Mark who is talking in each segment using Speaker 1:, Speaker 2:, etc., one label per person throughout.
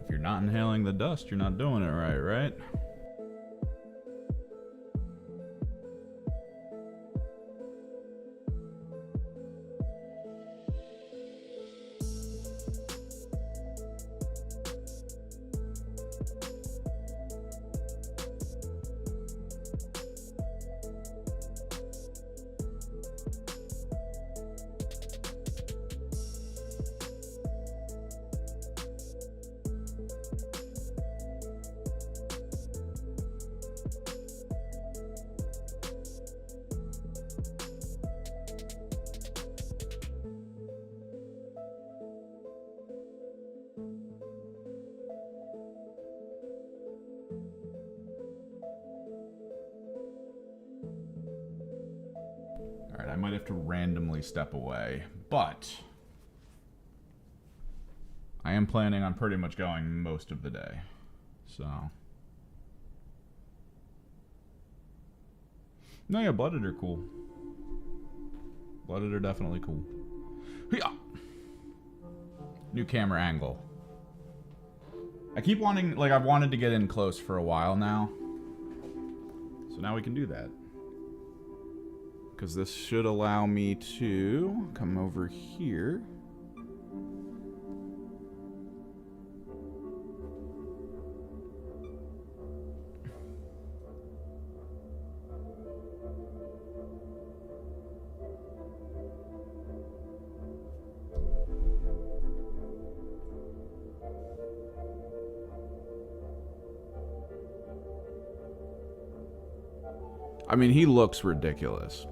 Speaker 1: If you're not inhaling the dust, you're not doing it right, right? I might have to randomly step away, but I am planning on pretty much going most of the day, so. No, yeah, blooded are cool. Blooded are definitely cool. Yeah. New camera angle. I keep wanting, like, I've wanted to get in close for a while now, so now we can do that. Because this should allow me to come over here. I mean, he looks ridiculous.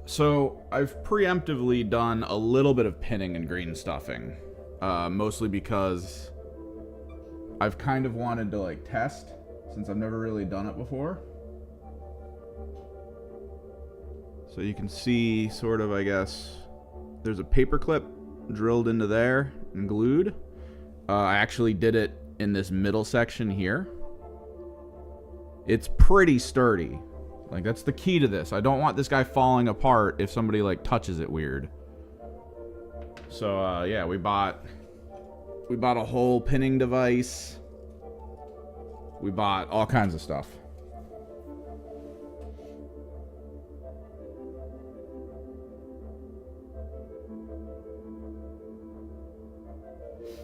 Speaker 1: So, I've preemptively done a little bit of pinning and green stuffing. Mostly because I've kind of wanted to, like, test, since I've never really done it before. So you can see, sort of, I guess, there's a paper clip drilled into there and glued. I actually did it in this middle section here. It's pretty sturdy. Like, that's the key to this. I don't want this guy falling apart if somebody, like, touches it weird. So, yeah, we bought a whole pinning device. We bought all kinds of stuff.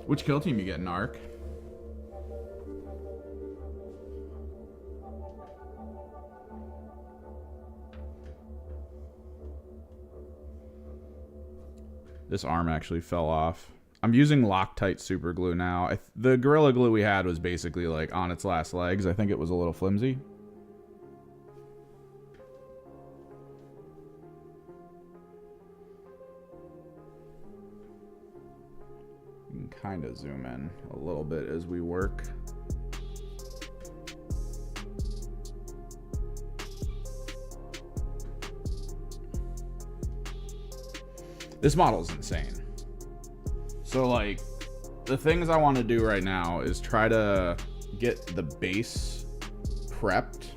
Speaker 1: Which kill team you getting, Ark? This arm actually fell off. I'm using Loctite super glue now. The Gorilla Glue we had was basically like on its last legs. I think it was a little flimsy. kind of zoom in a little bit as we work. This model is insane. So, like, the things I want to do right now is try to get the base prepped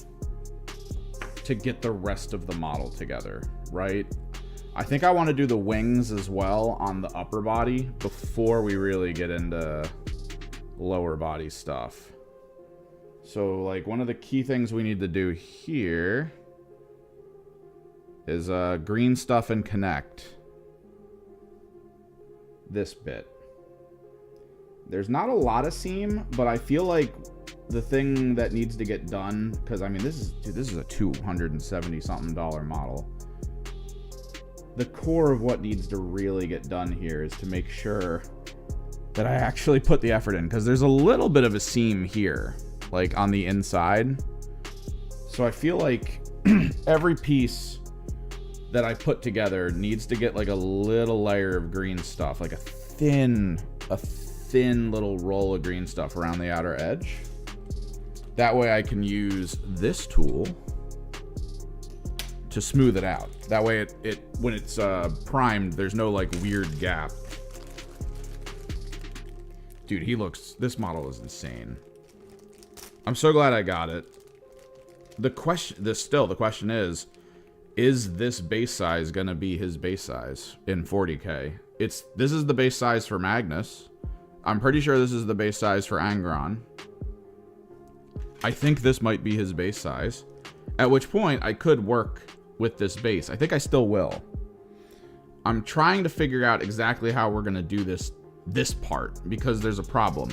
Speaker 1: to get the rest of the model together, right? I think I want to do the wings as well on the upper body before we really get into lower body stuff. So, like, one of the key things we need to do here is green stuff and connect this bit. There's not a lot of seam, but I feel like the thing that needs to get done, because I mean, this is a $270 something model. The core of what needs to really get done here is to make sure that I actually put the effort in, because there's a little bit of a seam here, like on the inside. So I feel like every piece that I put together needs to get like a little layer of green stuff, like a thin little roll of green stuff around the outer edge. That way I can use this tool to smooth it out. That way it when it's primed, there's no like weird gap. Dude, this model is insane. I'm so glad I got it. The question is this base size gonna be his base size in 40K? This is the base size for Magnus. I'm pretty sure this is the base size for Angron. I think this might be his base size. At which point I could work with this base. I think I still will. I'm trying to figure out exactly how we're gonna do this part, because there's a problem.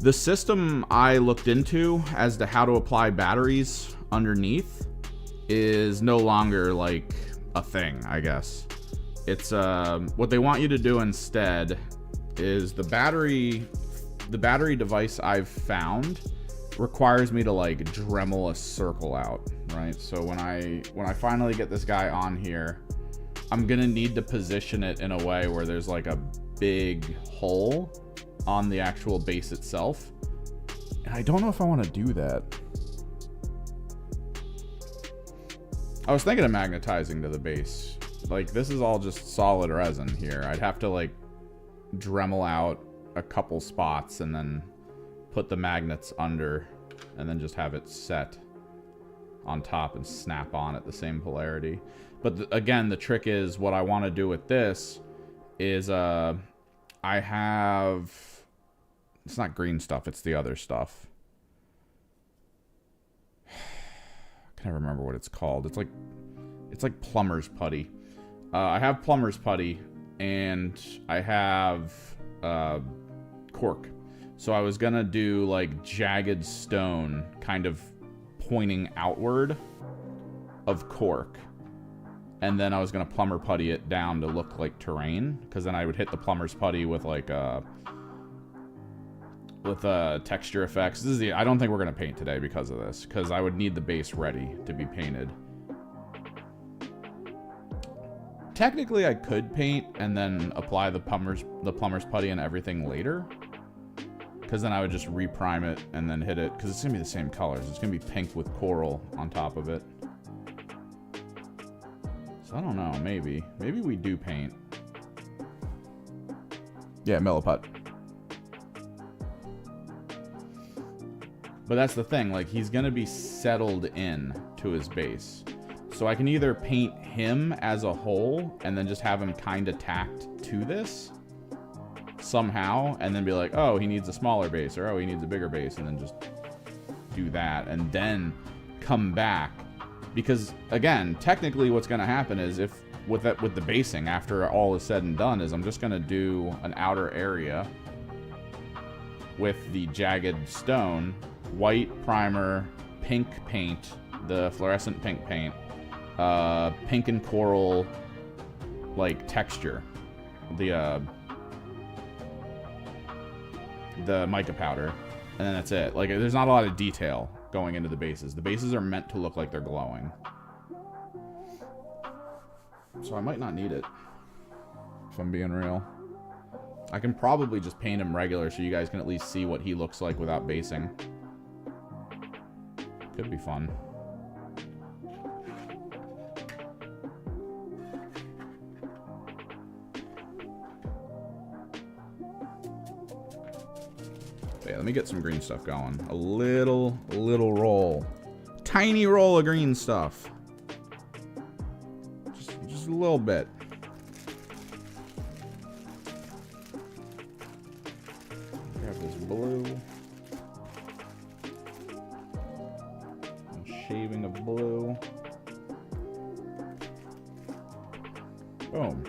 Speaker 1: The system I looked into as to how to apply batteries underneath is no longer like a thing, I guess. It's what they want you to do instead is the battery device I've found requires me to like Dremel a circle out, right? So when I finally get this guy on here, I'm gonna need to position it in a way where there's like a big hole on the actual base itself. And I don't know if I want to do that. I was thinking of magnetizing to the base. Like, this is all just solid resin here. I'd have to like Dremel out a couple spots and then put the magnets under and then just have it set on top and snap on at the same polarity. But again, the trick is what I want to do with this is I have, it's not green stuff, it's the other stuff. I can't remember what it's called. It's like plumber's putty. I have plumber's putty and I have cork. So I was gonna do like jagged stone kind of pointing outward of cork. And then I was gonna plumber putty it down to look like terrain, because then I would hit the plumber's putty with like texture effects. I don't think we're gonna paint today because of this, because I would need the base ready to be painted. Technically, I could paint and then apply the plumber's putty and everything later, because then I would just reprime it and then hit it, because it's gonna be the same colors. It's gonna be pink with coral on top of it. So I don't know, maybe we do paint. Yeah, Milliput. But that's the thing, like, he's gonna be settled in to his base. So I can either paint him as a whole and then just have him kind of tacked to this somehow, and then be like, oh, he needs a smaller base, or oh, he needs a bigger base, and then just do that, and then come back. Because again, technically what's going to happen is, if with the basing, after all is said and done, is I'm just going to do an outer area with the jagged stone, white primer, pink paint, the fluorescent pink paint, pink and coral like texture, the mica powder, and then that's it. Like, there's not a lot of detail going into the bases. The bases are meant to look like they're glowing. So I might not need it, if I'm being real. I can probably just paint him regular so you guys can at least see what he looks like without basing. Could be fun. So yeah, let me get some green stuff going. A little roll. Tiny roll of green stuff. Just a little bit. Grab this blue. A shaving of blue. Boom.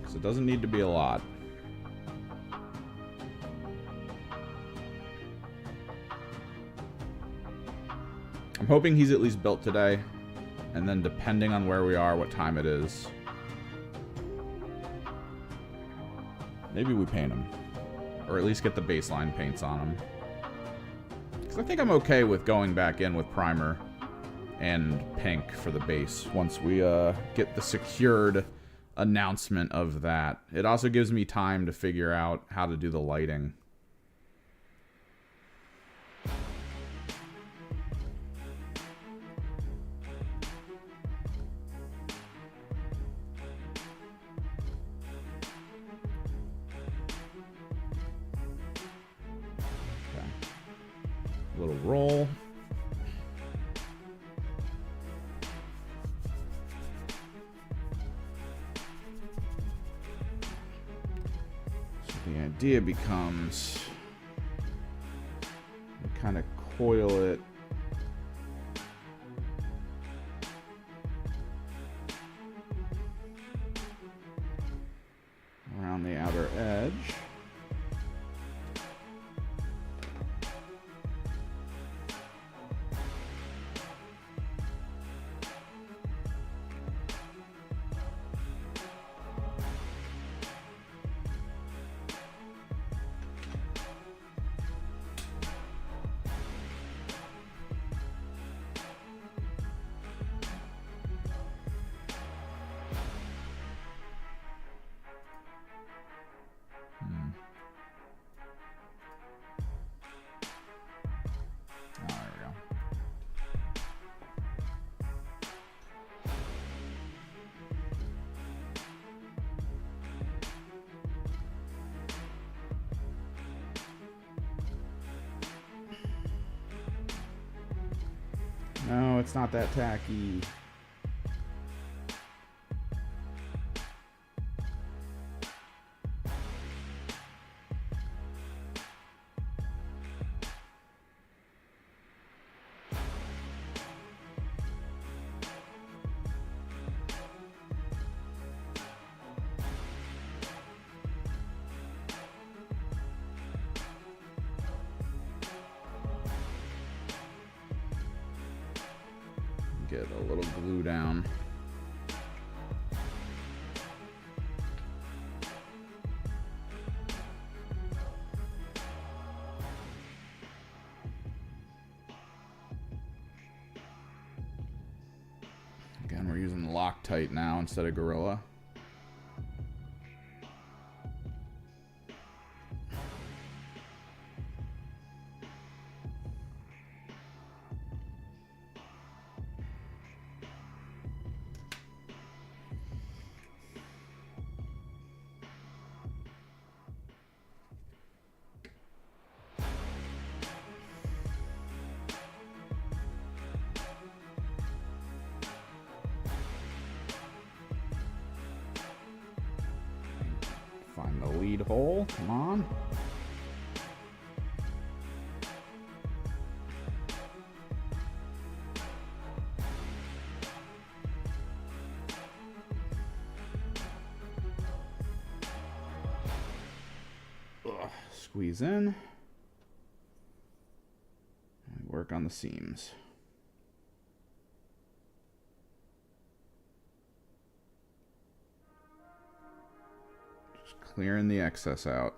Speaker 1: So it doesn't need to be a lot. I'm hoping he's at least built today, and then depending on where we are, what time it is, maybe we paint him, or at least get the baseline paints on him. Because I think I'm okay with going back in with primer and pink for the base once we get the secured announcement of that. It also gives me time to figure out how to do the lighting. Little roll. So the idea becomes you kind of coil it around the outer edge. No, it's not that tacky. Get a little glue down. Again, we're using Loctite now instead of Gorilla. Find the lead hole. Come on. Squeeze in. Work on the seams. Clearing the excess out.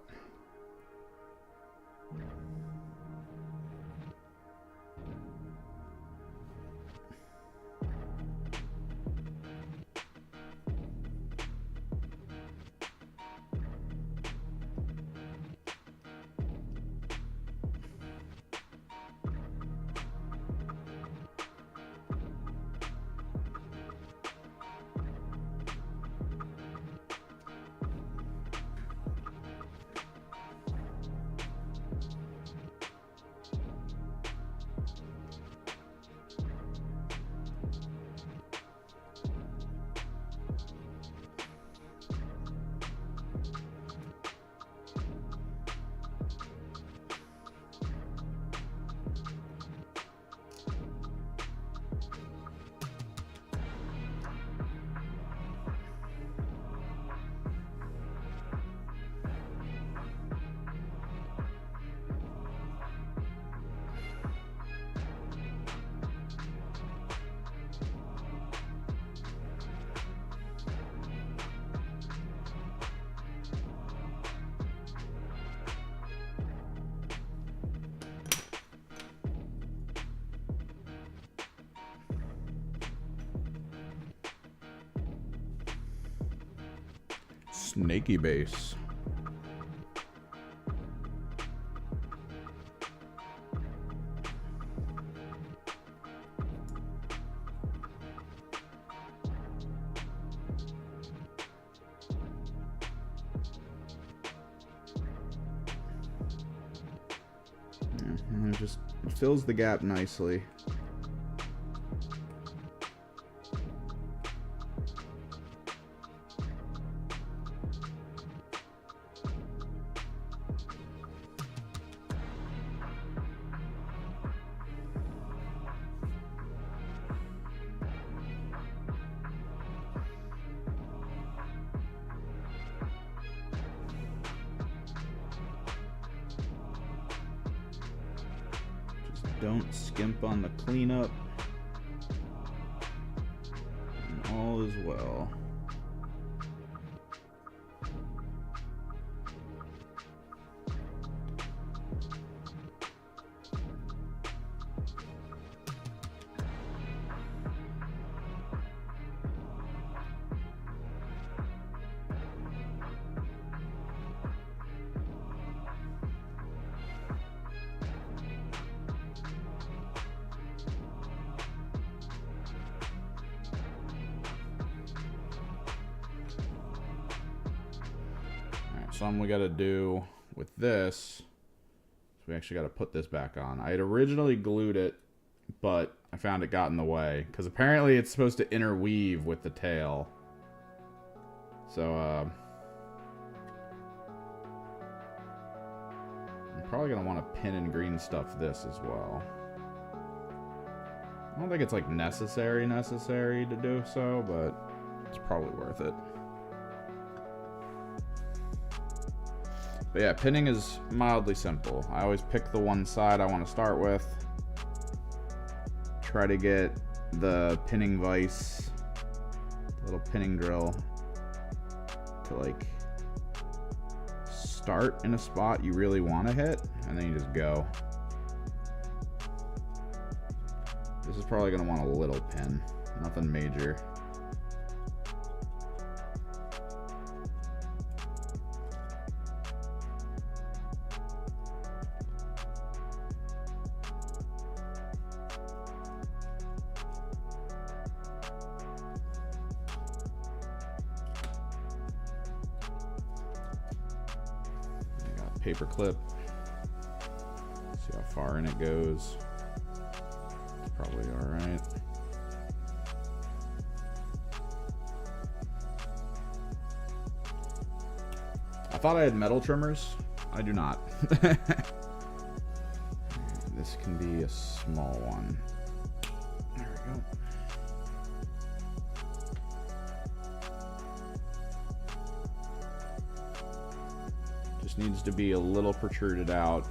Speaker 1: Snaky base. And it just fills the gap nicely. Don't skimp on the cleanup. And all is well. Something we got to do with this, so we actually got to put this back on. I had originally glued it, but I found it got in the way because apparently it's supposed to interweave with the tail. So I'm probably gonna want to pin and green stuff this as well. I don't think it's like necessary to do so, but it's probably worth it. But yeah, pinning is mildly simple. I always pick the one side I want to start with. Try to get the pinning vise, the little pinning drill, to like start in a spot you really want to hit, and then you just go. This is probably going to want a little pin, nothing major. Paper clip. See how far in it goes. It's probably all right. I thought I had metal trimmers. I do not. This can be a small one. There we go. Needs to be a little protruded out.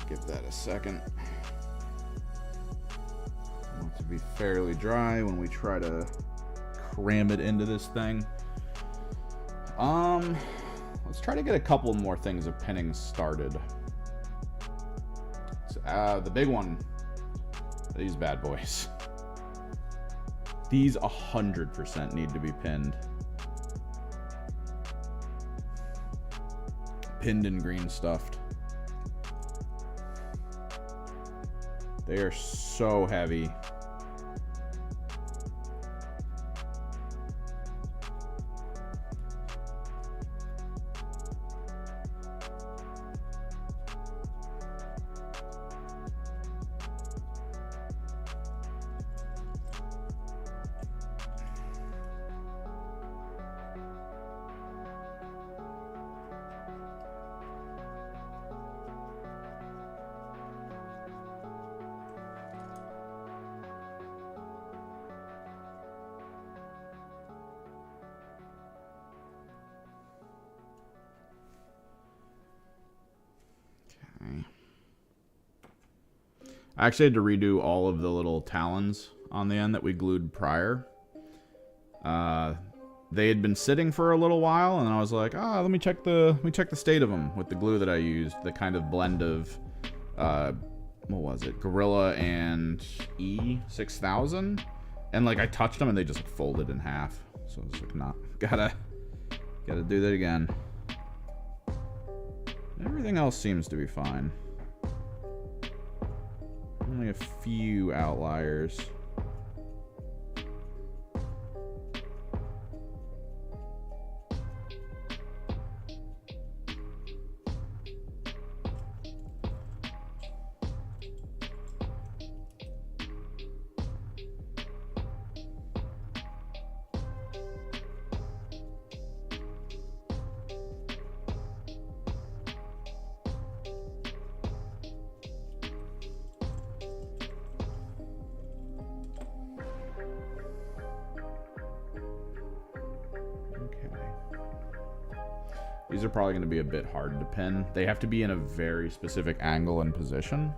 Speaker 1: Give that a second. I want it to be fairly dry when we try to cram it into this thing. Let's try to get a couple more things of pinning started. So, the big one, these bad boys. These 100% need to be pinned. Pinned and green stuffed. They are so heavy. I actually had to redo all of the little talons on the end that we glued prior. They had been sitting for a little while, and I was like, let me check the state of them with the glue that I used, the kind of blend of, what was it, Gorilla and E6000, and like I touched them and they just folded in half. So I was like, nah, gotta do that again. Everything else seems to be fine. Only a few outliers. These are probably going to be a bit hard to pin. They have to be in a very specific angle and position.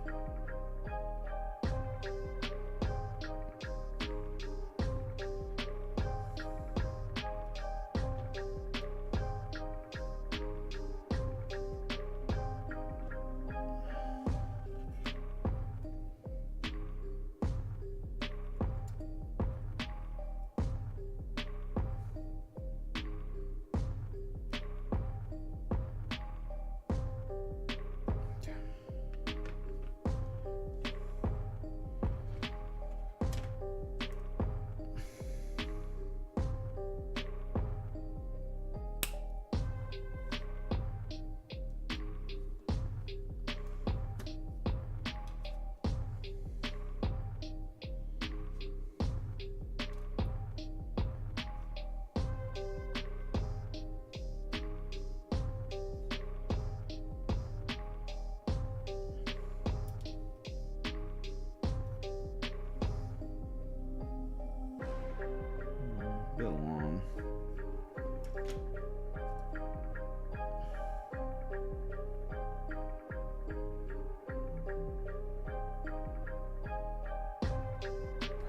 Speaker 1: Bit long.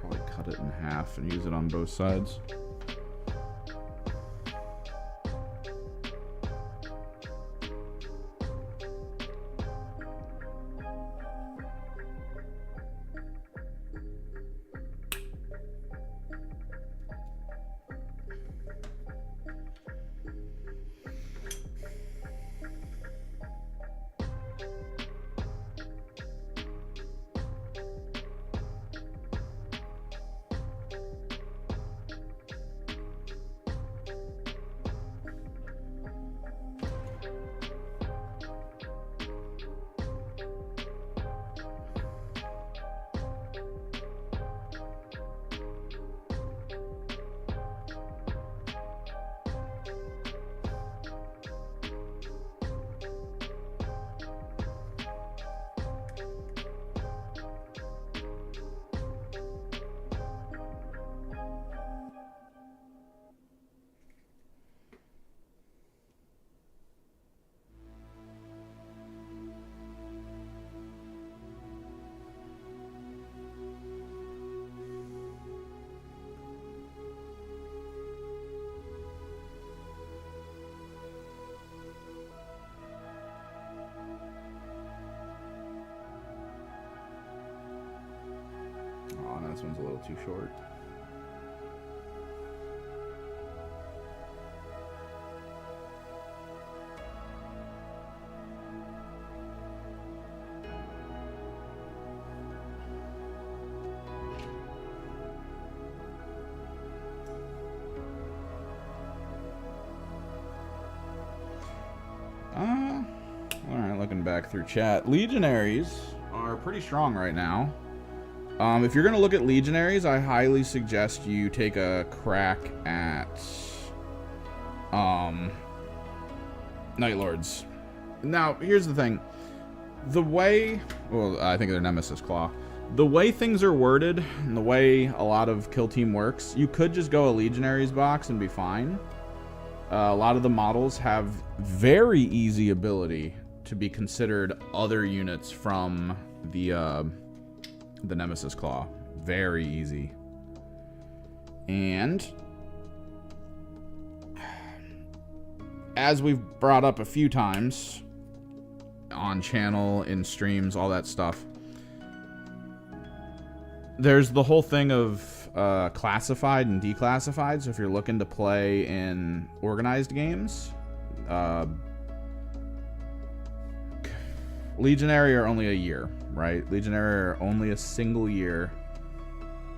Speaker 1: Probably cut it in half and use it on both sides. Oh, no, this one's a little too short. Alright, looking back through chat. Legionaries are pretty strong right now. If you're going to look at Legionaries, I highly suggest you take a crack at Night Lords. Now, here's the thing. The way... Well, I think they're Nemesis Claw. The way things are worded, and the way a lot of Kill Team works, you could just go a Legionaries box and be fine. A lot of the models have very easy ability to be considered other units from the the Nemesis Claw. Very easy. And as we've brought up a few times on channel, in streams, all that stuff, there's the whole thing of classified and declassified. So if you're looking to play in organized games, Legionary are only a year, right? Legionary are only a single year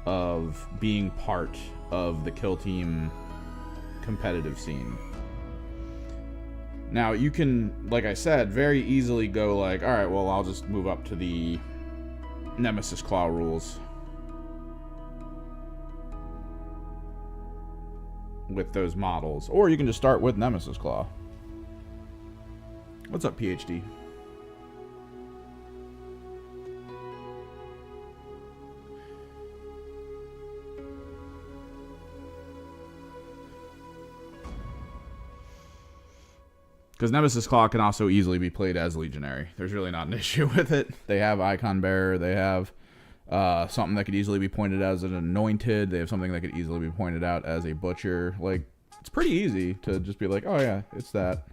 Speaker 1: of being part of the kill team competitive scene. Now, you can, like I said, very easily go like, all right, well, I'll just move up to the Nemesis Claw rules with those models. Or you can just start with Nemesis Claw. What's up, PhD? Because Nemesis Claw can also easily be played as Legionary. There's really not an issue with it. They have Icon Bearer. They have something that could easily be pointed as an Anointed. They have something that could easily be pointed out as a Butcher. Like, it's pretty easy to just be like, oh yeah, it's that.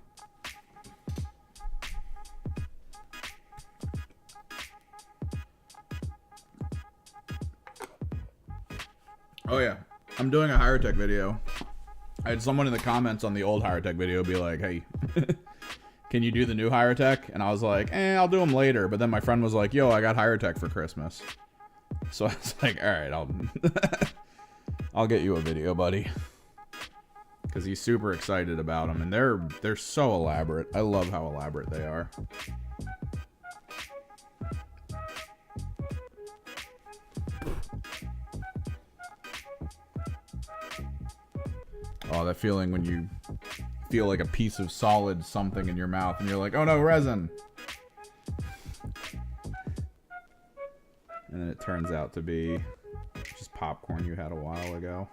Speaker 1: Oh yeah, I'm doing a Higher Tech video. I had someone in the comments on the old Higher Tech video be like, hey, can you do the new Higher Tech? And I was like, I'll do them later. But then my friend was like, yo, I got Higher Tech for Christmas. So I was like, all right, I'll get you a video, buddy. Because he's super excited about them. And they're so elaborate. I love how elaborate they are. Oh, that feeling when you feel like a piece of solid something in your mouth and you're like, oh no, resin. And then it turns out to be just popcorn you had a while ago.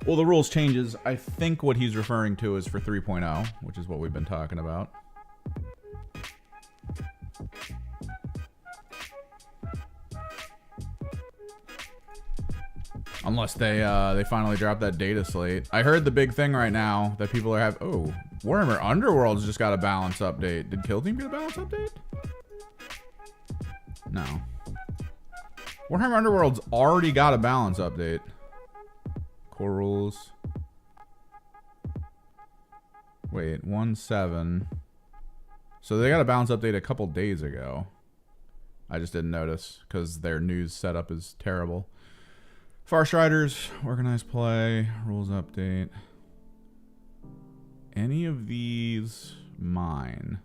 Speaker 1: Well, the rules changes. I think what he's referring to is for 3.0, which is what we've been talking about. Unless they finally drop that data slate. I heard the big thing right now that people are having. Oh, Warhammer Underworld's just got a balance update. Did Kill Team get a balance update? No. Warhammer Underworld's already got a balance update. Core rules. Wait, 1.7. So they got a balance update a couple days ago. I just didn't notice because their news setup is terrible. Farstriders, organized play, rules update. Any of these mine?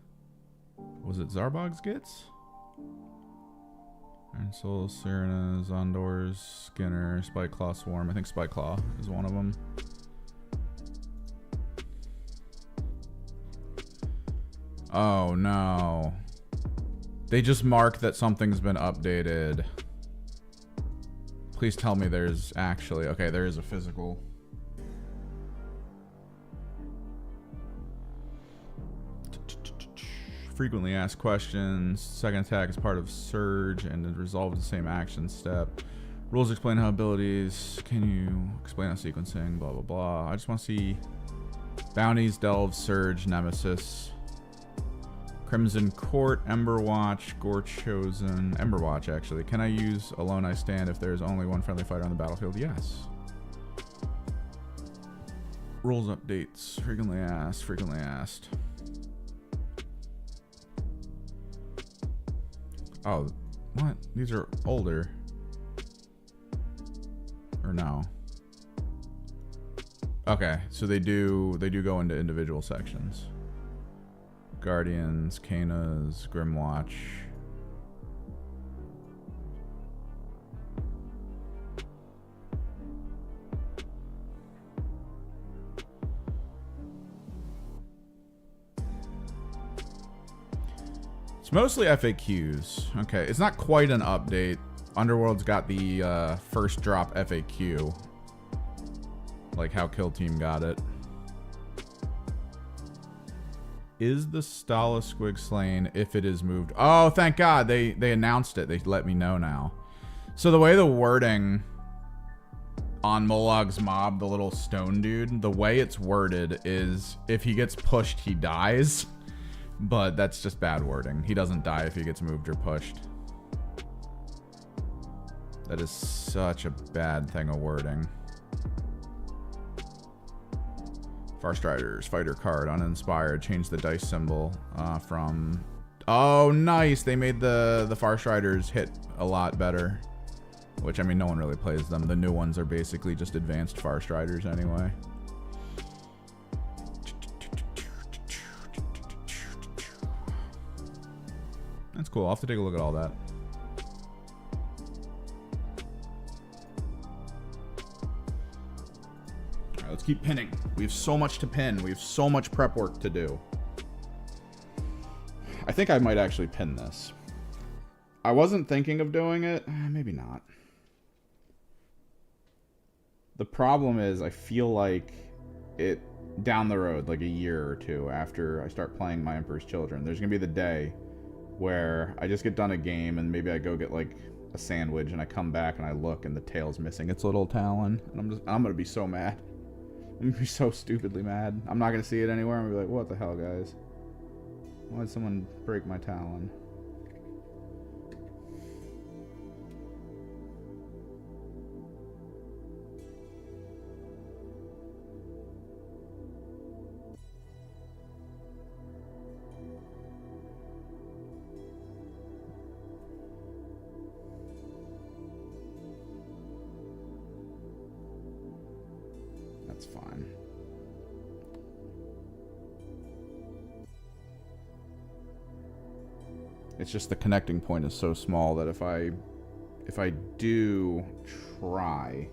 Speaker 1: Was it Zarbog's Gits? Iron Soul, Serena, Zondors, Skinner, Spikeclaw Swarm. I think Spikeclaw is one of them. Oh no. They just mark that something's been updated. Please tell me there's actually... Okay, there is a physical. Frequently asked questions. Second attack is part of Surge and it resolves the same action step. Rules explain how abilities. Can you explain how sequencing? Blah, blah, blah. I just want to see Bounties, Delve, Surge, Nemesis, Crimson Court, Emberwatch, Gore Chosen. Emberwatch, actually. Can I use Alone I Stand if there's only one friendly fighter on the battlefield? Yes. Rules updates. Frequently asked. Frequently asked. Oh, what? These are older. Or no? Okay, so they do go into individual sections. Guardians, Kanas, Grimwatch. It's mostly FAQs. Okay, it's not quite an update. Underworld's got the first drop FAQ. Like how Kill Team got it. Is the Stala Squig slain if it is moved? Oh, thank God. They announced it. They let me know now. So the way the wording on Molag's mob, the little stone dude, the way it's worded is if he gets pushed, he dies. But that's just bad wording. He doesn't die if he gets moved or pushed. That is such a bad thing of wording. Farstriders, fighter card, uninspired. Change the dice symbol from... Oh, nice! They made the Farstriders hit a lot better. Which, I mean, no one really plays them. The new ones are basically just advanced Farstriders anyway. That's cool. I'll have to take a look at all that. Let's keep pinning. We have so much to pin. We have so much prep work to do. I think I might actually pin this. I wasn't thinking of doing it. Maybe not. The problem is I feel like it down the road, like a year or two after I start playing My Emperor's Children, there's going to be the day where I just get done a game and maybe I go get like a sandwich and I come back and I look and the tail's missing its little talon. And I'm going to be so mad. I'm going to be so stupidly mad. I'm not going to see it anywhere. I'm going to be like, what the hell, guys? Why did someone break my talon? That's fine. It's just the connecting point is so small that if I do try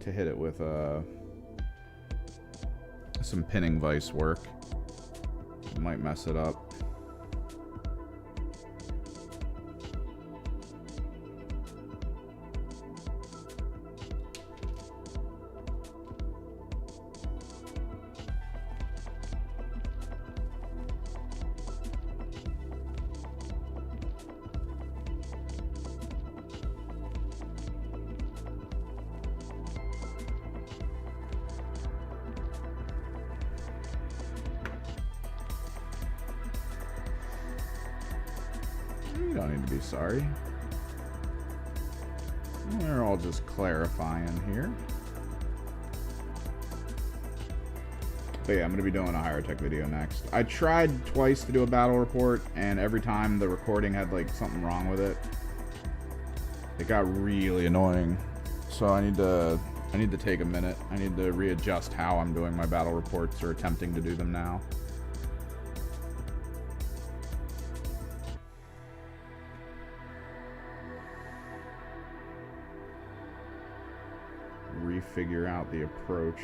Speaker 1: to hit it with some pinning vice work, it might mess it up. You don't need to be sorry. We're all just clarifying here. But yeah, I'm going to be doing a higher tech video next. I tried twice to do a battle report, and every time the recording had like something wrong with it. It got really annoying. So I need to take a minute. I need to readjust how I'm doing my battle reports or attempting to do them now. Refigure out the approach.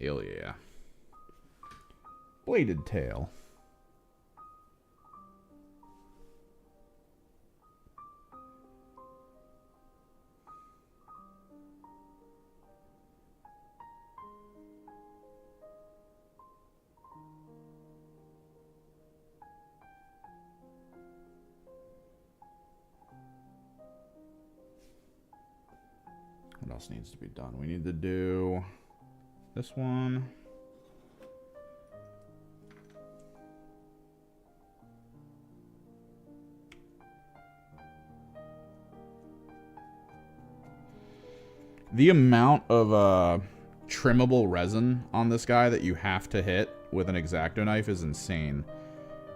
Speaker 1: Hell yeah. Bladed tail. What else needs to be done? We need to do this one. The amount of trimmable resin on this guy that you have to hit with an X-Acto knife is insane.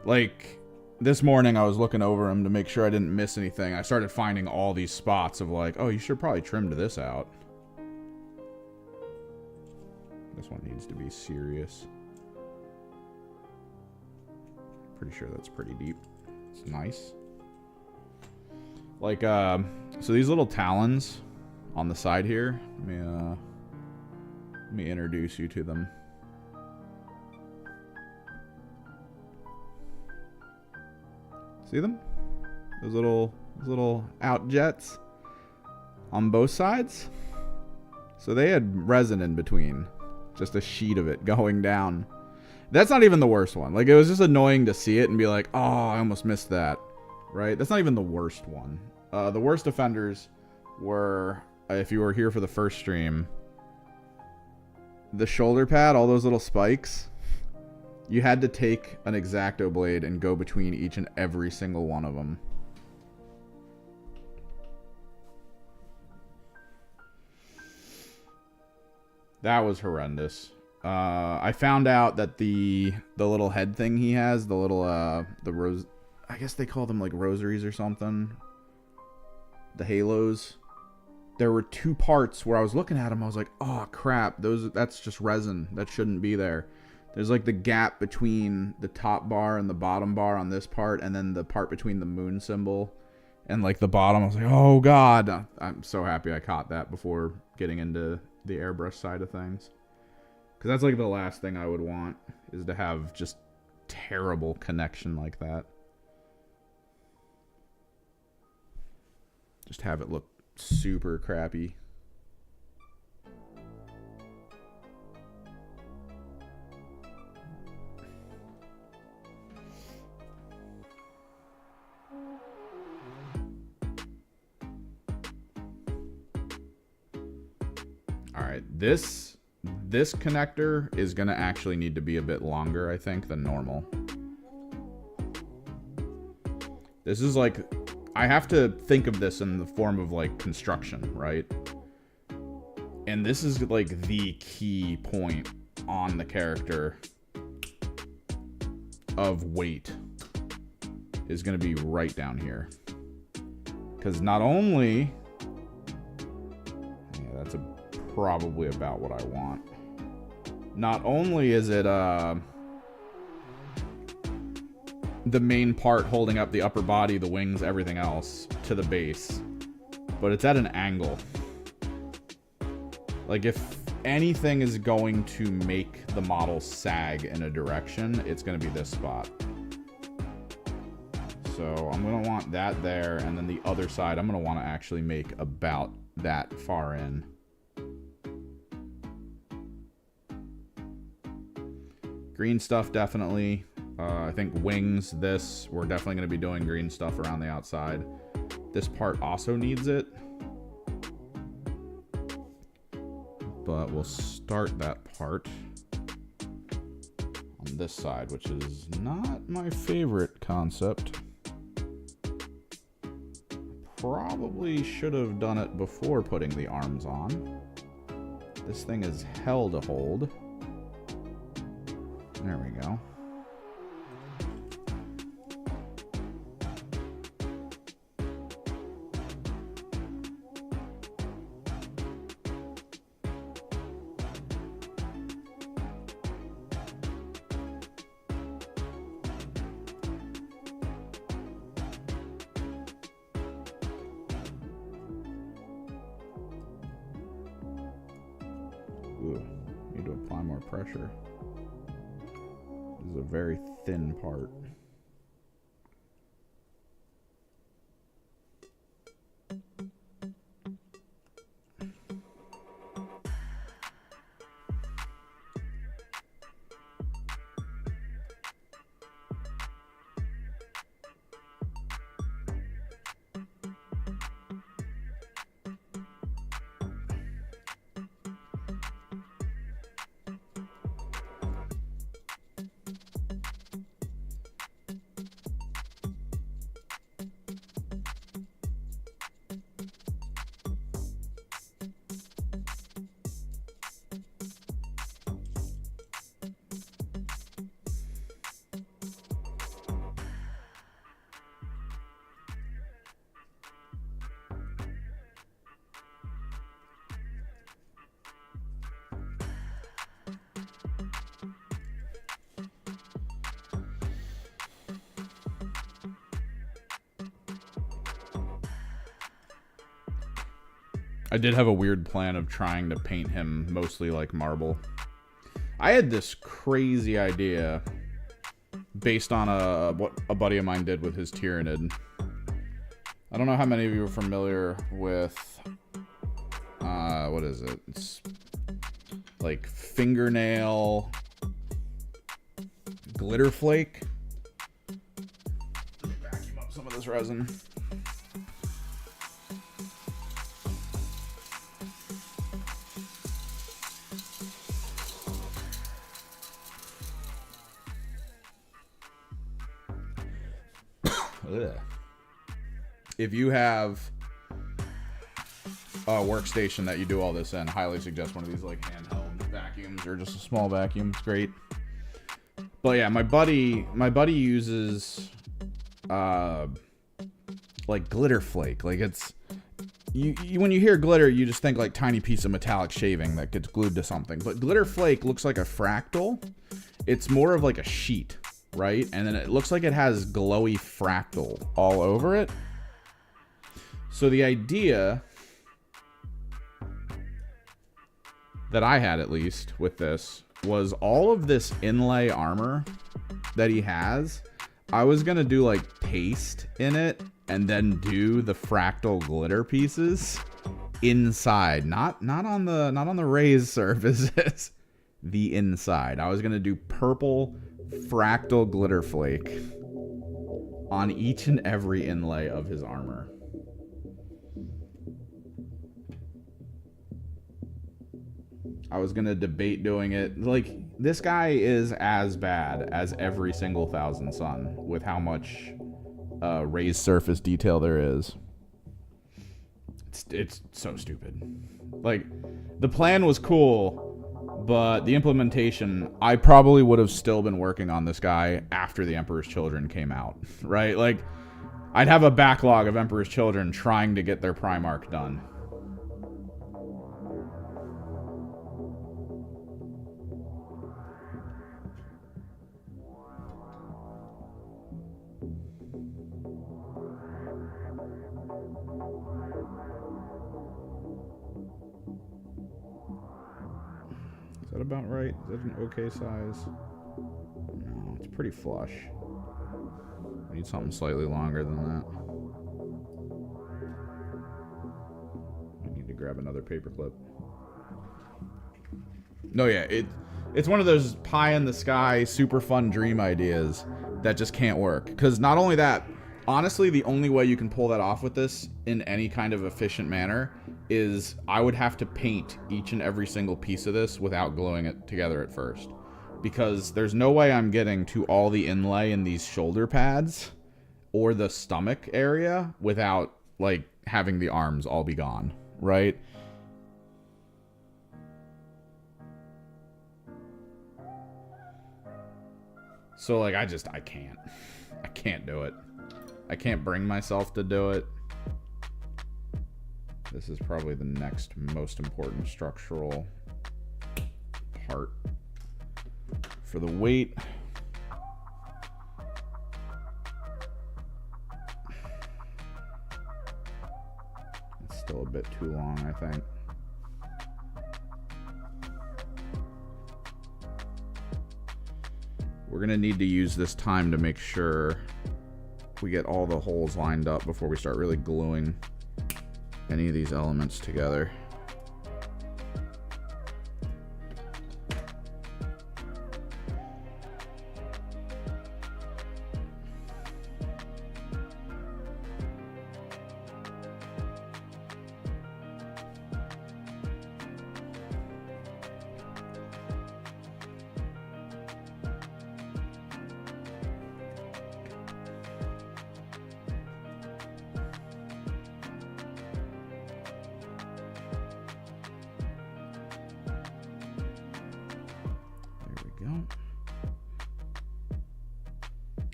Speaker 1: Like, this morning I was looking over him to make sure I didn't miss anything. I started finding all these spots of like, oh, you should probably trim this out. This one needs to be serious. Pretty sure that's pretty deep. It's nice. Like, so these little talons on the side here, let me introduce you to them. See them? Those little out jets on both sides. So they had resin in between. Just a sheet of it going down. That's not even the worst one. Like, it was just annoying to see it and be like, oh, I almost missed that. Right? That's not even the worst one. The worst offenders were, if you were here for the first stream, the shoulder pad, all those little spikes. You had to take an X-Acto blade and go between each and every single one of them. That was horrendous. I found out that the little head thing he has, the little the rose, I guess they call them like rosaries or something. The halos. There were 2 parts where I was looking at them. I was like, oh crap, that's just resin. That shouldn't be there. There's like the gap between the top bar and the bottom bar on this part, and then the part between the moon symbol and like the bottom. I was like, oh god. I'm so happy I caught that before getting into the airbrush side of things. Because that's like the last thing I would want, is to have just terrible connection like that. Just have it look super crappy. Alright, this connector is going to actually need to be a bit longer, I think, than normal. This is like, I have to think of this in the form of like construction, right? And this is like the key point on the character of weight is going to be right down here. Because not only... Yeah, that's probably about what I want. Not only is it the main part holding up the upper body, the wings, everything else to the base, but it's at an angle. Like, if anything is going to make the model sag in a direction, it's going to be this spot. So I'm going to want that there, and then the other side I'm going to want to actually make about that far in. Green stuff, definitely. I think wings, this, we're definitely going to be doing green stuff around the outside. This part also needs it. But we'll start that part on this side, which is not my favorite concept. Probably should have done it before putting the arms on. This thing is hell to hold. There we go. Ooh, need to apply more pressure. This is a very thin part. I did have a weird plan of trying to paint him mostly like marble. I had this crazy idea based on what a buddy of mine did with his Tyranid. I don't know how many of you are familiar with what is it? It's like fingernail glitter flake. Let me vacuum up some of this resin. If you have a workstation that you do all this in, I highly suggest one of these like handheld vacuums or just a small vacuum. It's great. But yeah, my buddy uses like glitter flake. Like it's you when you hear glitter, you just think like tiny piece of metallic shaving that gets glued to something. But glitter flake looks like a fractal. It's more of like a sheet, right? And then it looks like it has glowy fractal all over it. So the idea that I had, at least, with this, was all of this inlay armor that he has, I was going to do, like, paste in it and then do the fractal glitter pieces inside. Not on the raised surfaces. The inside. I was going to do purple fractal glitter flake on each and every inlay of his armor. I was going to debate doing it. Like, this guy is as bad as every single Thousand Sun with how much raised surface detail there is. It's so stupid. Like, the plan was cool, but the implementation, I probably would have still been working on this guy after the Emperor's Children came out, right? Like, I'd have a backlog of Emperor's Children trying to get their Primarch done. Is that about right? Is that an okay size? No, it's pretty flush. I need something slightly longer than that. I need to grab another paperclip. No, yeah, it's one of those pie in the sky, super fun dream ideas that just can't work. Because not only that, honestly, the only way you can pull that off with this in any kind of efficient manner is I would have to paint each and every single piece of this without gluing it together at first. Because there's no way I'm getting to all the inlay in these shoulder pads or the stomach area without, like, having the arms all be gone, right? So, like, I can't do it. I can't bring myself to do it. This is probably the next most important structural part for the weight. It's still a bit too long, I think. We're gonna need to use this time to make sure we get all the holes lined up before we start really gluing any of these elements together.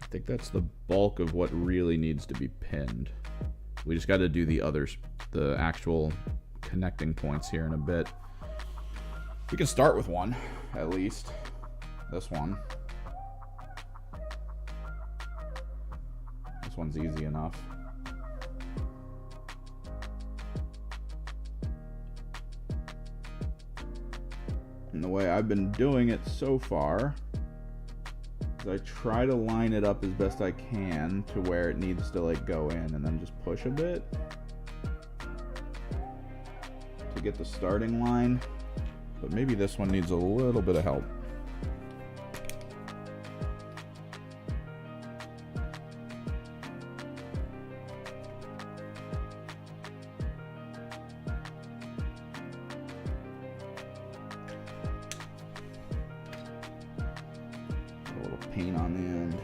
Speaker 1: I think that's the bulk of what really needs to be pinned. We just got to do the actual connecting points here in a bit. We can start with one, at least. This one. This one's easy enough. And the way I've been doing it so far is I try to line it up as best I can to where it needs to like go in, and then just push a bit to get the starting line. But maybe this one needs a little bit of help. A little paint on the end.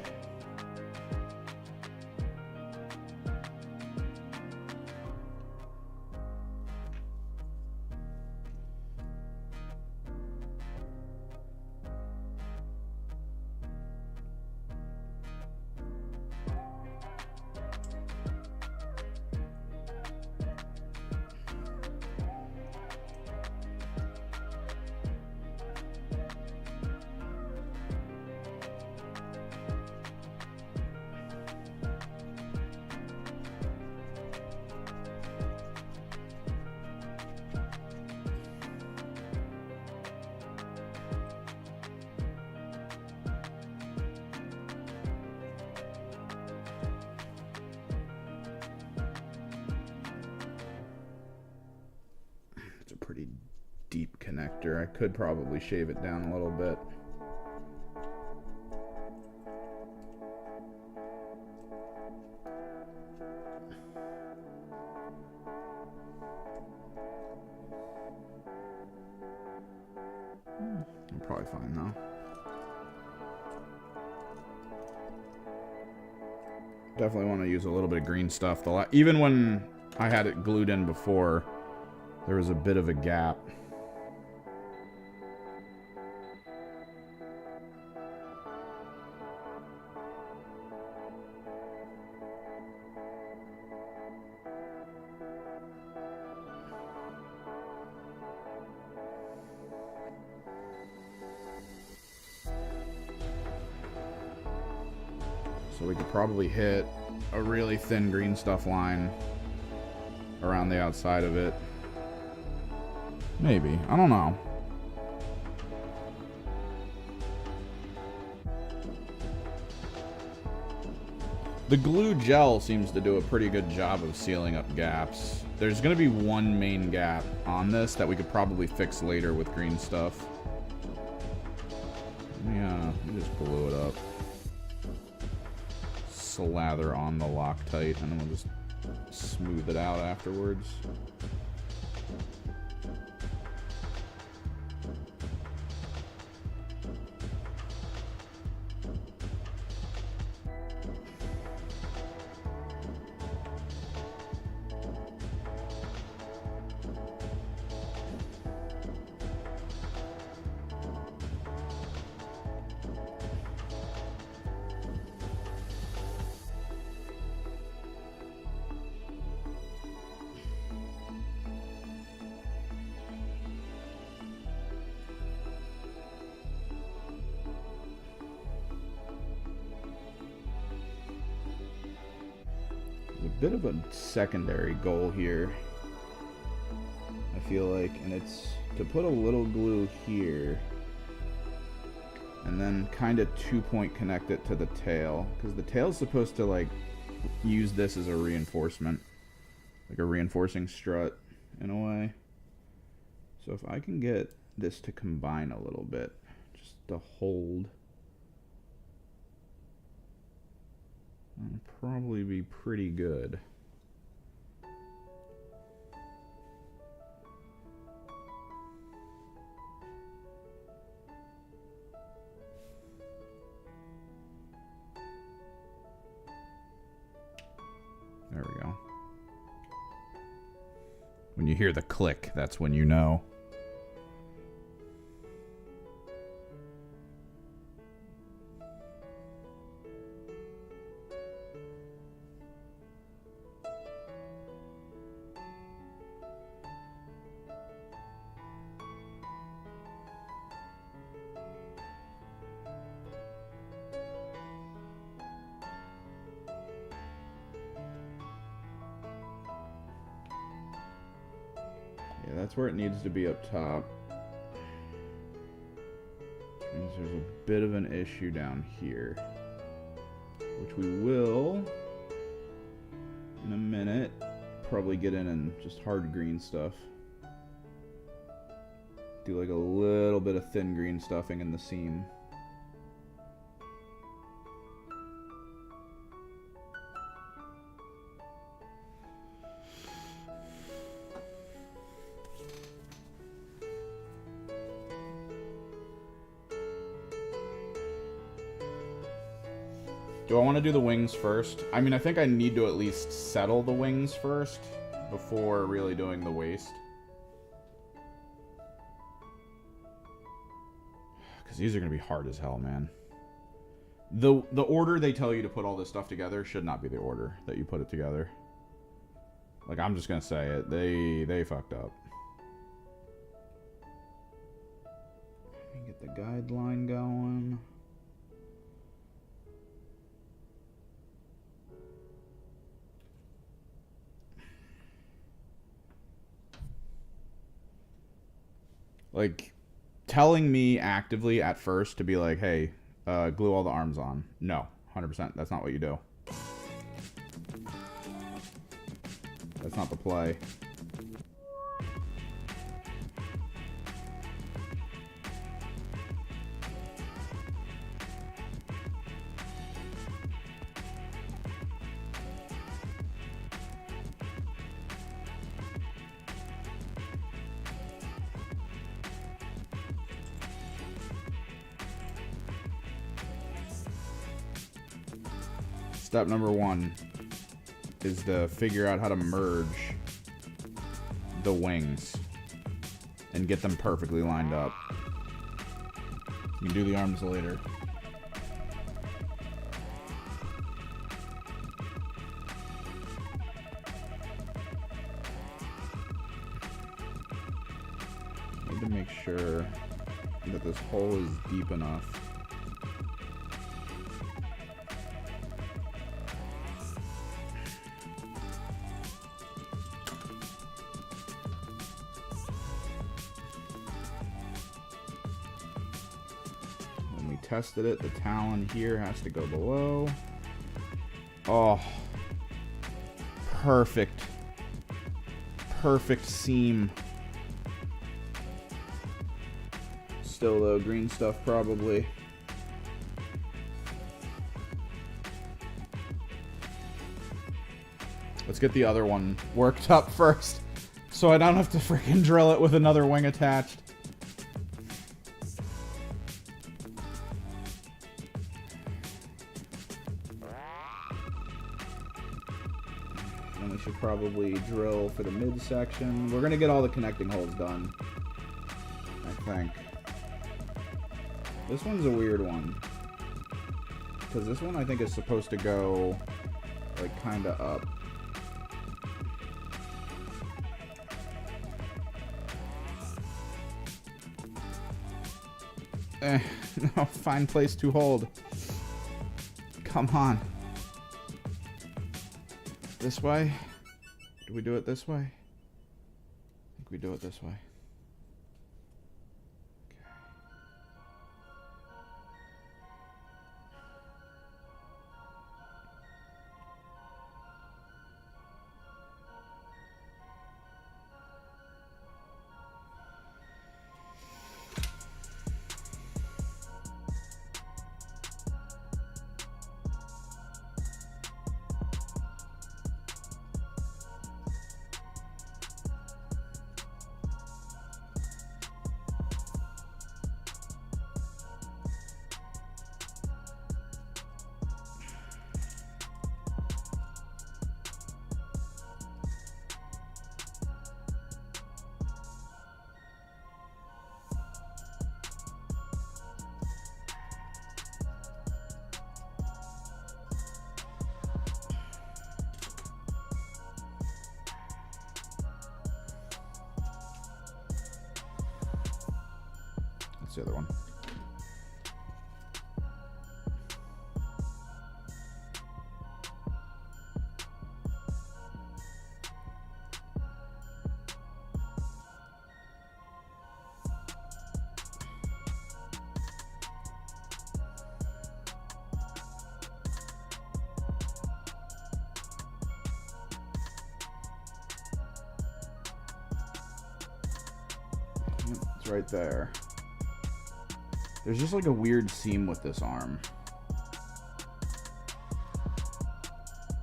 Speaker 1: Pretty deep connector. I could probably shave it down a little bit. I'm probably fine though. Definitely want to use a little bit of green stuff. Even when I had it glued in before, there was a bit of a gap. So we could probably hit a really thin green stuff line around the outside of it. Maybe. I don't know. The glue gel seems to do a pretty good job of sealing up gaps. There's going to be one main gap on this that we could probably fix later with green stuff. Yeah, we just glue it up. Slather on the Loctite, and then we'll just smooth it out afterwards. Bit of a secondary goal here, I feel like, and it's to put a little glue here and then kind of 2-point connect it to the tail, because the tail's supposed to like use this as a reinforcement, like a reinforcing strut in a way. So if I can get this to combine a little bit, just to hold, that'll probably be pretty good. There we go. When you hear the click, that's when you know. Yeah, that's where it needs to be up top. means there's a bit of an issue down here, which we will, in a minute, probably get in and just hard green stuff. Do like a little bit of thin green stuffing in the seam. Do I want to do the wings first? I mean, I think I need to at least settle the wings first before really doing the waist. Because these are going to be hard as hell, man. The order they tell you to put all this stuff together should not be the order that you put it together. Like, I'm just going to say it. They fucked up. Let me get the guideline going. Like, telling me actively at first to be like, hey, glue all the arms on. No, 100%. That's not what you do. That's not the play. Step number 1 is to figure out how to merge the wings and get them perfectly lined up. You can do the arms later. Need to make sure that this hole is deep enough. Tested it. The talon here has to go below. Oh, perfect. Perfect seam. Still though, green stuff probably. Let's get the other one worked up first, so I don't have to freaking drill it with another wing attached. Should probably drill for the midsection. We're gonna get all the connecting holes done, I think. This one's a weird one, because this one I think is supposed to go like kind of up. No, find place to hold. Come on. This way? Do we do it this way? I think we do it this way. That's the other one. It's right there. There's just like a weird seam with this arm.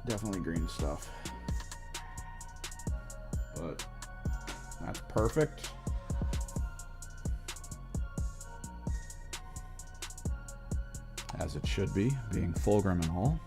Speaker 1: Definitely green stuff. But that's perfect. As it should be, being Fulgrim and all.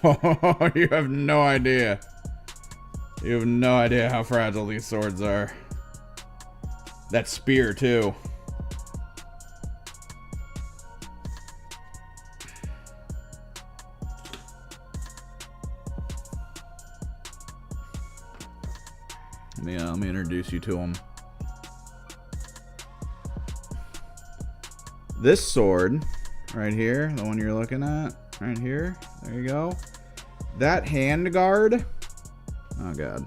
Speaker 1: Oh, you have no idea. You have no idea how fragile these swords are. That spear, too. Let me introduce you to him. This sword, right here, the one you're looking at, right here, there you go. That handguard, oh god.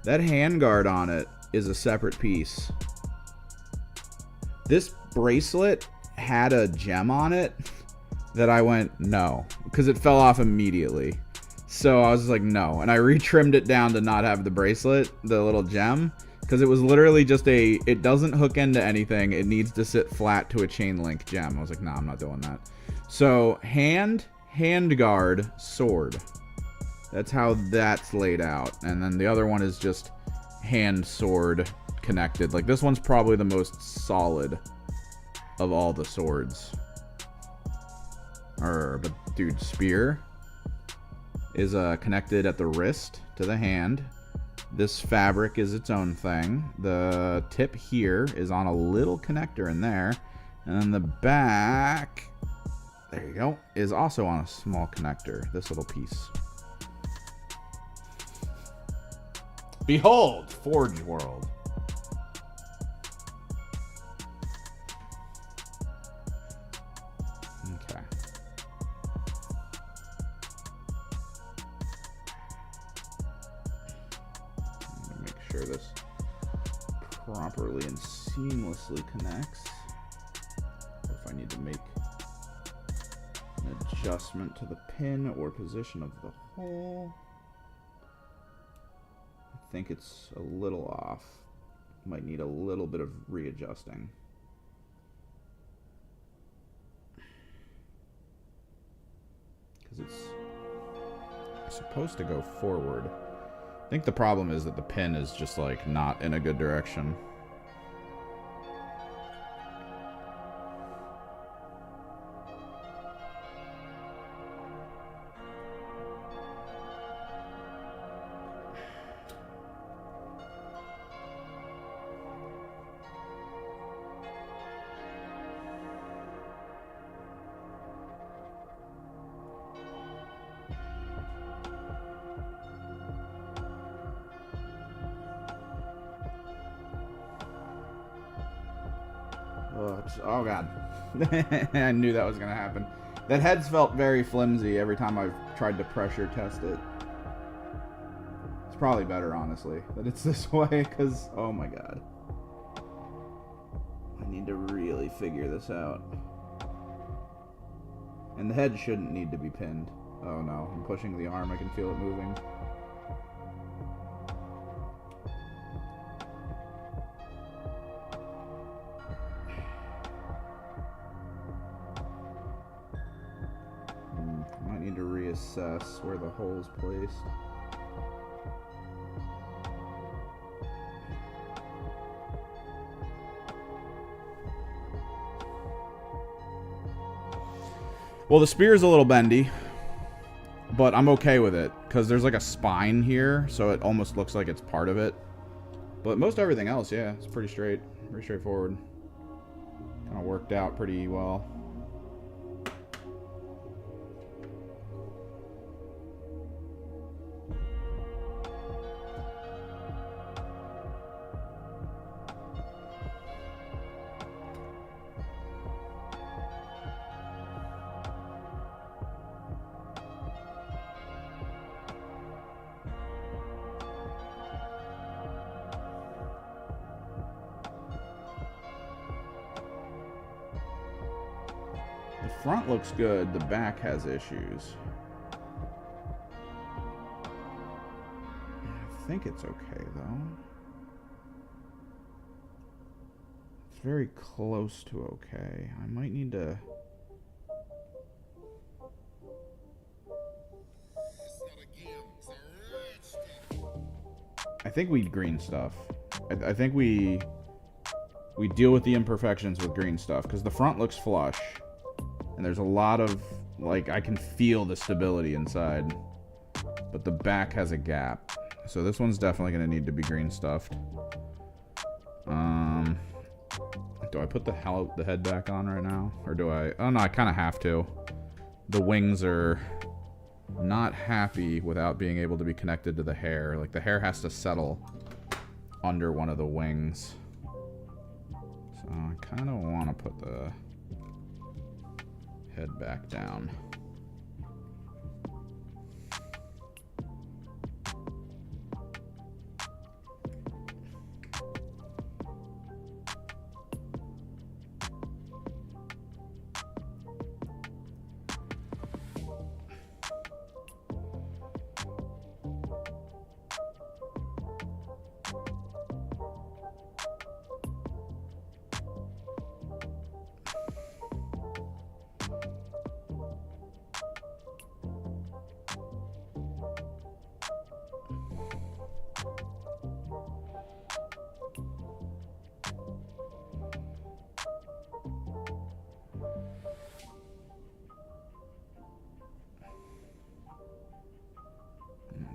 Speaker 1: That handguard on it is a separate piece. This bracelet had a gem on it that I went, no, because it fell off immediately. So I was like, no. And I retrimmed it down to not have the bracelet, the little gem, because it was literally just it doesn't hook into anything. It needs to sit flat to a chain link gem. I was like, nah, I'm not doing that. So handguard, sword. That's how that's laid out. And then the other one is just hand sword connected. Like, this one's probably the most solid of all the swords. But dude, spear is connected at the wrist to the hand. This fabric is its own thing. The tip here is on a little connector in there. And then the back, there you go, is also on a small connector. This little piece. Behold, Forge World. Okay. Make sure this properly and seamlessly connects. Or if I need to make an adjustment to the pin or position of the hole. I think it's a little off. Might need a little bit of readjusting. Because it's supposed to go forward. I think the problem is that the pin is just like not in a good direction. Oh god. I knew that was gonna happen. That head's felt very flimsy every time I've tried to pressure test it. It's probably better, honestly, that it's this way, because, oh my god. I need to really figure this out. And the head shouldn't need to be pinned. Oh no, I'm pushing the arm, I can feel it moving. Might need to reassess where the hole is placed. Well, the spear is a little bendy. But I'm okay with it, because there's like a spine here, so it almost looks like it's part of it. But most everything else, yeah, it's pretty straightforward. Kind of worked out pretty well. The front looks good, the back has issues. I think it's okay, though. It's very close to okay. I might need to... I think we green stuff. I think we deal with the imperfections with green stuff, because the front looks flush. And there's a lot of, like, I can feel the stability inside. But the back has a gap. So this one's definitely going to need to be green stuffed. Do I put the head back on right now? Or do I? Oh, no, I kind of have to. The wings are not happy without being able to be connected to the hair. Like, the hair has to settle under one of the wings. So I kind of want to put the head back down.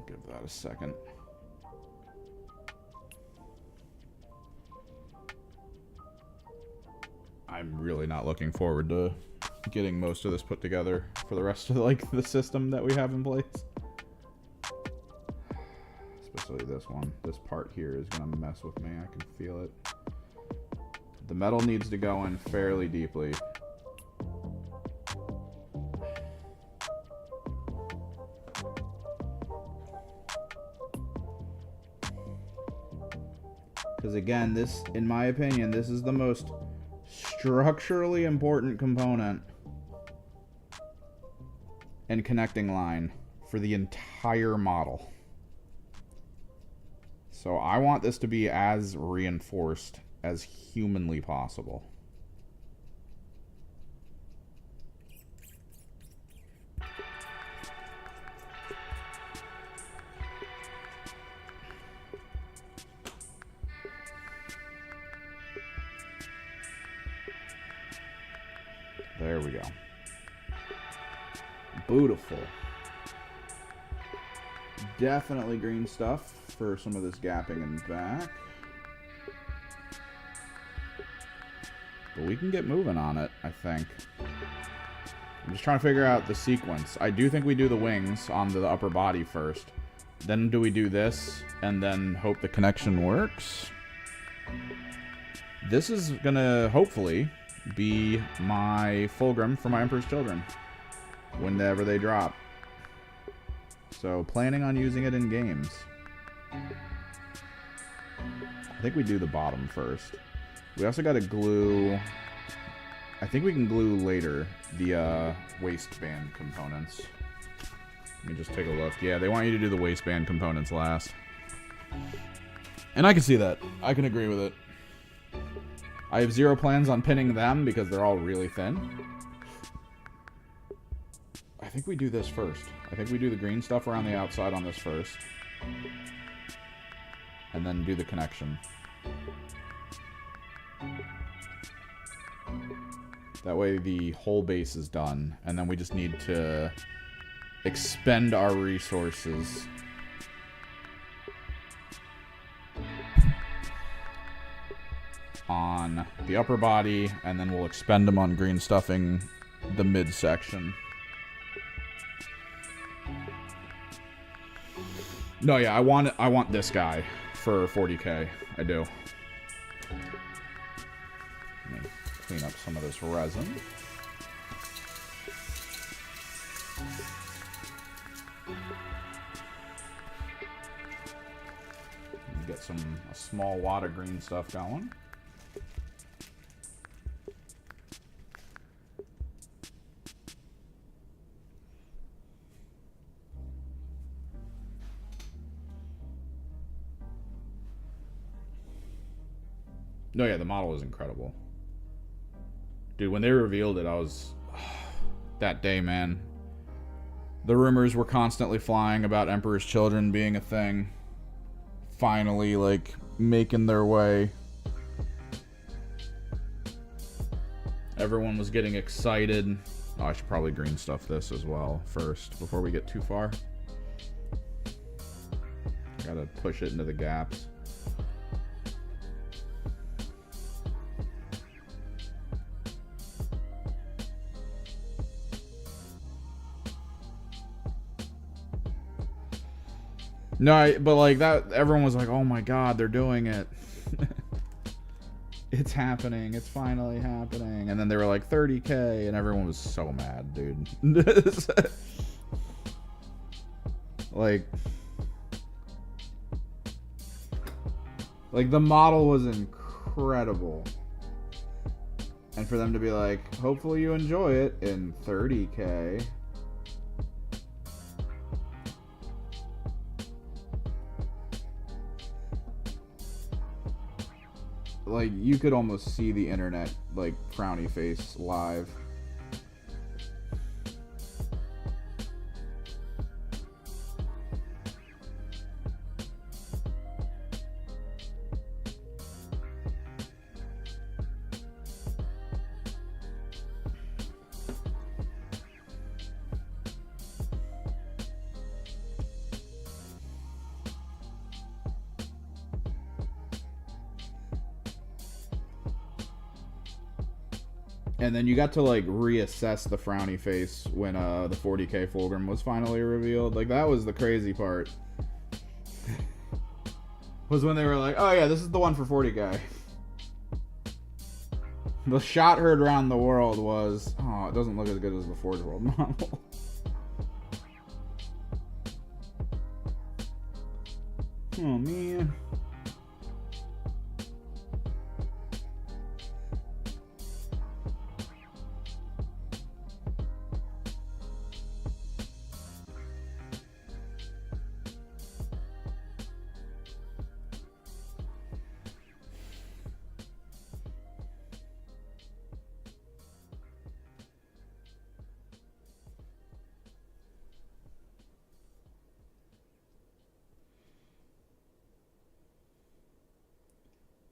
Speaker 1: Give that a second. I'm really not looking forward to getting most of this put together for the rest of like the system that we have in place. Especially this one. This part here is gonna mess with me. I can feel it. The metal needs to go in fairly deeply. Because again, this, in my opinion, this is the most structurally important component and connecting line for the entire model. So I want this to be as reinforced as humanly possible. There we go. Beautiful. Definitely green stuff for some of this gapping in the back. But we can get moving on it, I think. I'm just trying to figure out the sequence. I do think we do the wings onto the upper body first. Then do we do this, and then hope the connection works? This is gonna, hopefully, be my Fulgrim for my Emperor's Children whenever they drop. So planning on using it in games. I think we do the bottom first. We also got to glue, I think we can glue later the waistband components. Let me just take a look. Yeah, they want you to do the waistband components last. And I can see that. I can agree with it. I have zero plans on pinning them because they're all really thin. I think we do this first. I think we do the green stuff around the outside on this first. And then do the connection. That way the whole base is done. And then we just need to expend our resources. On the upper body, and then we'll expend them on green stuffing the midsection. No, yeah, I want this guy for 40k. I do. Let me clean up some of this resin. Get a small wad of green stuff going. No, yeah, the model is incredible. Dude, when they revealed it, I was... that day, man. The rumors were constantly flying about Emperor's Children being a thing. Finally, like, making their way. Everyone was getting excited. Oh, I should probably green stuff this as well first, before we get too far. Gotta push it into the gaps. No, but like that, everyone was like, "Oh my God, they're doing it! It's happening! It's finally happening!" And then they were like 30k, and everyone was so mad, dude. like the model was incredible, and for them to be like, "Hopefully you enjoy it in 30k." Like, you could almost see the internet, like, frowny face live. And then you got to, like, reassess the frowny face when the 40k Fulgrim was finally revealed. Like, that was the crazy part. Was when they were like, "Oh yeah, this is the one for 40k. The shot heard around the world was, "Oh, it doesn't look as good as the Forge World model." Oh, man.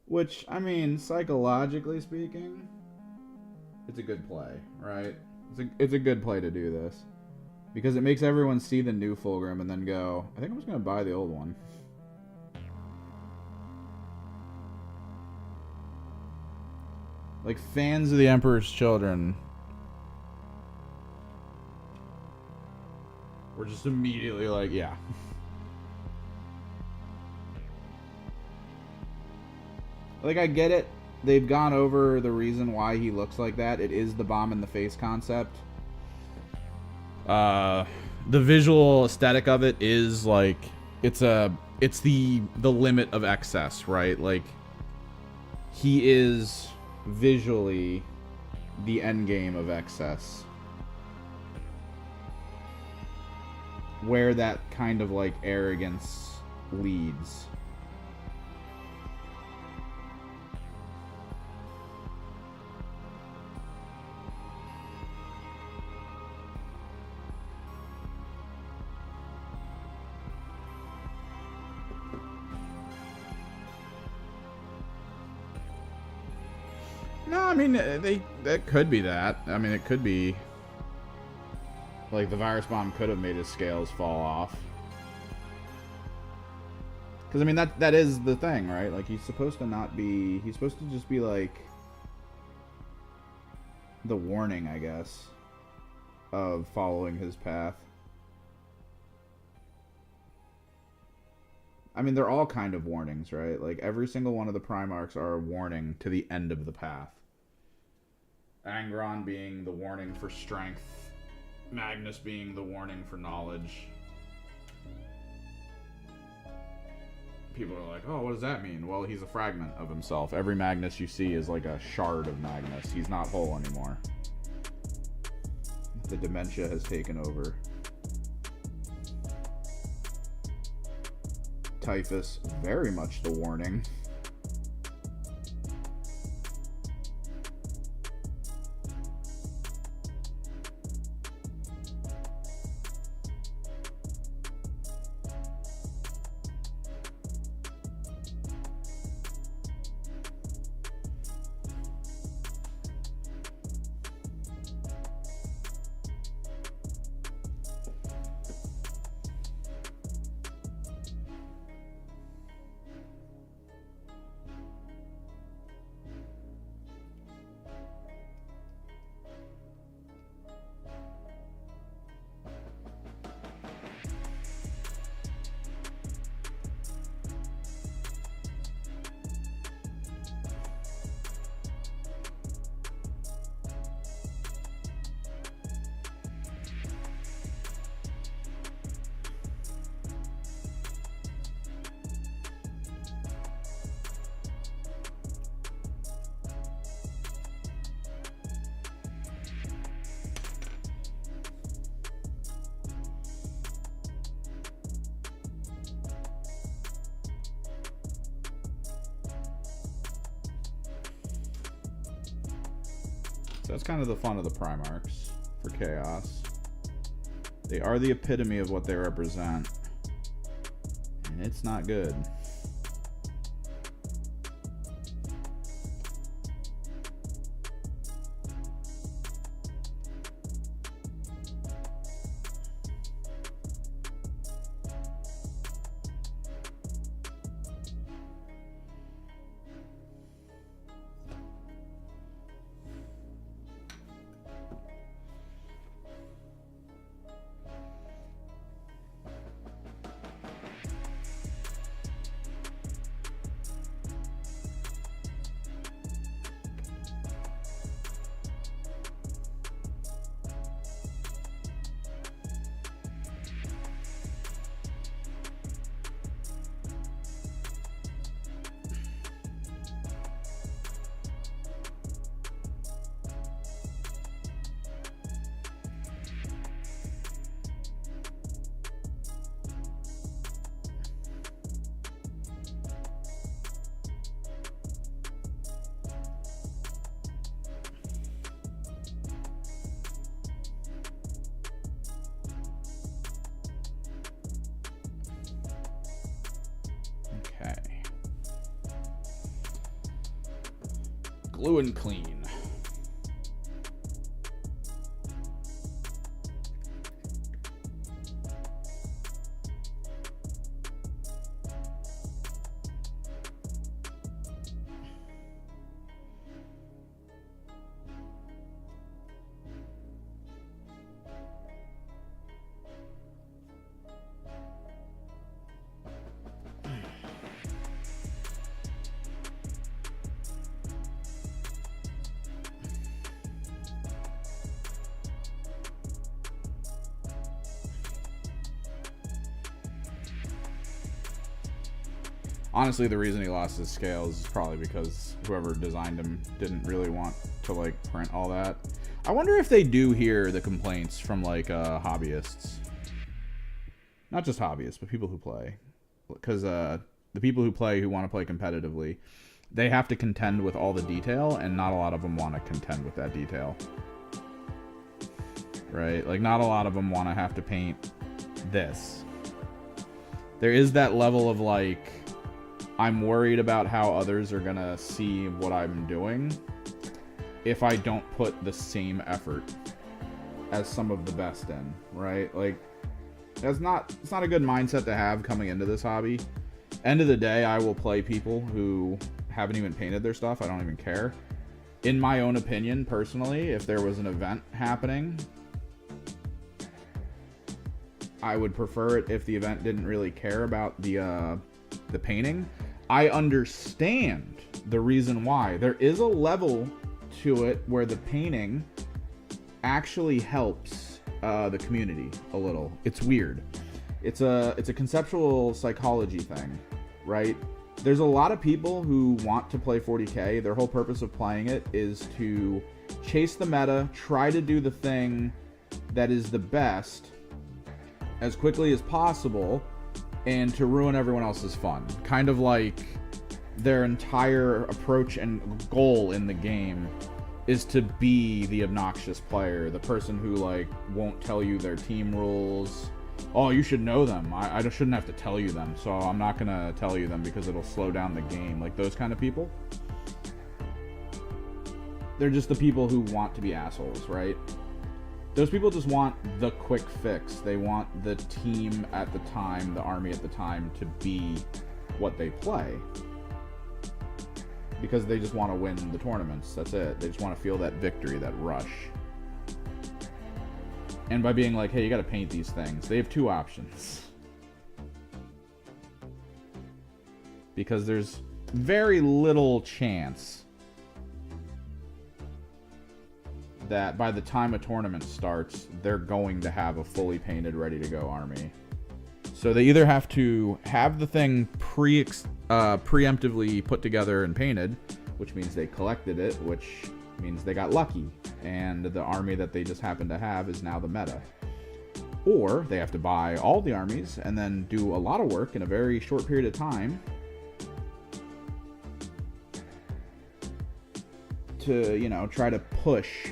Speaker 1: Which, I mean, psychologically speaking, it's a good play, right? It's a good play to do this. Because it makes everyone see the new Fulgrim and then go, "I think I'm just going to buy the old one." Like, fans of the Emperor's Children were just immediately like, yeah. Like, I get it. They've gone over the reason why he looks like that. It is the bomb in the face concept. The visual aesthetic of it is like, it's the limit of excess, right? Like, he is visually the end game of excess. Where that kind of, like, arrogance leads. No, I mean, that could be that. I mean, it could be. Like, the virus bomb could have made his scales fall off. Because, I mean, that is the thing, right? Like, he's supposed to not be... He's supposed to just be, like... the warning, I guess, of following his path. I mean, they're all kind of warnings, right? Like, every single one of the Primarchs are a warning to the end of the path. Angron being the warning for strength. Magnus being the warning for knowledge. People are like, oh, what does that mean? Well, he's a fragment of himself. Every Magnus you see is like a shard of Magnus. He's not whole anymore. The dementia has taken over. Typhus, very much the warning. That's kind of the fun of the Primarchs for Chaos. They are the epitome of what they represent. And it's not good. Glue and clean. Honestly, the reason he lost his scales is probably because whoever designed him didn't really want to, like, print all that. I wonder if they do hear the complaints from, like, hobbyists. Not just hobbyists, but people who play. Because the people who play, who want to play competitively, they have to contend with all the detail, and not a lot of them want to contend with that detail. Right? Like, not a lot of them want to have to paint this. There is that level of, like, I'm worried about how others are gonna see what I'm doing if I don't put the same effort. as some of the best in, right? Like, it's not a good mindset to have coming into this hobby. End of the day, I will play people who haven't even painted their stuff. I don't even care. In my own opinion, personally, if there was an event happening, I would prefer it if the event didn't really care about the painting. I understand the reason why. There is a level to it where the painting actually helps the community a little. It's weird. It's a conceptual psychology thing, right? There's a lot of people who want to play 40K. Their whole purpose of playing it is to chase the meta, try to do the thing that is the best as quickly as possible, and to ruin everyone else's fun. Kind of like their entire approach and goal in the game is to be the obnoxious player, the person who like won't tell you their team rules. Oh, you should know them. I shouldn't have to tell you them, so I'm not gonna tell you them because it'll slow down the game. Like those kind of people. They're just the people who want to be assholes, right? Those people just want the quick fix. They want the team at the time, the army at the time, to be what they play. Because they just want to win the tournaments. That's it. They just want to feel that victory, that rush. And by being like, hey, you got to paint these things, they have two options. Because there's very little chance that by the time a tournament starts, they're going to have a fully painted, ready to go army. So they either have to have the thing preemptively put together and painted, which means they collected it, which means they got lucky, and the army that they just happen to have is now the meta. Or they have to buy all the armies and then do a lot of work in a very short period of time to, you know, try to push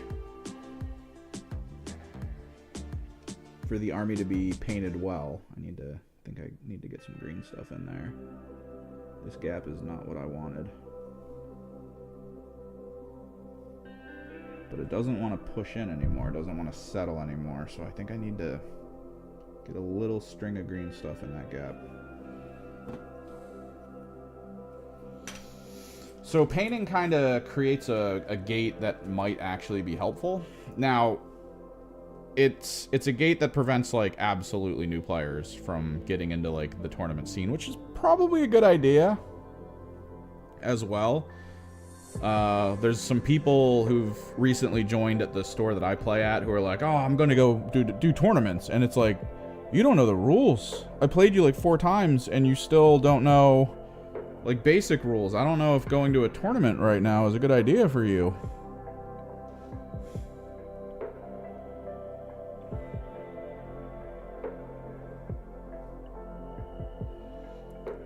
Speaker 1: for the army to be painted well. I think I need to get some green stuff in there. This gap is not what I wanted. But it doesn't want to push in anymore. It doesn't want to settle anymore. So I think I need to get a little string of green stuff in that gap. So painting kind of creates a gate that might actually be helpful. Now, it's a gate that prevents like absolutely new players from getting into like the tournament scene, which is probably a good idea as well. There's some people who've recently joined at the store that I play at who are like, oh, I'm going to go do tournaments. And it's like, you don't know the rules. I played you like 4 times and you still don't know like basic rules. I don't know if going to a tournament right now is a good idea for you.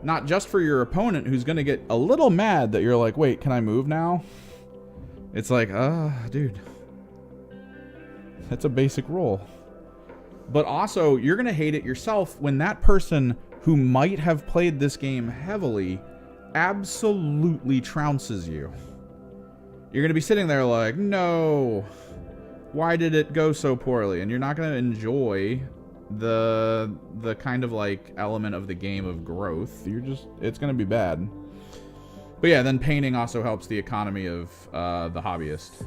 Speaker 1: Not just for your opponent, who's going to get a little mad that you're like, wait, can I move now? It's like, dude. That's a basic rule. But also, you're going to hate it yourself when that person who might have played this game heavily absolutely trounces you. You're going to be sitting there like, no, why did it go so poorly? And you're not going to enjoy the kind of like element of the game of growth. It's gonna be bad. But yeah, then painting also helps the economy of the hobbyist.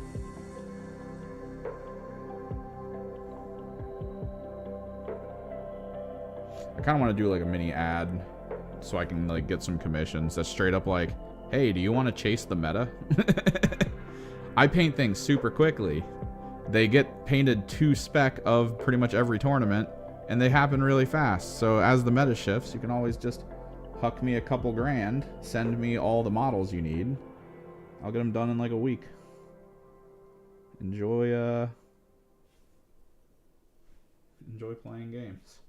Speaker 1: I kind of want to do like a mini ad so I can like get some commissions that's straight up like, hey, do you want to chase the meta? I paint things super quickly. They get painted to spec of pretty much every tournament, and they happen really fast. So as the meta shifts, you can always just huck me a couple grand, send me all the models you need. I'll get them done in like a week. Enjoy playing games.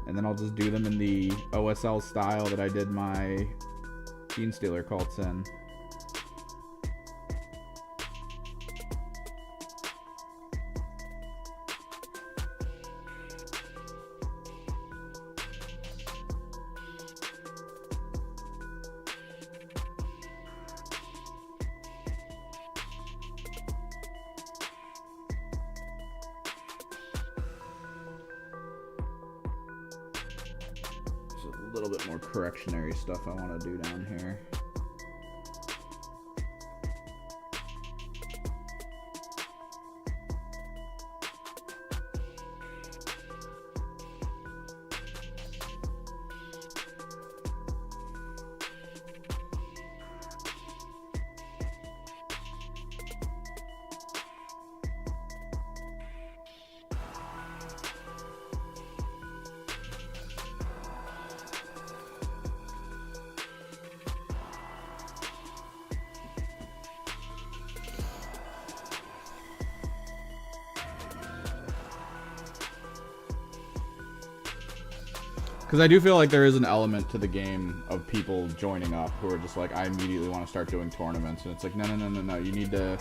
Speaker 1: And then I'll just do them in the OSL style that I did my Gene Stealer cults in. A little bit more correctionary stuff I want to do down here. Because I do feel like there is an element to the game of people joining up who are just like, I immediately want to start doing tournaments. And it's like, no. You need to...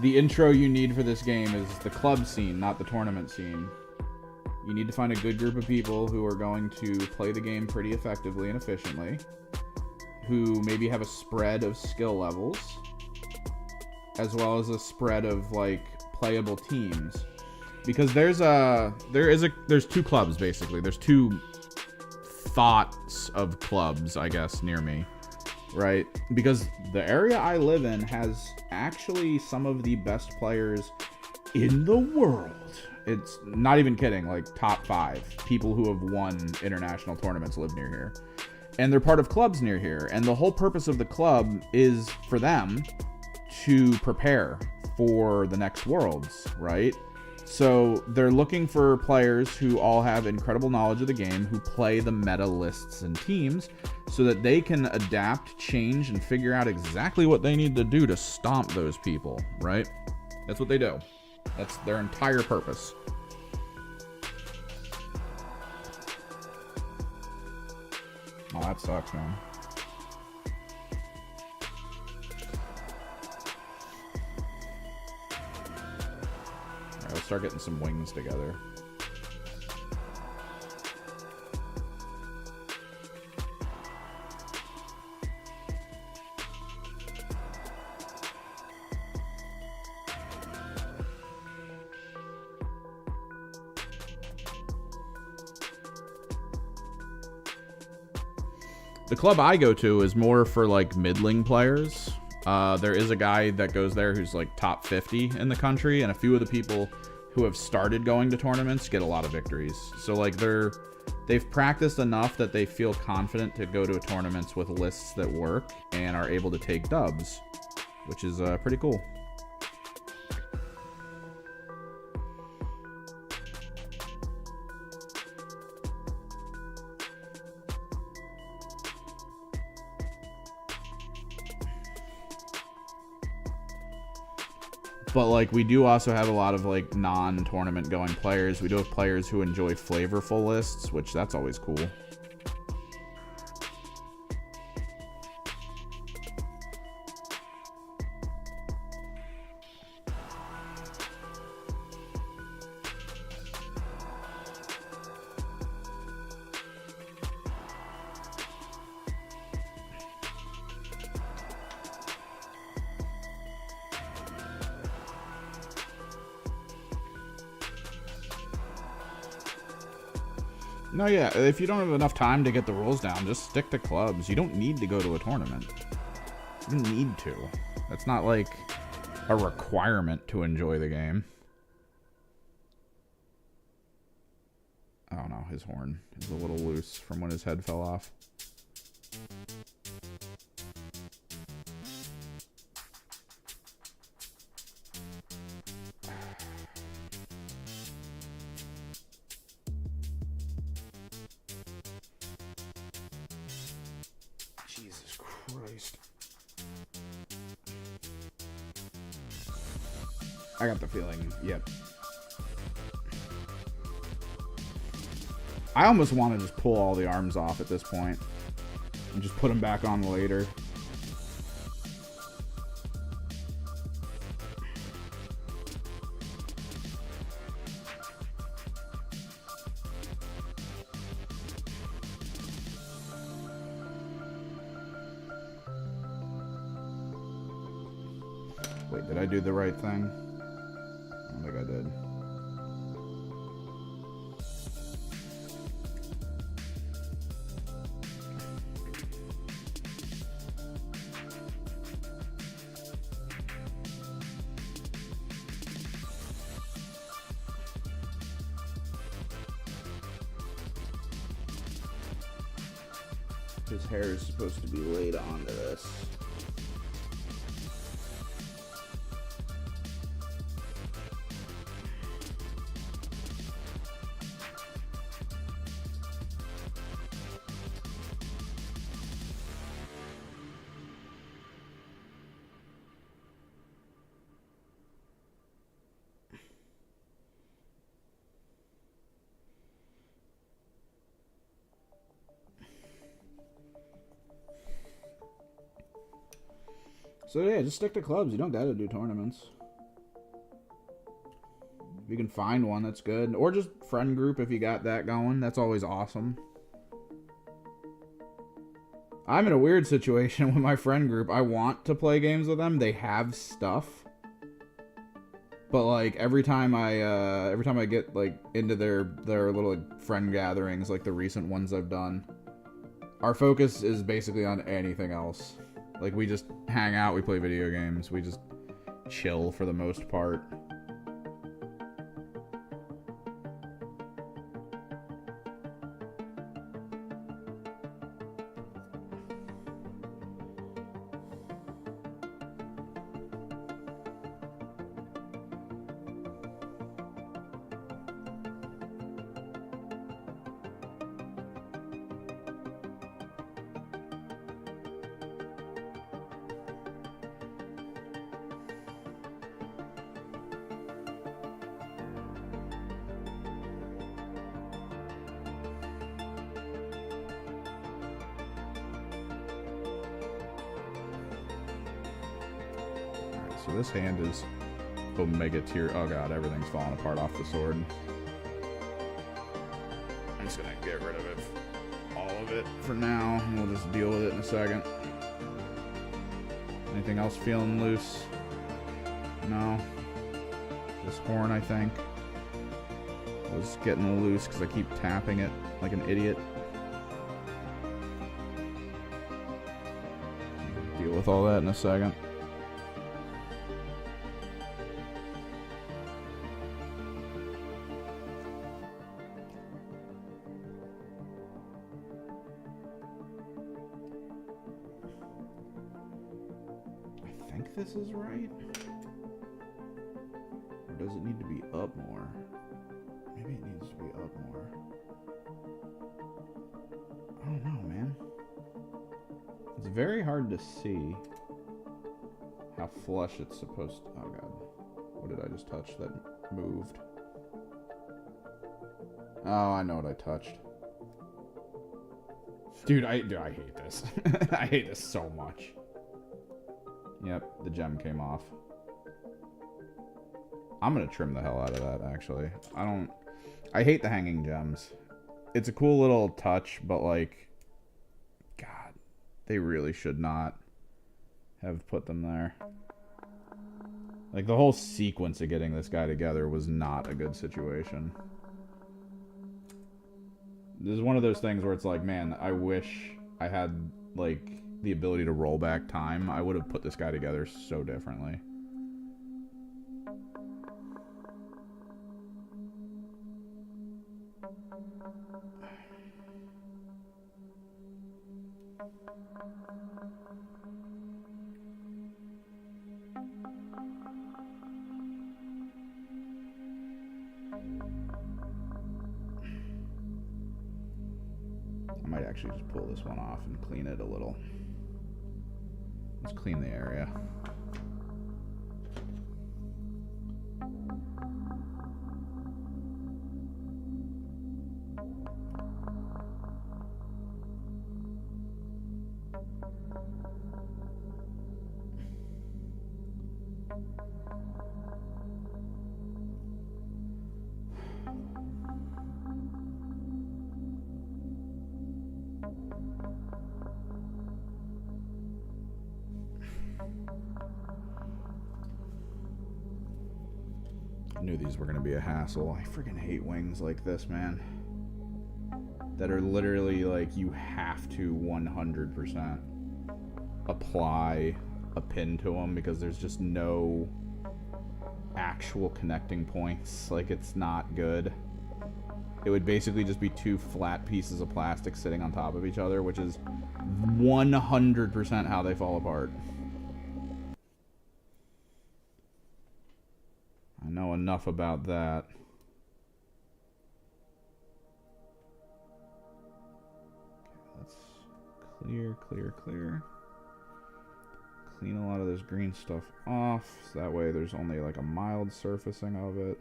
Speaker 1: The intro you need for this game is the club scene, not the tournament scene. You need to find a good group of people who are going to play the game pretty effectively and efficiently, who maybe have a spread of skill levels, as well as a spread of, like, playable teams. Because there's two clubs, basically. There's two thoughts of clubs, I guess, near me, right? Because the area I live in has actually some of the best players in the world. It's not even kidding, like top 5 people who have won international tournaments live near here. And they're part of clubs near here. And the whole purpose of the club is for them to prepare for the next Worlds, right? So they're looking for players who all have incredible knowledge of the game, who play the meta lists and teams, so that they can adapt, change, and figure out exactly what they need to do to stomp those people, right? That's what they do. That's their entire purpose. Oh, that sucks, man. Let's start getting some wings together. The club I go to is more for like middling players. There is a guy that goes there who's like top 50 in the country, and a few of the people who have started going to tournaments get a lot of victories. So like they've practiced enough that they feel confident to go to tournaments with lists that work and are able to take dubs, which is pretty cool. But, like, we do also have a lot of, like, non-tournament going players. We do have players who enjoy flavorful lists, which that's always cool. No, yeah, if you don't have enough time to get the rules down, just stick to clubs. You don't need to go to a tournament. You don't need to. That's not like a requirement to enjoy the game. Oh no, his horn is a little loose from when his head fell off. I got the feeling, yep. I almost want to just pull all the arms off at this point and just put them back on later. Wait, did I do the right thing? I don't think I did. His hair is supposed to be laid onto this. So yeah, just stick to clubs. You don't gotta do tournaments. If you can find one, that's good. Or just friend group if you got that going. That's always awesome. I'm in a weird situation with my friend group. I want to play games with them. They have stuff. But like every time I get like into their little friend gatherings, like the recent ones I've done, our focus is basically on anything else. Like, we just hang out, we play video games, we just chill for the most part. So this hand is Omega tier. Oh god, everything's falling apart off the sword. I'm just gonna get rid of it, all of it for now, and we'll just deal with it in a second. Anything else feeling loose? No. This horn, I think, was getting loose because I keep tapping it like an idiot. Deal with all that in a second. This is right? Or does it need to be up more? Maybe it needs to be up more. I don't know, man. It's very hard to see how flush it's supposed to... Oh god. What did I just touch that moved? Oh, I know what I touched. Dude, I hate this. I hate this so much. Yep, the gem came off. I'm gonna trim the hell out of that, actually. I hate the hanging gems. It's a cool little touch, but like, God, they really should not have put them there. Like, the whole sequence of getting this guy together was not a good situation. This is one of those things where it's like, man, I wish I had, like, the ability to roll back time. I would have put this guy together so differently. I might actually just pull this one off and clean it a little. Let's clean the area. I knew these were going to be a hassle. I freaking hate wings like this, man. That are literally like you have to 100% apply a pin to them because there's just no actual connecting points. Like, it's not good. it would basically just be two flat pieces of plastic sitting on top of each other, which is 100% how they fall apart. I know enough about that. Okay, let's clear. Clean a lot of this green stuff off, so that way there's only like a mild surfacing of it.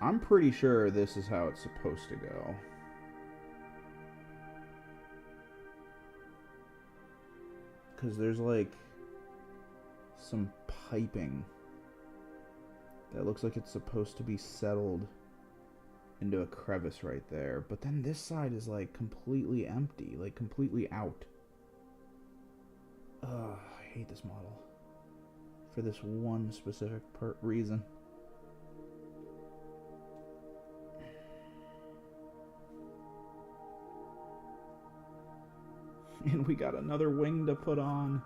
Speaker 1: I'm pretty sure this is how it's supposed to go. Because there's like some piping that looks like it's supposed to be settled into a crevice right there. But then this side is like completely empty, like completely out. Ugh, I hate this model. For this one specific reason. And we got another wing to put on.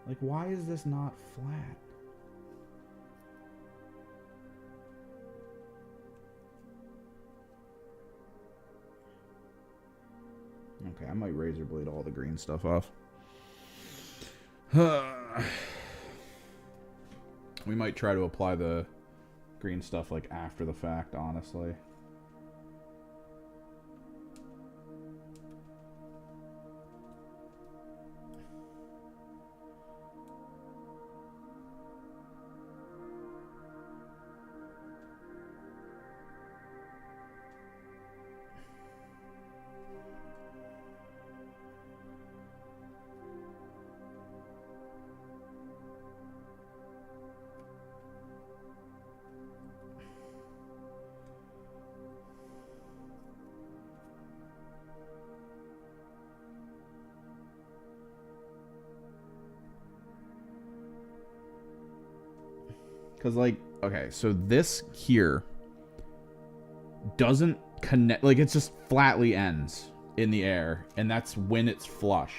Speaker 1: Like, why is this not flat? Okay, I might razor blade all the green stuff off. We might try to apply the green stuff like after the fact, honestly. Because, like, okay, so this here doesn't connect. Like, it just flatly ends in the air. And that's when it's flush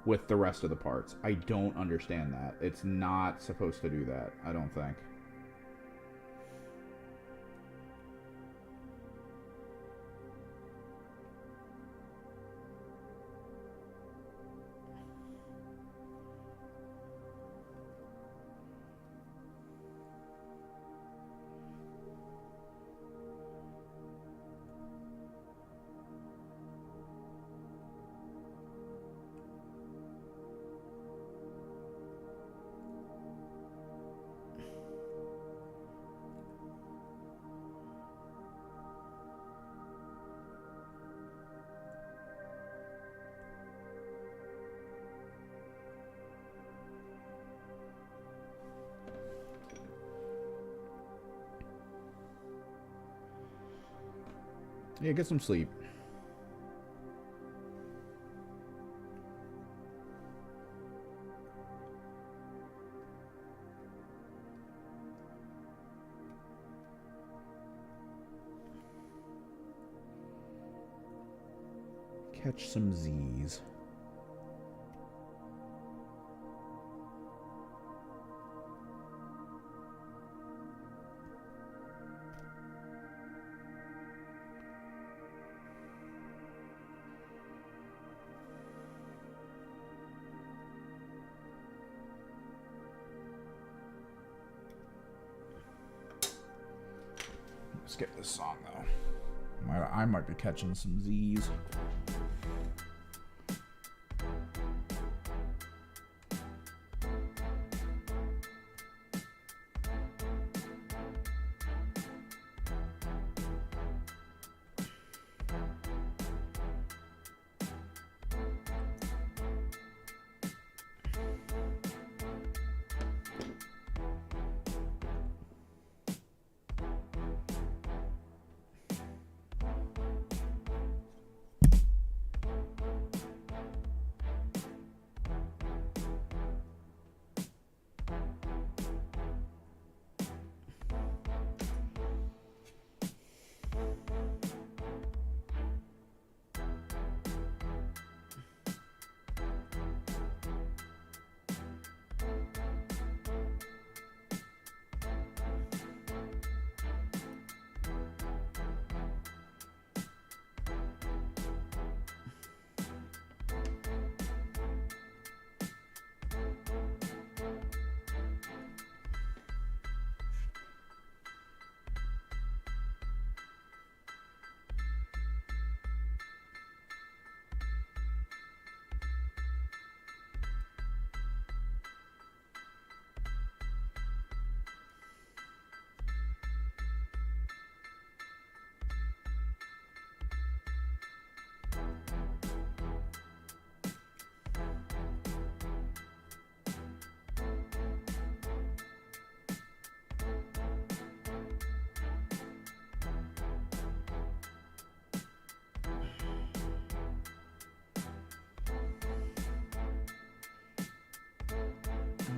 Speaker 1: with the rest of the parts. I don't understand that. It's not supposed to do that, I don't think. Yeah, get some sleep. Catch some Z's. Skip this song though. I might be catching some Z's.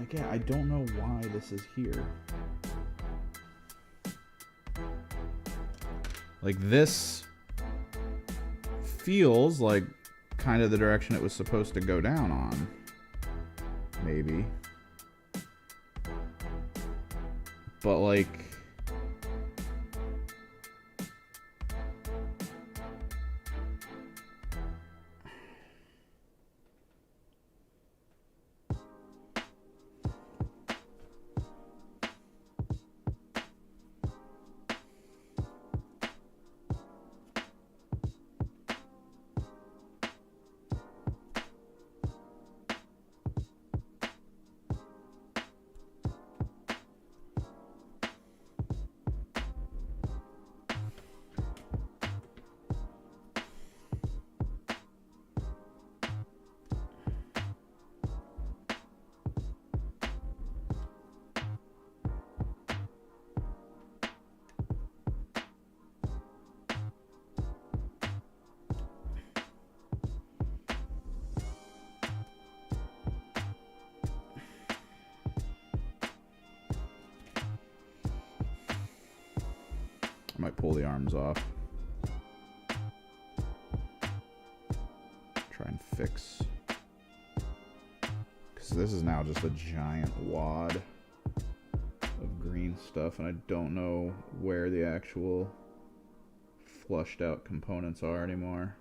Speaker 1: again, I don't know why this is here. Like, this feels like kind of the direction it was supposed to go down on. Maybe. But, like... Might pull the arms off. Try and fix. Because this is now just a giant wad of green stuff, and I don't know where the actual flushed out components are anymore.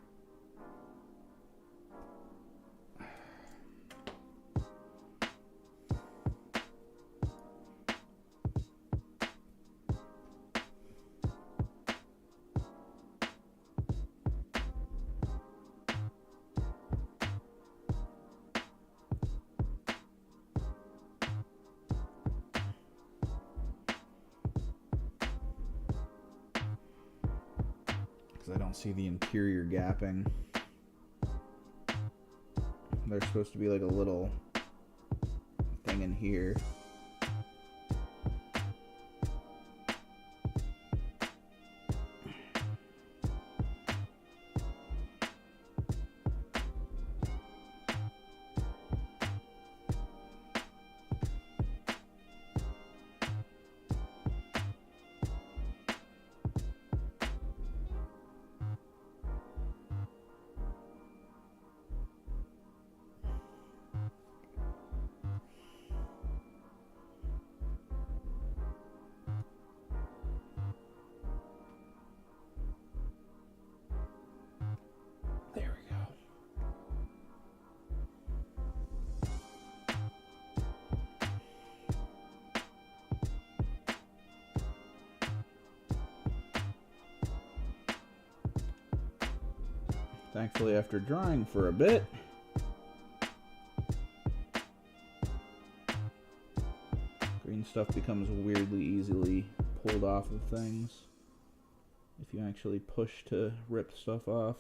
Speaker 1: I don't see the interior gapping. There's supposed to be like a little thing in here. Thankfully, after drying for a bit, green stuff becomes weirdly easily pulled off of things if you actually push to rip stuff off.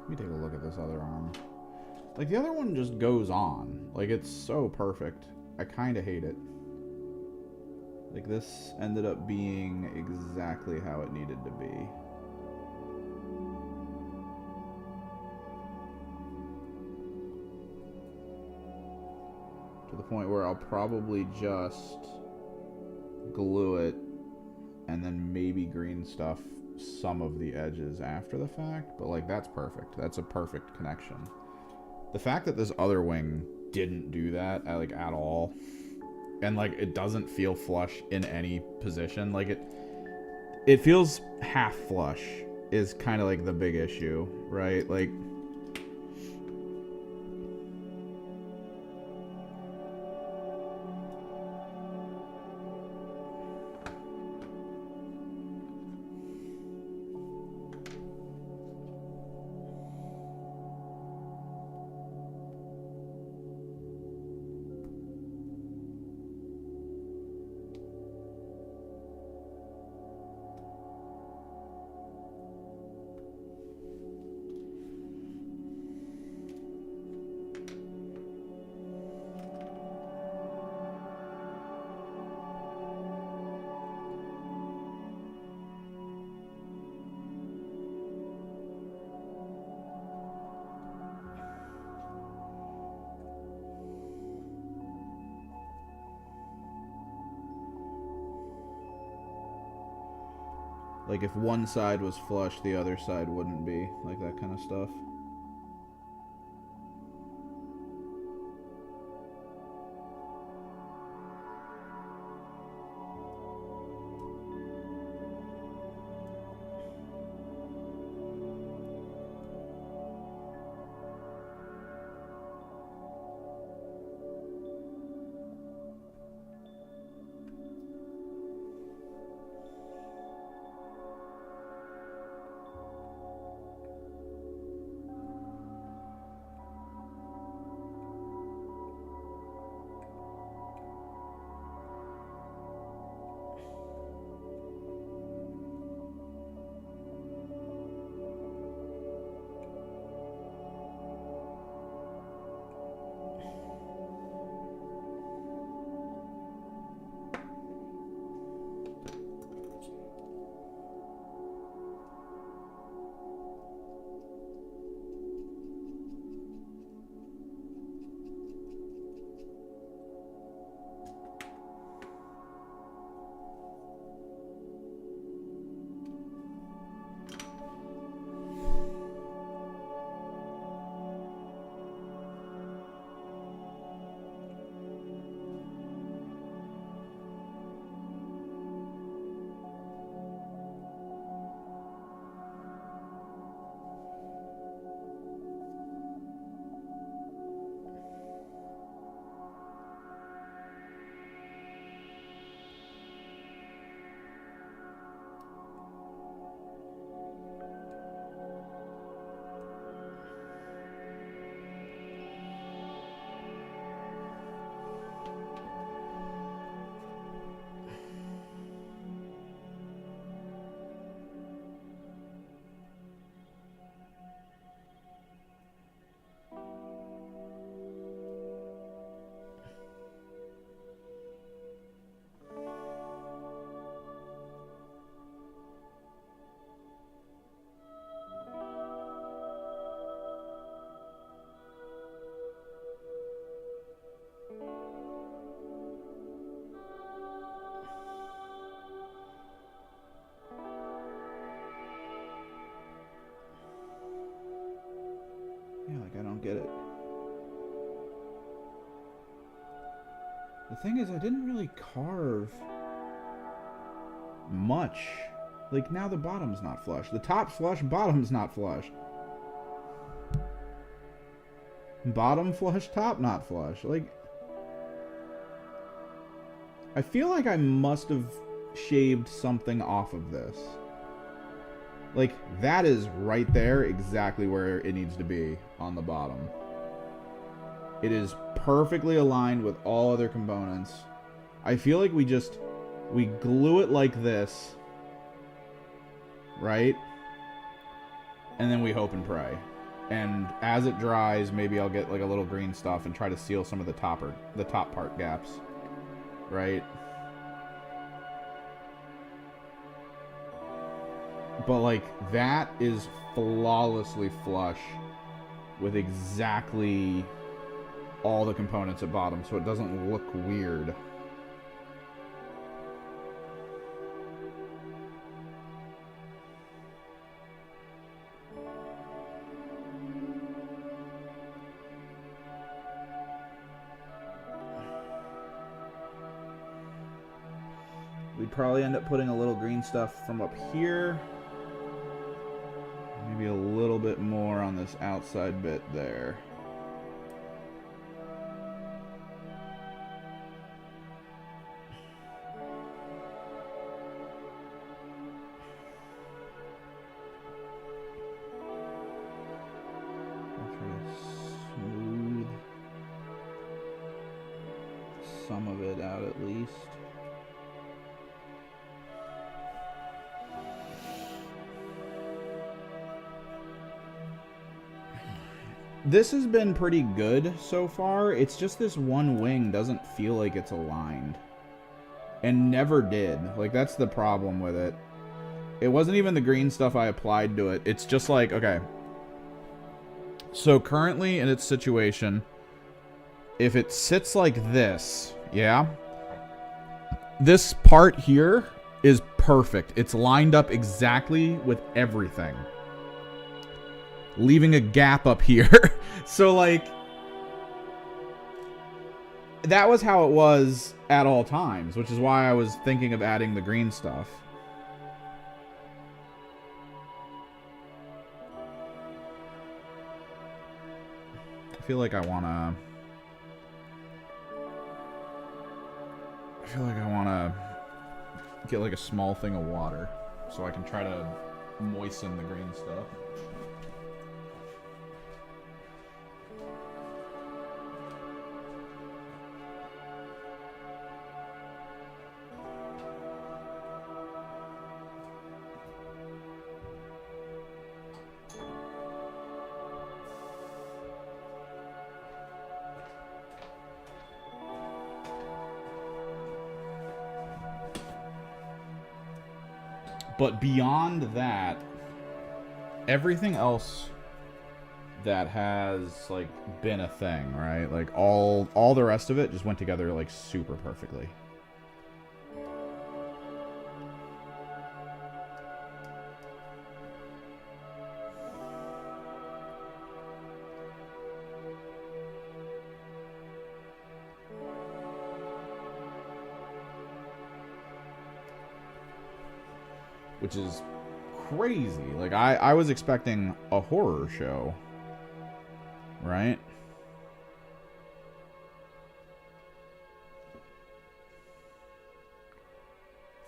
Speaker 1: Let me take a look at this other arm. Like, the other one just goes on. Like, it's so perfect. I kind of hate it. Like, this ended up being exactly how it needed to be. To the point where I'll probably just glue it and then maybe green stuff some of the edges after the fact, but like, that's perfect. That's a perfect connection. The fact that this other wing didn't do that at all and like it doesn't feel flush in any position. Like it feels half flush is kind of like the big issue, right? Like if one side was flush, the other side wouldn't be. Like that kind of stuff. Yeah, like I don't get it. The thing is, I didn't really carve much. Like, now the bottom's not flush. The top's flush, bottom's not flush. Bottom flush, top not flush. Like, I feel like I must have shaved something off of this. Like, that is right there exactly where it needs to be on the bottom. It is perfectly aligned with all other components. I feel like we glue it like this, right? And then we hope and pray. And as it dries, maybe I'll get like a little green stuff and try to seal some of the top part gaps, right? But like that is flawlessly flush with exactly all the components at bottom, so it doesn't look weird. We'd probably end up putting a little green stuff from up here. Maybe a little bit more on this outside bit there. Smooth some of it out at least. This has been pretty good so far. It's just this one wing doesn't feel like it's aligned. And never did. Like, that's the problem with it. It wasn't even the green stuff I applied to it. It's just like, okay. So currently in its situation, if it sits like this, yeah, this part here is perfect. It's lined up exactly with everything. Leaving a gap up here. So, like, that was how it was at all times, which is why I was thinking of adding the green stuff. I feel like I want to get, like, a small thing of water so I can try to moisten the green stuff. But beyond that, everything else that has, like, been a thing, right? Like, all the rest of it just went together, like, super perfectly. Which is crazy. Like, I was expecting a horror show. Right?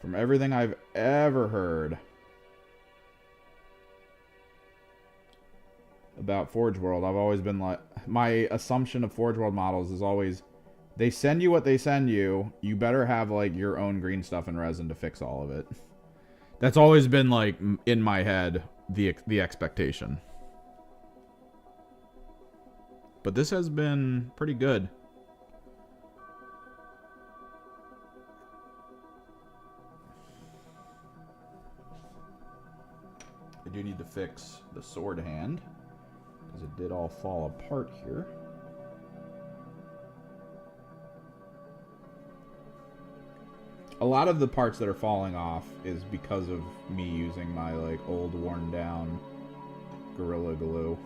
Speaker 1: From everything I've ever heard about Forge World, I've always been like... My assumption of Forge World models is always... They send you what they send you. You better have, like, your own green stuff and resin to fix all of it. That's always been, like, in my head, the expectation. But this has been pretty good. I do need to fix the sword hand, because it did all fall apart here. A lot of the parts that are falling off is because of me using my, like, old worn down Gorilla Glue.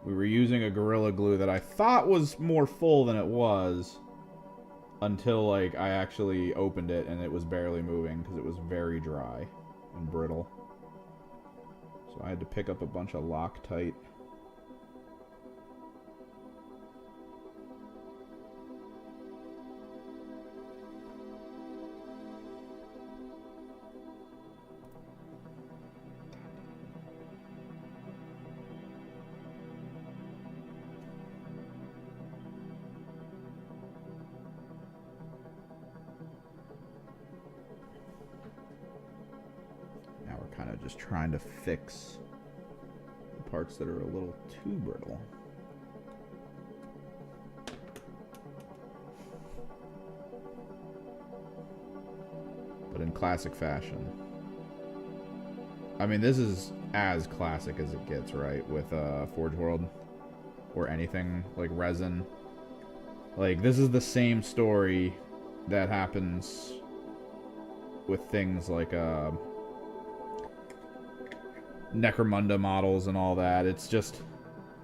Speaker 1: We were using a Gorilla Glue that I thought was more full than it was until, like, I actually opened it and it was barely moving because it was very dry and brittle. So I had to pick up a bunch of Loctite. Just trying to fix the parts that are a little too brittle. But in classic fashion. I mean, this is as classic as it gets, right? With Forge World or anything like resin. Like, this is the same story that happens with things like Necromunda models and all that. It's just,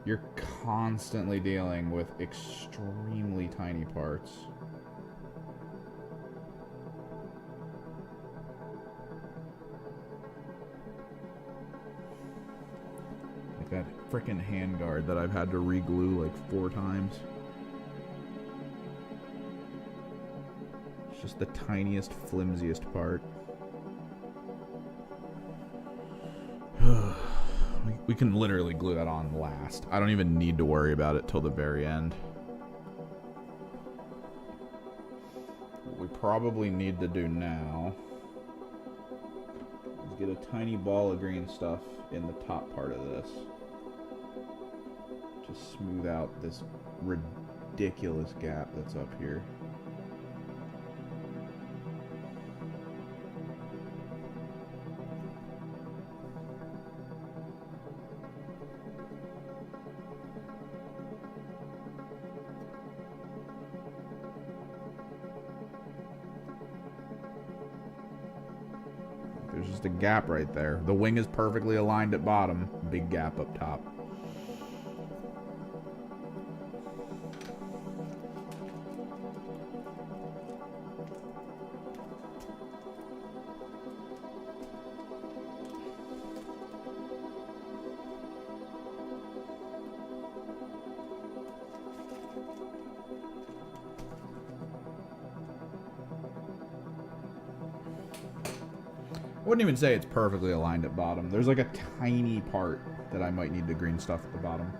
Speaker 1: you're constantly dealing with extremely tiny parts. frickin' handguard that I've had to re-glue like 4 times. It's just the tiniest, flimsiest part. We can literally glue that on last. I don't even need to worry about it till the very end. What we probably need to do now is get a tiny ball of green stuff in the top part of this. Just smooth out this ridiculous gap that's up here. There's just a gap right there. The wing is perfectly aligned at bottom. Big gap up top. I wouldn't even say it's perfectly aligned at bottom. There's like a tiny part that I might need the green stuff at the bottom.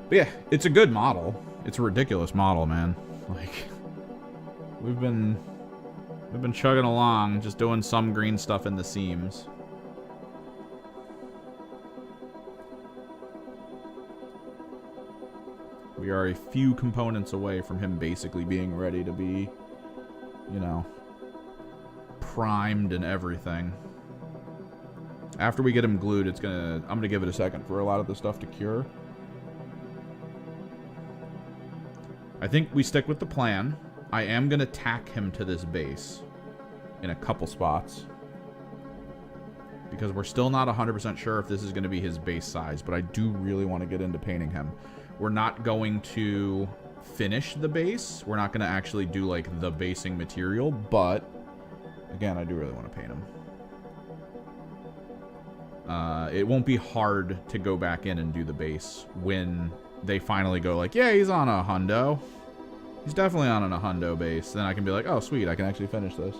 Speaker 1: But yeah, it's a good model. It's a ridiculous model, man. Like, we've been chugging along, just doing some green stuff in the seams. We are a few components away from him basically being ready to be, you know, primed and everything. After we get him glued, I'm gonna give it a second for a lot of the stuff to cure. I think we stick with the plan. I am gonna tack him to this base in a couple spots, because we're still not 100% sure if this is going to be his base size, but I do really want to get into painting him. We're not going to finish the base. We're not going to actually do like the basing material, but again, I do really want to paint him. It won't be hard to go back in and do the base when they finally go like, yeah, he's on a hundo. He's definitely on a hundo base. Then I can be like, oh, sweet, I can actually finish this.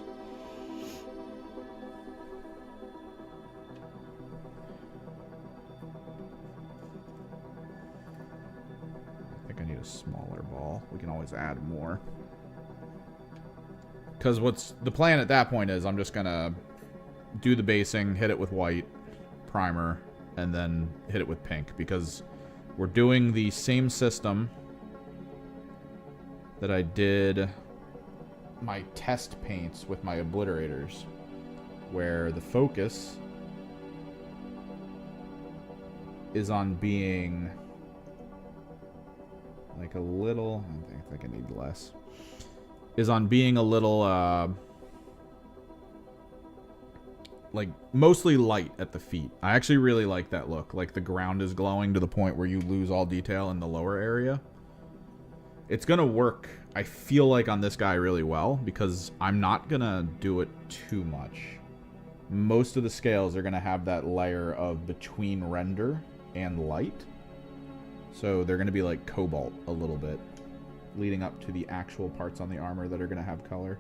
Speaker 1: A smaller ball. We can always add more. Because what's the plan at that point is I'm just gonna do the basing, hit it with white primer, and then hit it with pink, because we're doing the same system that I did my test paints with my obliterators, where the focus is on being like a little, I think I need less, is on being a little, like, mostly light at the feet. I actually really like that look. Like, the ground is glowing to the point where you lose all detail in the lower area. It's gonna work, I feel like, on this guy really well, because I'm not gonna do it too much. Most of the scales are gonna have that layer of between render and light. So they're going to be like cobalt a little bit, leading up to the actual parts on the armor that are going to have color.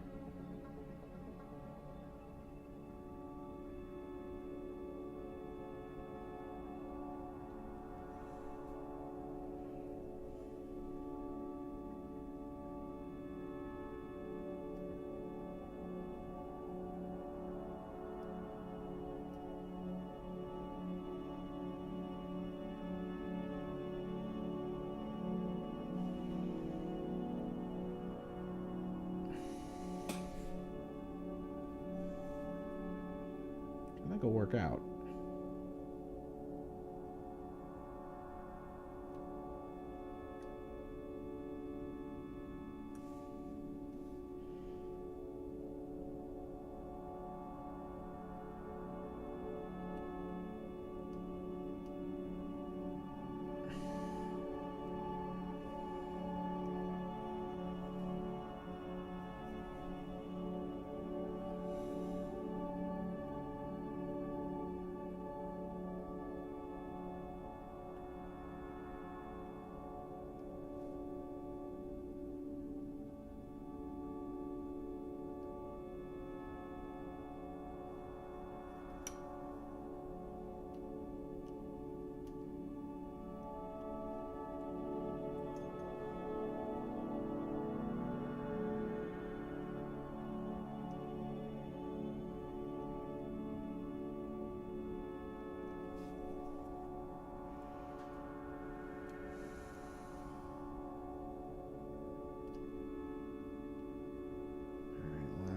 Speaker 1: I think it'll work out.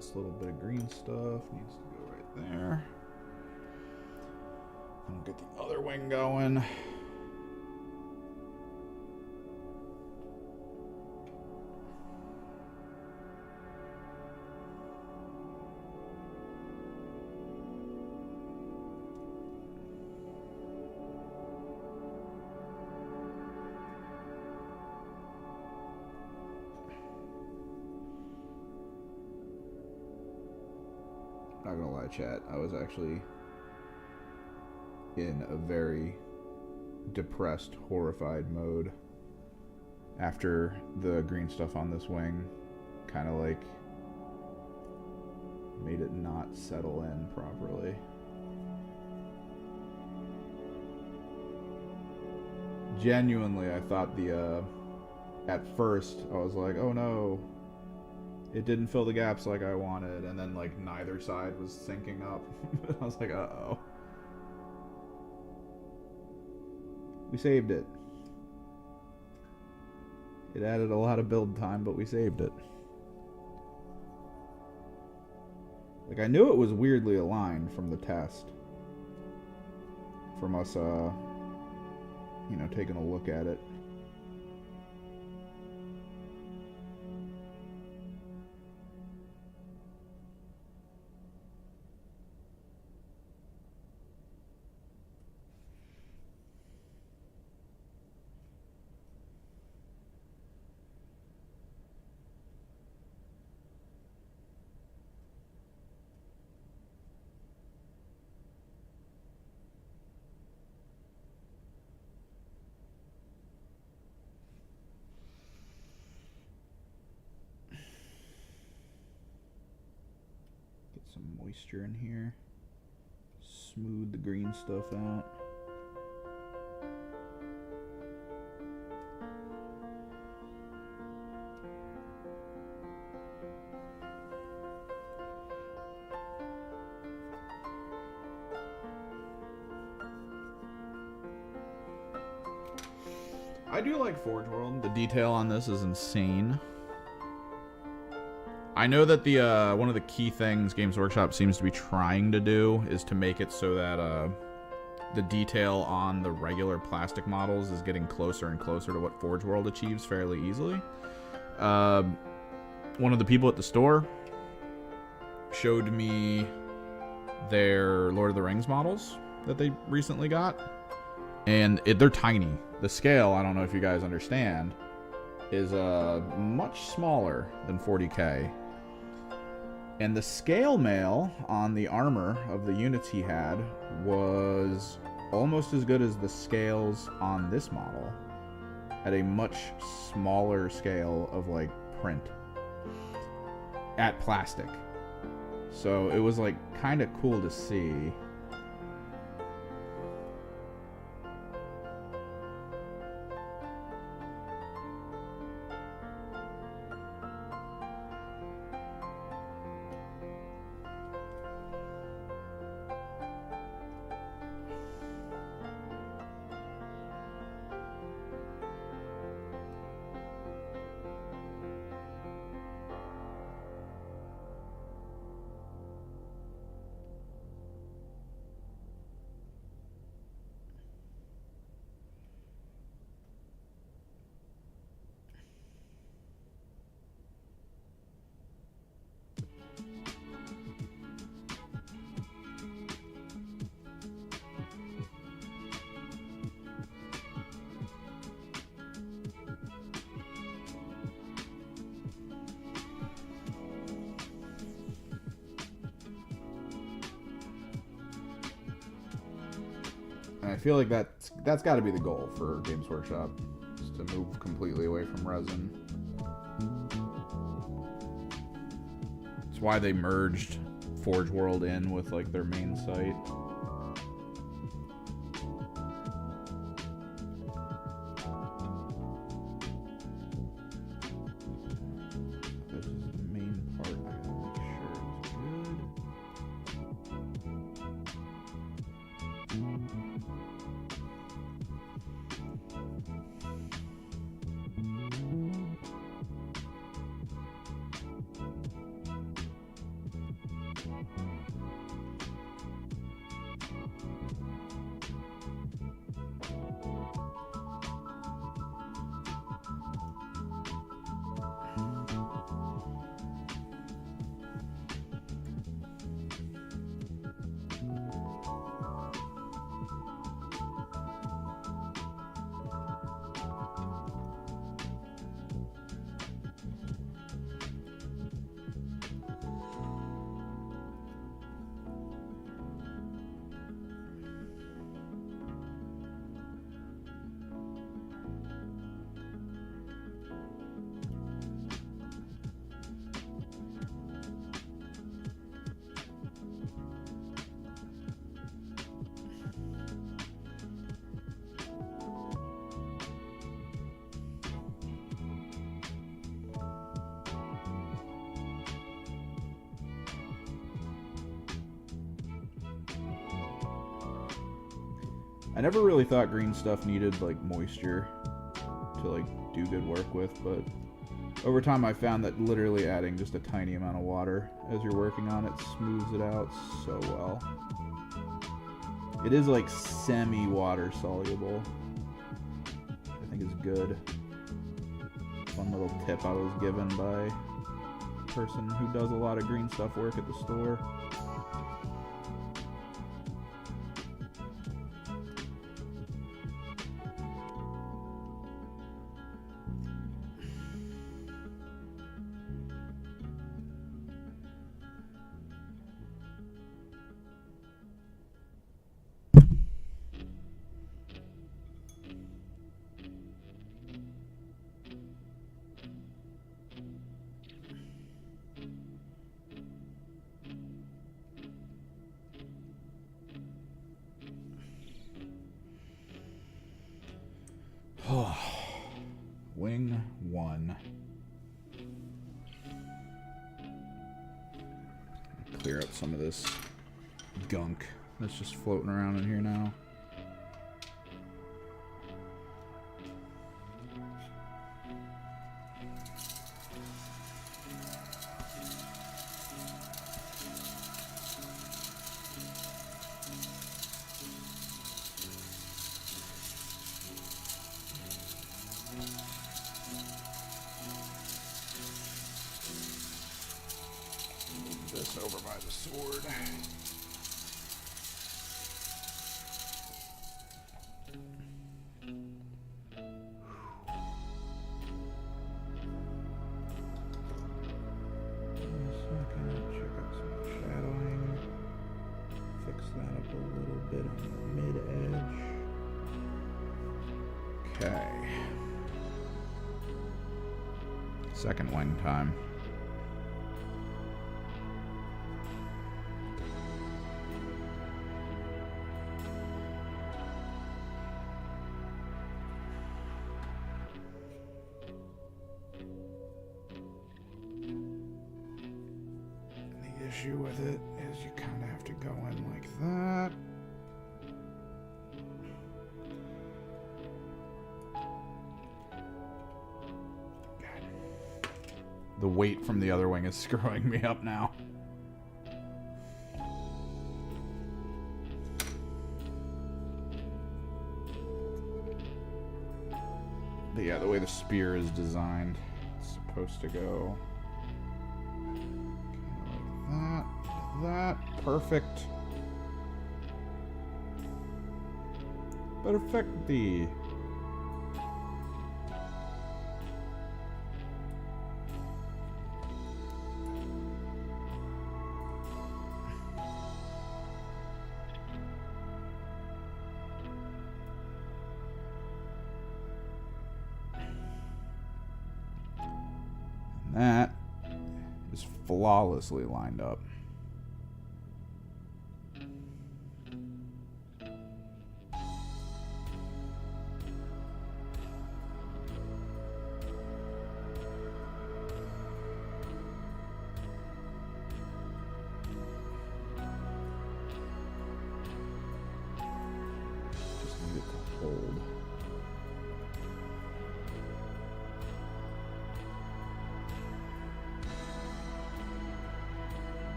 Speaker 1: Last little bit of green stuff needs to go right there. And we'll get the other wing going. Not gonna lie, chat, I was actually in a very depressed, horrified mode after the green stuff on this wing kind of like made it not settle in properly. Genuinely, I thought at first I was like, oh no, it didn't fill the gaps like I wanted, and then like neither side was syncing up. I was like, uh-oh. We saved it. It added a lot of build time, but we saved it. Like, I knew it was weirdly aligned from the test. From us, you know, taking a look at it. Some moisture in here. Smooth the green stuff out. I do like Forge World. The detail on this is insane. I know that the one of the key things Games Workshop seems to be trying to do is to make it so that the detail on the regular plastic models is getting closer and closer to what Forge World achieves fairly easily. One of the people at the store showed me their Lord of the Rings models that they recently got, and they're tiny. The scale, I don't know if you guys understand, is much smaller than 40K. And the scale mail on the armor of the units he had was almost as good as the scales on this model at a much smaller scale of like print at plastic. So it was like kind of cool to see. I feel like that's got to be the goal for Games Workshop, is to move completely away from resin. That's why they merged Forge World in with like their main site. This is the main part. I gotta make sure it's good. I never really thought green stuff needed like moisture to like do good work with, but over time I found that literally adding just a tiny amount of water as you're working on it smooths it out so well. It is like semi-water soluble. I think it's good. One little tip I was given by a person who does a lot of green stuff work at the store. Wing 1. Clear up some of this gunk that's just floating around in here now. Over by the sword. Check out some shadowing. Fix that up a little bit on the mid edge. Okay. Second wing time. Issue with it is you kind of have to go in like that. God. The weight from the other wing is screwing me up now. But yeah, the way the spear is designed, it's supposed to go that. Perfect. Perfecti. And that is flawlessly lined up. Hold.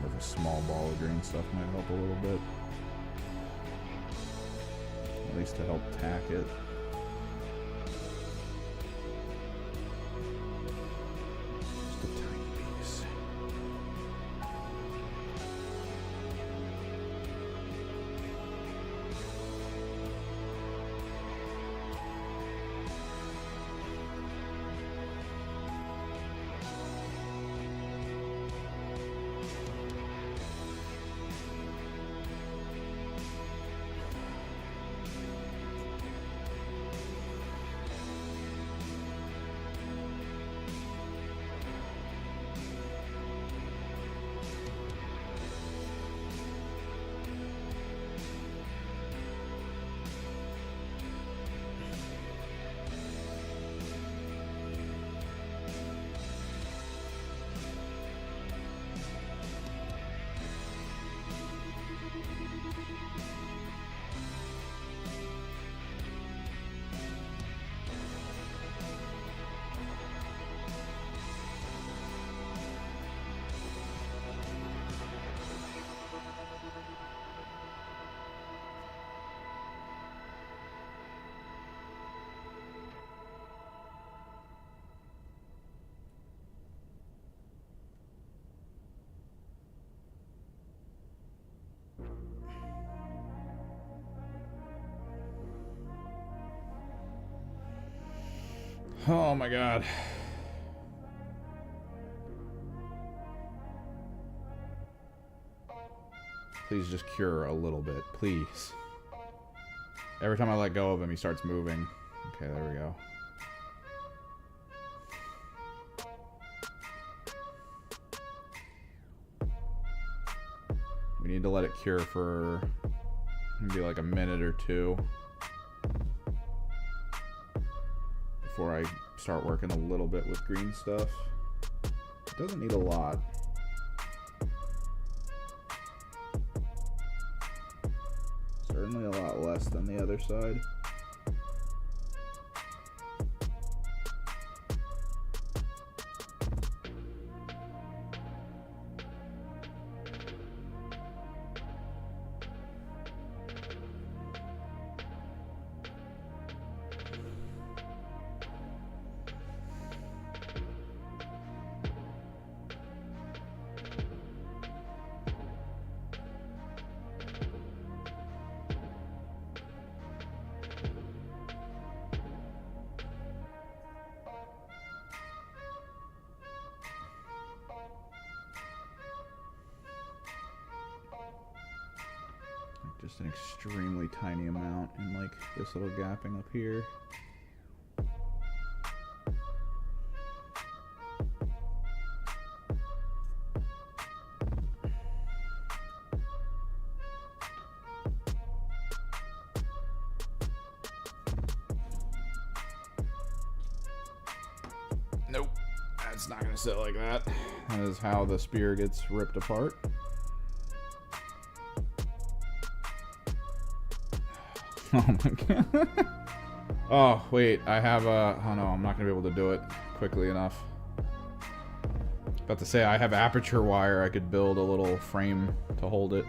Speaker 1: With a small ball of green stuff might help a little bit. At least to help tack it. Just a tiny piece. Oh my god. Please just cure a little bit, please. Every time I let go of him, he starts moving. Okay, there we go. We need to let it cure for maybe like a minute or two before I start working a little bit with green stuff. It doesn't need a lot. Certainly a lot less than the other side. Just an extremely tiny amount in like this little gapping up here. Nope, that's not gonna sit like that. That is how the spear gets ripped apart. Oh my god. Oh, wait, I have a... Oh no, I'm not going to be able to do it quickly enough. About to say, I have aperture wire. I could build a little frame to hold it.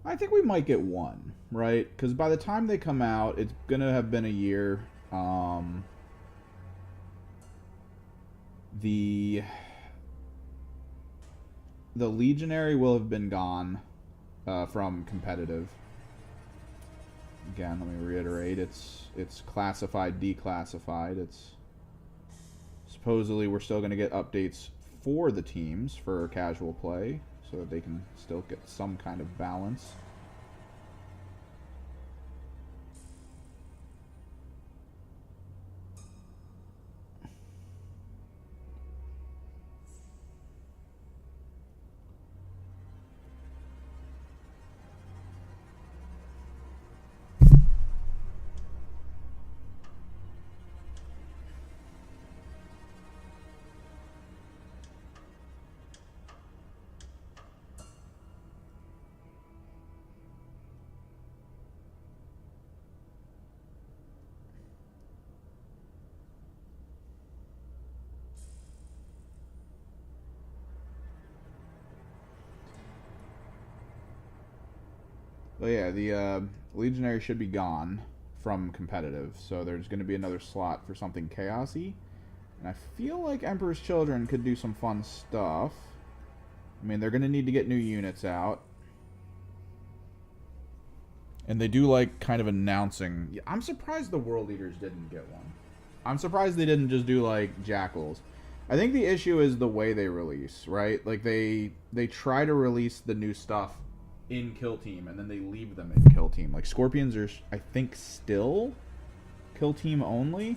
Speaker 1: I think we might get one, right? Because by the time they come out, it's gonna have been a year. The Legionary will have been gone from competitive. Again, let me reiterate: it's classified, declassified. It's supposedly we're still gonna get updates for the teams for casual play, so that they can still get some kind of balance. But yeah, the Legionary should be gone from competitive, so there's going to be another slot for something chaosy. And I feel like Emperor's Children could do some fun stuff. I mean, they're going to need to get new units out. And they do like kind of announcing... I'm surprised the World Eaters didn't get one. I'm surprised they didn't just do like Jackals. I think the issue is the way they release, right? Like they try to release the new stuff in Kill Team, and then they leave them in Kill Team. Like Scorpions are, I think, still Kill Team only.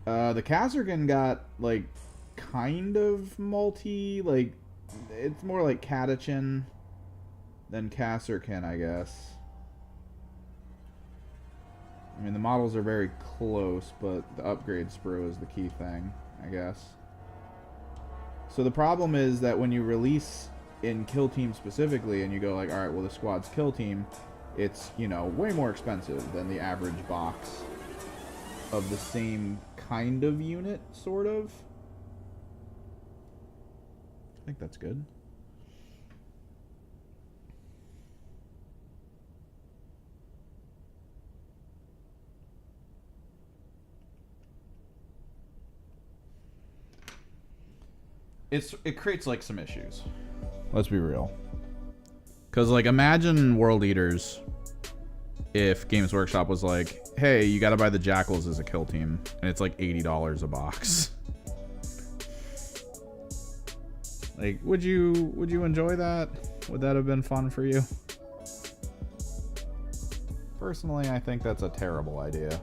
Speaker 1: The Kasserkin got, like, kind of multi, like, it's more like Catachin than Kasserkin, I guess. I mean, the models are very close, but the upgrade sprue is the key thing, I guess. So the problem is that when you release in Kill Team specifically, and you go like, alright, well, the squad's Kill Team, it's, you know, way more expensive than the average box of the same kind of unit, sort of. I think that's good. It creates like some issues. Let's be real. Cause like imagine World Eaters if Games Workshop was like, hey, you gotta buy the Jackals as a kill team, and it's like $80 a box. Like, would you enjoy that? Would that have been fun for you? Personally, I think that's a terrible idea.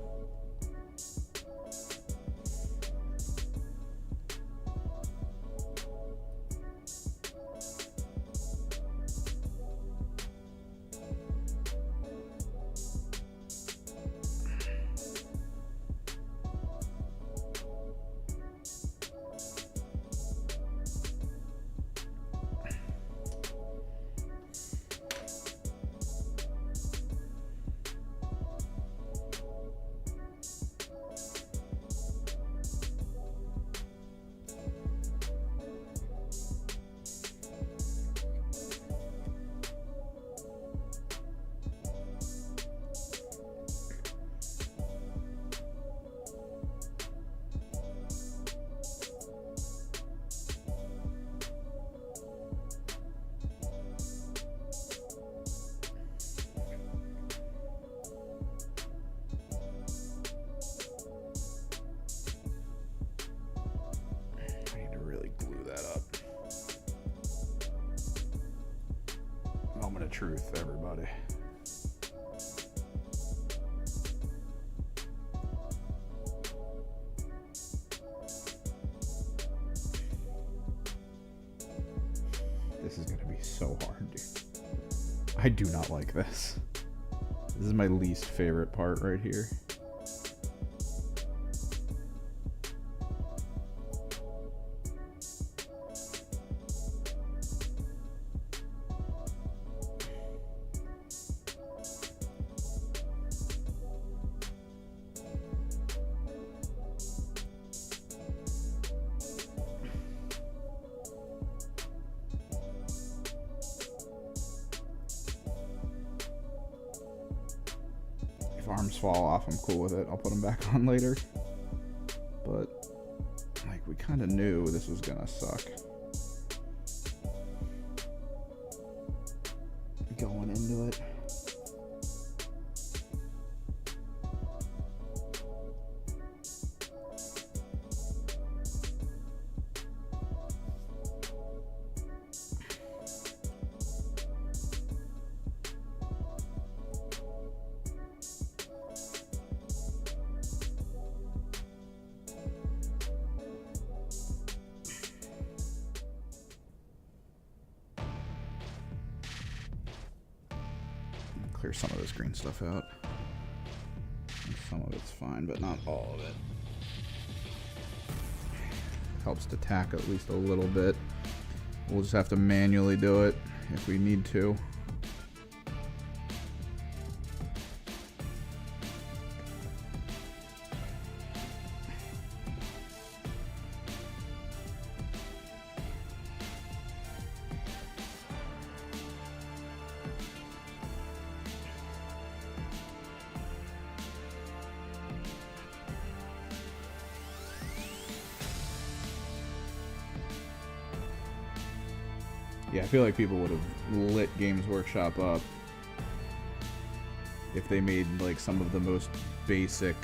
Speaker 1: Moment of truth, everybody. This is gonna be so hard, dude. I do not like this. This is my least favorite part right here. If arms fall off, I'm cool with it. I'll put them back on later. But, like, we kind of knew this was gonna suck. Going into it. Clear some of this green stuff out. Some of it's fine, but not all of it. Helps to tack at least a little bit. We'll just have to manually do it if we need to. Yeah, I feel like people would have lit Games Workshop up if they made like some of the most basic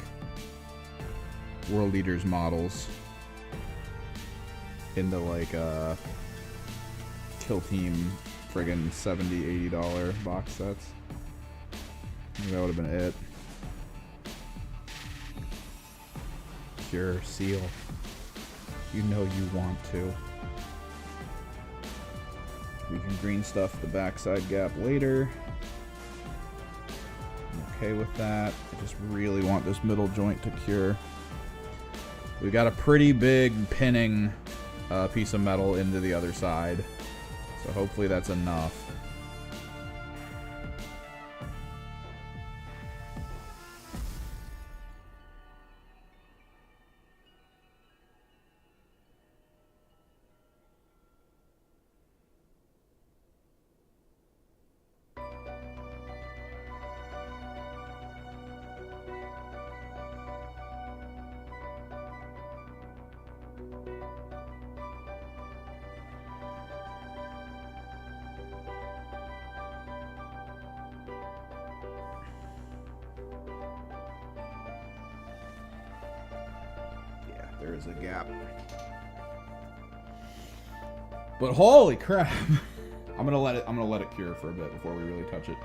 Speaker 1: World Eaters models into like Kill Team friggin' $70, $80 box sets. I think that would have been it. cure, seal. You know you want to. We can green stuff the backside gap later. I'm okay with that. I just really want this middle joint to cure. We got a pretty big pinning piece of metal into the other side. So hopefully that's enough. There is a gap. But holy crap. I'm gonna let it cure for a bit before we really touch it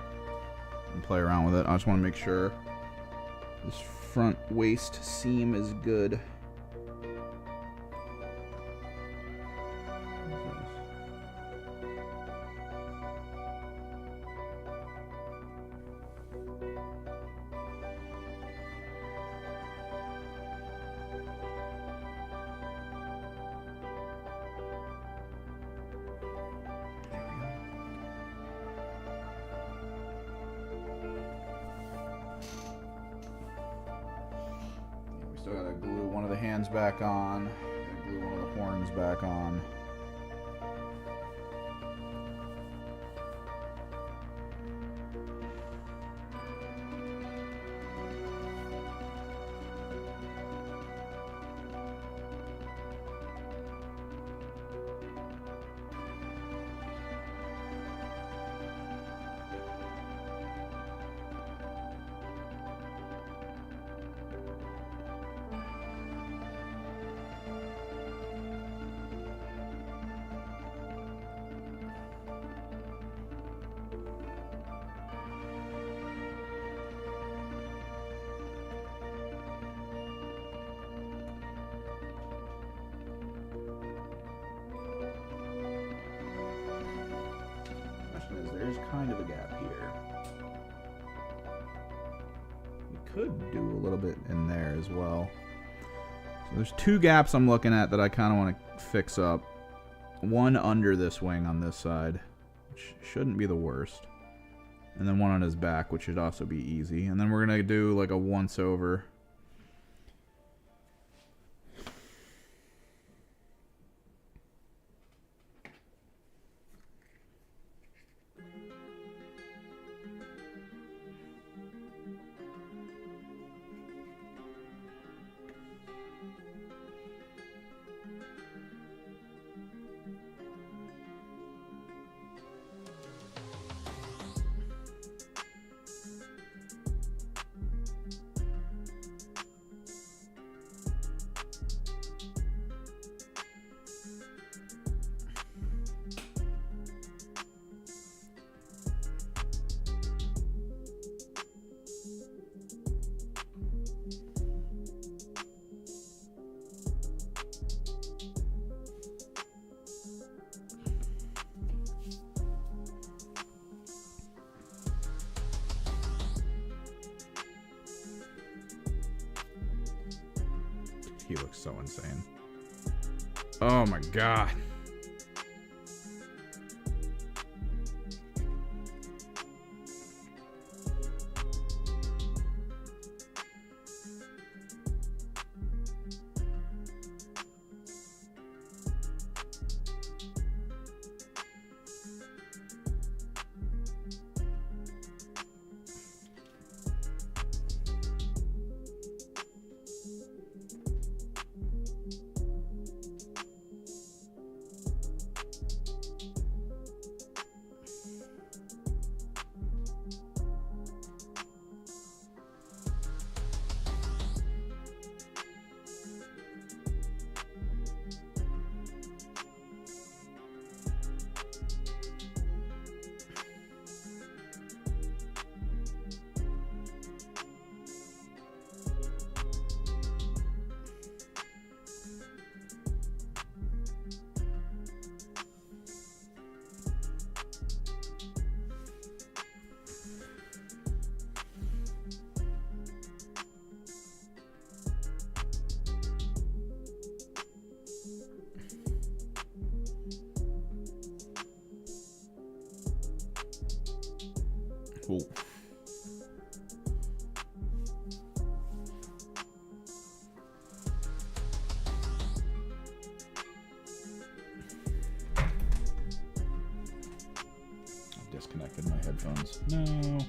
Speaker 1: and play around with it. I just want to make sure this front waist seam is good. Still gotta glue one of the hands back on, glue one of the horns back on. There's kind of a gap here. We could do a little bit in there as well. So there's two gaps I'm looking at that I kind of want to fix up. One under this wing on this side, which shouldn't be the worst. And then one on his back, which should also be easy. And then we're going to do like a once over. He looks so insane. Oh my god. Ooh. Disconnected my headphones. No.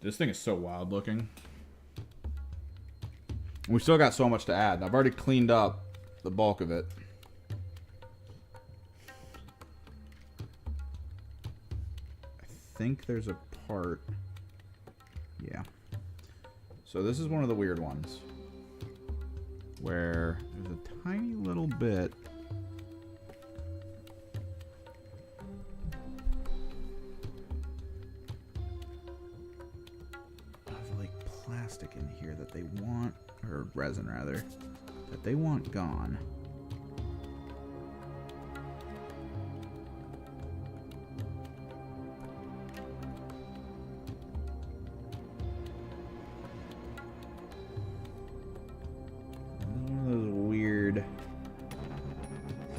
Speaker 1: This thing is so wild looking. We still got so much to add. I've already cleaned up the bulk of it. I think there's a part. Yeah. So this is one of the weird ones where there's a tiny little bit of like plastic in here that they want, or resin rather, that they want gone.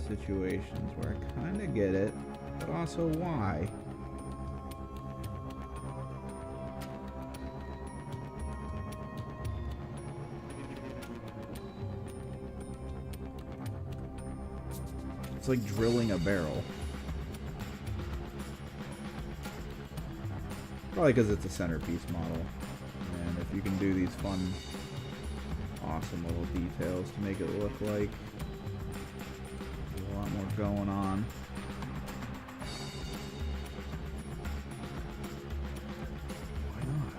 Speaker 1: Situations where I kind of get it, but also why. It's like drilling a barrel. Probably because it's a centerpiece model. And if you can do these fun, awesome little details to make it look like a lot more going on. Why not?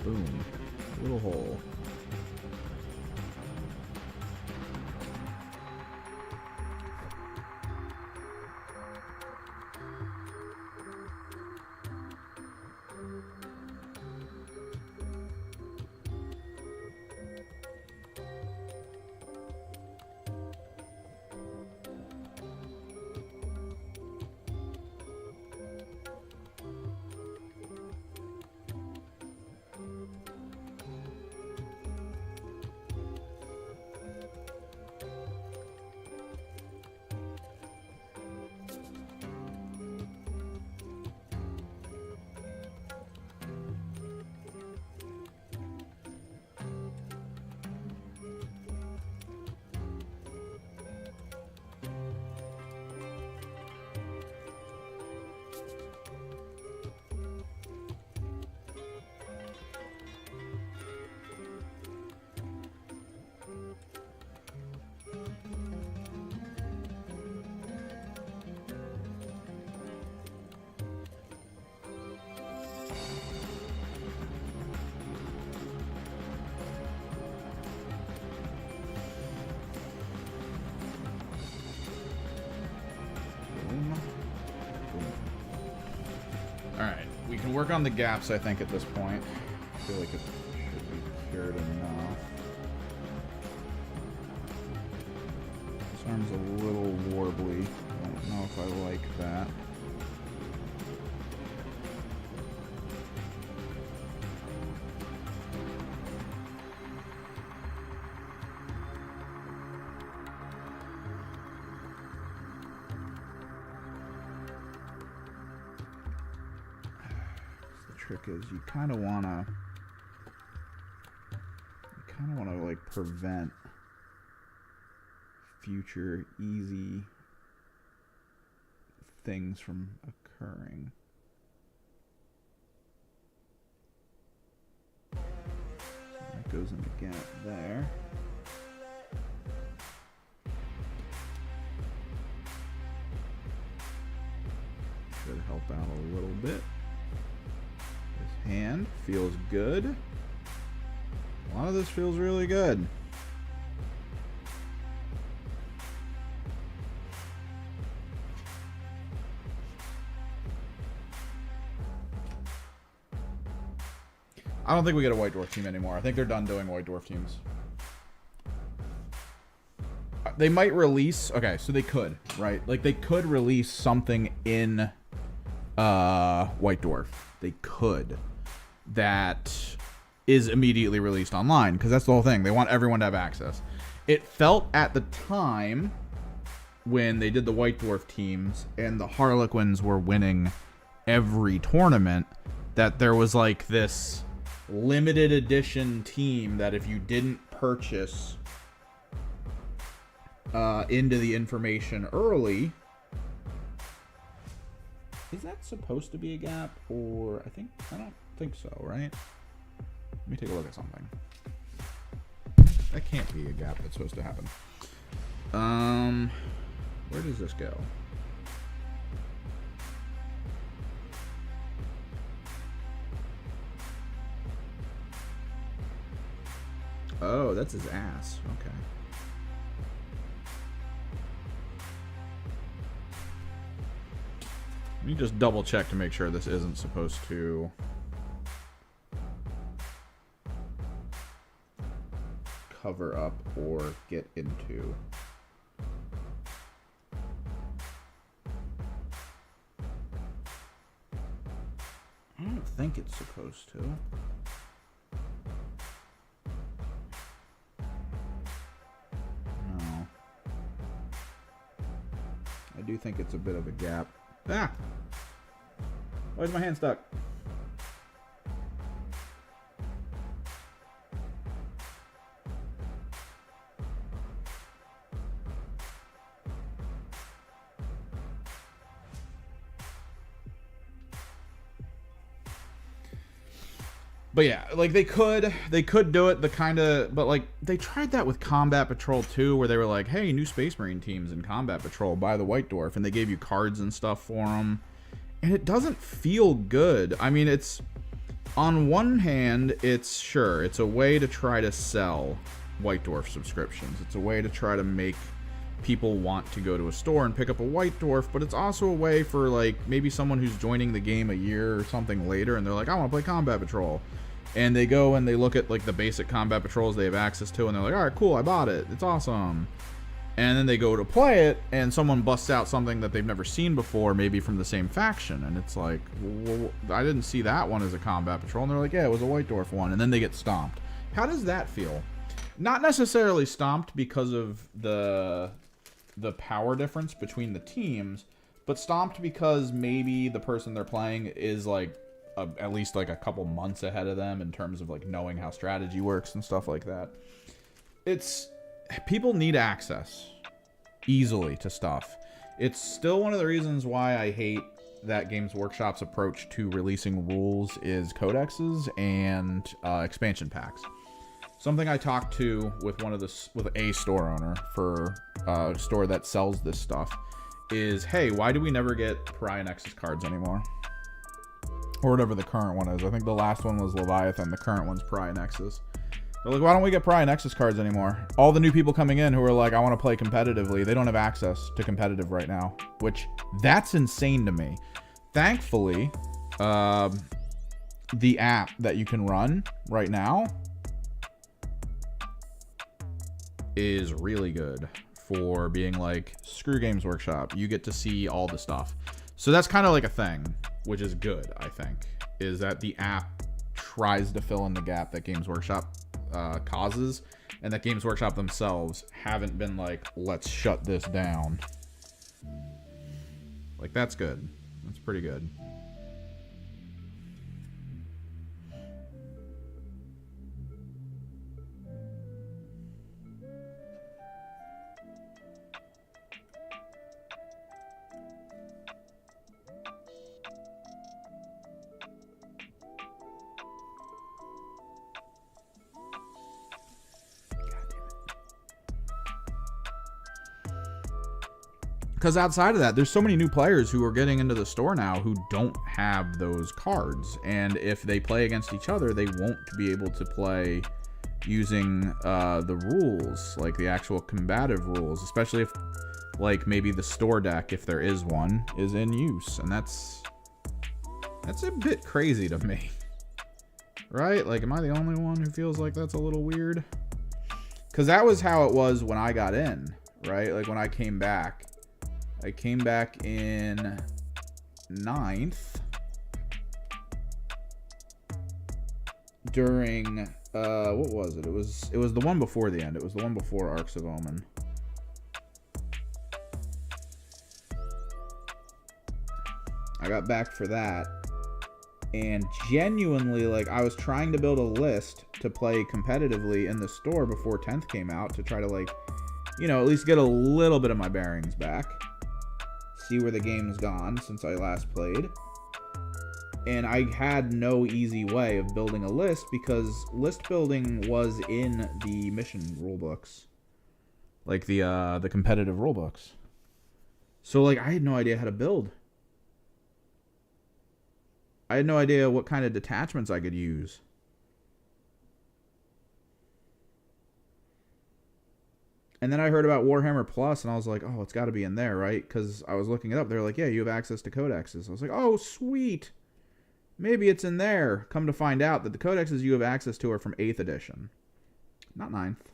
Speaker 1: Boom. Little hole. Alright, we can work on the gaps, I think, at this point. I feel like it should be cured enough. This arm's a little warbly. I don't know if I like that. Trick is you kind of want to like prevent future easy things from occurring. So that goes in the gap there. Should help out a little bit. Hand feels good. A lot of this feels really good. I don't think we get a White Dwarf team anymore. I think they're done doing White Dwarf teams. They might release... Okay, so they could, right? Like, they could release something in White Dwarf. They could. That is immediately released online, because that's the whole thing. They want everyone to have access. It felt at the time when they did the White Dwarf teams and the Harlequins were winning every tournament that there was like this limited edition team that if you didn't purchase into the information early. Is that supposed to be a gap? Or I don't think so, right? Let me take a look at something. That can't be a gap that's supposed to happen. Where does this go? Oh, that's his ass. Okay. Let me just double check to make sure this isn't supposed to cover up or get into. I don't think it's supposed to. No. I do think it's a bit of a gap. Ah! Why is my hand stuck? But yeah, like they could do it, but like they tried that with Combat Patrol too, where they were like, hey, new Space Marine teams in Combat Patrol, buy the White Dwarf, and they gave you cards and stuff for them, and it doesn't feel good. I mean, it's, on one hand, it's a way to try to sell White Dwarf subscriptions. It's a way to try to make people want to go to a store and pick up a White Dwarf, but it's also a way for like maybe someone who's joining the game a year or something later and they're like, I want to play Combat Patrol. And they go and they look at like the basic Combat Patrols they have access to and they're like, all right, cool, I bought it. It's awesome. And then they go to play it and someone busts out something that they've never seen before, maybe from the same faction. And it's like, well, I didn't see that one as a Combat Patrol. And they're like, yeah, it was a White Dwarf one. And then they get stomped. How does that feel? Not necessarily stomped because of the power difference between the teams, but stomped because maybe the person they're playing is like at least like a couple months ahead of them in terms of like knowing how strategy works and stuff like that. People need access easily to stuff. It's still one of the reasons why I hate that Games Workshop's approach to releasing rules is codexes and expansion packs. Something I talked to with with a store owner for a store that sells this stuff is, hey, why do we never get Pariah Nexus cards anymore? Or whatever the current one is. I think the last one was Leviathan. The current one's Pariah Nexus. They're like, why don't we get Pariah Nexus cards anymore? All the new people coming in who are like, I want to play competitively, they don't have access to competitive right now. Which, that's insane to me. Thankfully, the app that you can run right now is really good for being like, screw Games Workshop. You get to see all the stuff. So that's kind of like a thing, which is good, I think, is that the app tries to fill in the gap that Games Workshop causes, and that Games Workshop themselves haven't been like, let's shut this down. Like, that's good. That's pretty good. Because outside of that, there's so many new players who are getting into the store now who don't have those cards. And if they play against each other, they won't be able to play using the rules, like the actual combative rules, especially if, like, maybe the store deck, if there is one, is in use. And that's a bit crazy to me. Right? Like, am I the only one who feels like that's a little weird? Because that was how it was when I got in, right? Like, when I came back. I came back in 9th during what was it? It was the one before the end. It was the one before Arcs of Omen. I got back for that, and genuinely, like, I was trying to build a list to play competitively in the store before 10th came out to try to, like, you know, at least get a little bit of my bearings back, see where the game's gone since I last played. And I had no easy way of building a list because list building was in the mission rulebooks, like the competitive rulebooks. So, like, I had no idea how to build. I had no idea what kind of detachments I could use. And then I heard about Warhammer Plus, and I was like, oh, it's got to be in there, right? Because I was looking it up. They're like, yeah, you have access to codexes. I was like, oh, sweet. Maybe it's in there. Come to find out that the codexes you have access to are from 8th edition. Not 9th.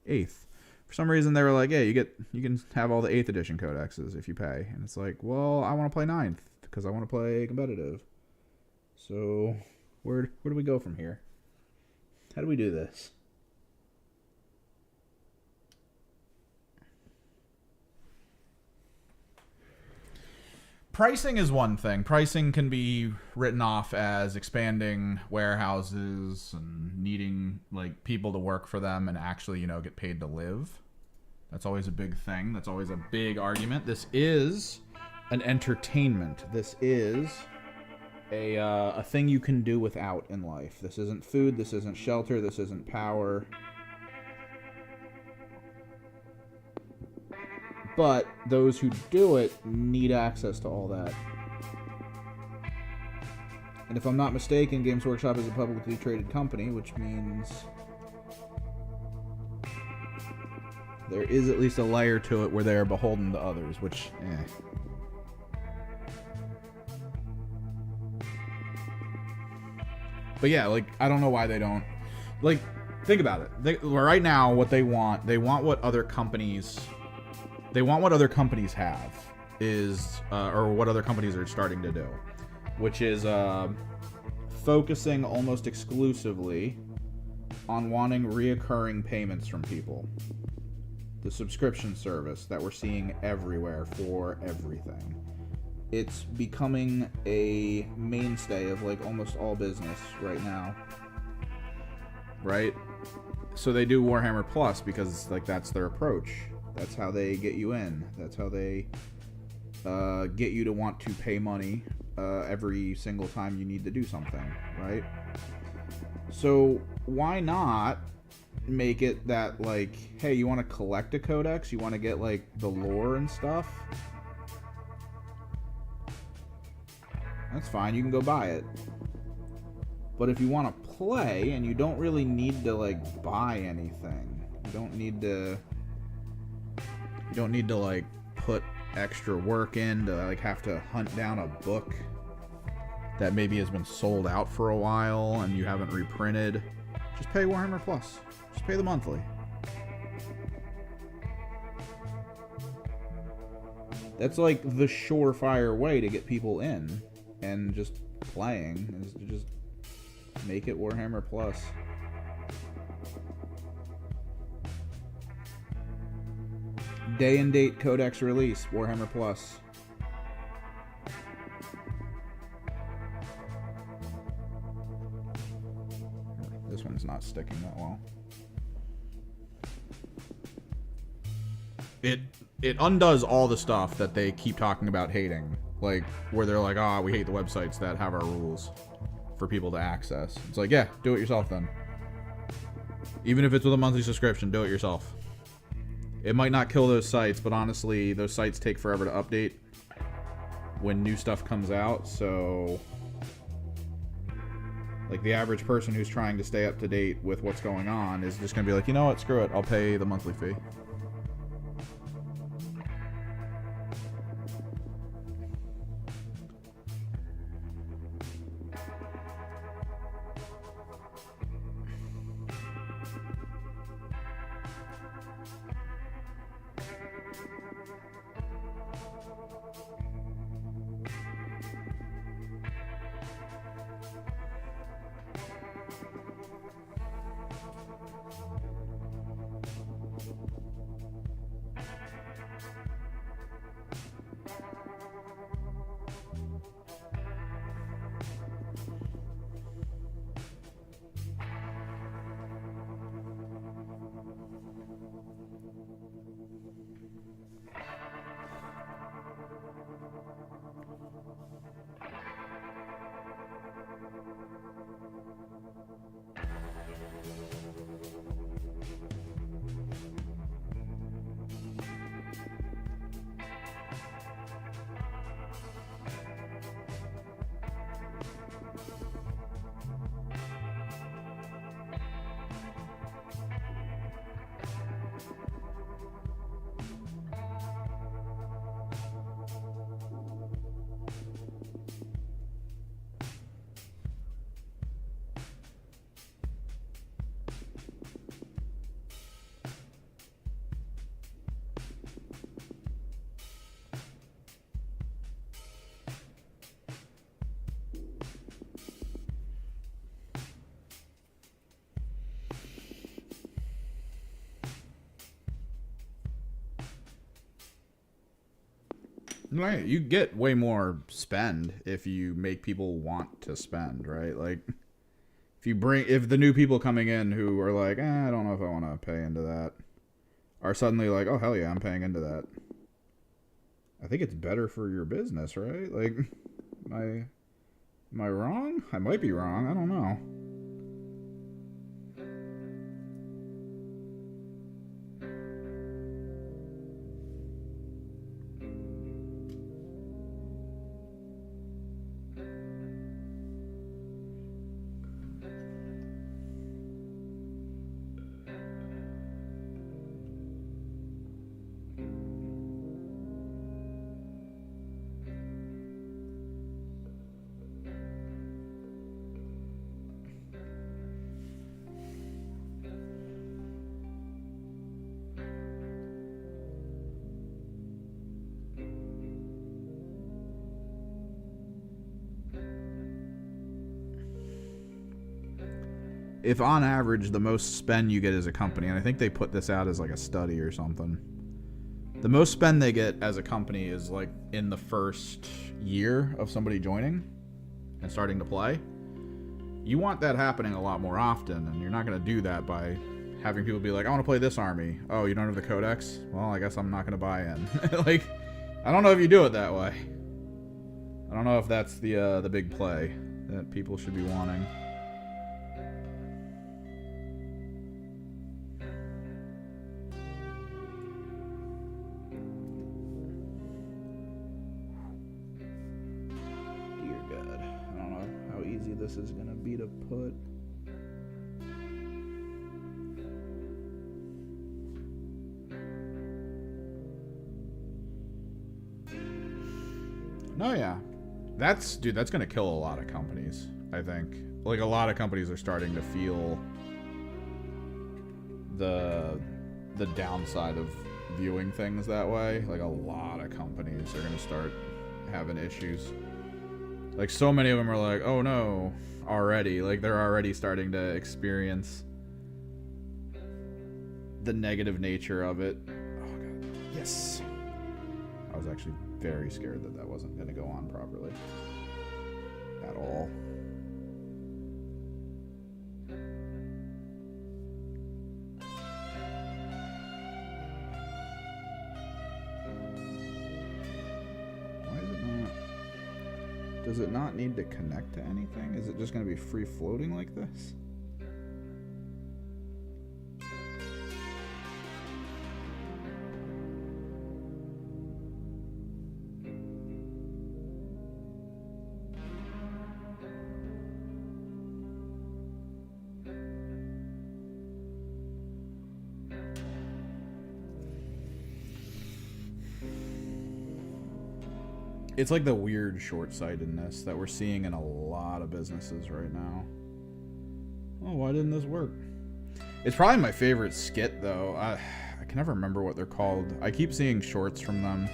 Speaker 1: 8th. For some reason, they were like, yeah, you can have all the 8th edition codexes if you pay. And it's like, well, I want to play 9th because I want to play competitive. So, where do we go from here? How do we do this? Pricing is one thing. Pricing can be written off as expanding warehouses and needing, like, people to work for them and actually, you know, get paid to live. That's always a big thing. That's always a big argument. This is an entertainment. This is a thing you can do without in life. This isn't food, this isn't shelter, this isn't power. But those who do it need access to all that. And if I'm not mistaken, Games Workshop is a publicly traded company, which means there is at least a layer to it where they are beholden to others, which, But yeah, like, I don't know why they don't. Like, think about it. Right now, what they want what other companies have is, or what other companies are starting to do, which is focusing almost exclusively on wanting reoccurring payments from people. The subscription service that we're seeing everywhere for everything. It's becoming a mainstay of, like, almost all business right now. Right? So they do Warhammer Plus because, like, that's their approach. That's how they get you in. That's how they get you to want to pay money every single time you need to do something, right? So why not make it that, like, hey, you want to collect a codex? You want to get, like, the lore and stuff? That's fine, you can go buy it. But if you want to play and you don't really need to, like, buy anything, you don't need to like put extra work in to, like, have to hunt down a book that maybe has been sold out for a while and you haven't reprinted, just pay Warhammer Plus. Just pay the monthly. That's like the surefire way to get people in and just playing, is to just make it Warhammer Plus. Day and date codex release, Warhammer Plus. This one's not sticking that well. It undoes all the stuff that they keep talking about hating. Like, where they're like, oh, we hate the websites that have our rules for people to access. It's like, yeah, do it yourself then. Even if it's with a monthly subscription, do it yourself. It might not kill those sites, but honestly, those sites take forever to update when new stuff comes out, so, like, the average person who's trying to stay up to date with what's going on is just going to be like, you know what, screw it, I'll pay the monthly fee. Right, you get way more spend if you make people want to spend, right? Like, if the new people coming in who are like, I don't know if I want to pay into that, are suddenly like, oh hell yeah, I'm paying into that. I think it's better for your business, right? Like, am I wrong? I might be wrong. I don't know. If on average the most spend you get as a company, and I think they put this out as like a study or something, the most spend they get as a company is like in the first year of somebody joining and starting to play. You want that happening a lot more often, and you're not going to do that by having people be like, I want to play this army. Oh, you don't have the codex? Well, I guess I'm not going to buy in. Like, I don't know if you do it that way. I don't know if that's the big play that people should be wanting. This is gonna be to put. No, yeah, that's gonna kill a lot of companies. I think, like, a lot of companies are starting to feel the downside of viewing things that way. Like, a lot of companies are gonna start having issues. Like, so many of them are like, oh no, already. Like, they're already starting to experience the negative nature of it. Oh god, yes. I was actually very scared that wasn't going to go on properly. At all. Does it not need to connect to anything? Is it just going to be free floating like this? It's like the weird short-sightedness that we're seeing in a lot of businesses right now. Oh, why didn't this work? It's probably my favorite skit, though. I can never remember what they're called. I keep seeing shorts from them.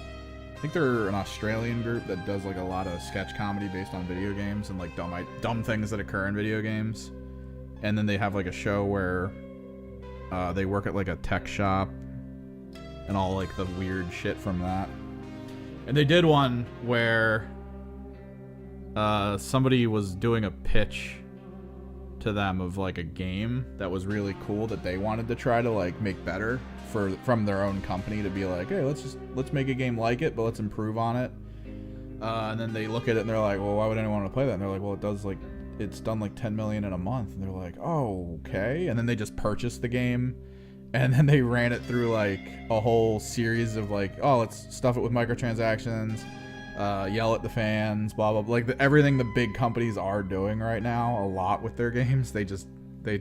Speaker 1: I think they're an Australian group that does like a lot of sketch comedy based on video games and like dumb things that occur in video games. And then they have like a show where they work at like a tech shop and all like the weird shit from that. And they did one where somebody was doing a pitch to them of like a game that was really cool that they wanted to try to like make better from their own company, to be like, hey, let's make a game like it, but let's improve on it. And then they look at it and they're like, well, why would anyone want to play that? And they're like, well, it's done like 10 million in a month. And they're like, oh, okay. And then they just purchased the game. And then they ran it through like a whole series of like, oh, let's stuff it with microtransactions, yell at the fans, blah, blah, blah. Like everything the big companies are doing right now, a lot with their games. They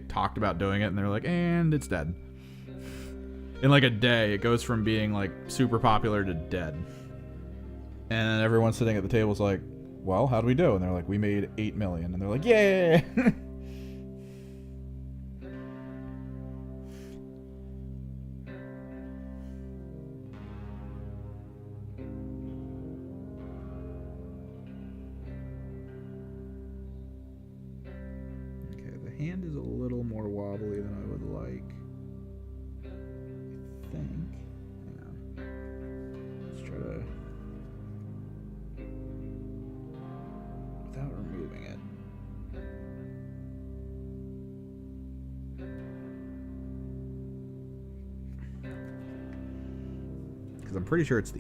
Speaker 1: talked about doing it and they're like, and it's dead. In like a day, it goes from being like super popular to dead. And everyone sitting at the table is like, well, how do we do? And they're like, we made 8 million. And they're like, yay! Hand is a little more wobbly than I would like. I think. Hang on. Let's try to because I'm pretty sure it's the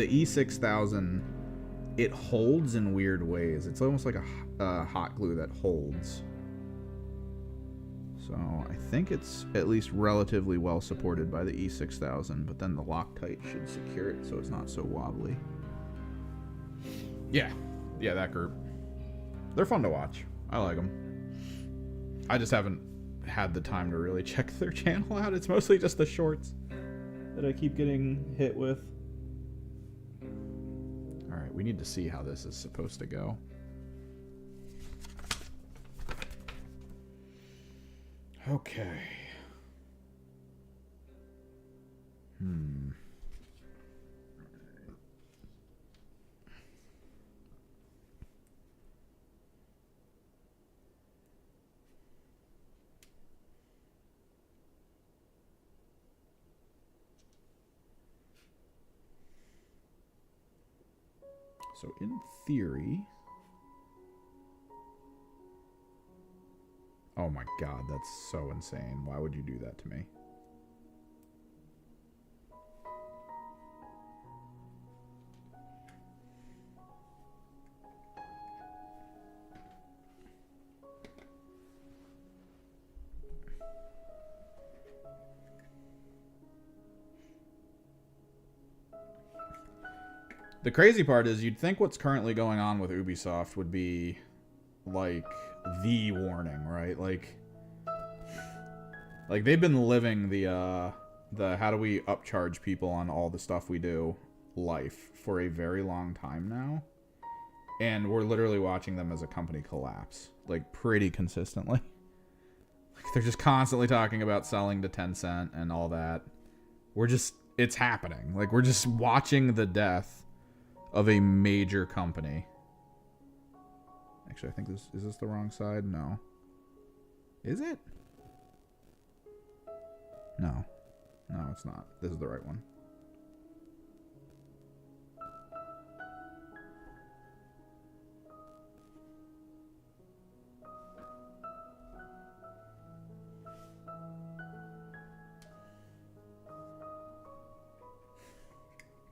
Speaker 1: E6000. It holds in weird ways. It's almost like a hot glue that holds. So I think it's at least relatively well supported by the E6000, but then the Loctite should secure it so it's not so wobbly. Yeah, that group. They're fun to watch. I like them. I just haven't had the time to really check their channel out. It's mostly just the shorts that I keep getting hit with. All right, we need to see how this is supposed to go. Okay. So in theory... Oh my god, that's so insane. Why would you do that to me? The crazy part is you'd think what's currently going on with Ubisoft would be like the warning, right? Like they've been living the how do we upcharge people on all the stuff we do life for a very long time now. And we're literally watching them as a company collapse, like pretty consistently. Like they're just constantly talking about selling to Tencent and all that. It's happening. Like we're just watching the death of a major company. Actually, I think is this the wrong side? No. Is it? No. No, it's not. This is the right one.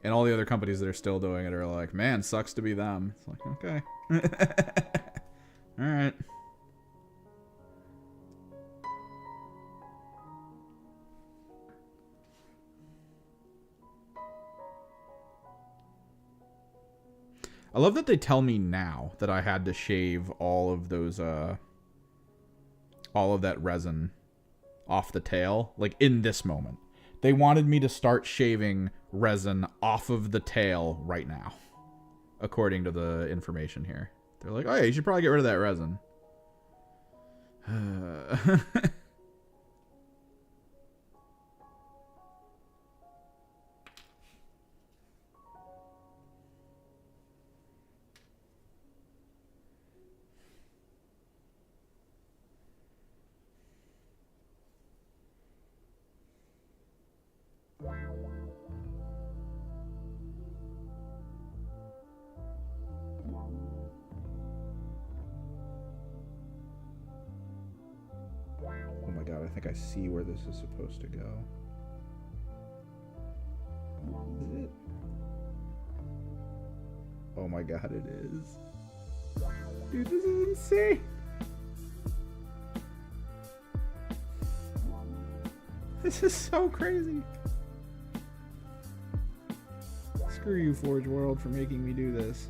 Speaker 1: And all the other companies that are still doing it are like, man, sucks to be them. It's like, okay. All right. I love that they tell me now that I had to shave all of those, all of that resin off the tail, like in this moment. They wanted me to start shaving resin off of the tail right now, according to the information here. They're like, oh yeah, you should probably get rid of that resin. I think I see where this is supposed to go. Is it? Oh my god, it is. Dude, this is insane. This is so crazy. Screw you, Forge World, for making me do this.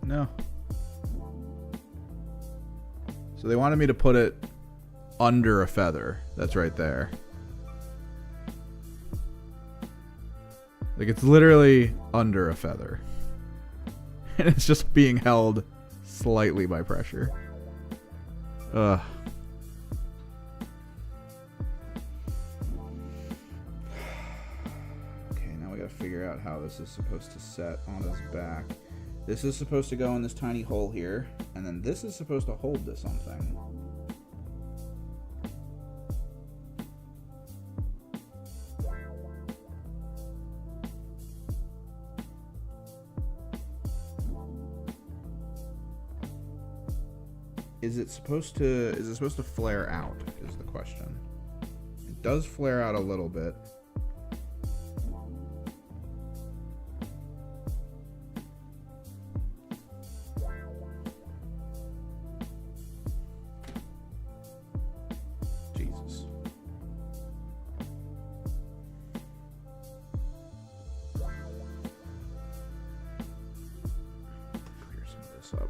Speaker 1: No. So they wanted me to put it under a feather. That's right there. Like, it's literally under a feather. And it's just being held slightly by pressure. Ugh. Okay, now we gotta figure out how this is supposed to set on his back. This is supposed to go in this tiny hole here, and then this is supposed to hold to something. Is it supposed to flare out, is the question. It does flare out a little bit. Jesus. Clear some of this up.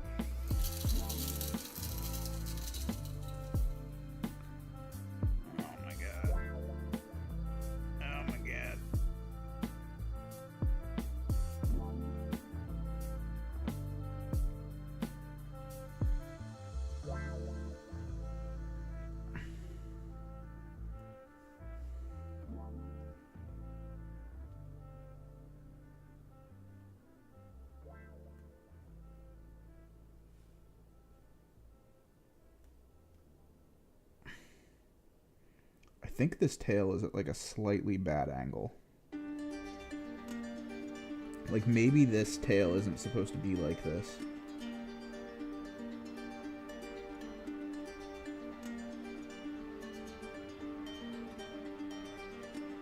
Speaker 1: I think this tail is at like a slightly bad angle. Like maybe this tail isn't supposed to be like this.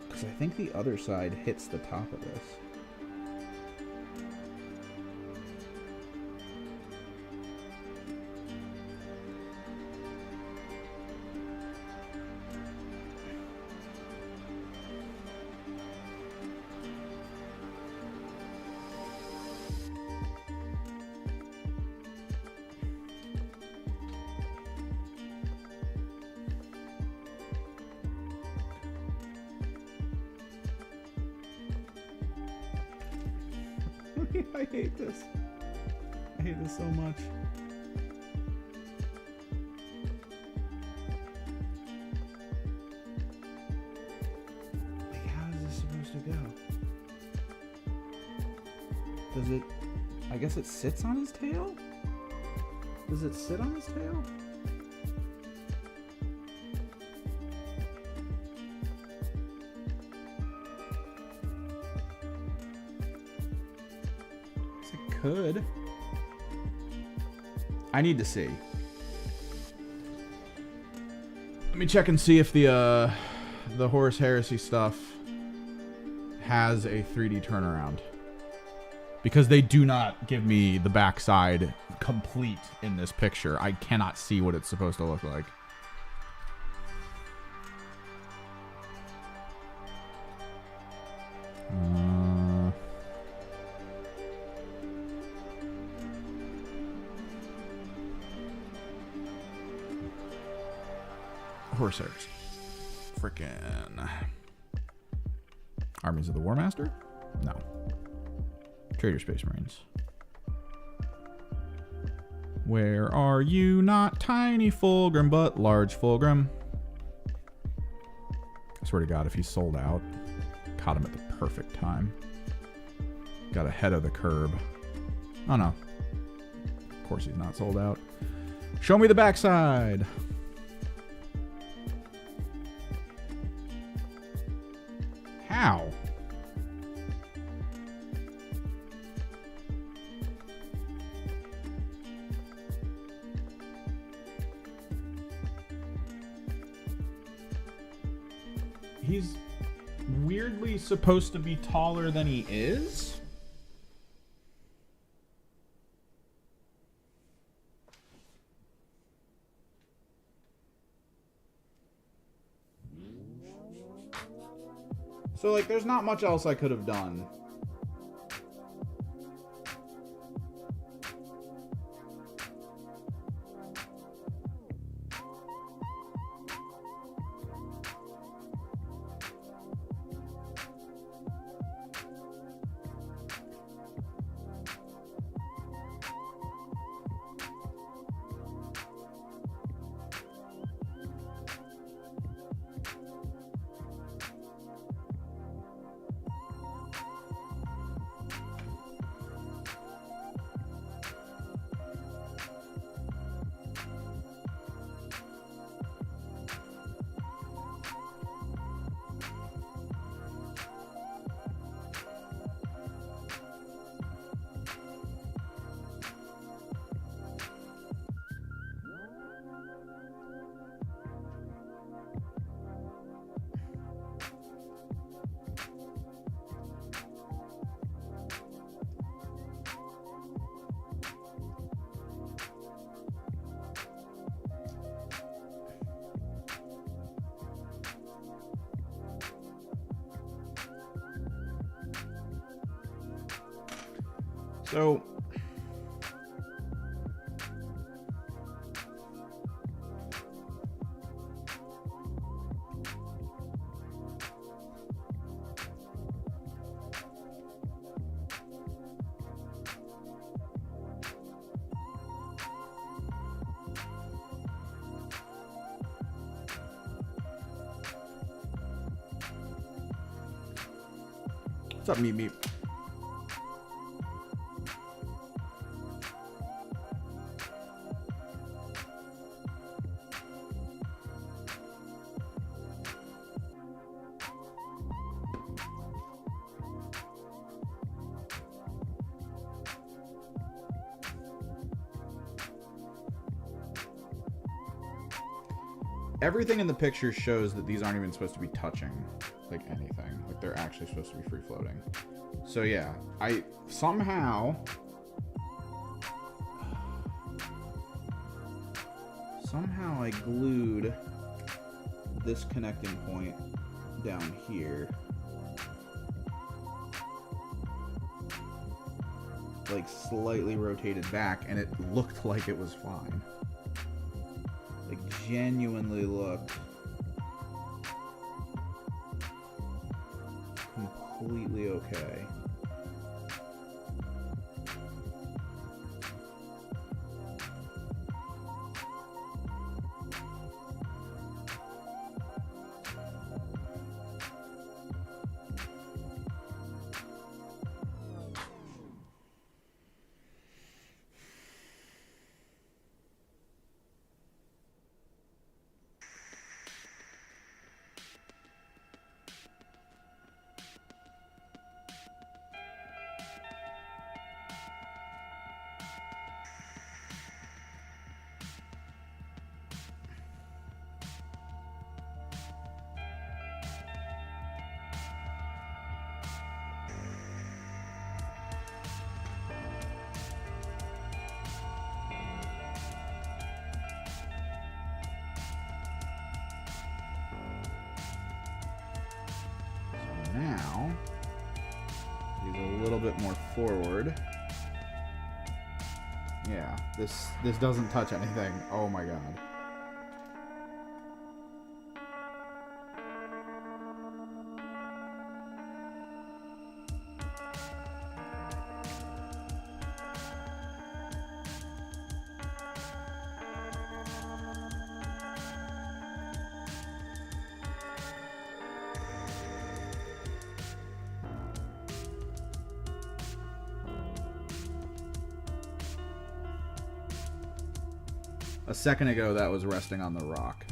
Speaker 1: Because I think the other side hits the top of this. I hate this. I hate this so much. Like, how is this supposed to go? Does it... I guess it sits on his tail? Does it sit on his tail? Could. I need to see. Let me check and see if the Horus Heresy stuff has a 3D turnaround. Because they do not give me the backside complete in this picture. I cannot see what it's supposed to look like. Horus Heresy. Frickin' Armies of the War Master? No. Trader Space Marines. Where are you? Not tiny Fulgrim, but large Fulgrim. I swear to God, if he's sold out, caught him at the perfect time. Got ahead of the curb. Oh no. Of course he's not sold out. Show me the backside. How? He's weirdly supposed to be taller than he is? So, like, there's not much else I could have done. So what's up, Meep Meep? Everything in the picture shows that these aren't even supposed to be touching, like, anything. Like, they're actually supposed to be free floating. So yeah, I somehow I glued this connecting point down here, like slightly rotated back, and it looked like it was fine. Like, genuinely looked completely okay. Now, he's a little bit more forward. Yeah, this doesn't touch anything. Oh my god. A second ago, that was resting on the rock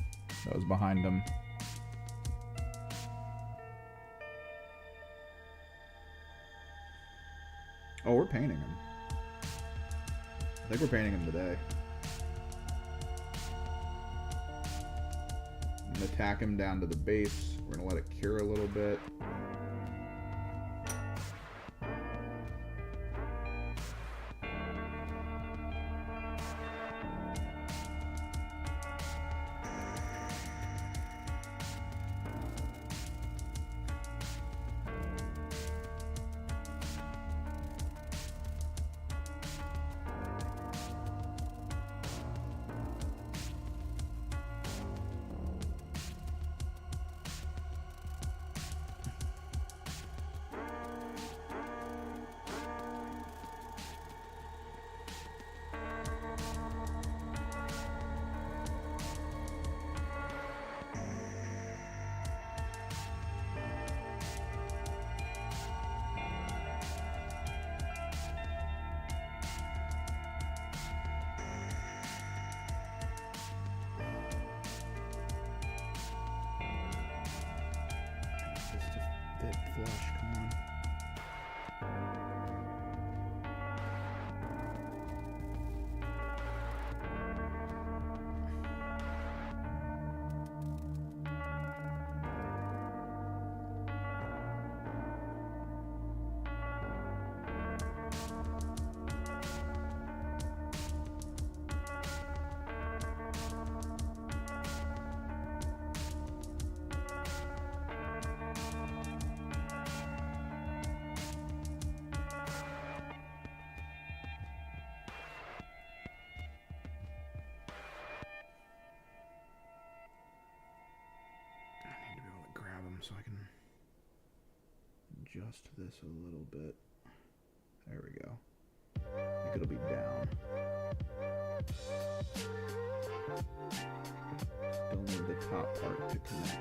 Speaker 1: that was behind him. Oh, we're painting him. I think we're painting him today. I'm gonna tack him down to the base. We're gonna let it cure a little bit. Flush, come on. so I can adjust this a little bit. There we go. I think it'll be down. Still need the top part to connect.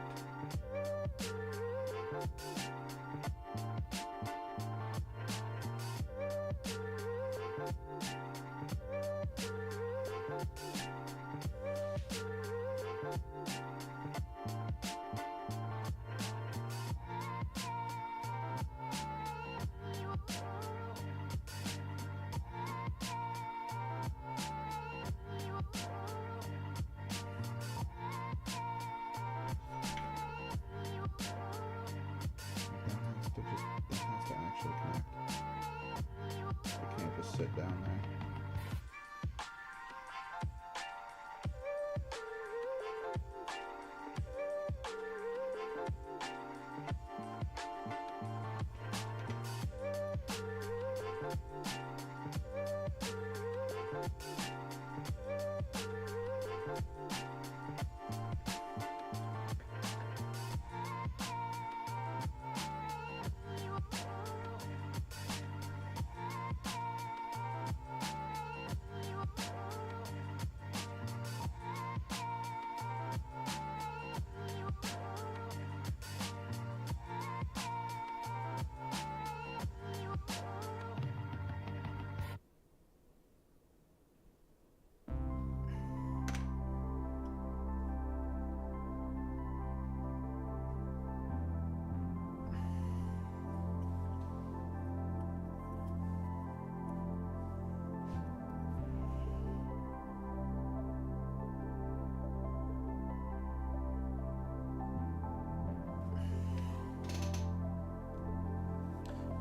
Speaker 1: Sit down there.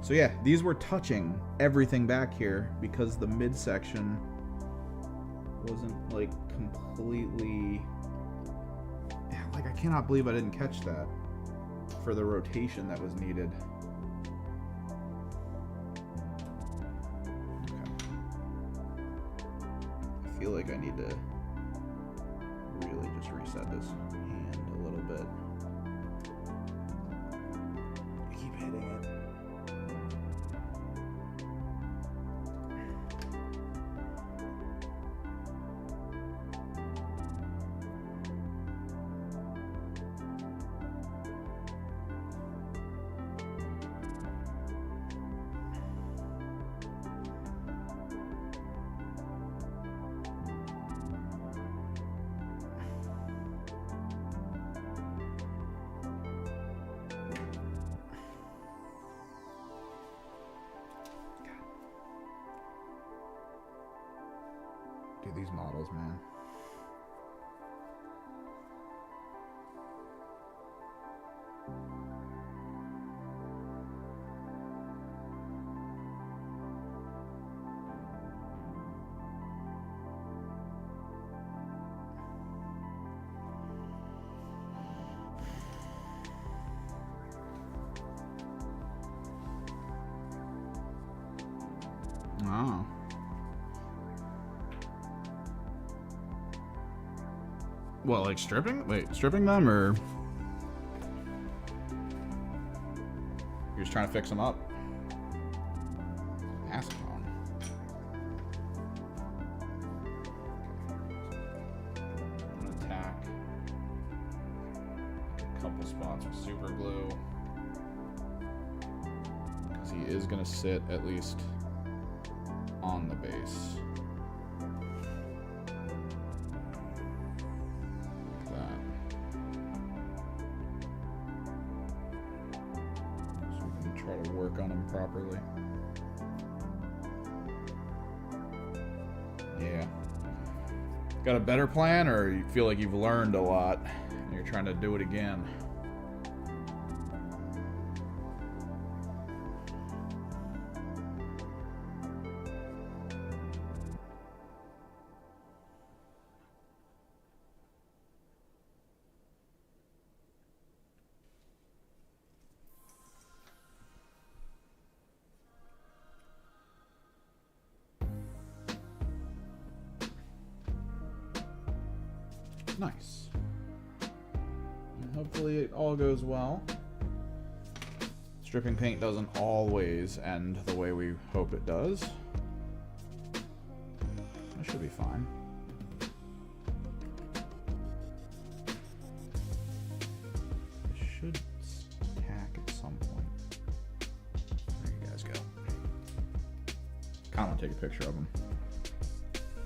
Speaker 1: So yeah, these were touching everything back here because the midsection wasn't like completely... Yeah, like I cannot believe I didn't catch that for the rotation that was needed. Okay. I feel like I need to really just reset this hand a little bit. I keep hitting it. Dude, these models, man. Oh. Well, like stripping? Wait, stripping them, or you're just trying to fix them up? Acetone. I'm gonna tack a couple spots with super glue because he is gonna sit at least on the base. Work on them properly. Yeah. Got a better plan, or you feel like you've learned a lot and you're trying to do it again? Nice. And hopefully it all goes well. Stripping paint doesn't always end the way we hope it does. That should be fine. It should tack at some point. There you guys go. Kind of want to take a picture of them.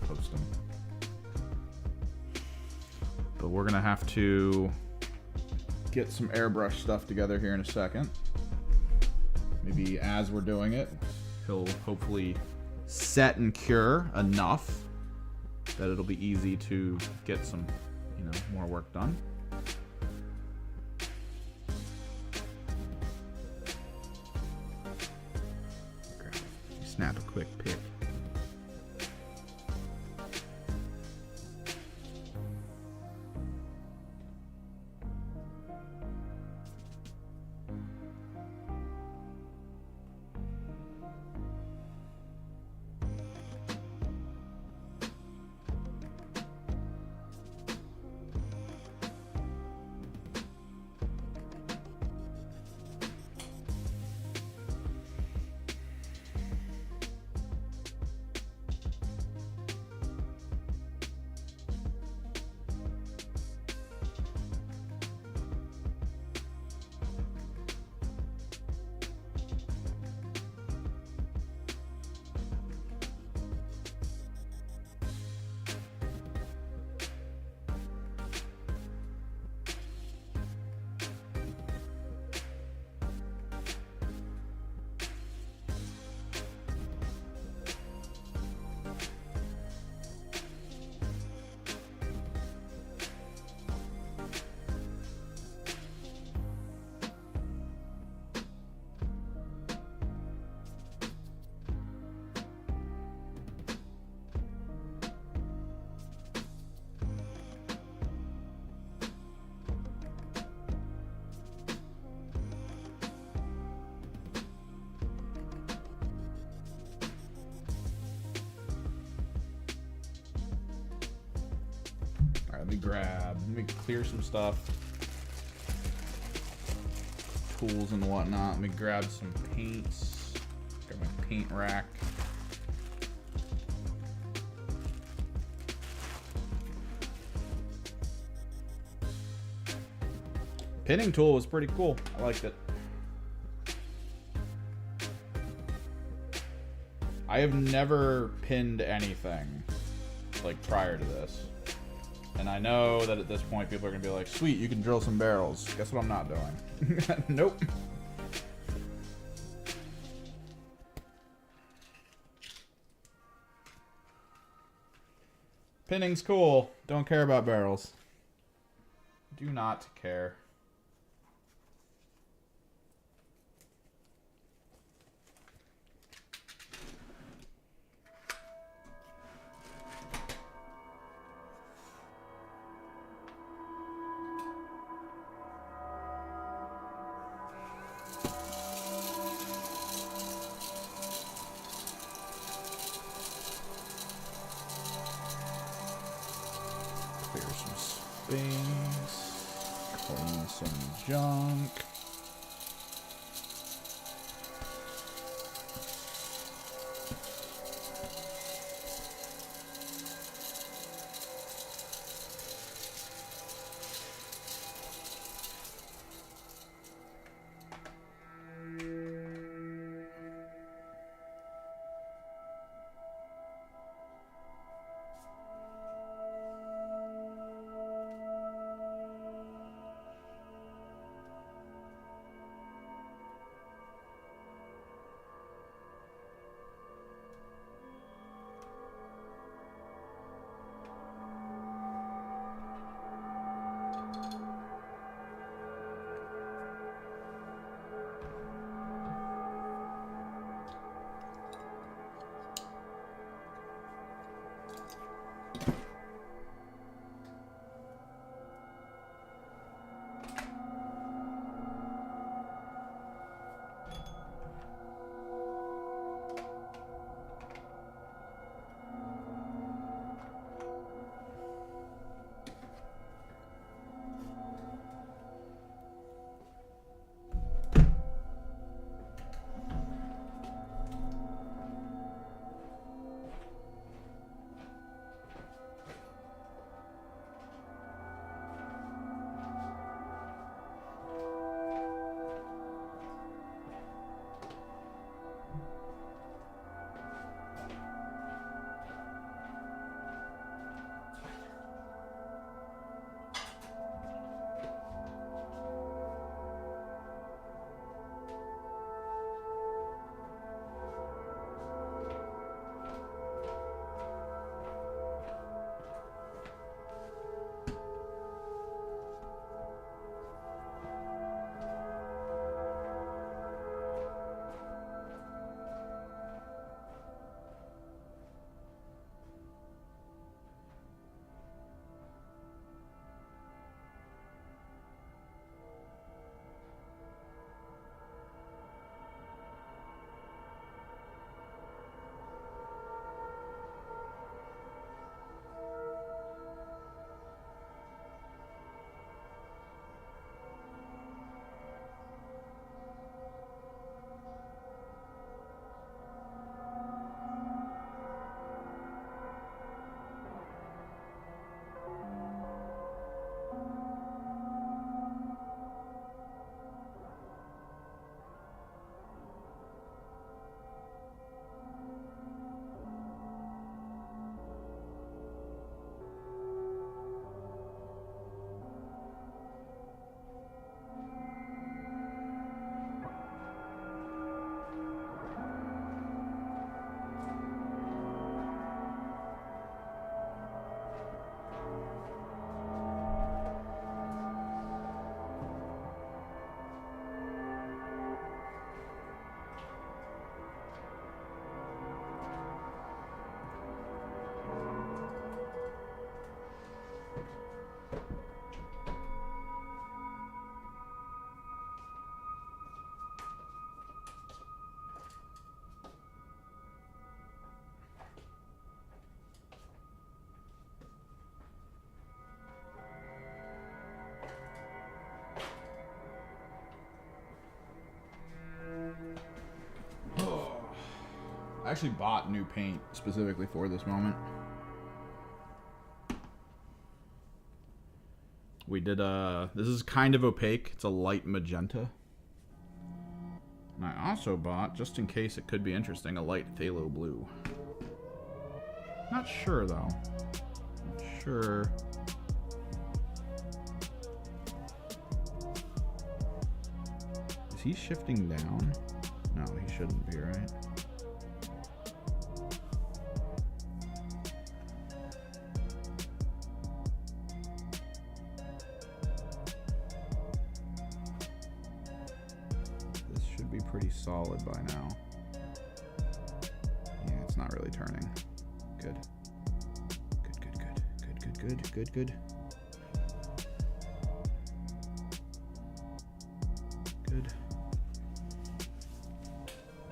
Speaker 1: Post them. But we're gonna have to get some airbrush stuff together here in a second. Maybe as we're doing it, he'll hopefully set and cure enough that it'll be easy to get some, more work done. Okay. Snap a quick pic. Let me clear some stuff. Tools and whatnot. Let me grab some paints. Got my paint rack. Pinning tool was pretty cool. I liked it. I have never pinned anything like prior to this. And I know that at this point people are going to be like, sweet, you can drill some barrels. Guess what I'm not doing? Nope. Pinning's cool. Don't care about barrels. Do not care. Clean some junk. I actually bought new paint specifically for this moment. We did this is kind of opaque. It's a light magenta. And I also bought, just in case it could be interesting, a light phthalo blue. Not sure though. Not sure. Is he shifting down? No, he shouldn't be, right? Pretty solid by now. Yeah, it's not really turning. Good. Good. Good.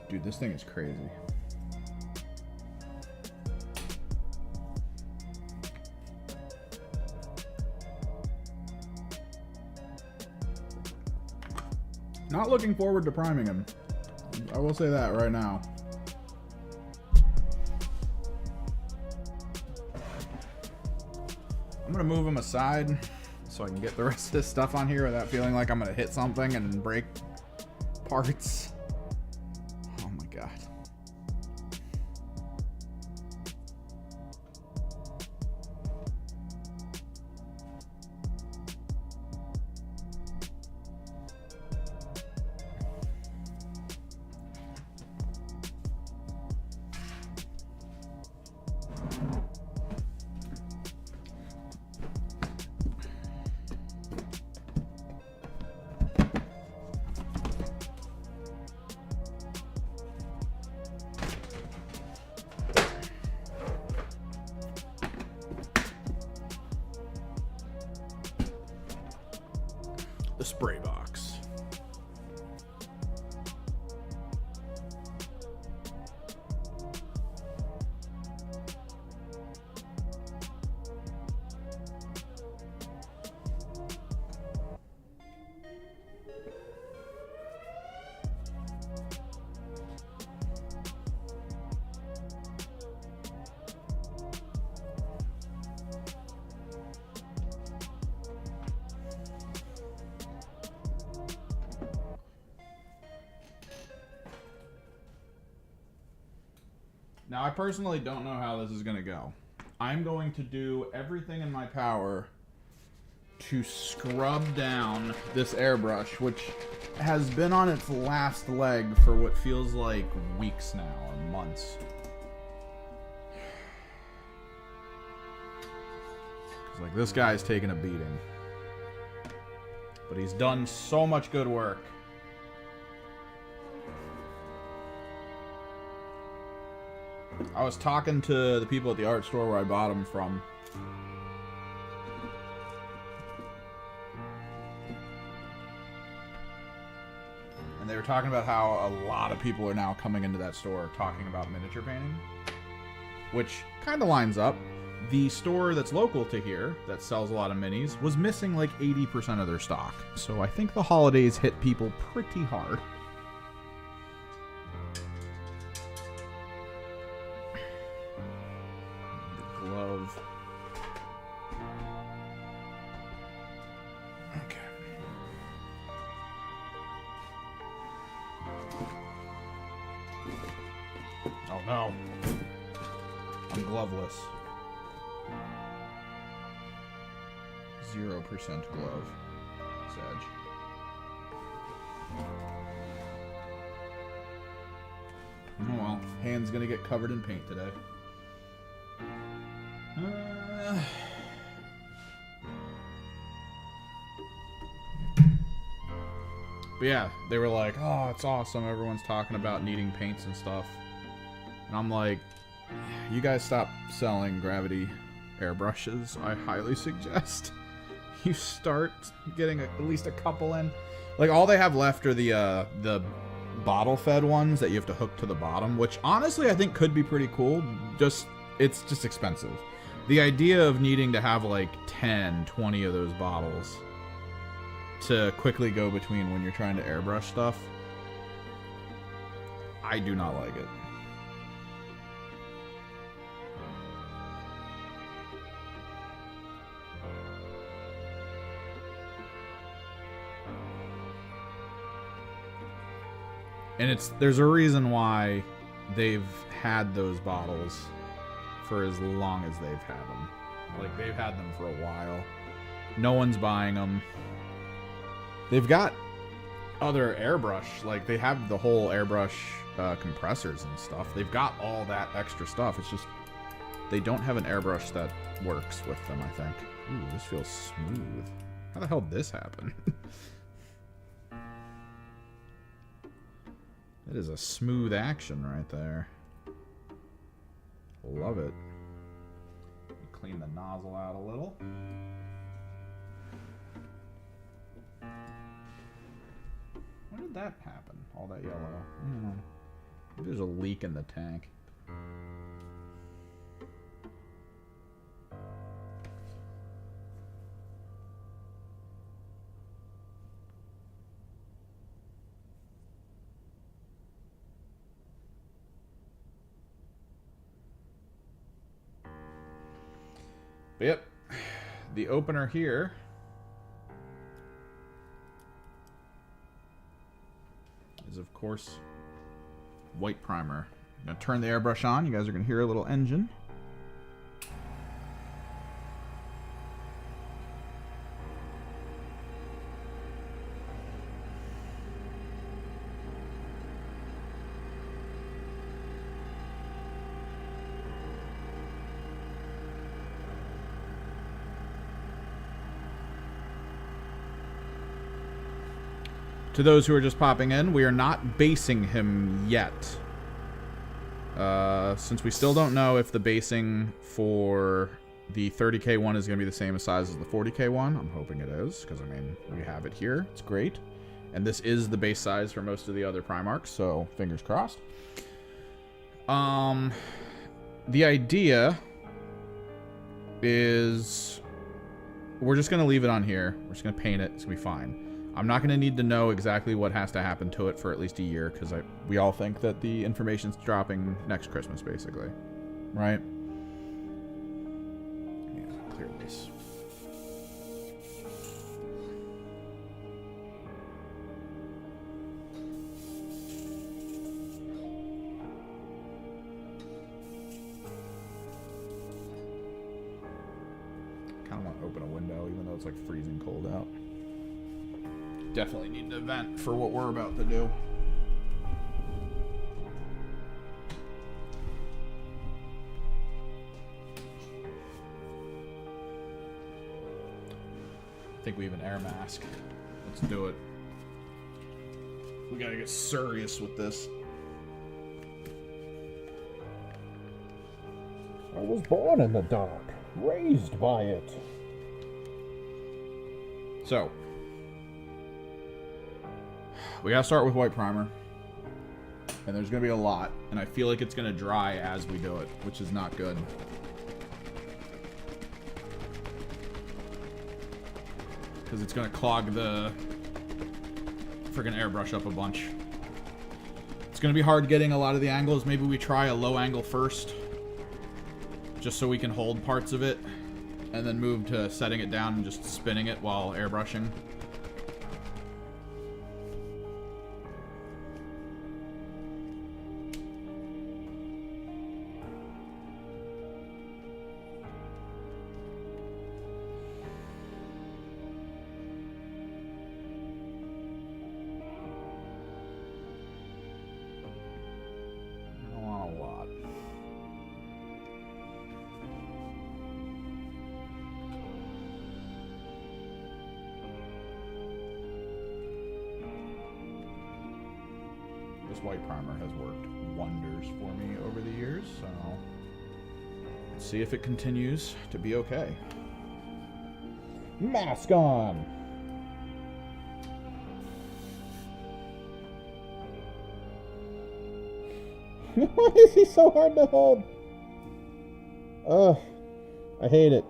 Speaker 1: Dude, this thing is crazy. Not looking forward to priming him. I will say that right now. I'm gonna move him aside so I can get the rest of this stuff on here without feeling like I'm gonna hit something and break parts. Oh my god. The spray box. Now, I personally don't know how this is going to go. I'm going to do everything in my power to scrub down this airbrush, which has been on its last leg for what feels like weeks now, or months. It's like, this guy's taking a beating. But he's done so much good work. I was talking to the people at the art store where I bought them from. And they were talking about how a lot of people are now coming into that store talking about miniature painting. Which kind of lines up. The store that's local to here, that sells a lot of minis, was missing like 80% of their stock. So I think the holidays hit people pretty hard. Glove. Okay. Oh no. I'm gloveless. 0% glove. Sedge. Oh well, hand's gonna get covered in paint today. But yeah, they were like, oh, it's awesome. Everyone's talking about needing paints and stuff. And I'm like, you guys stop selling gravity airbrushes. I highly suggest you start getting at least a couple in. Like, all they have left are the bottle-fed ones that you have to hook to the bottom, which honestly I think could be pretty cool. It's just expensive. The idea of needing to have like 10, 20 of those bottles to quickly go between when you're trying to airbrush stuff, I do not like it. And there's a reason why they've had those bottles for as long as they've had them. Like, they've had them for a while. No one's buying them. They've got other airbrush, like they have the whole airbrush compressors and stuff. They've got all that extra stuff. It's just they don't have an airbrush that works with them, I think. Ooh, this feels smooth. How the hell did this happen? That is a smooth action right there. Love it. Clean the nozzle out a little. When did that happen? All that yellow. Maybe there's a leak in the tank. But yep, the opener here is, of course, white primer. I'm going to turn the airbrush on. You guys are going to hear a little engine. To those who are just popping in, we are not basing him yet. Since we still don't know if the basing for the 30K one is going to be the same size as the 40K one. I'm hoping it is, because, I mean, we have it here. It's great. And this is the base size for most of the other Primarchs, so fingers crossed. The idea is we're just going to leave it on here. We're just going to paint it. It's going to be fine. I'm not going to need to know exactly what has to happen to it for at least a year, because we all think that the information's dropping next Christmas, basically. Right? Yeah, clear this. Kind of want to open a window, even though it's like freezing cold out. Definitely need an event for what we're about to do. I think we have an air mask. Let's do it. We gotta get serious with this.
Speaker 2: I was born in the dark, raised by it.
Speaker 1: So, we gotta start with white primer. And there's gonna be a lot. And I feel like it's gonna dry as we do it, which is not good. Because it's gonna clog the friggin' airbrush up a bunch. It's gonna be hard getting a lot of the angles. Maybe we try a low angle first, just so we can hold parts of it, and then move to setting it down and just spinning it while airbrushing. White primer has worked wonders for me over the years, so let's see if it continues to be okay.
Speaker 2: Mask on! Why is he so hard to hold? Ugh, I hate it.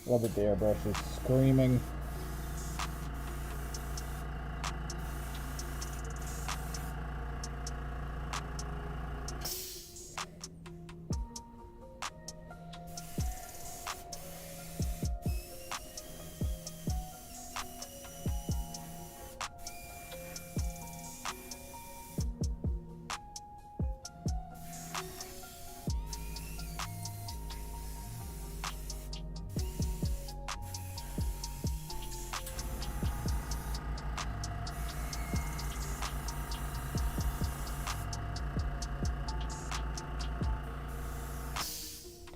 Speaker 2: Love it, the airbrush is screaming.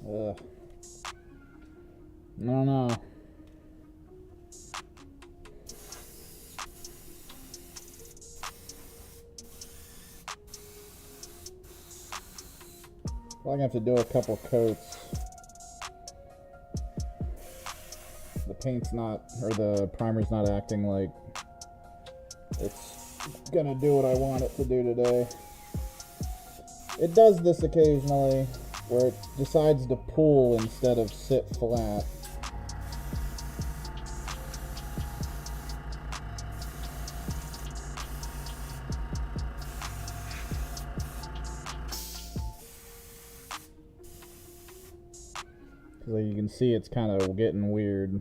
Speaker 2: Ugh. No. Probably gonna have to do a couple coats. The paint's not, or the primer's not acting like it's gonna do what I want it to do today. It does this occasionally, where it decides to pull instead of sit flat. So you can see it's kind of getting weird.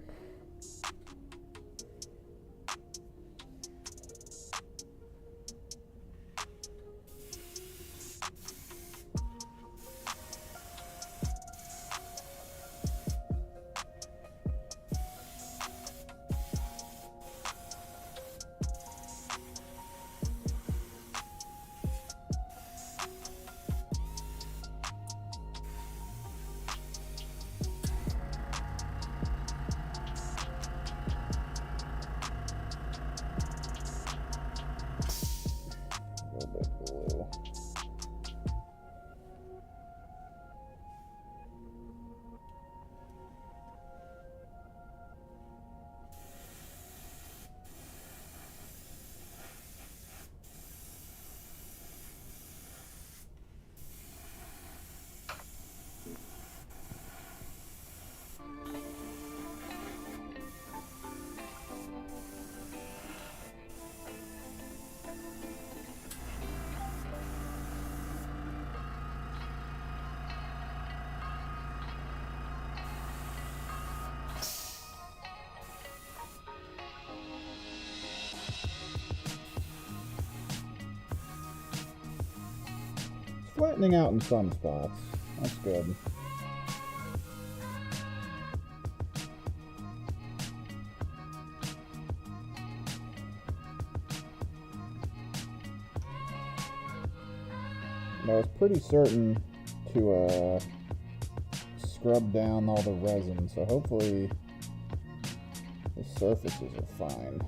Speaker 2: Flattening out in some spots. That's good. I was pretty certain to scrub down all the resin, so hopefully the surfaces are fine.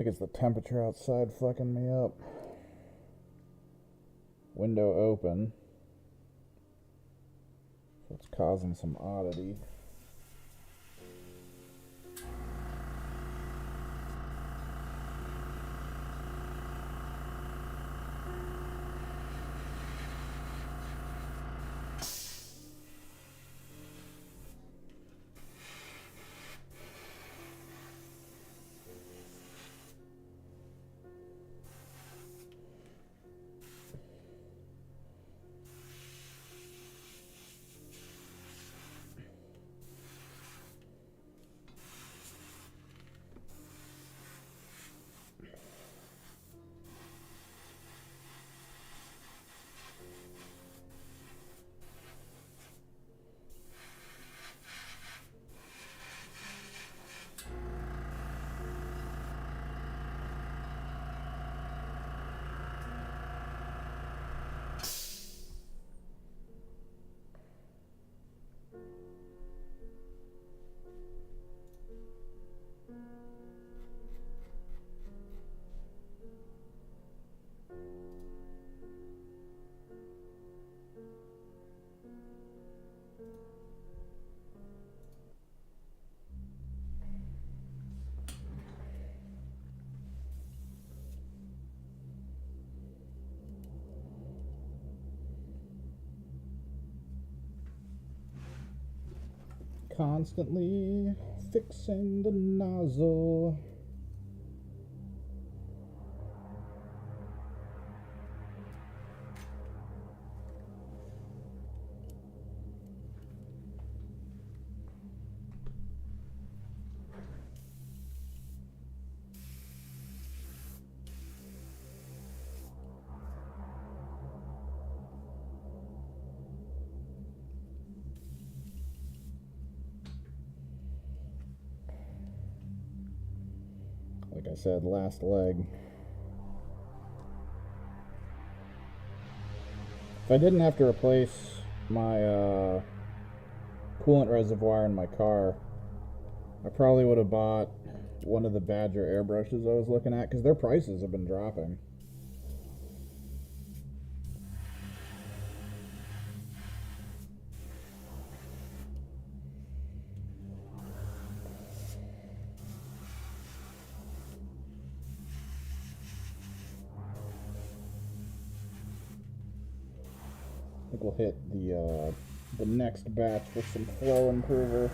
Speaker 2: think it's the temperature outside fucking me up. Window open. So it's causing some oddity. Constantly fixing the nozzle. Like I said, last leg. If I didn't have to replace my coolant reservoir in my car, I probably would have bought one of the Badger airbrushes I was looking at, because their prices have been dropping. I think we'll hit the next batch with some flow improver.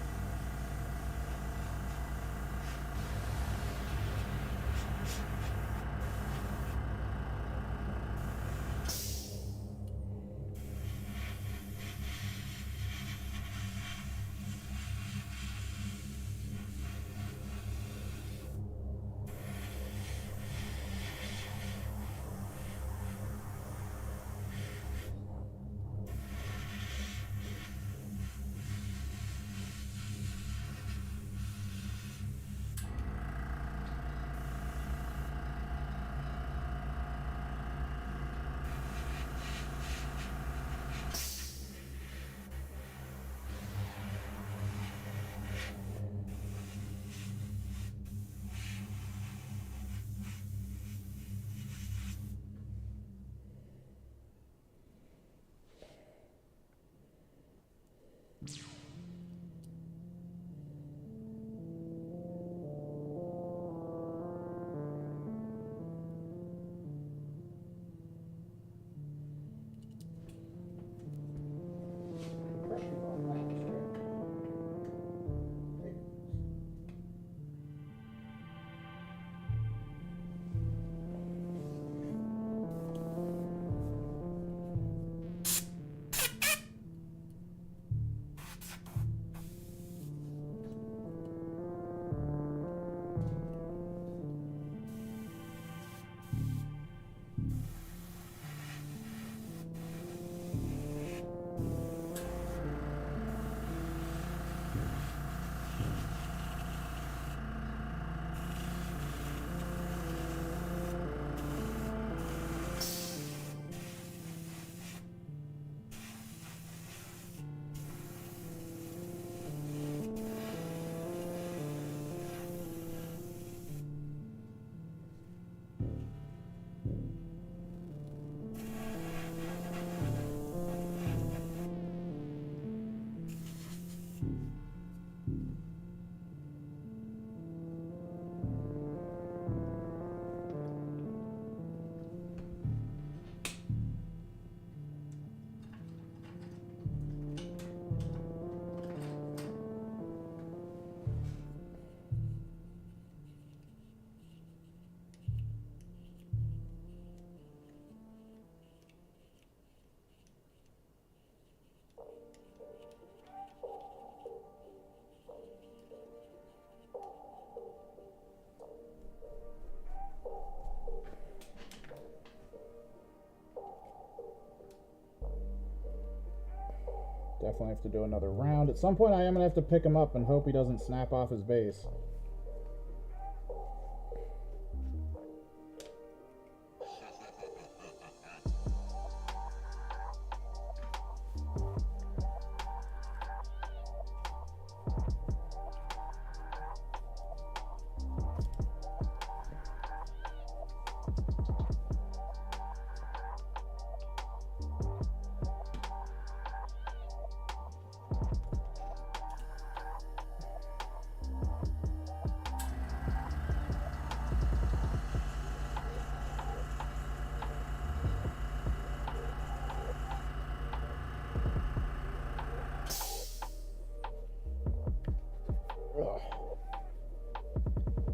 Speaker 2: Definitely have to do another round. At some point I am going to have to pick him up and hope he doesn't snap off his base.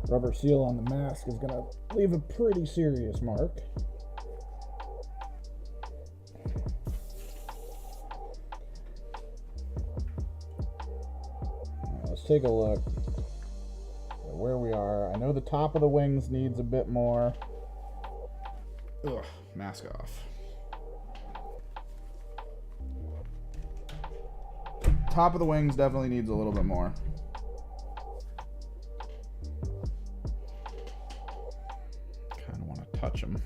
Speaker 2: Rubber seal on the mask is going to leave a pretty serious mark. Let's take a look at where we are. I know the top of the wings needs a bit more.
Speaker 1: Ugh, mask off. Top of the wings definitely needs a little bit more. Kind of want to touch him.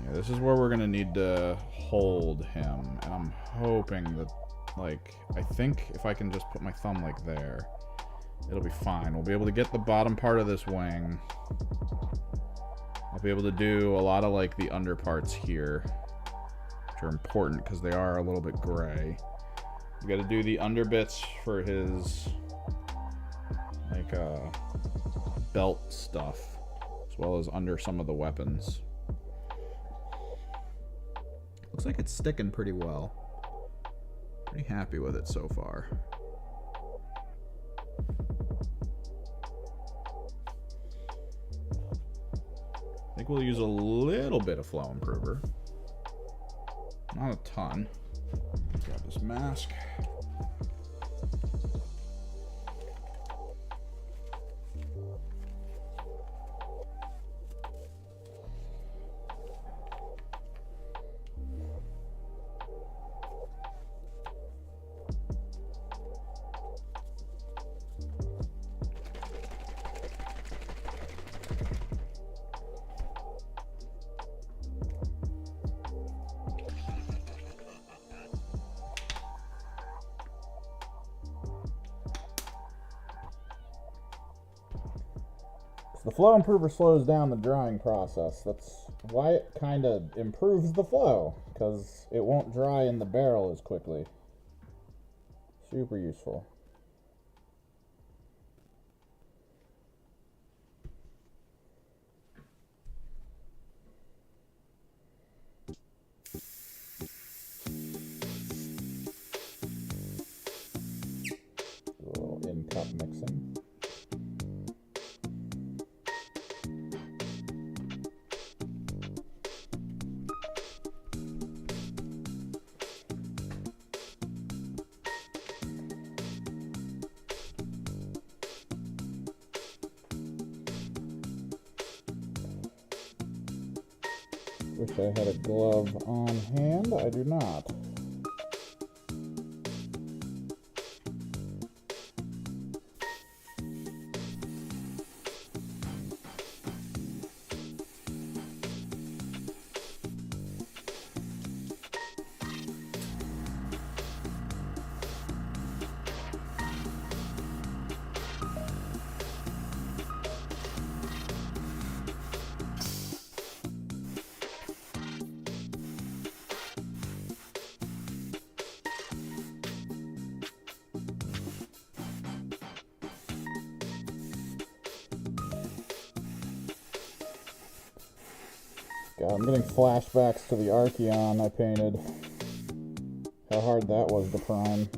Speaker 1: Yeah, this is where we're going to need to hold him. And I'm hoping that, like, I think if I can just put my thumb like there, it'll be fine. We'll be able to get the bottom part of this wing. I'll be able to do a lot of like the under parts here, which are important because they are a little bit gray. We got to do the under bits for his like belt stuff, as well as under some of the weapons. Looks like it's sticking pretty well. Pretty happy with it so far. I think we'll use a little bit of flow improver. Not a ton. Grab this mask.
Speaker 2: The flow improver slows down the drying process. That's why it kind of improves the flow, because it won't dry in the barrel as quickly. Super useful. A little in-cup mixing. Wish I had a glove on hand. I do not. God, I'm getting flashbacks to the Archeon I painted. How hard that was to prime.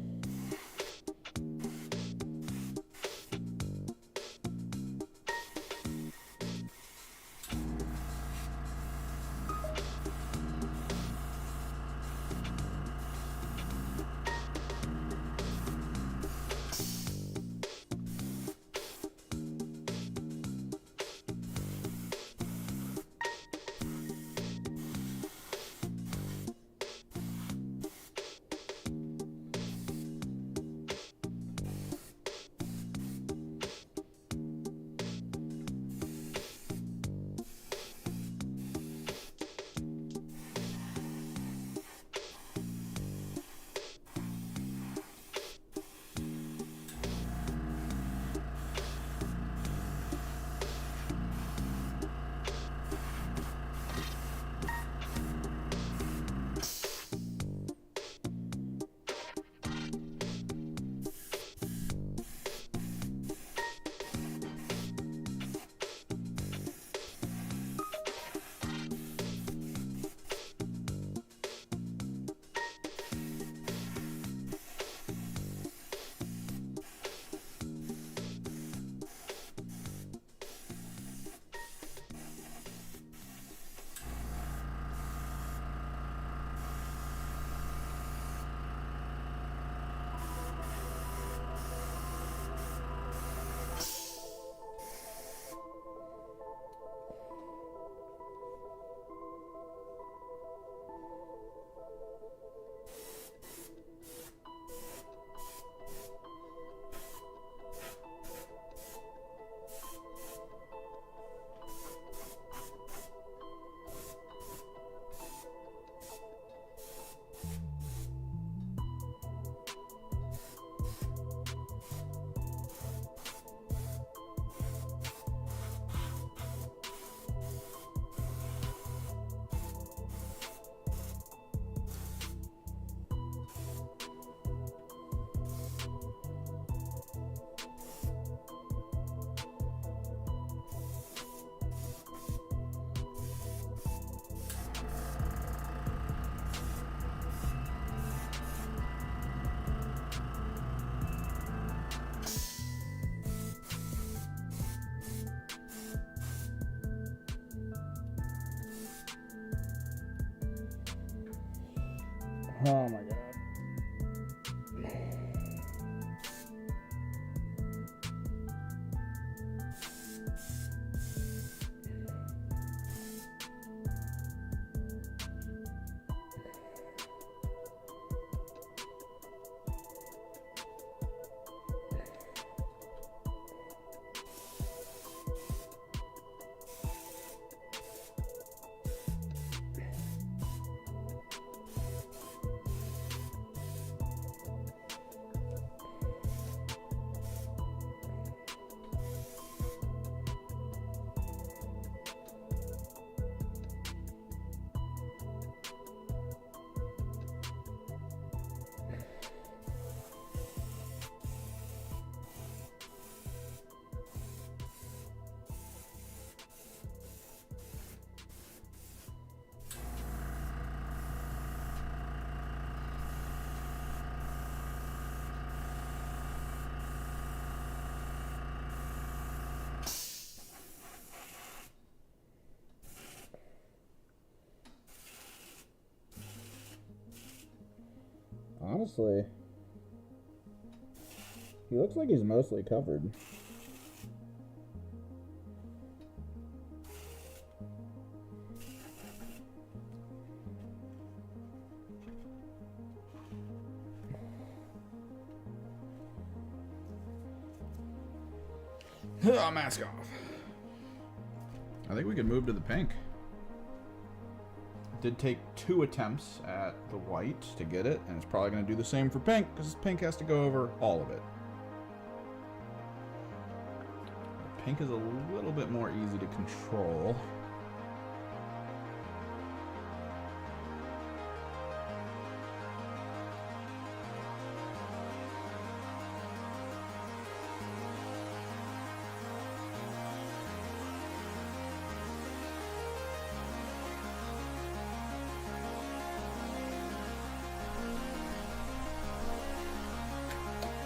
Speaker 2: Oh my god. Honestly, he looks like he's mostly covered.
Speaker 1: Mask off. I think we can move to the pink. Did take 2 attempts at the white to get it, and it's probably going to do the same for pink, because pink has to go over all of it. Pink is a little bit more easy to control.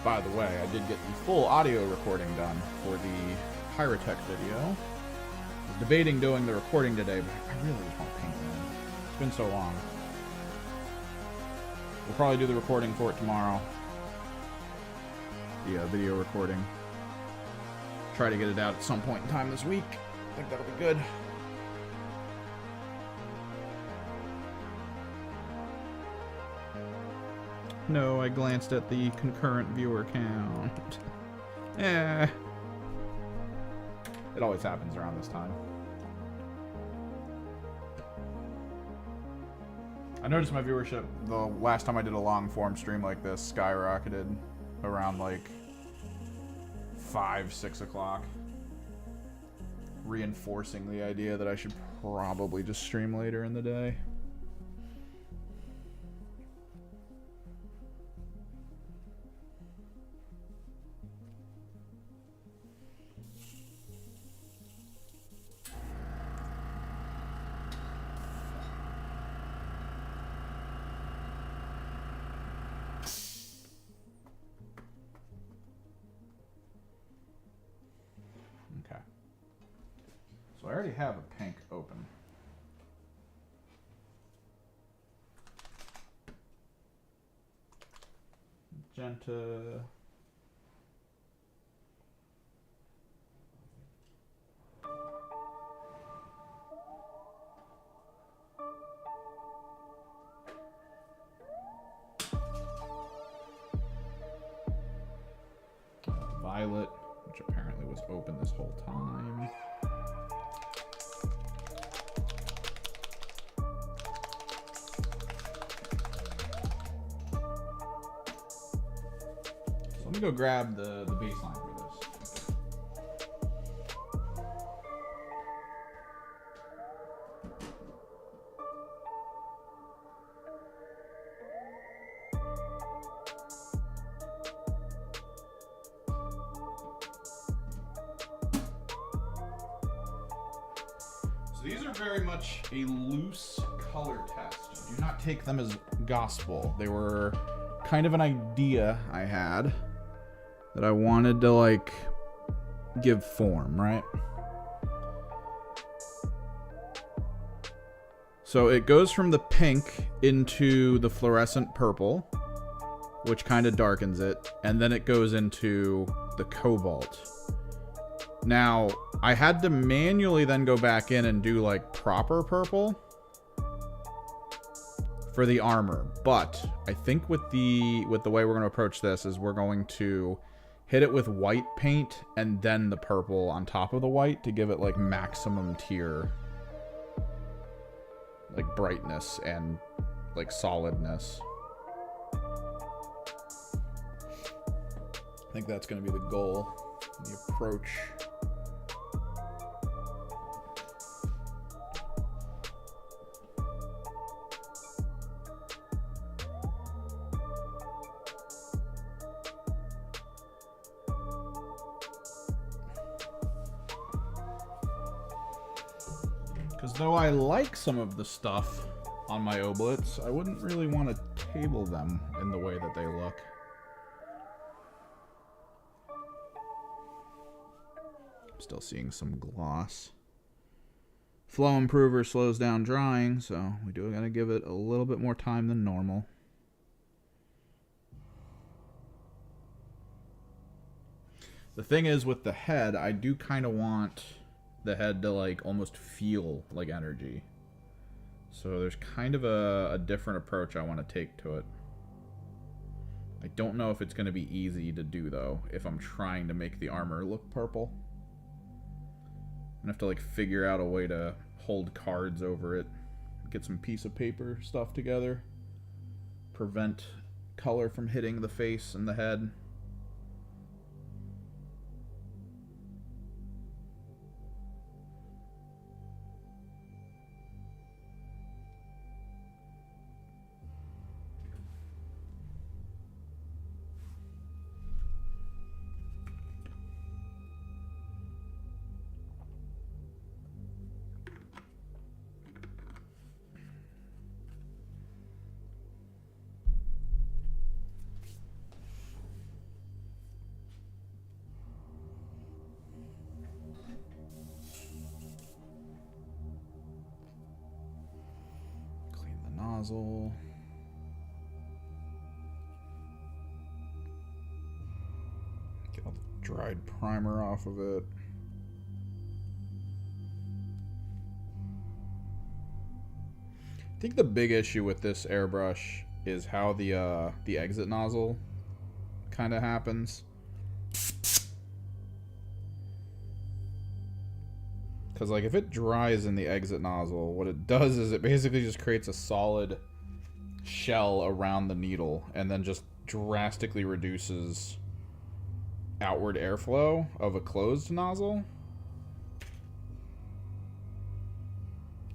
Speaker 1: By the way, I did get the full audio recording done for the Pyrotech video. I was debating doing the recording today, but I really just want to paint it. It's been so long. We'll probably do the recording for it tomorrow. The video recording. Try to get it out at some point in time this week. I think that'll be good. No, I glanced at the concurrent viewer count. Eh. It always happens around this time. I noticed my viewership, the last time I did a long form stream like this, skyrocketed around like 5, 6 o'clock. Reinforcing the idea that I should probably just stream later in the day. So I already have a pink open. Magenta. Violet, which apparently was open this whole time. Let me go grab the baseline for this. So these are very much a loose color test. Do not take them as gospel. They were kind of an idea I had that I wanted to, like, give form, right? So it goes from the pink into the fluorescent purple, which kind of darkens it, and then it goes into the cobalt. Now, I had to manually then go back in and do like proper purple for the armor, but I think with the way we're going to approach this is we're going to hit it with white paint and then the purple on top of the white to give it like maximum tier, like brightness and like solidness. I think that's going to be the goal, the approach. Because though I like some of the stuff on my oblets, I wouldn't really want to table them in the way that they look. Still seeing some gloss. Flow improver slows down drying, so we do gotta give it a little bit more time than normal. The thing is with the head, I do kind of want the head to like almost feel like energy. So there's kind of a different approach I want to take to it. I don't know if it's going to be easy to do though, if I'm trying to make the armor look purple. I'm gonna have to like figure out a way to hold cards over it, get some piece of paper stuff together, prevent color from hitting the face and the head. Nozzle. Get all the dried primer off of it. I think the big issue with this airbrush is how the exit nozzle kind of happens. Because like if it dries in the exit nozzle, what it does is it basically just creates a solid shell around the needle and then just drastically reduces outward airflow of a closed nozzle,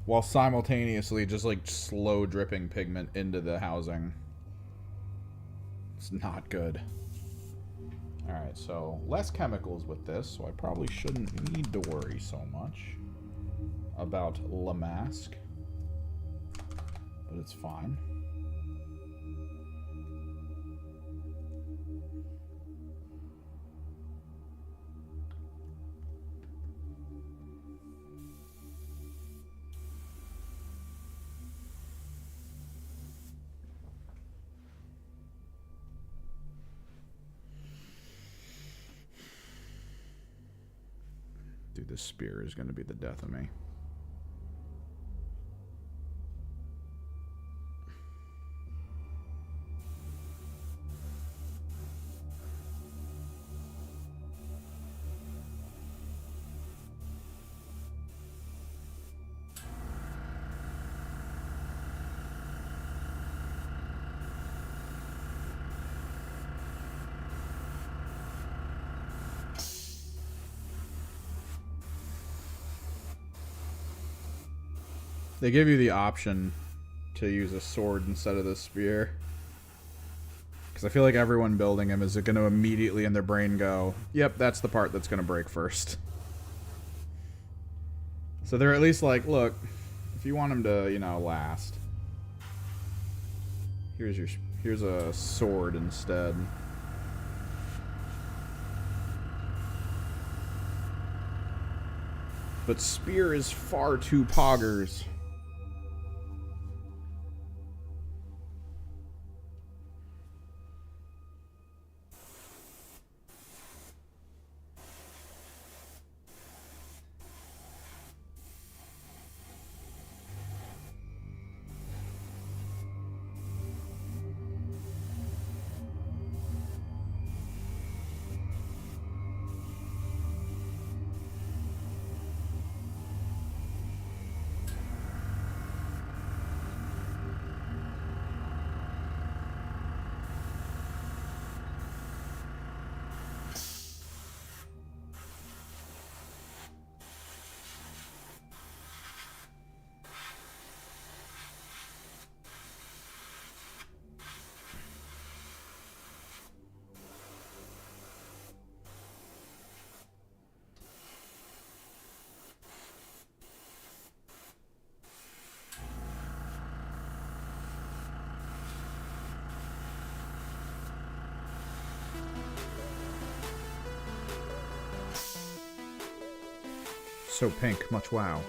Speaker 1: while simultaneously just like slow dripping pigment into the housing. It's not good. Alright, so less chemicals with this, so I probably shouldn't need to worry so much about La Mask. But it's fine. Dude, this spear is going to be the death of me. They give you the option to use a sword instead of the spear. Because I feel like everyone building him is going to immediately in their brain go, yep, that's the part that's going to break first. So they're at least like, look, if you want him to, you know, last, here's a sword instead. But spear is far too poggers. So pink, much wow.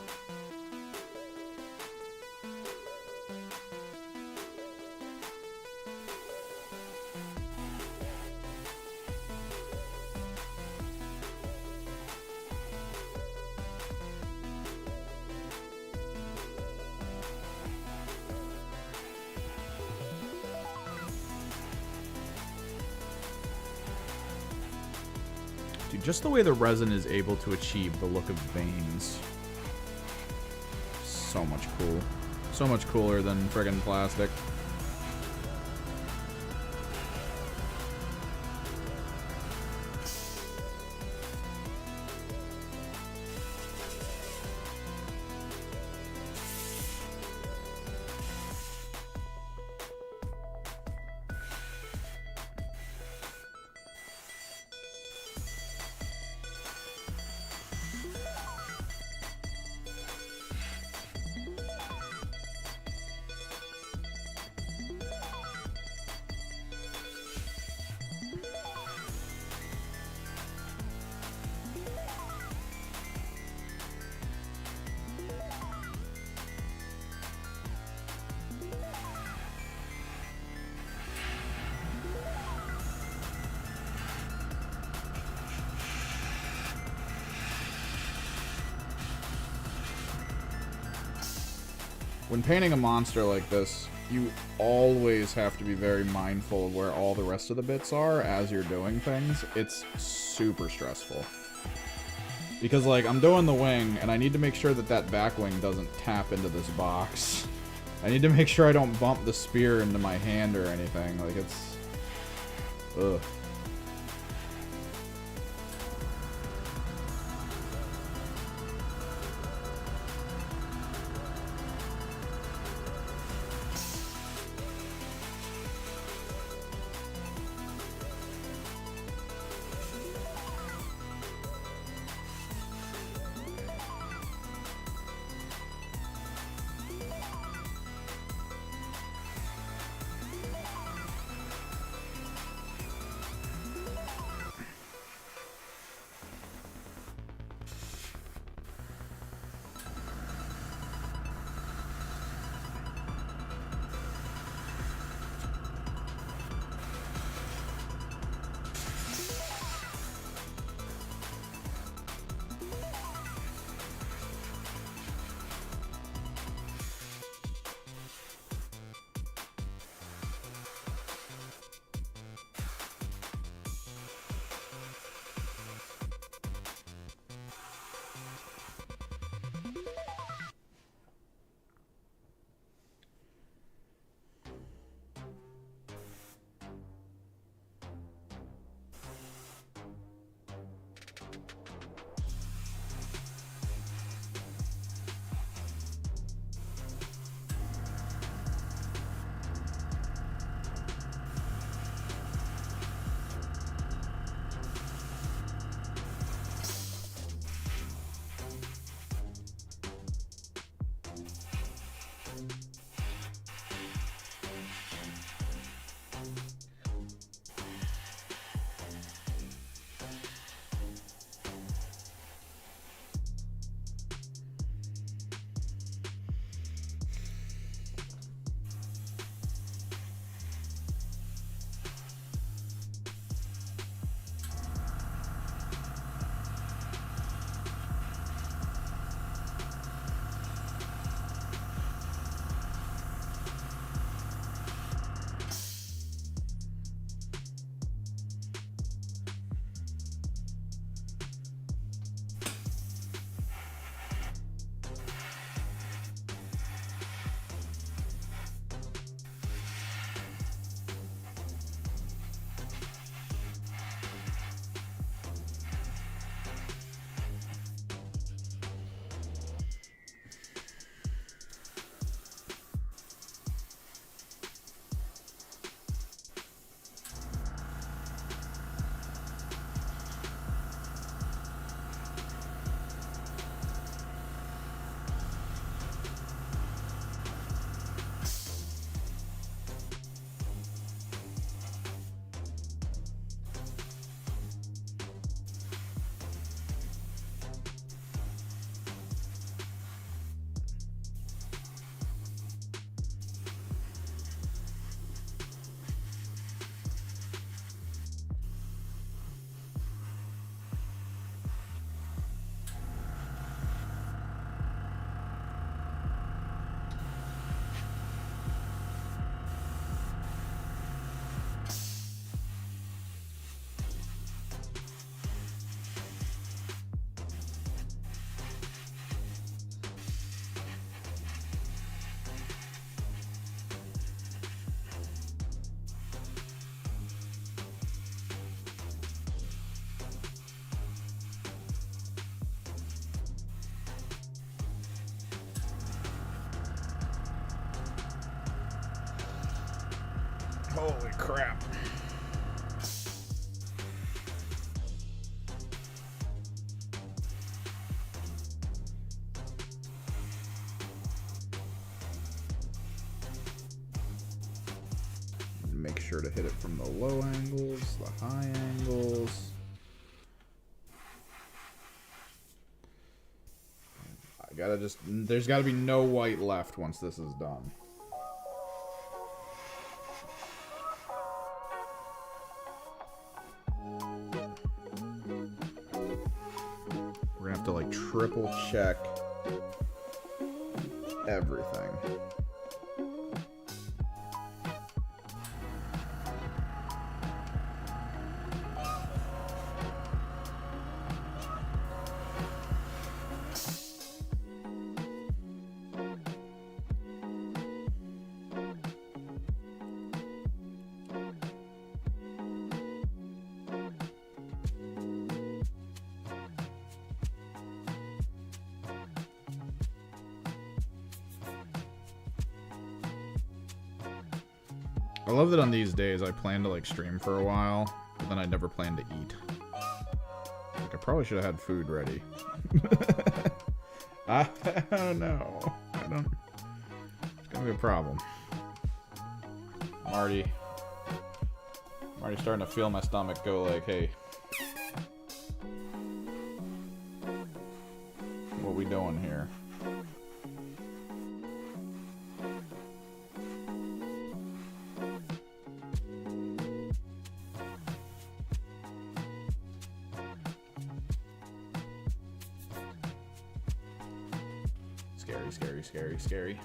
Speaker 1: Dude, just the way the resin is able to achieve the look of veins. So much cool. So much cooler than friggin' plastic. When painting a monster like this, you always have to be very mindful of where all the rest of the bits are as you're doing things. It's super stressful. Because, like, I'm doing the wing, and I need to make sure that that back wing doesn't tap into this box. I need to make sure I don't bump the spear into my hand or anything. Like, it's... Ugh. Holy crap. Make sure to hit it from the low angles, the high angles. There's gotta be no white left once this is done. We're gonna have to like triple check everything. I love that on these days I plan to like stream for a while, but then I never plan to eat. Like I probably should have had food ready. I don't know. It's gonna be a problem. I'm already starting to feel my stomach go like, hey, what we doing here? Scary.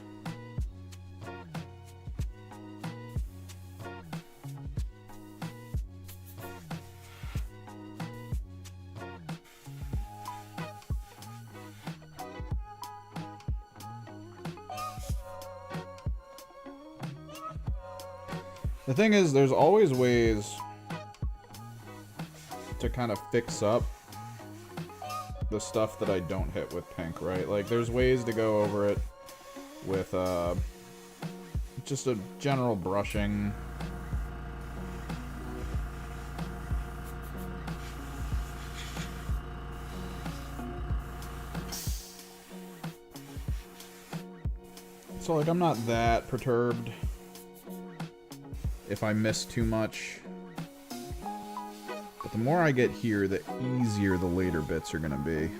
Speaker 1: The thing is, there's always ways to kind of fix up the stuff that I don't hit with pink, right? Like, there's ways to go over it with just a general brushing. So, like, I'm not that perturbed if I miss too much. But the more I get here, the easier the later bits are gonna be.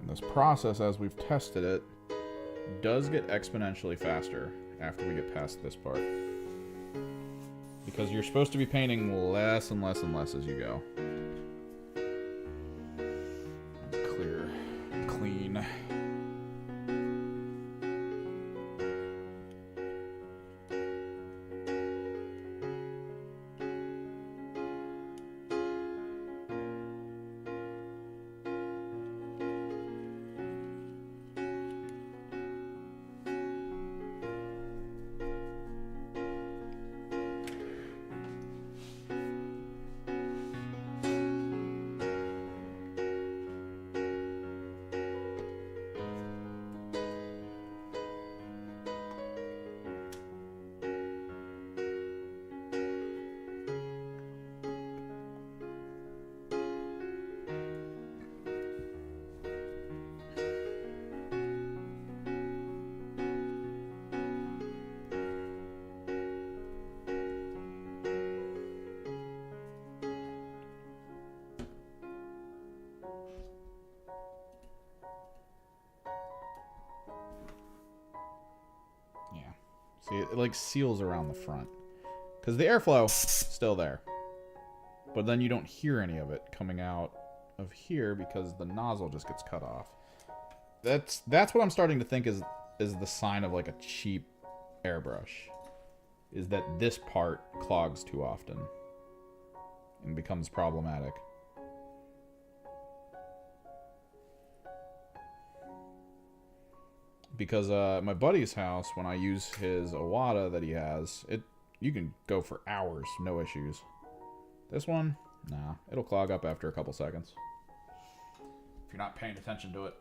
Speaker 1: This process, as we've tested it, does get exponentially faster after we get past this part. Because you're supposed to be painting less and less and less as you go. Clear, clean. it like seals around the front. Because the airflow still there. But then you don't hear any of it coming out of here because the nozzle just gets cut off. That's what I'm starting to think is the sign of like a cheap airbrush. Is that this part clogs too often and becomes problematic. Because my buddy's house, when I use his Awada that he has, you can go for hours, no issues. This one, nah, it'll clog up after a couple seconds. If you're not paying attention to it,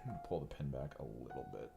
Speaker 1: I'm gonna pull the pin back a little bit.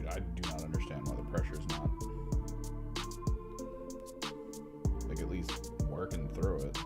Speaker 1: I do not understand why the pressure is not, like, at least working through it.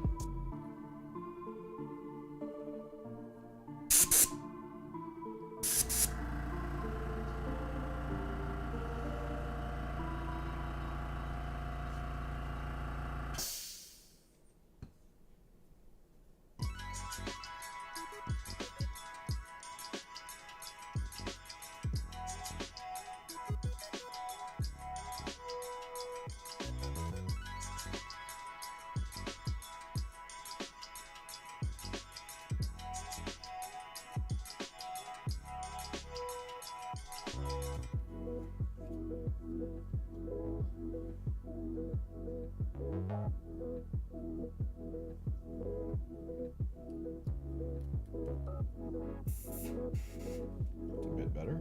Speaker 1: A bit better.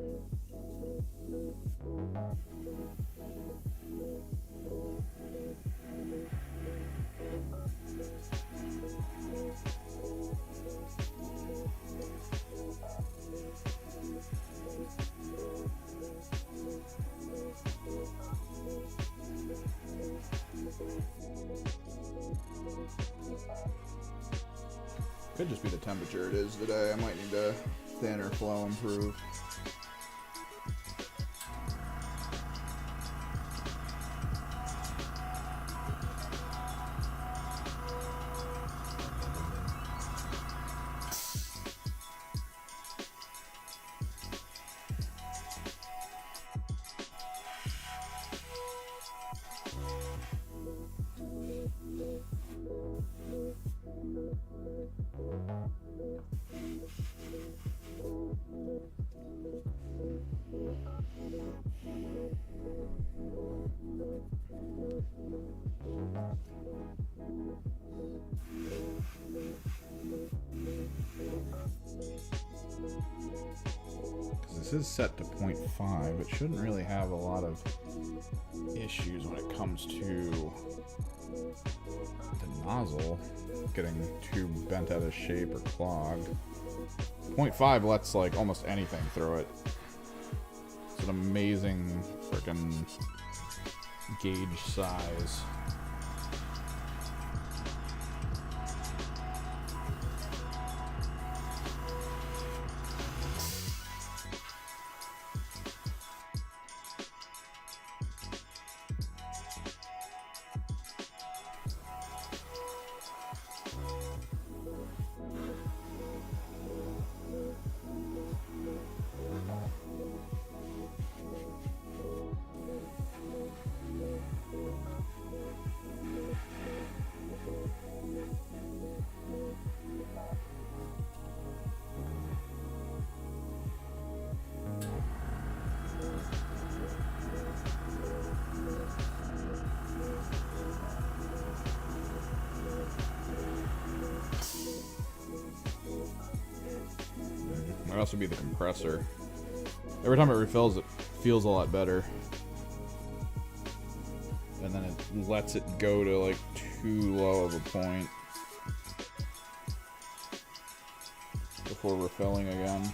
Speaker 1: Could just be the temperature it is today. I might need to thinner flow improve. this is set to 0.5, it shouldn't really have a lot of issues when it comes to the nozzle getting too bent out of shape or clogged. 0.5 lets like almost anything through it. It's an amazing freaking gauge size. Might also be the compressor. Every time it refills, it feels a lot better. And then it lets it go to like too low of a point before refilling again.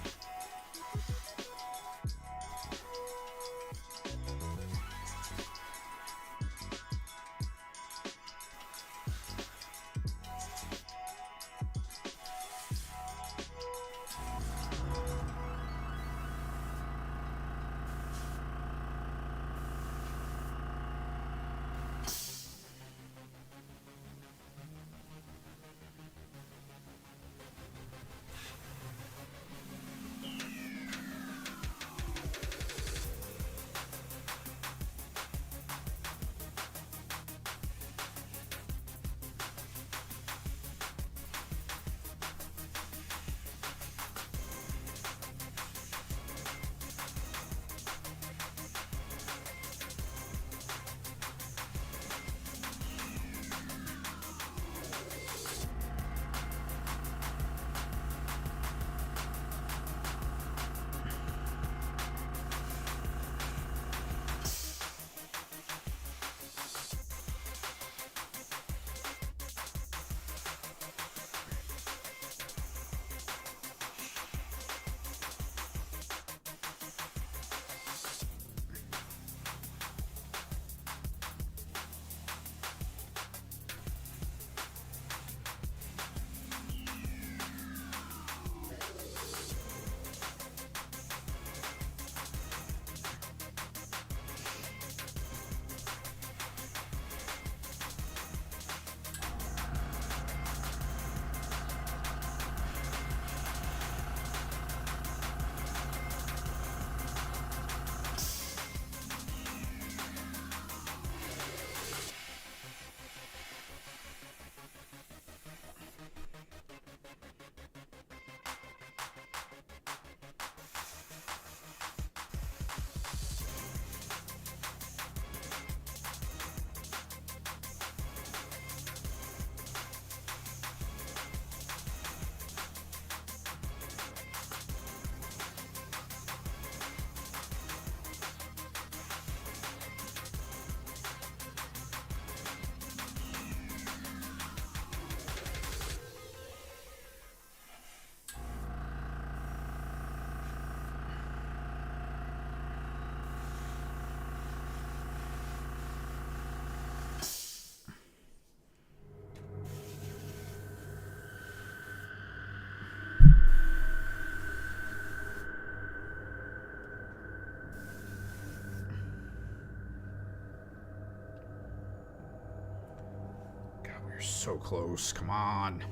Speaker 1: You're so close. Come on.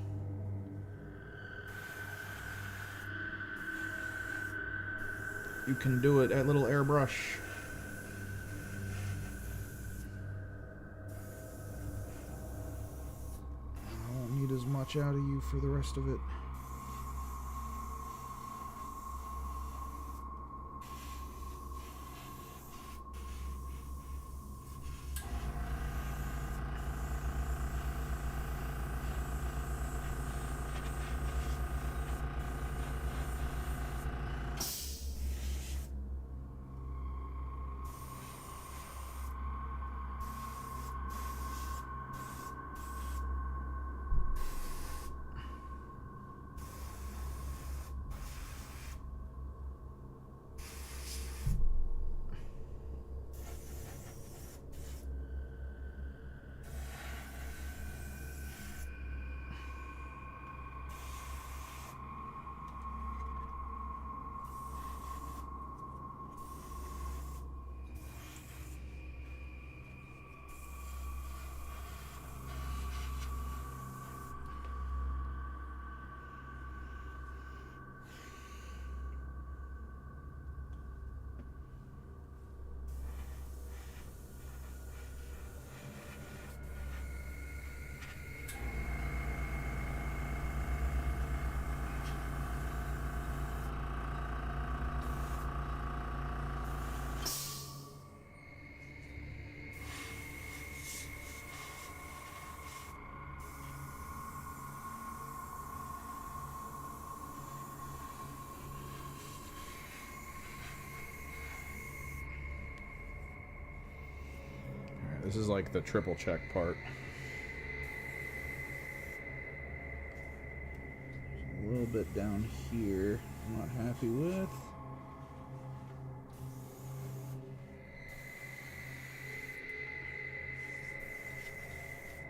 Speaker 1: You can do it, that little airbrush. I won't need as much out of you for the rest of it. This is like the triple check part. A little bit down here I'm not happy with.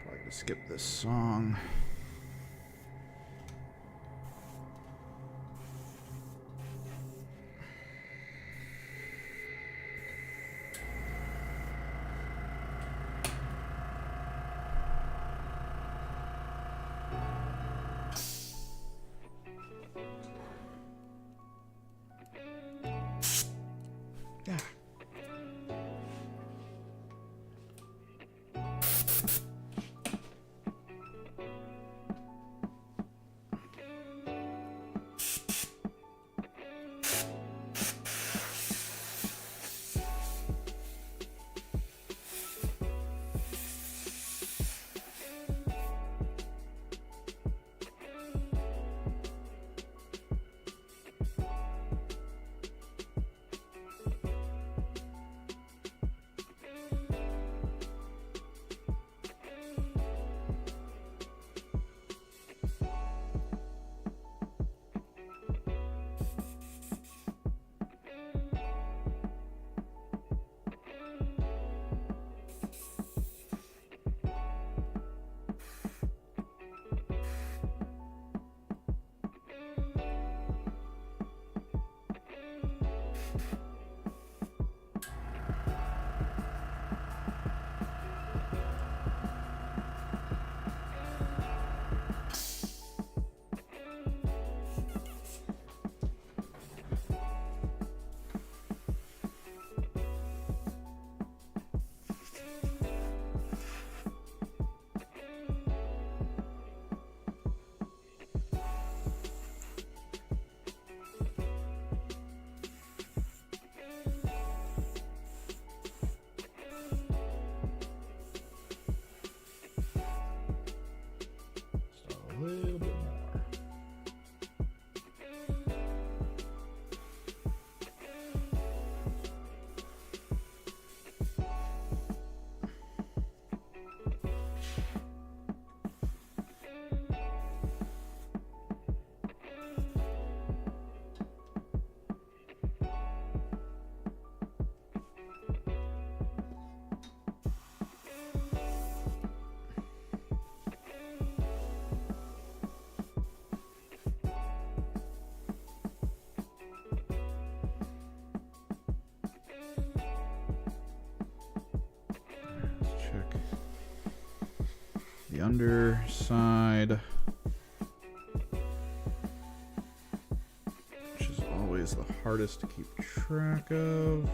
Speaker 1: Probably gonna skip this song. A little bit more. The underside, which is always the hardest to keep track of.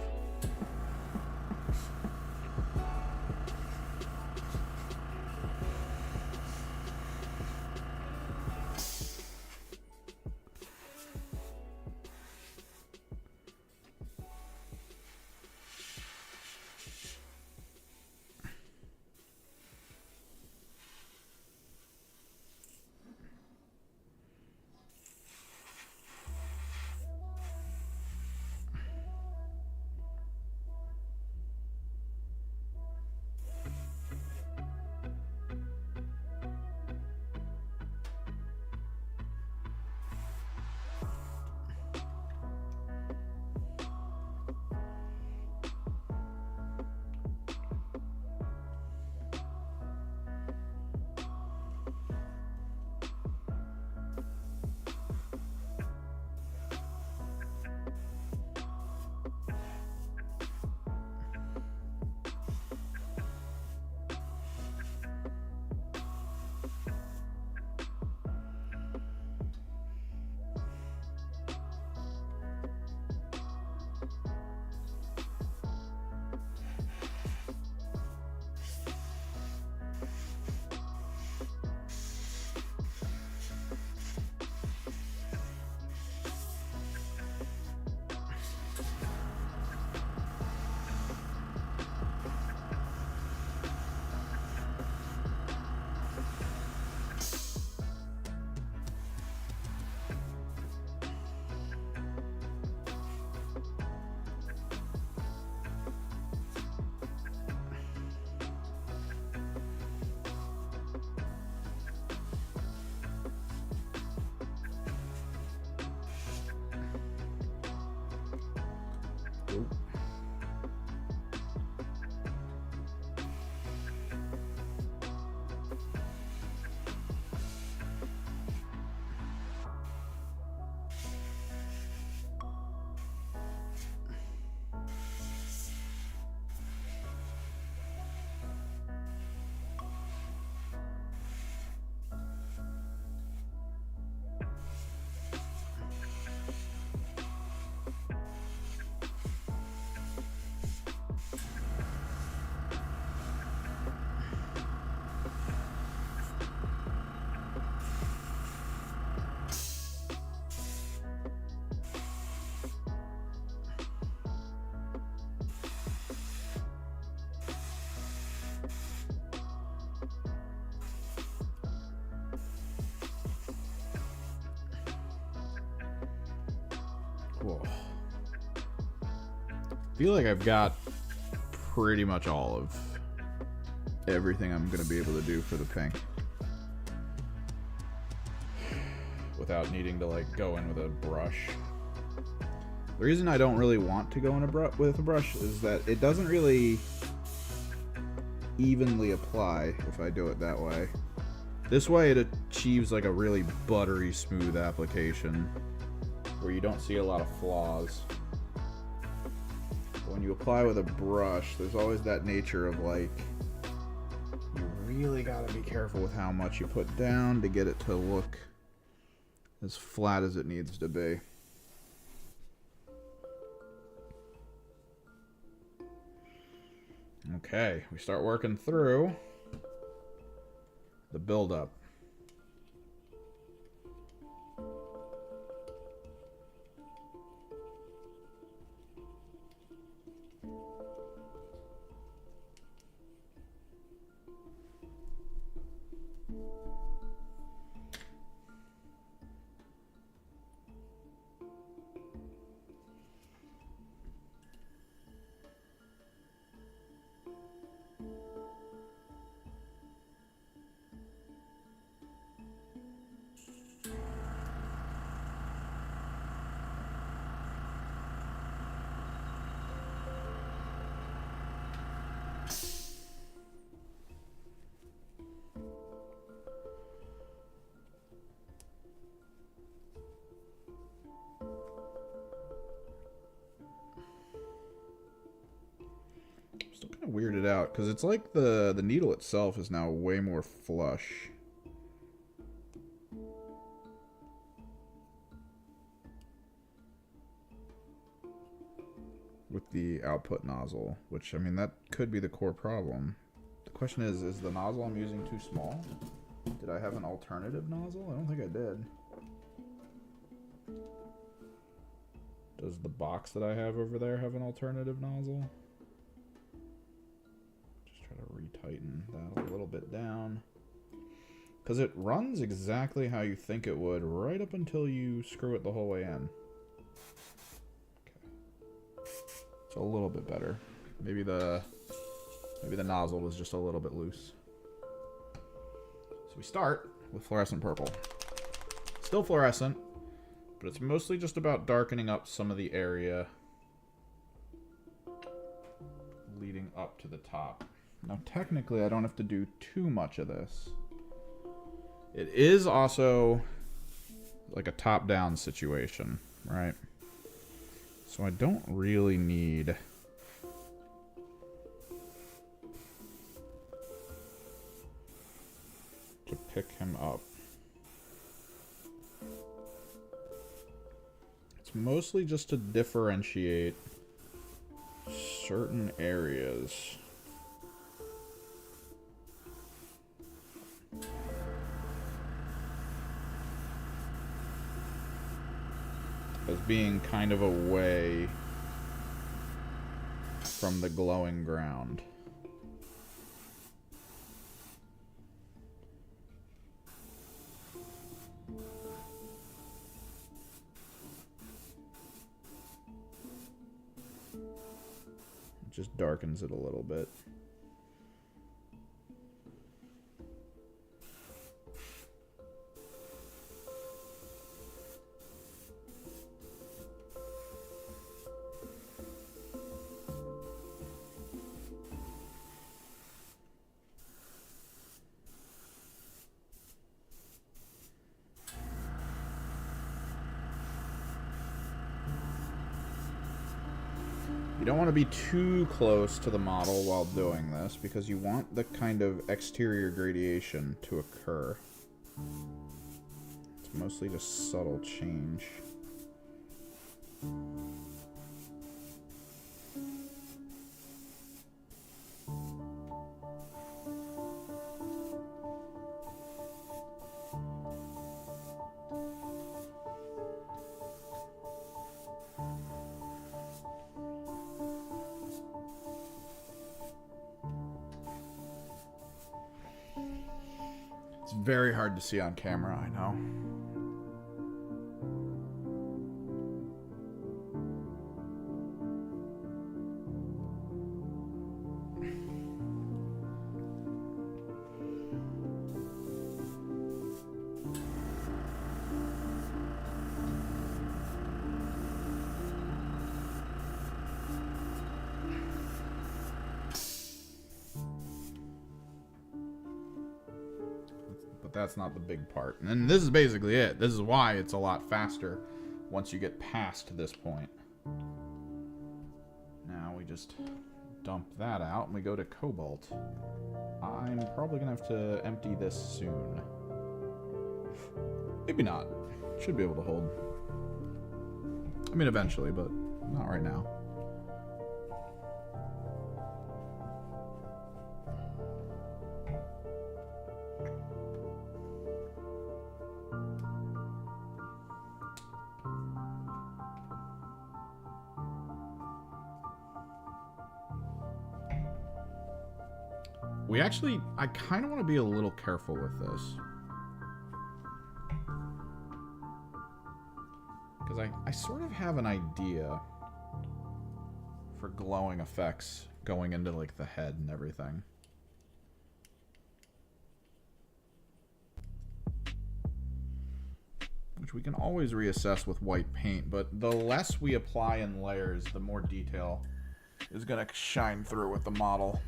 Speaker 1: feel like I've got pretty much all of everything I'm going to be able to do for the pink. Without needing to, like, go in with a brush. The reason I don't really want to go in with a brush is that it doesn't really evenly apply if I do it that way. This way it achieves like a really buttery smooth application where you don't see a lot of flaws. But when you apply with a brush, there's always that nature of like, you really gotta be careful with how much you put down to get it to look as flat as it needs to be. Okay, we start working through the buildup. Still kind of weirded out because it's like the needle itself is now way more flush. With the output nozzle, which, I mean, that could be the core problem. The question is the nozzle I'm using too small? Did I have an alternative nozzle? I don't think I did. Does the box that I have over there have an alternative nozzle? Just try to retighten that a little bit down. Because it runs exactly how you think it would right up until you screw it the whole way in. A little bit better. Maybe the nozzle was just a little bit loose. So we start with fluorescent purple. Still fluorescent, but it's mostly just about darkening up some of the area leading up to the top. Now technically I don't have to do too much of this. It is also like a top-down situation, right? So I don't really need to pick him up. It's mostly just to differentiate certain areas. As being kind of away from the glowing ground. It just darkens it a little bit. You don't want to be too close to the model while doing this because you want the kind of exterior gradation to occur. It's mostly just subtle change. Very hard to see on camera, I know. that's not the big part. And this is basically it. This is why it's a lot faster once you get past this point. Now we just dump that out and we go to cobalt. I'm probably gonna have to empty this soon. Maybe not. Should be able to hold. I mean, eventually, but not right now. We actually, I kind of want to be a little careful with this. Because I sort of have an idea for glowing effects going into, like, the head and everything. Which we can always reassess with white paint, but the less we apply in layers, the more detail is going to shine through with the model.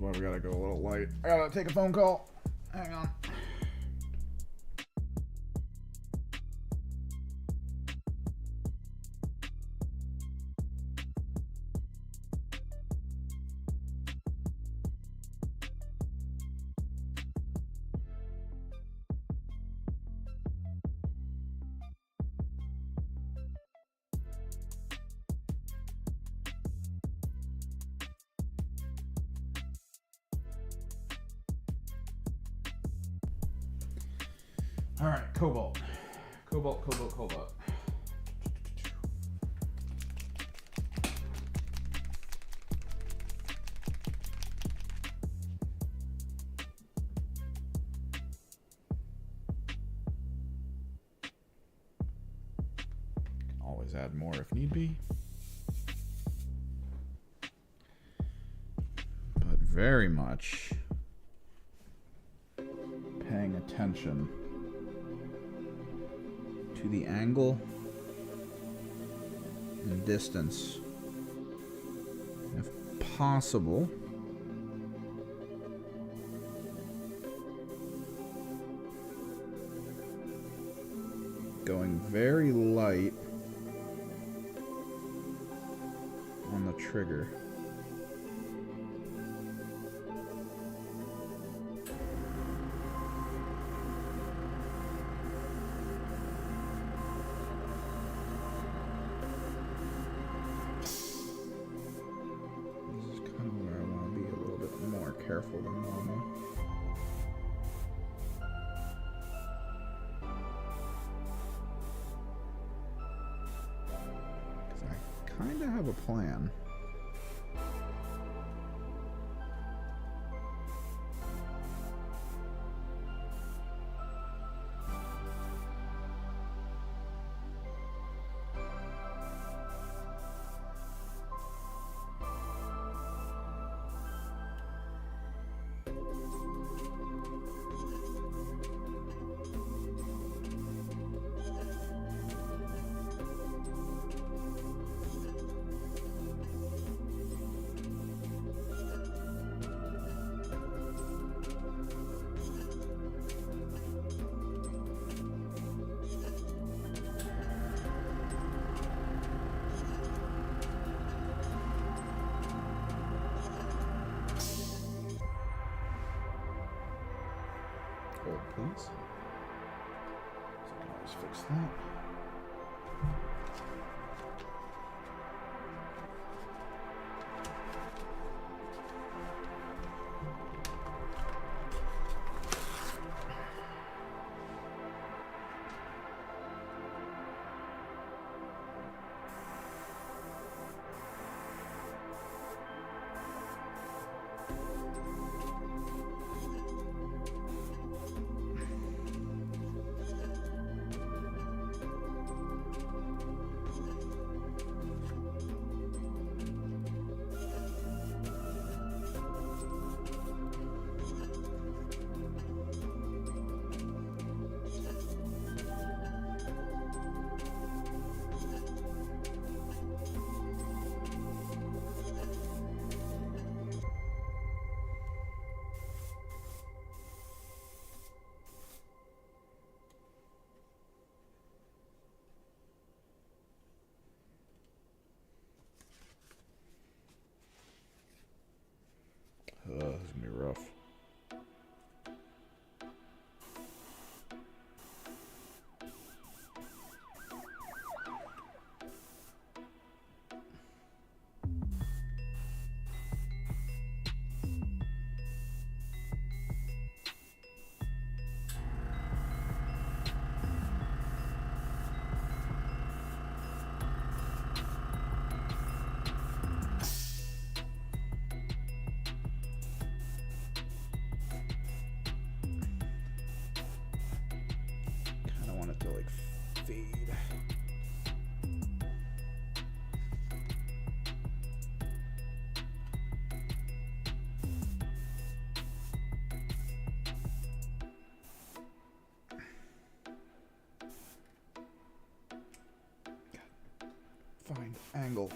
Speaker 1: Why we gotta go a little light. I gotta take a phone call. Hang on. All right, cobalt. Cobalt, cobalt, cobalt. Can always add more if need be. But very much paying attention to the angle and distance, if possible. Going very light on the trigger. Careful than normal. Because I kind of have a plan. Hold, please. So I can always fix that. find angle.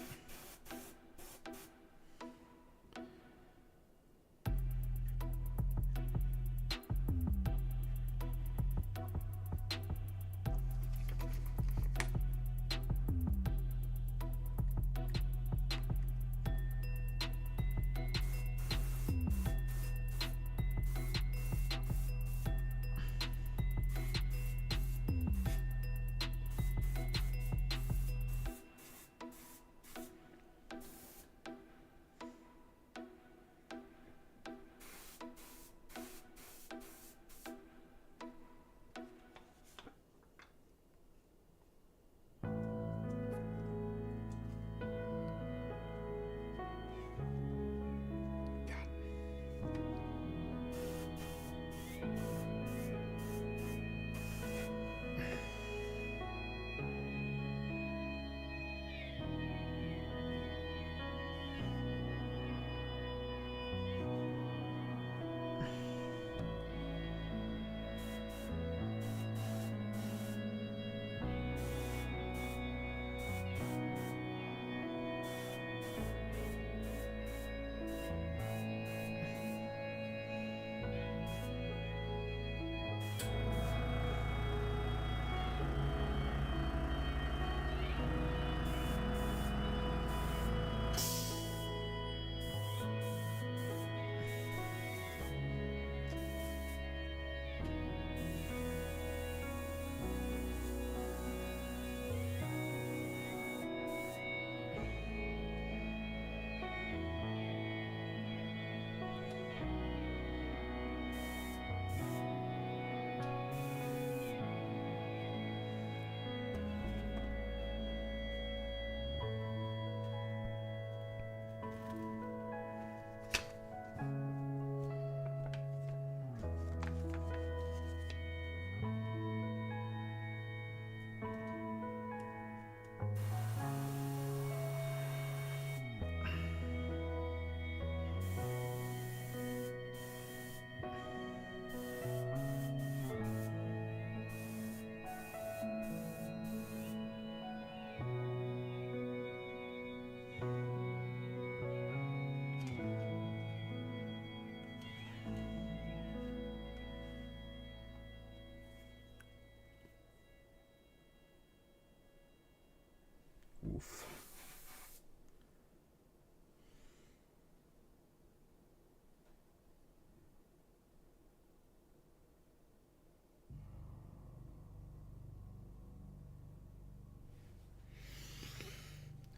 Speaker 1: Oof.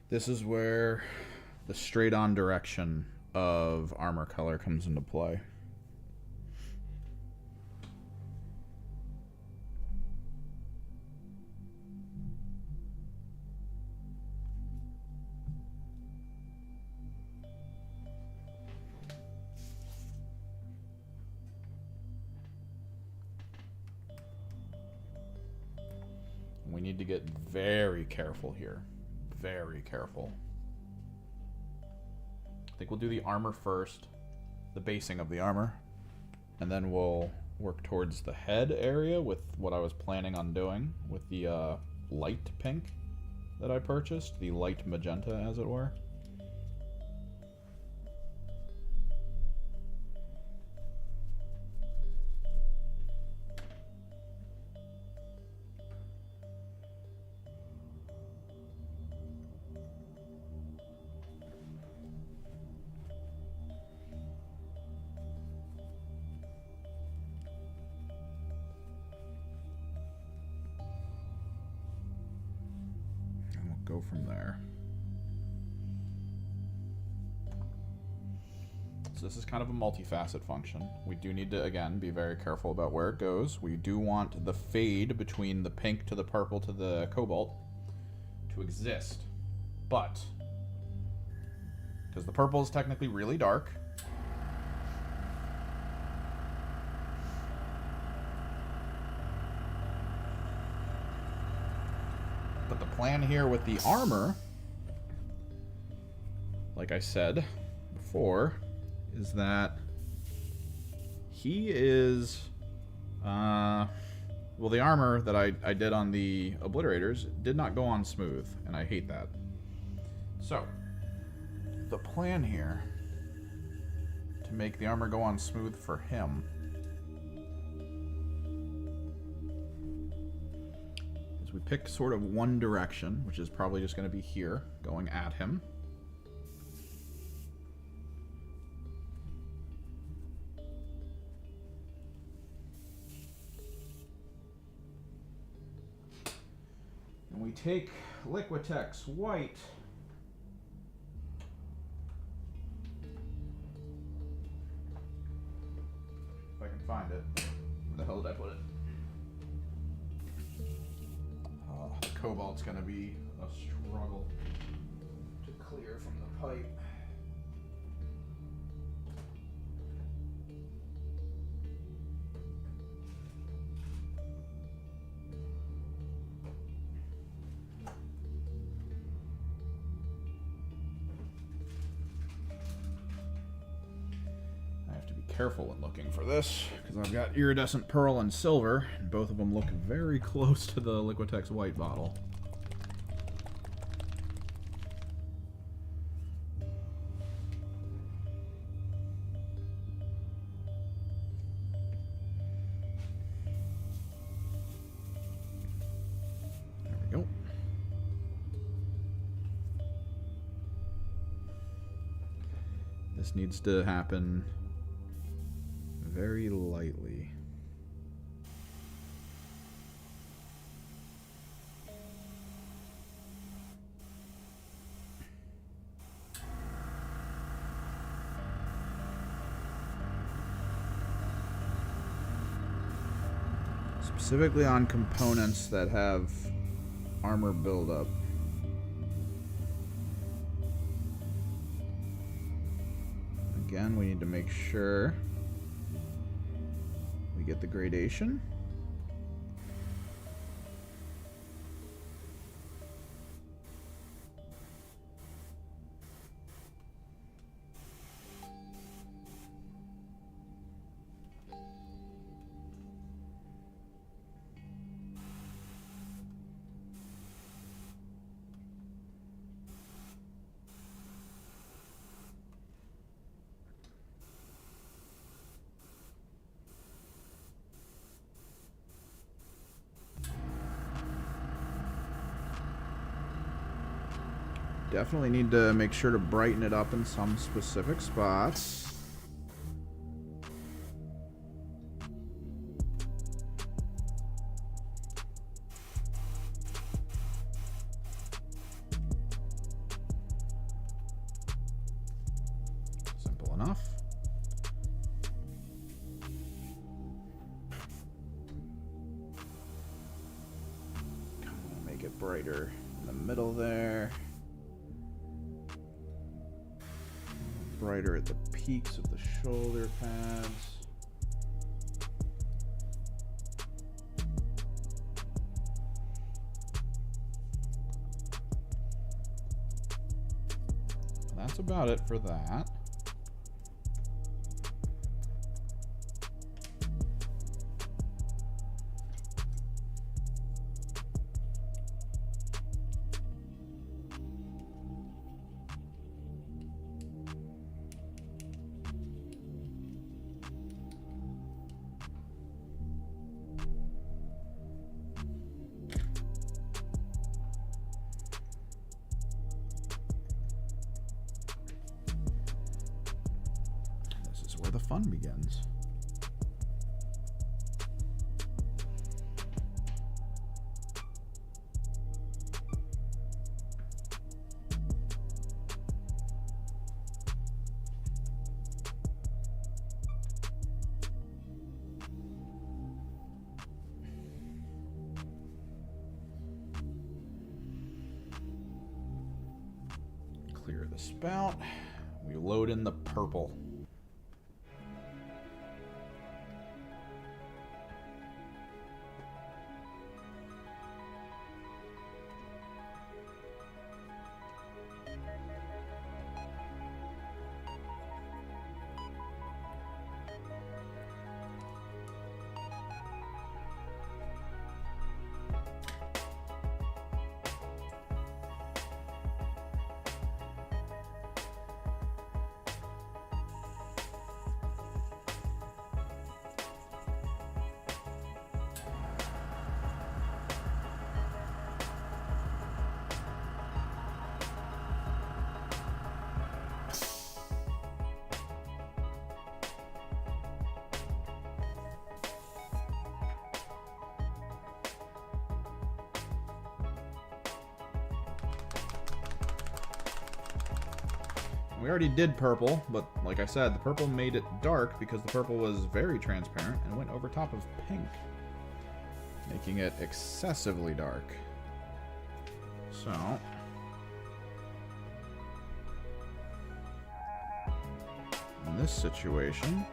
Speaker 1: This is where the straight-on direction of armor color comes into play. We need to get very careful here. Very careful. I think we'll do the armor first, the basing of the armor, and then we'll work towards the head area with what I was planning on doing with the light pink that I purchased, the light magenta, as it were. Go from there. So this is kind of a multifaceted function. We do need to, again, be very careful about where it goes. We do want the fade between the pink to the purple to the cobalt to exist. But, because the purple is technically really dark, but the plan here with the armor, like I said before, is that he is, well, the armor that I did on the obliterators did not go on smooth, and I hate that. So, the plan here to make the armor go on smooth for him is we pick sort of one direction, which is probably just going to be here, going at him. And we take Liquitex White. If I can find it. Where the hell did I put it? The cobalt's gonna be a struggle to clear from the pipe. Careful when looking for this, because I've got iridescent pearl and silver, and both of them look very close to the Liquitex White bottle. There we go. This needs to happen very lightly. Specifically on components that have armor buildup. Again, we need to make sure we get the gradation. Definitely need to make sure to brighten it up in some specific spots. Simple enough. Make it brighter in the middle there. Brighter at the peaks of the shoulder pads. That's about it for that. Where the fun begins. Clear the spout. We load in the purple. we already did purple, but like I said, the purple made it dark because the purple was very transparent and went over top of pink, making it excessively dark. So, in this situation,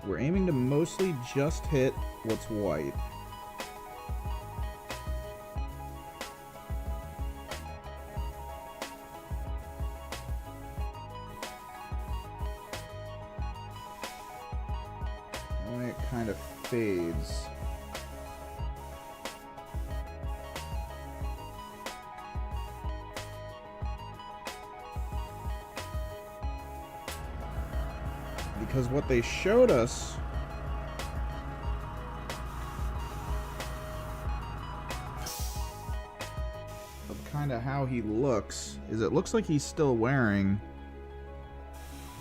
Speaker 1: we're aiming to mostly just hit what's white. When it kind of fades. Because what they showed us of kind of how he looks is it looks like he's still wearing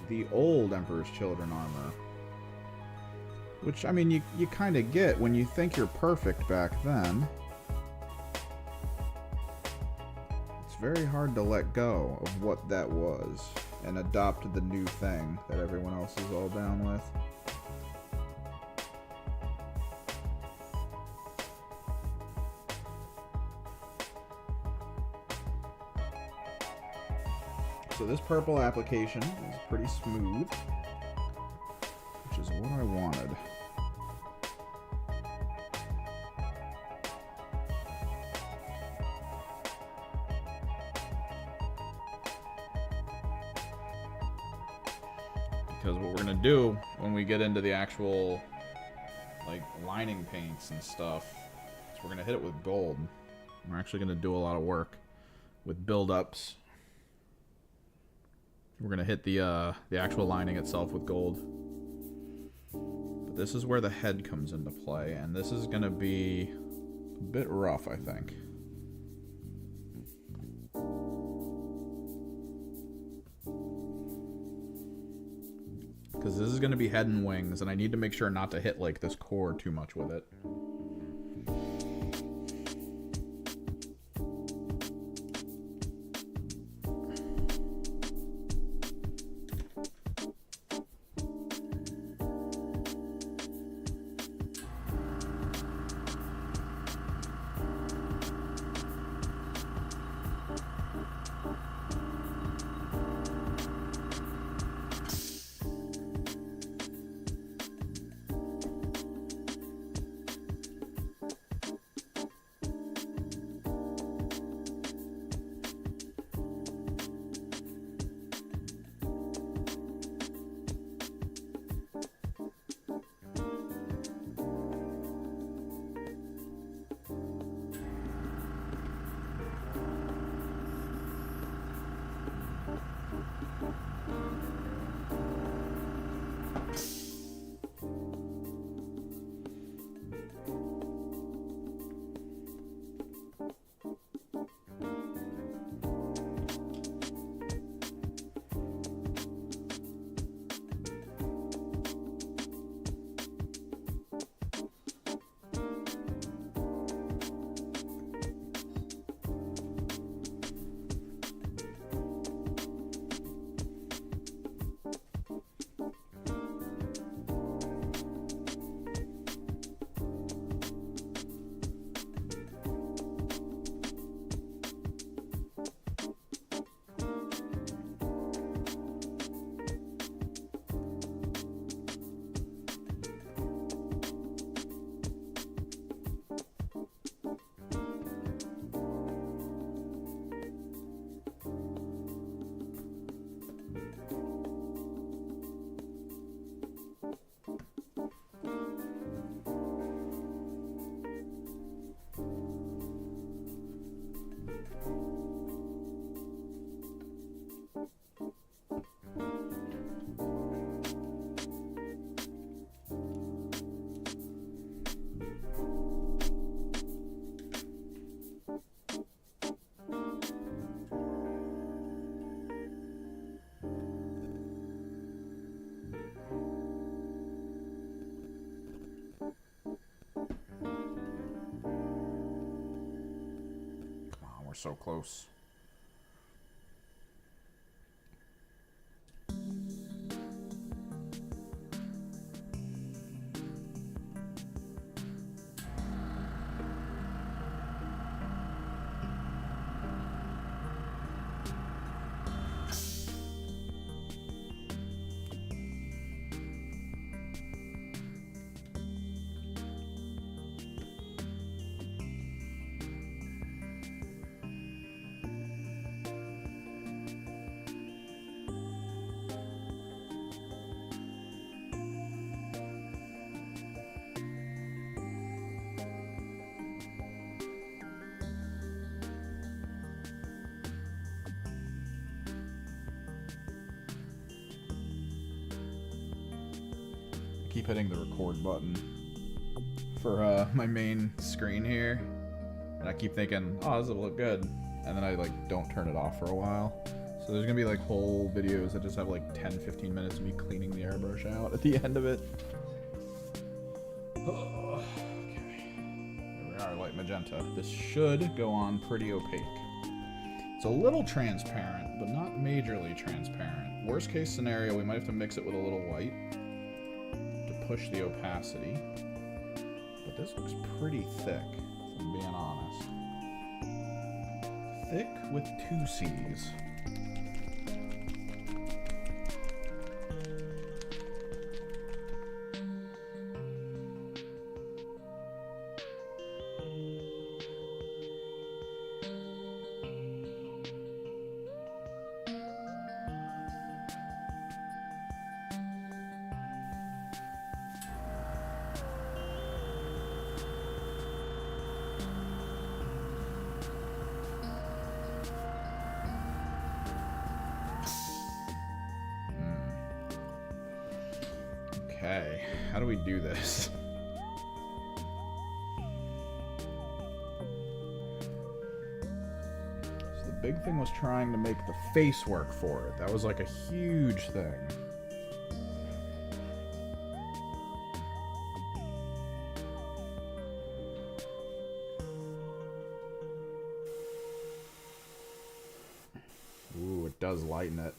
Speaker 1: the old Emperor's Children armor. Which, I mean, you kind of get when you think you're perfect back then. It's very hard to let go of what that was and adopt the new thing that everyone else is all down with. So this purple application is pretty smooth, which is what I wanted. Because what we're going to do when we get into the actual like lining paints and stuff is we're going to hit it with gold. We're actually going to do a lot of work with build-ups. We're going to hit the actual lining itself with gold. But this is where the head comes into play, and this is going to be a bit rough, I think. Because this is going to be head and wings, and I need to make sure not to hit like this core too much with it. We're so close. keep hitting the record button for my main screen here, and I keep thinking, oh, this will look good, and then I like don't turn it off for a while. So there's gonna be like whole videos that just have like 10-15 minutes of me cleaning the airbrush out at the end of it. Okay, here we are, light magenta. This should go on pretty opaque. It's a little transparent, but not majorly transparent. Worst case scenario, we might have to mix it with a little white to push the opacity. But this looks pretty thick, if I'm being honest. Thick with 2 C's. Okay, how do we do this? So the big thing was trying to make the face work for it. That was like a huge thing. Ooh, it does lighten it.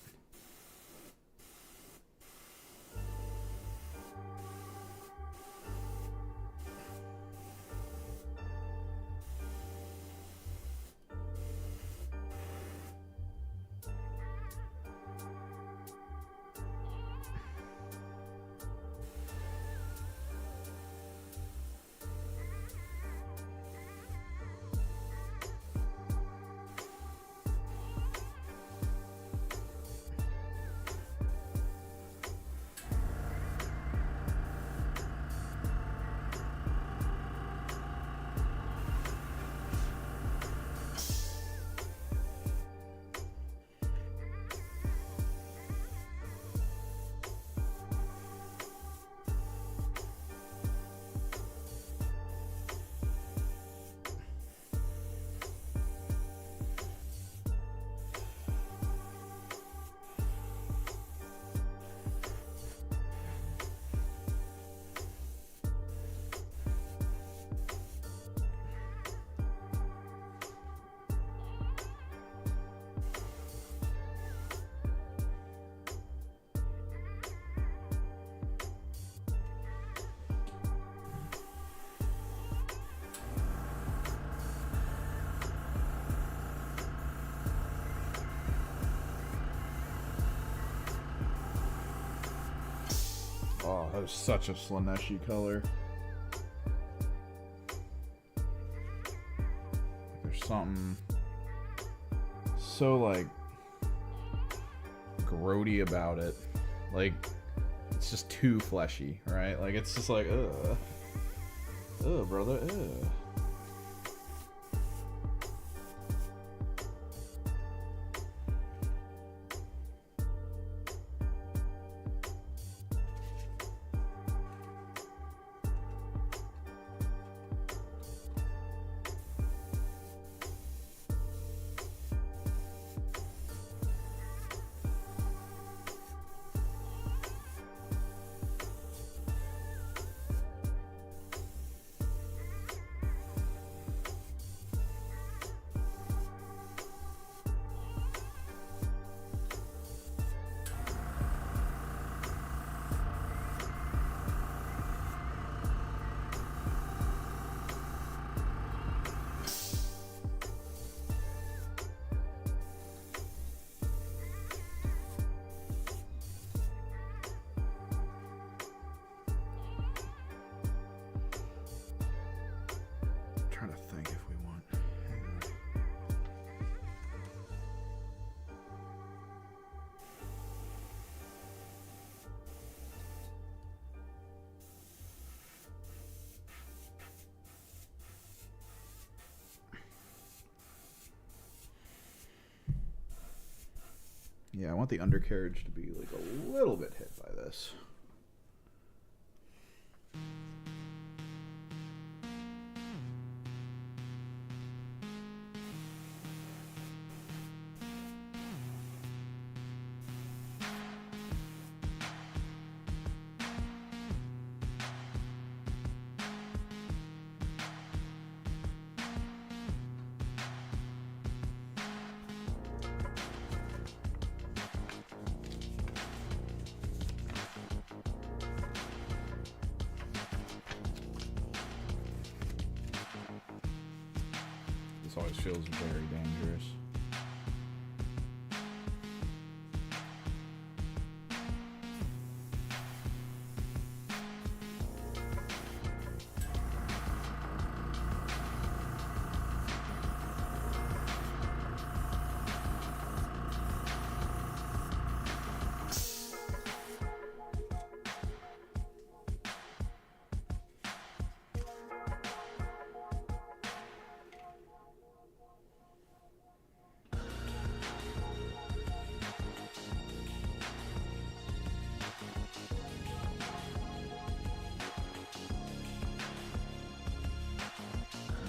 Speaker 1: Oh, that was such a Slaneshi color. There's something so, like, grody about it. Like, it's just too fleshy, right? Like, it's just like, ugh. Ugh, brother, ugh. Trying to think if we want. Yeah, I want the undercarriage to be like a little bit hit by this. This always feels very dangerous.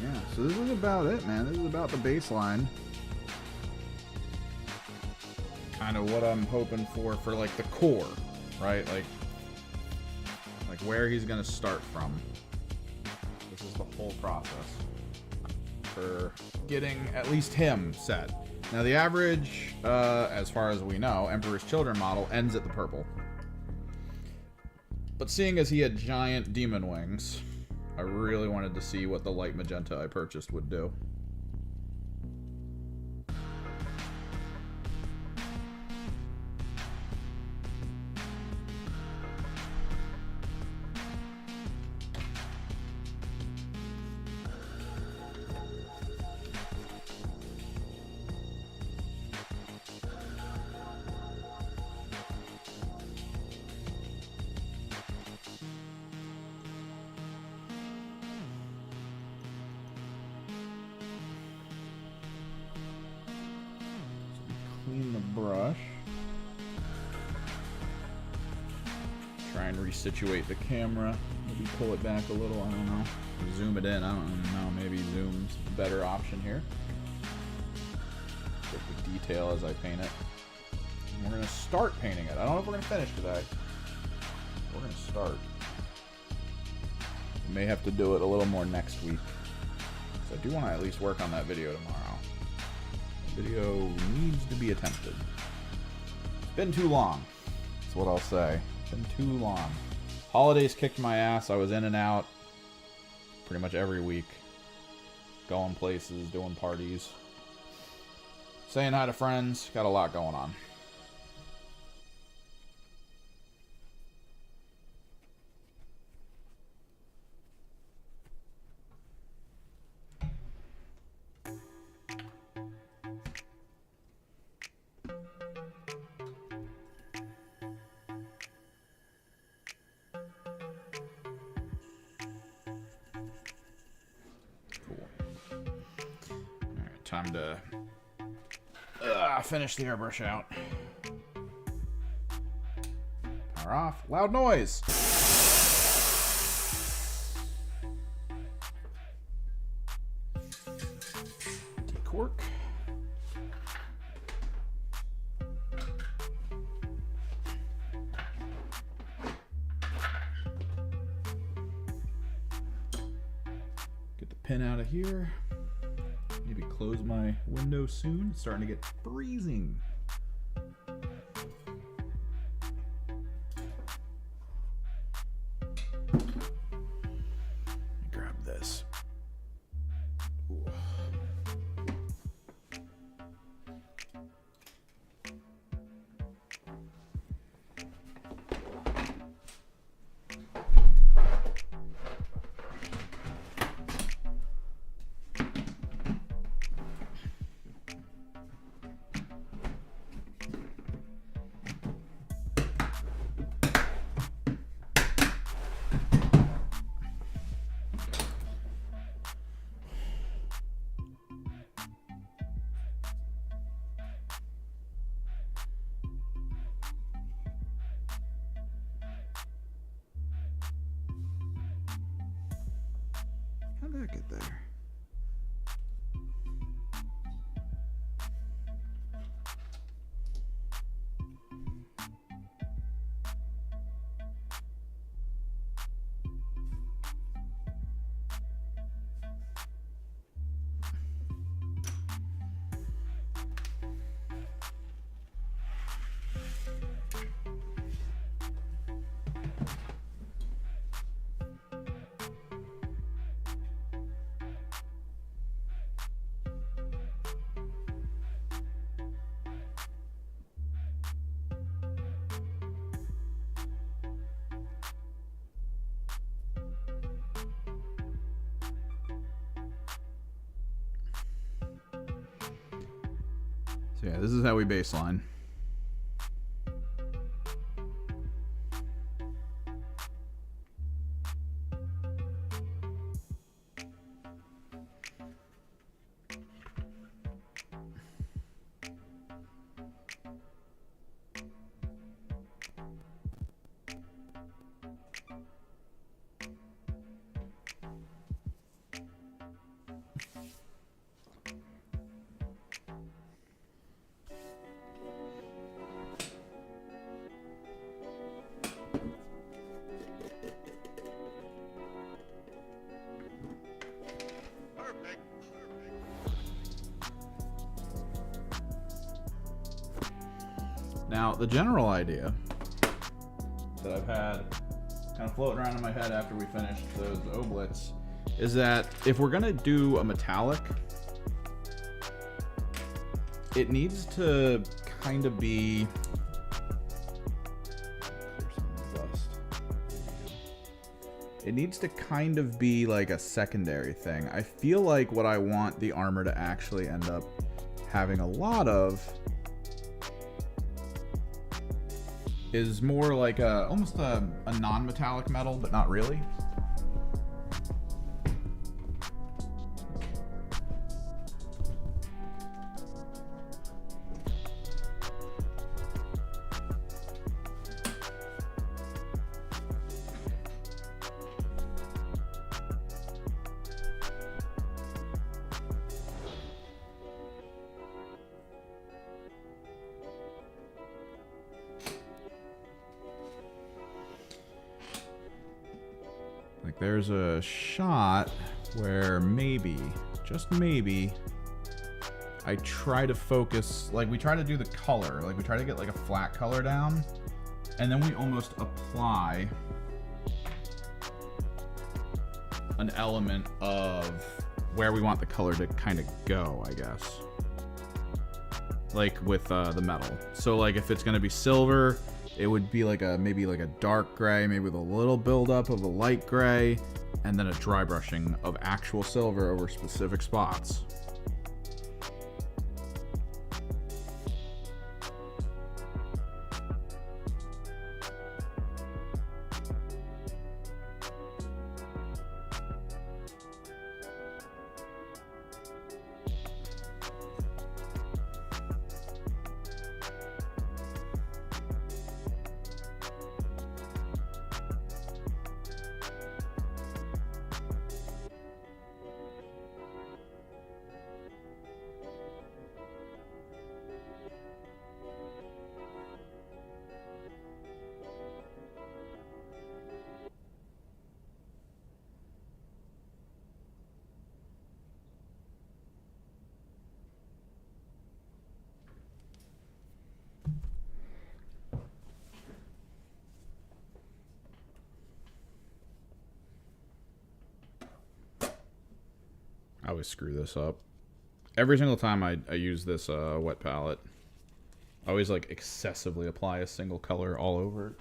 Speaker 1: Yeah, so this is about it, man. This is about the baseline. Kind of what I'm hoping for like the core, right? Like where he's gonna start from. This is the whole process for getting at least him set. Now the average, as far as we know, Emperor's Children model ends at the purple. But seeing as he had giant demon wings, I really wanted to see what the light magenta I purchased would do. Clean the brush. Try and resituate the camera. Maybe pull it back a little, I don't know. Zoom it in, I don't know. Maybe zoom's a better option here. Get the detail as I paint it. And we're gonna start painting it. I don't know if we're gonna finish today. We're gonna start. We may have to do it a little more next week. So I do want to at least work on that video tomorrow. Video needs to be attempted. It's been too long. That's what I'll say. It's been too long. Holidays kicked my ass. I was in and out pretty much every week. Going places, doing parties. Saying hi to friends. Got a lot going on. Time to finish the airbrush out. Power off. Loud noise. Decork. Get the pin out of here. Maybe close my window soon. It's starting to get freezing. Grab this. Ooh. How'd that get there? So yeah, this is how we baseline. Now, the general idea that I've had kind of floating around in my head after we finished those oblets is that if we're going to do a metallic, it needs to kind of be... It needs to kind of be like a secondary thing. I feel like what I want the armor to actually end up having a lot of is more like almost a non-metallic metal, but not really. Like there's a shot where maybe, just maybe, I try to focus, like we try to do the color, like we try to get like a flat color down, and then we almost apply an element of where we want the color to kind of go, I guess. Like with the metal. So like if it's gonna be silver, it would be like maybe like a dark gray, maybe with a little buildup of a light gray, and then a dry brushing of actual silver over specific spots. I always screw this up. Every single time I use this wet palette, I always like excessively apply a single color all over it.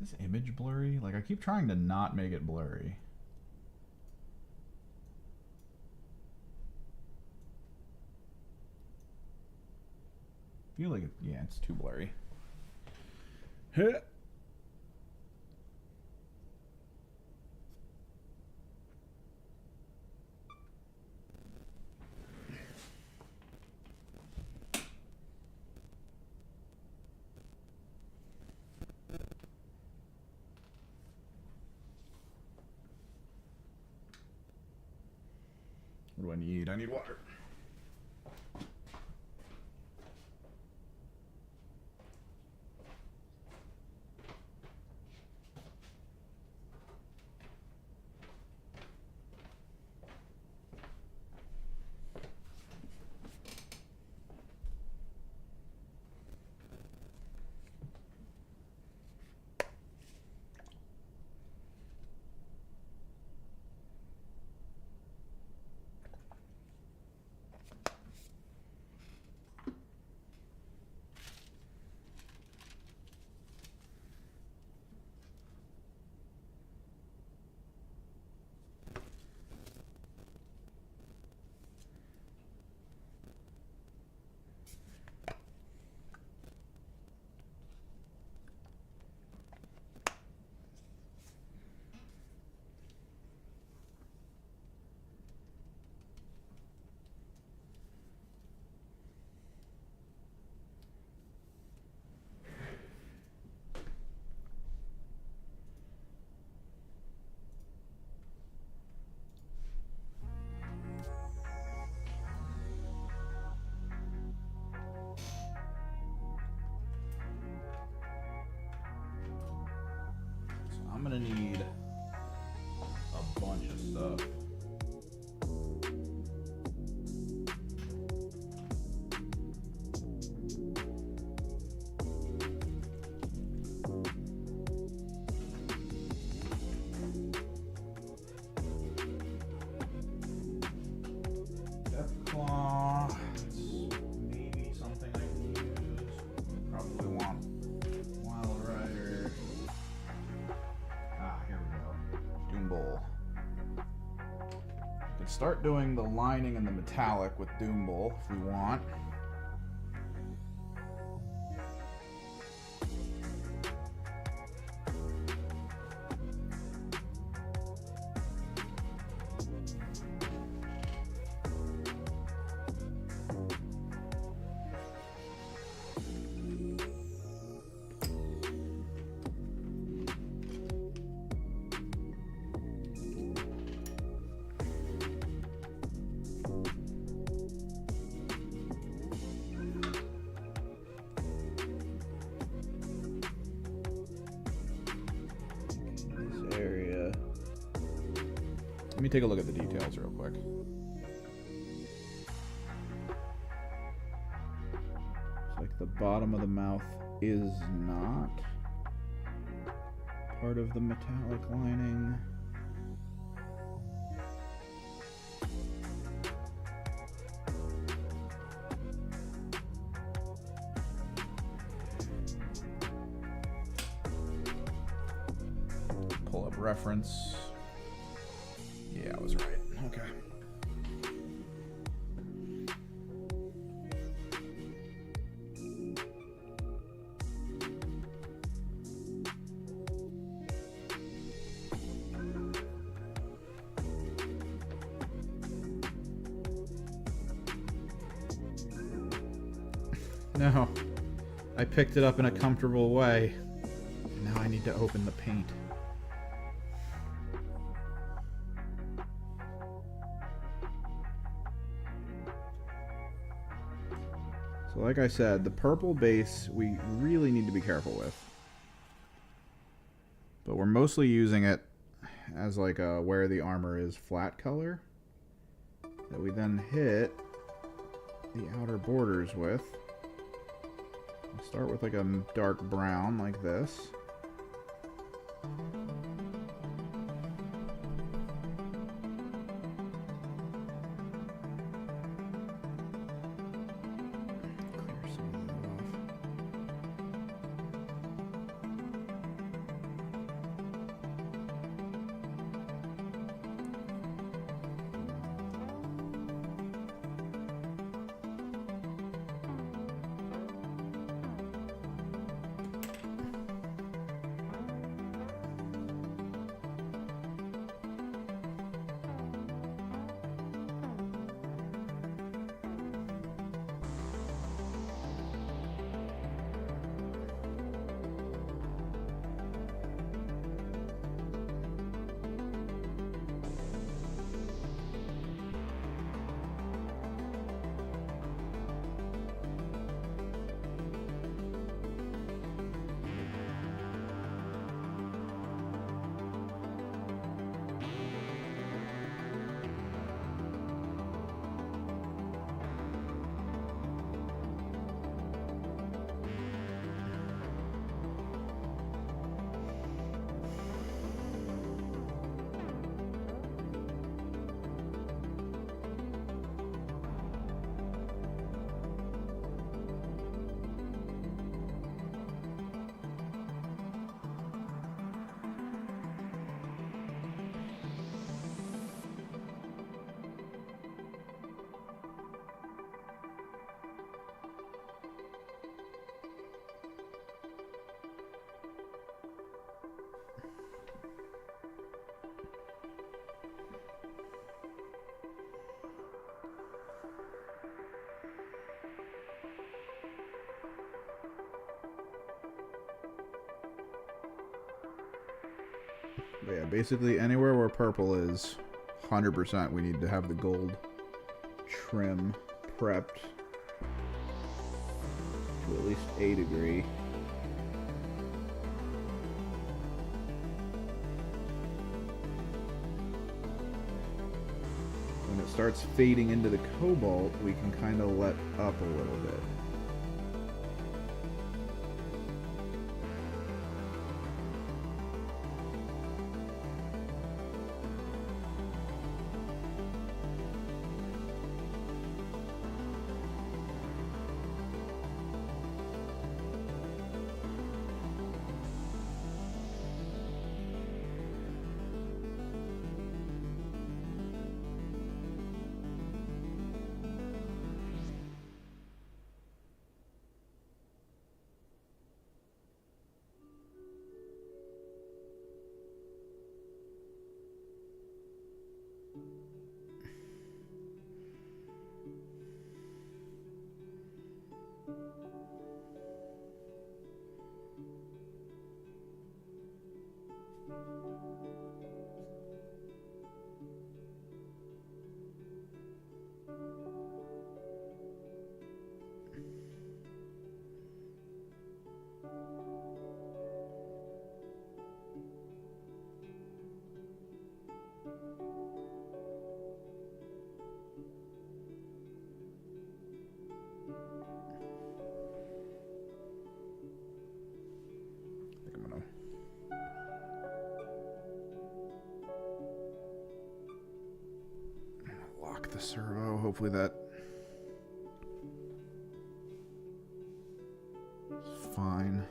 Speaker 1: Is this image blurry? Like I keep trying to not make it blurry. I feel like yeah, it's too blurry. What do I need? I need water. gonna need a bunch of stuff. Start doing the lining and the metallic with Doom Bowl if we want. Area. Let me take a look at the details real quick. It's like the bottom of the mouth is not part of the metallic lining. Pull up reference. Yeah, I was right. Okay. No, I picked it up in a comfortable way. Now I need to open the paint. So like I said, the purple base we really need to be careful with. But we're mostly using it as like a where the armor is flat color that we then hit the outer borders with. I'll start with like a dark brown like this. But yeah, basically anywhere where purple is 100%, we need to have the gold trim prepped to at least a degree. it starts fading into the cobalt, we can kind of let up a little bit. The servo, hopefully that is fine.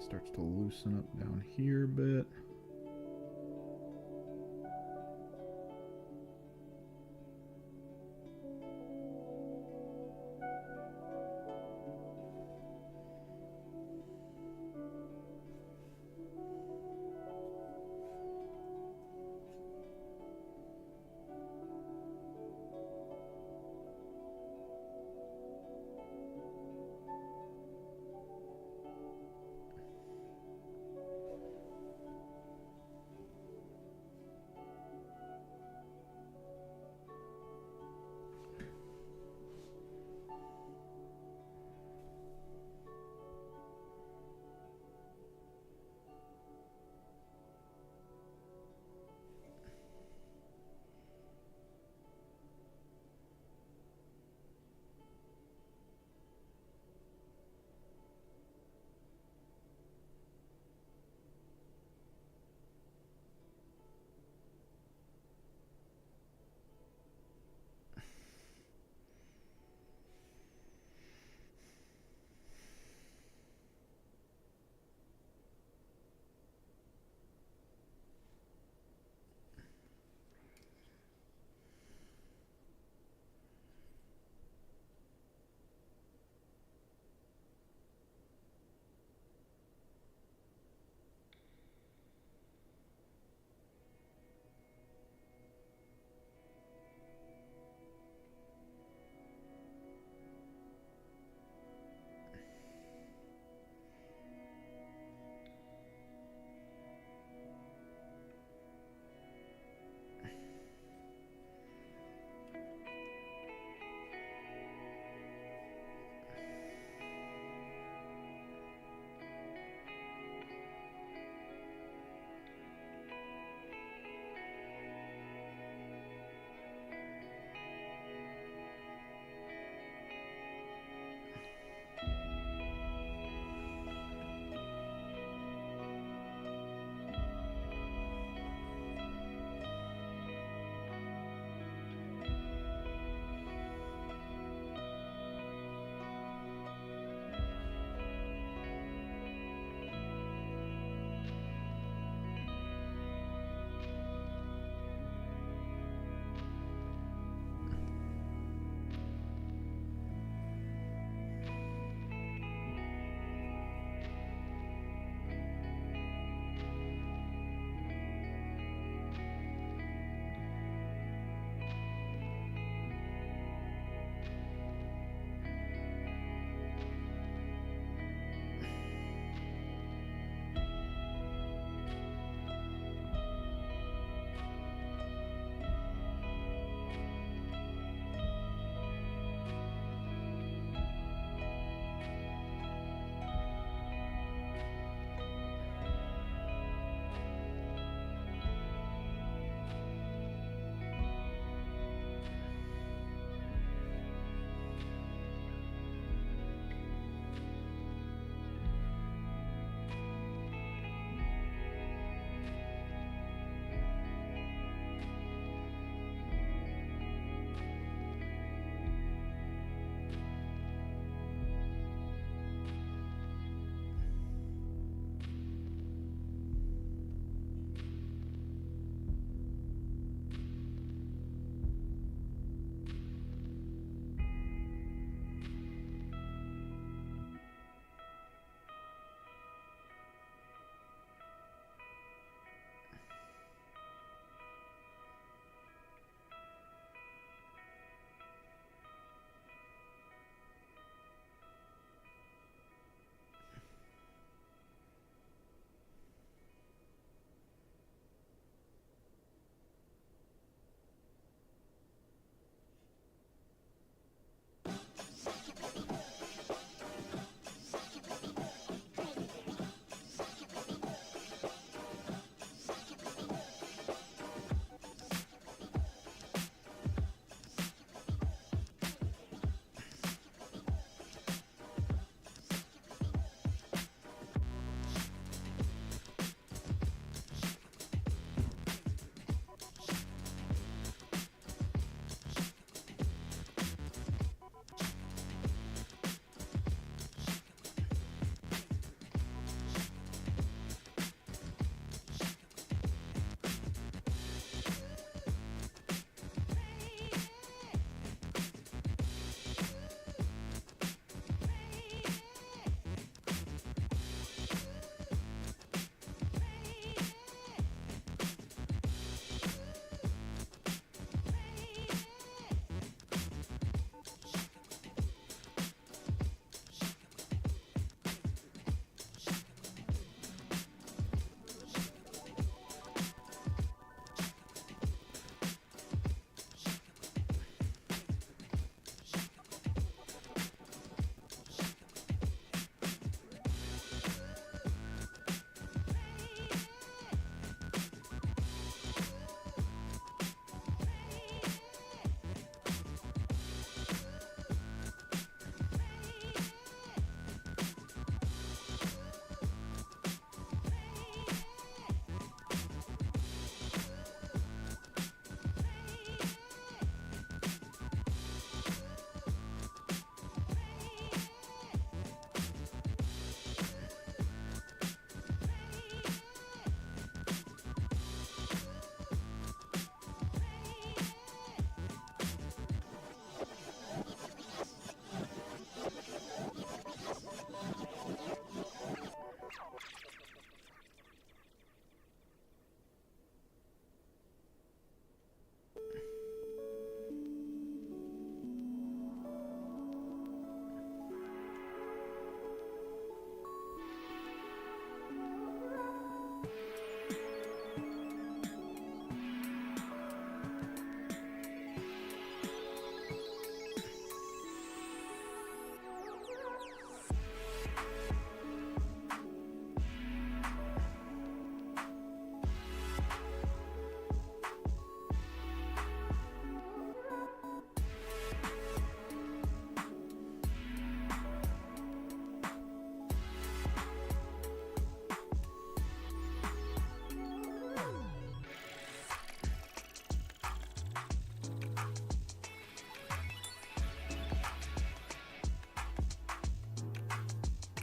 Speaker 1: Starts to loosen up down here a bit.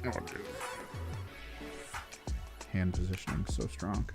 Speaker 1: Oh, dude. Hand positioning so strong.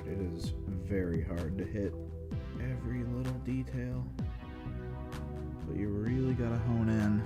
Speaker 1: It is very hard to hit every little detail, but you really gotta hone in.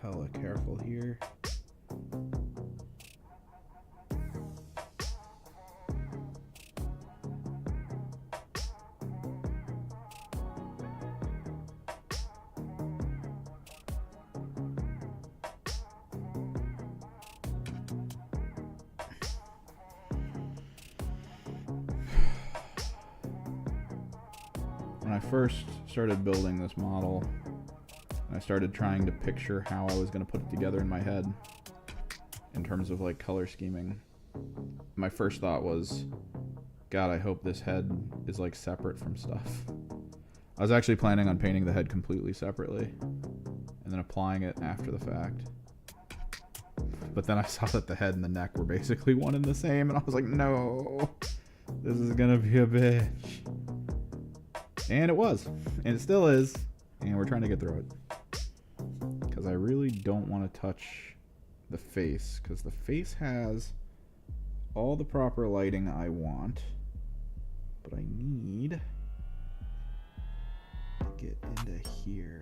Speaker 1: hella careful here. When I first started building this model, I started trying to picture how I was going to put it together in my head in terms of like color scheming. My first thought was, God, I hope this head is like separate from stuff. I was actually planning on painting the head completely separately and then applying it after the fact. But then I saw that the head and the neck were basically one and the same, and I was like, no, this is going to be a bitch. And it was, and it still is, and we're trying to get through it. Because I really don't want to touch the face, because the face has all the proper lighting I want, but I need to get into here.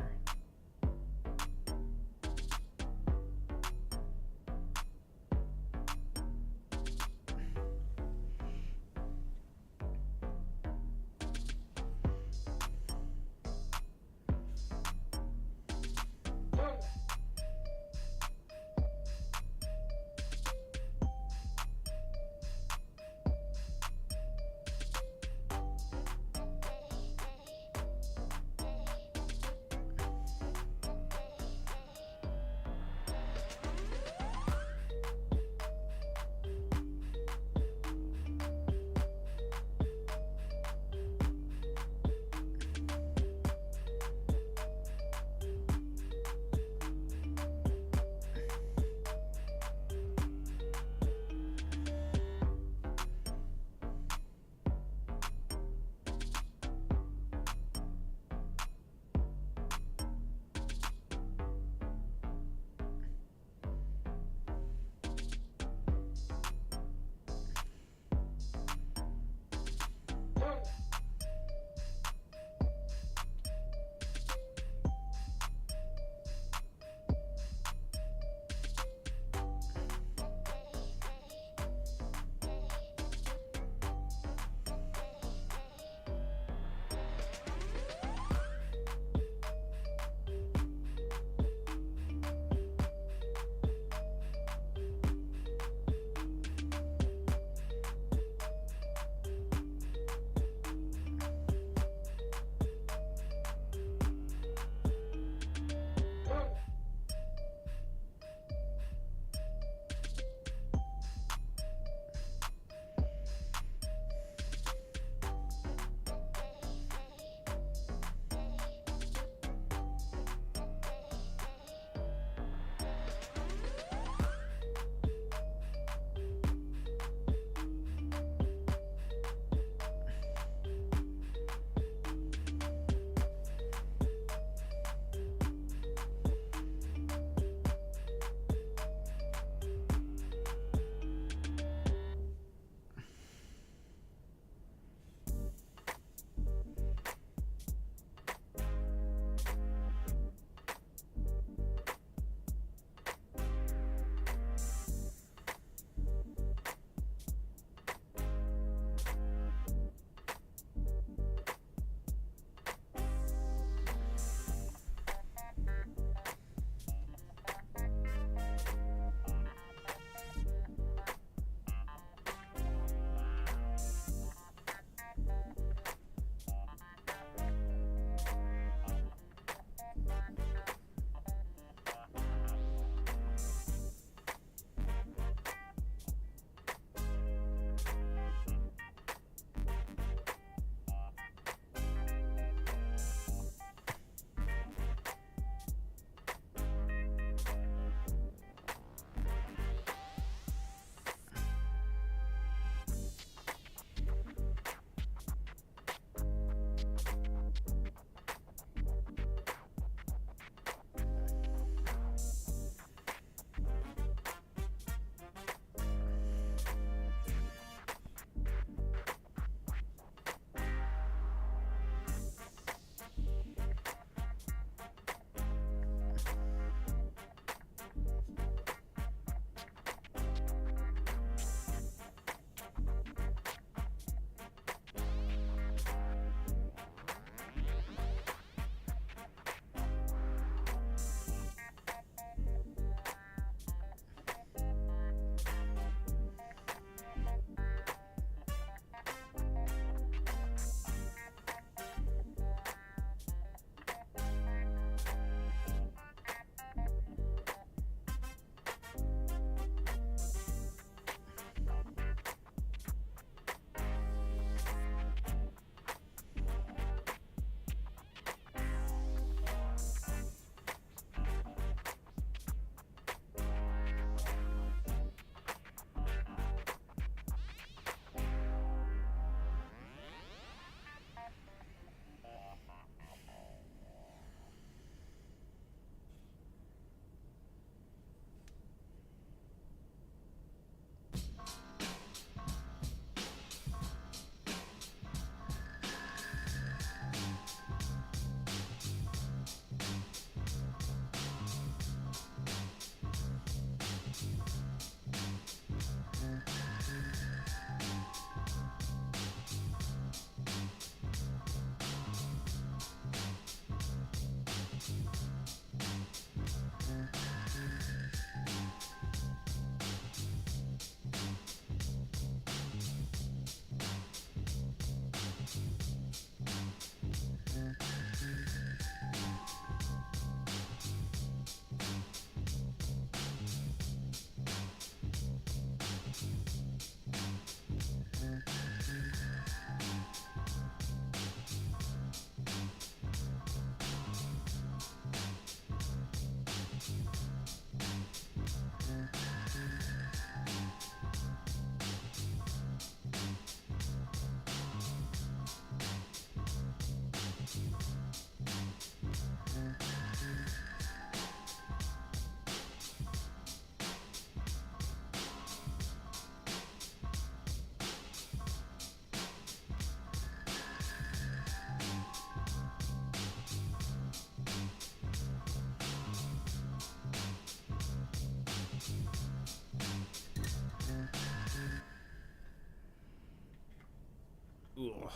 Speaker 1: Ugh.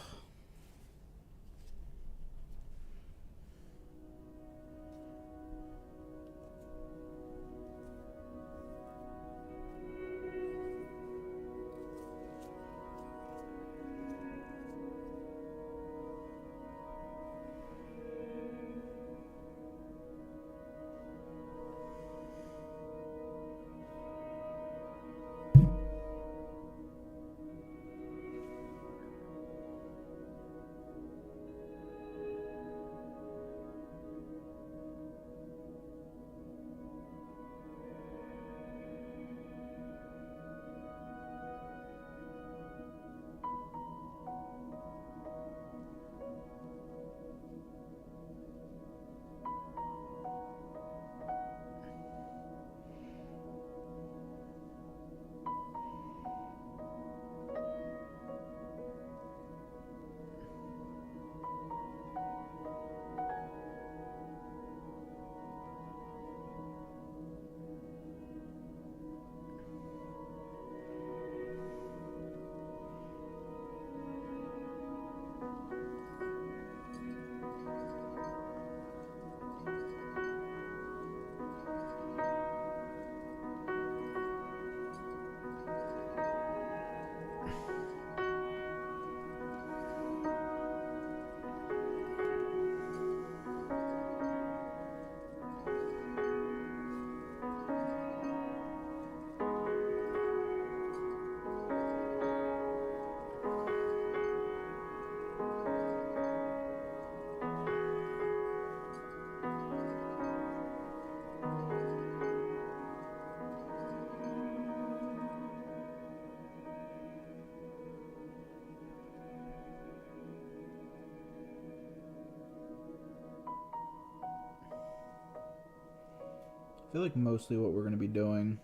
Speaker 2: I feel like mostly what we're going to be doing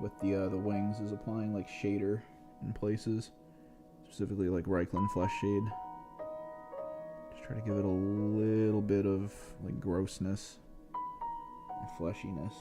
Speaker 2: with the wings is applying like shader in places, specifically like Reichland Flesh Shade. Just try to give it a little bit of like grossness and fleshiness.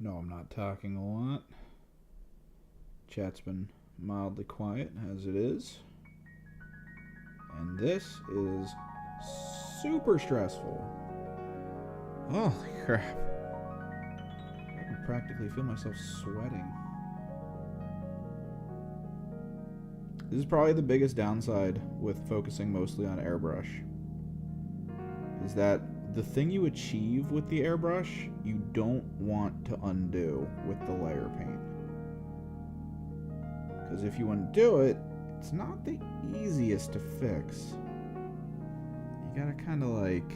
Speaker 1: No, I'm not talking a lot. Chat's been mildly quiet, as it is. And this is super stressful. Holy crap. I can practically feel myself sweating. This is probably the biggest downside with focusing mostly on airbrush. Is that the thing you achieve with the airbrush, you don't want to undo with the layer paint. Because if you undo it, it's not the easiest to fix. You gotta kind of like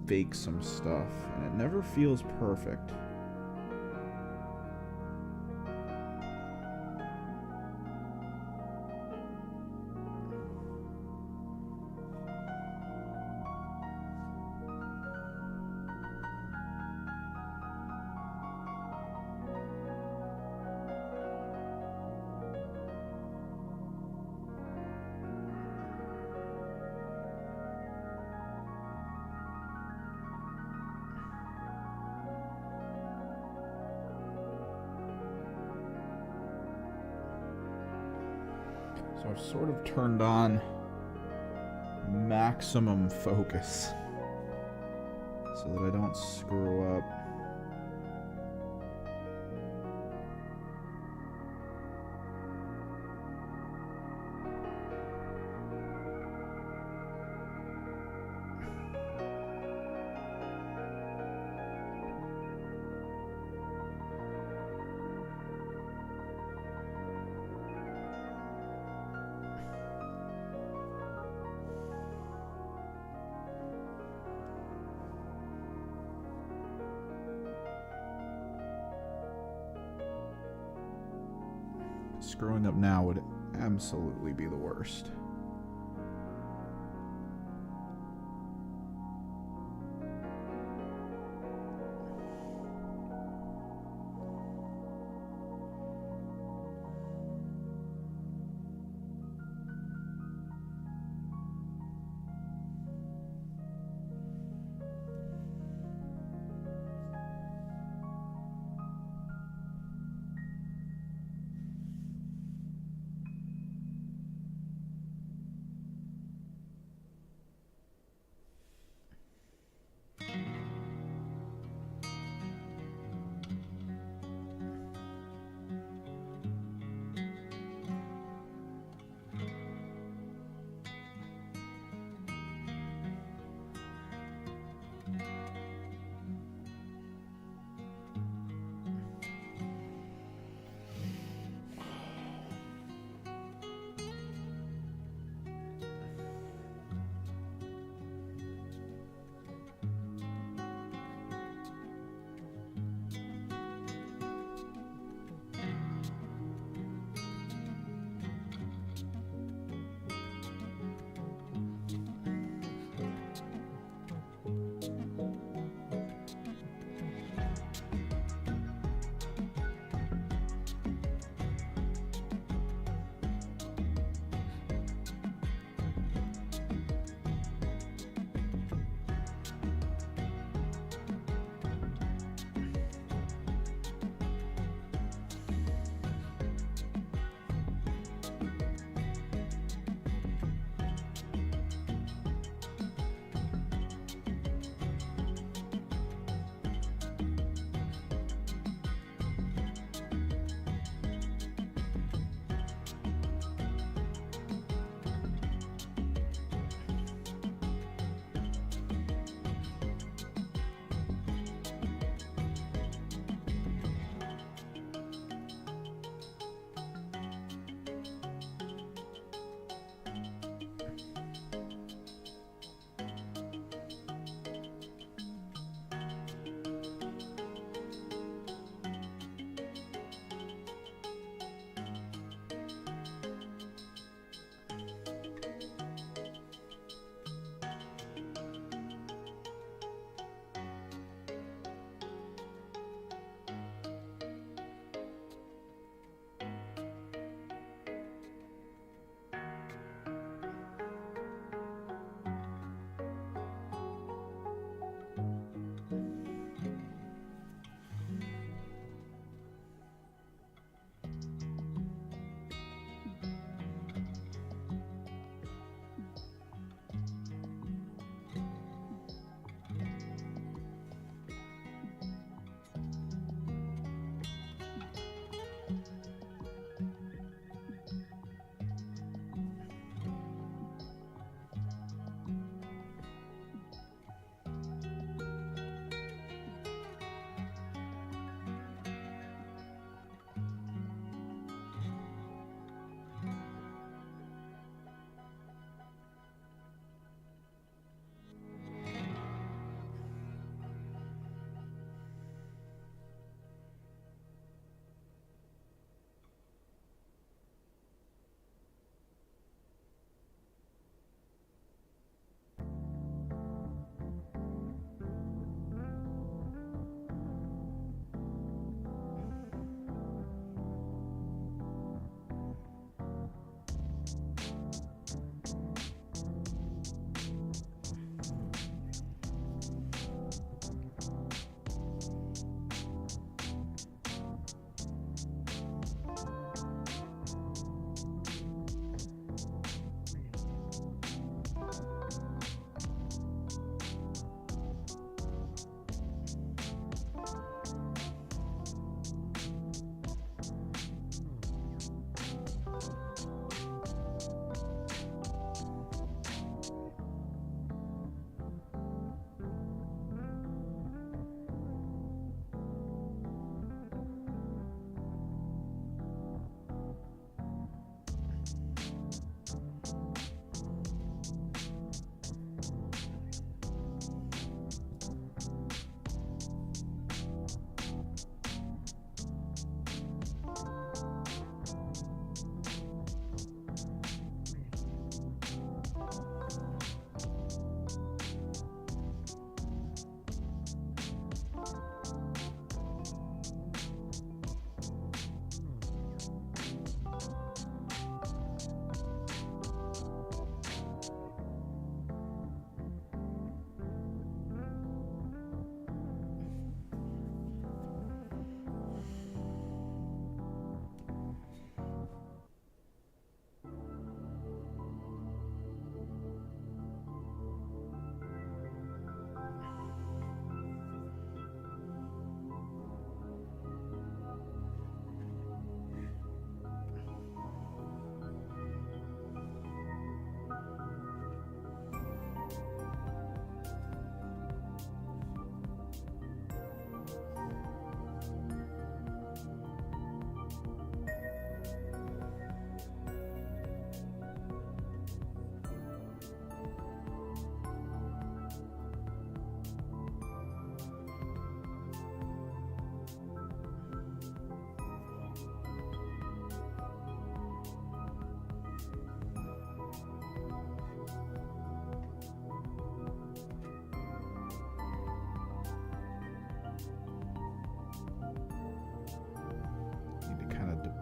Speaker 1: fake some stuff, and it never feels perfect. So I've sort of turned on maximum focus so that I don't screw up. Screwing up now would absolutely be the worst.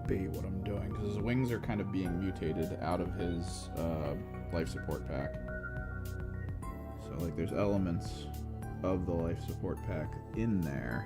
Speaker 1: debate what I'm doing, because his wings are kind of being mutated out of his life support pack. So, like, there's elements of the life support pack in there.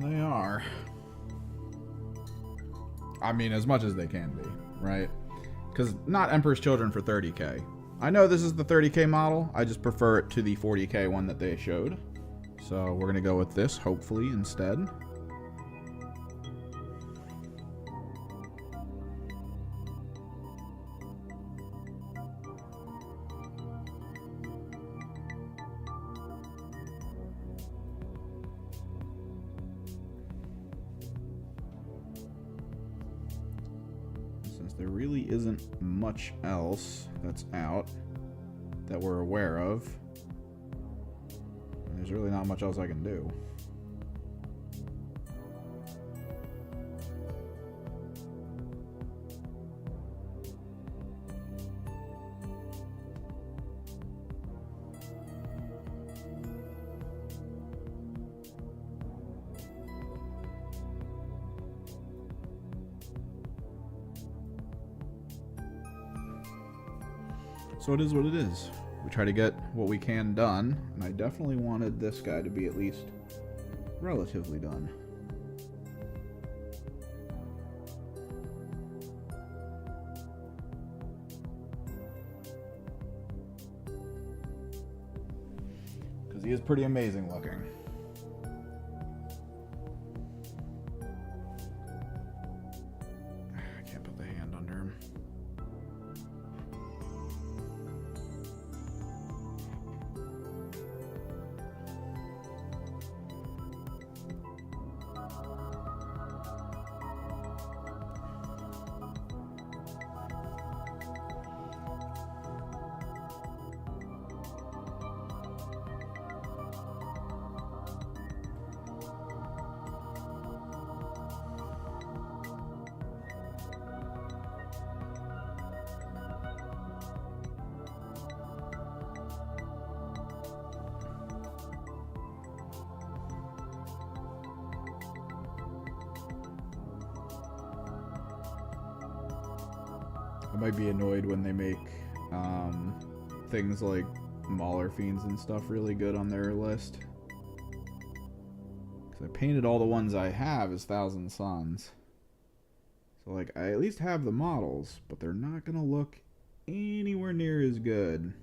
Speaker 1: They are. I mean, as much as they can be, right? Because not Emperor's Children for 30k. I know this is the 30k model. I just prefer it to the 40k one that they showed. So we're going to go with this, hopefully, instead. There really isn't much else that's out that we're aware of. And there's really not much else I can do. So it is what it is. We try to get what we can done, and I definitely wanted this guy to be at least relatively done. Because he is pretty amazing looking. I can't put the hand under him. I might be annoyed when they make things like Mauler Fiends and stuff really good on their list. Because I painted all the ones I have as Thousand Suns. So, like, I at least have the models, but they're not going to look anywhere near as good.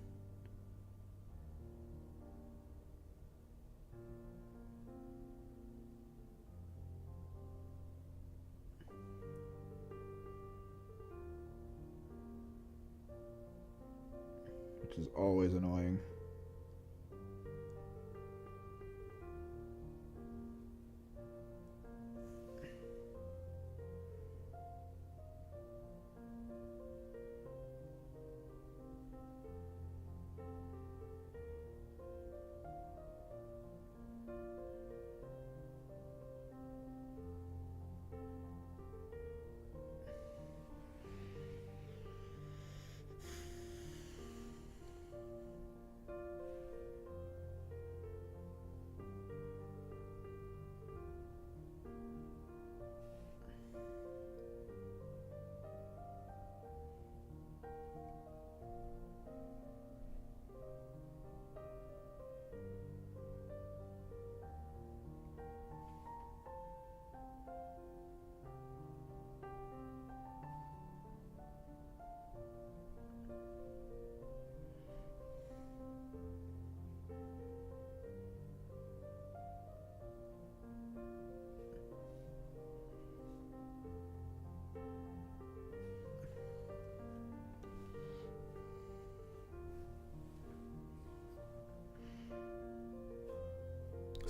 Speaker 1: Which is always annoying.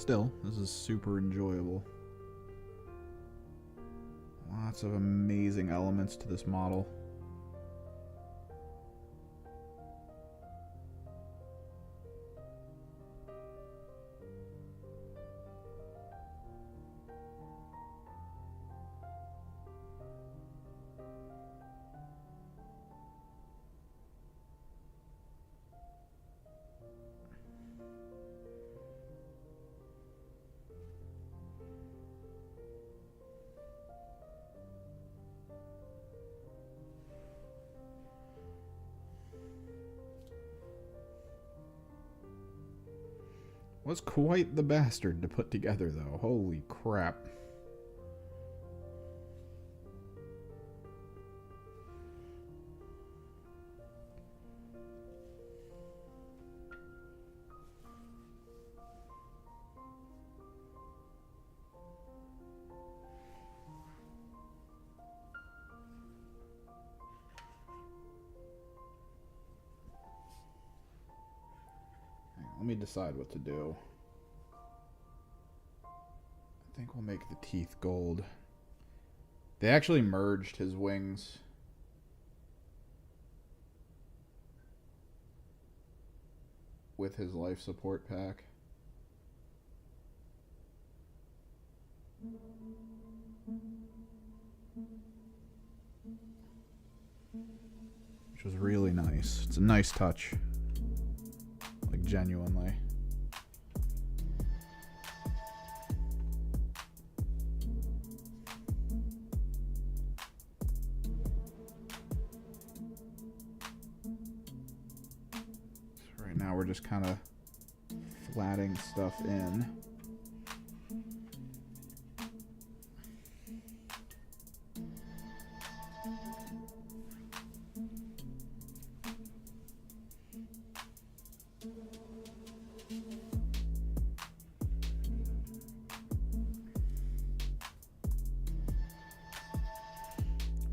Speaker 1: Still, this is super enjoyable. Lots of amazing elements to this model. Was quite the bastard to put together, though. Holy crap. Let me decide what to do. I think we'll make the teeth gold. They actually merged his wings. With his life support pack. Which was really nice. It's a nice touch. Like, genuinely. So right now we're just kind of flatting stuff in.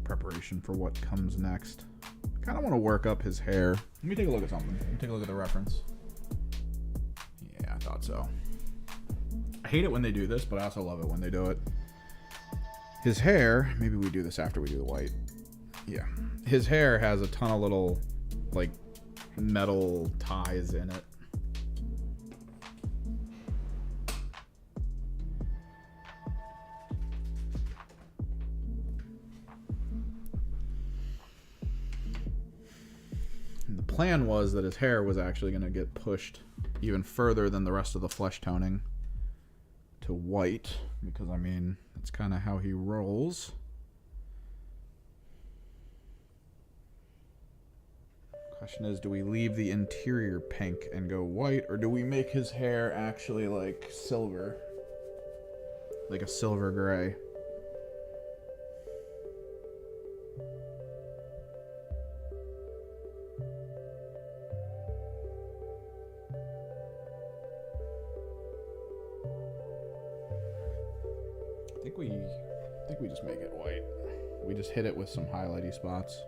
Speaker 1: Preparation for what comes next. I kind of want to work up his hair. Let me take a look at something. Let me take a look at the reference. Yeah, I thought so. I hate it when they do this, but I also love it when they do it. His hair, maybe we do this after we do the white. Yeah. His hair has a ton of little, like, metal ties in it. The plan was that his hair was actually going to get pushed even further than the rest of the flesh toning to white, because I mean that's kind of how he rolls. Question is, do we leave the interior pink and go white, or do we make his hair actually like silver, like a silver gray? I think we just make it white. We just hit it with some highlighty spots.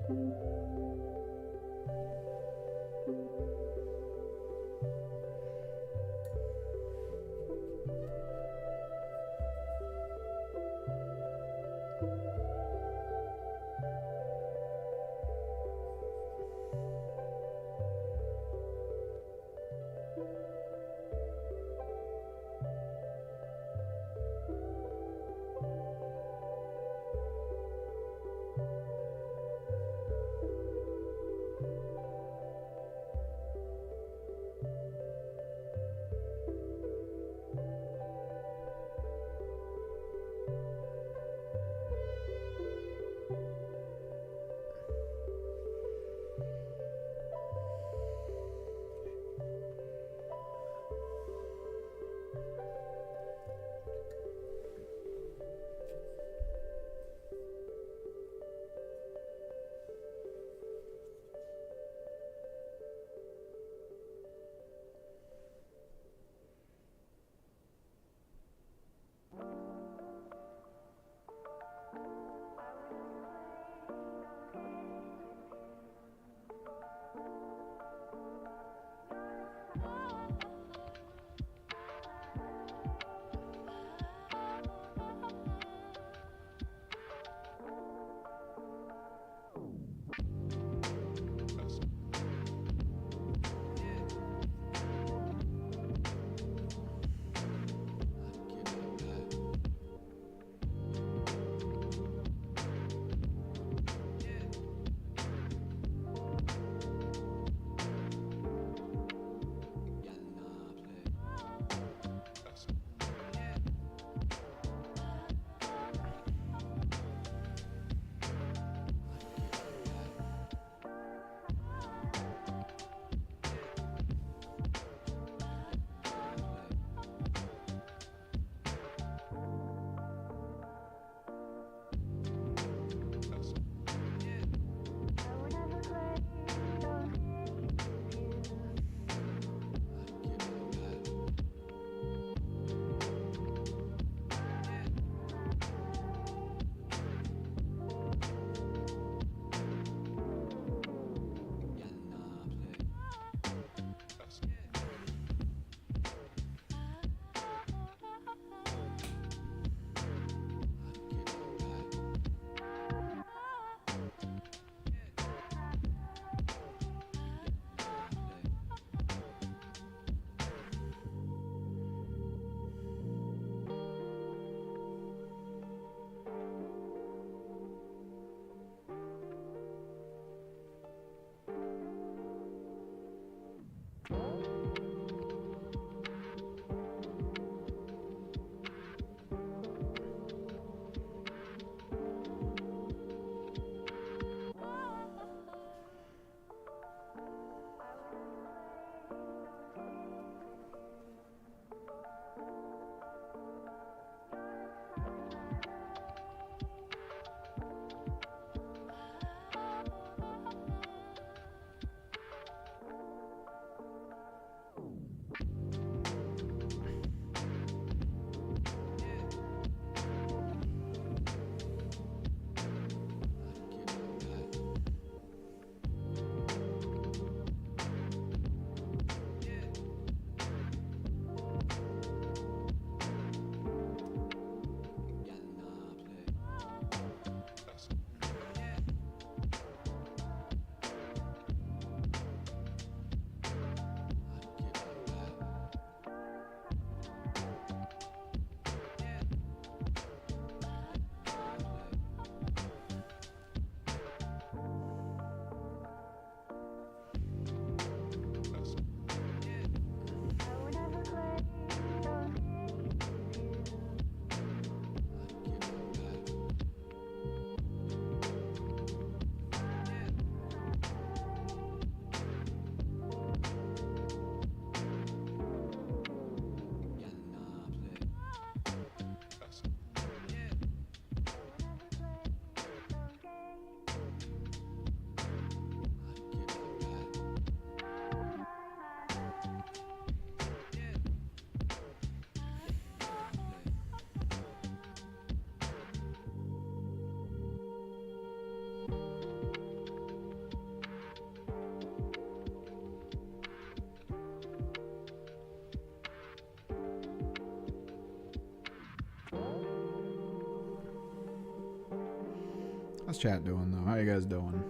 Speaker 1: chat doing though? How you guys doing?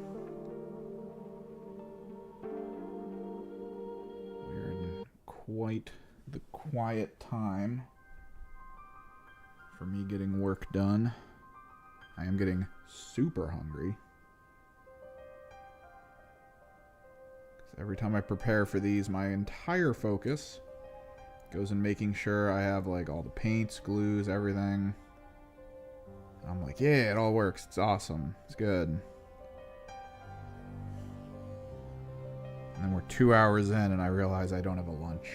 Speaker 1: We're in quite the quiet time for me getting work done. I am getting super hungry. Every time I prepare for these, my entire focus goes in making sure I have like all the paints, glues, everything. I'm like, yeah, it all works. It's awesome. It's good. And then we're 2 hours in and I realize I don't have a lunch.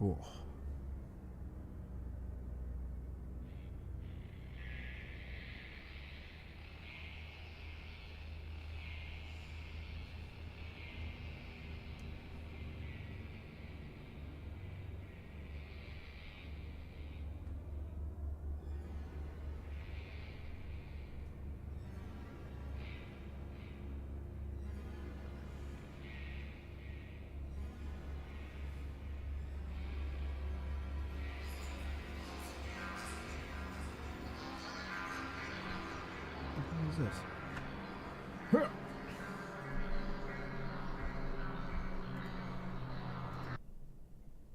Speaker 1: Cool. What is this?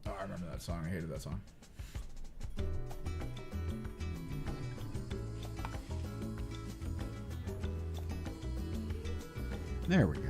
Speaker 1: Oh, I remember that song. I hated that song. There we go.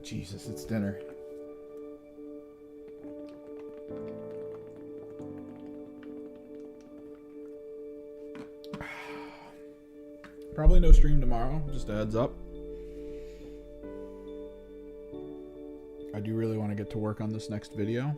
Speaker 1: Jesus, it's dinner. Probably no stream tomorrow, just a heads up. I do really want to get to work on this next video.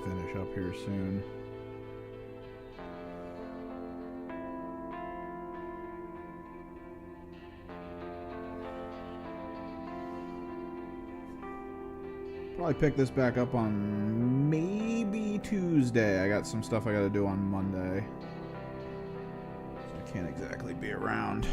Speaker 1: finish up here soon. Probably pick this back up on maybe Tuesday. I got some stuff I got to do on Monday, so I can't exactly be around.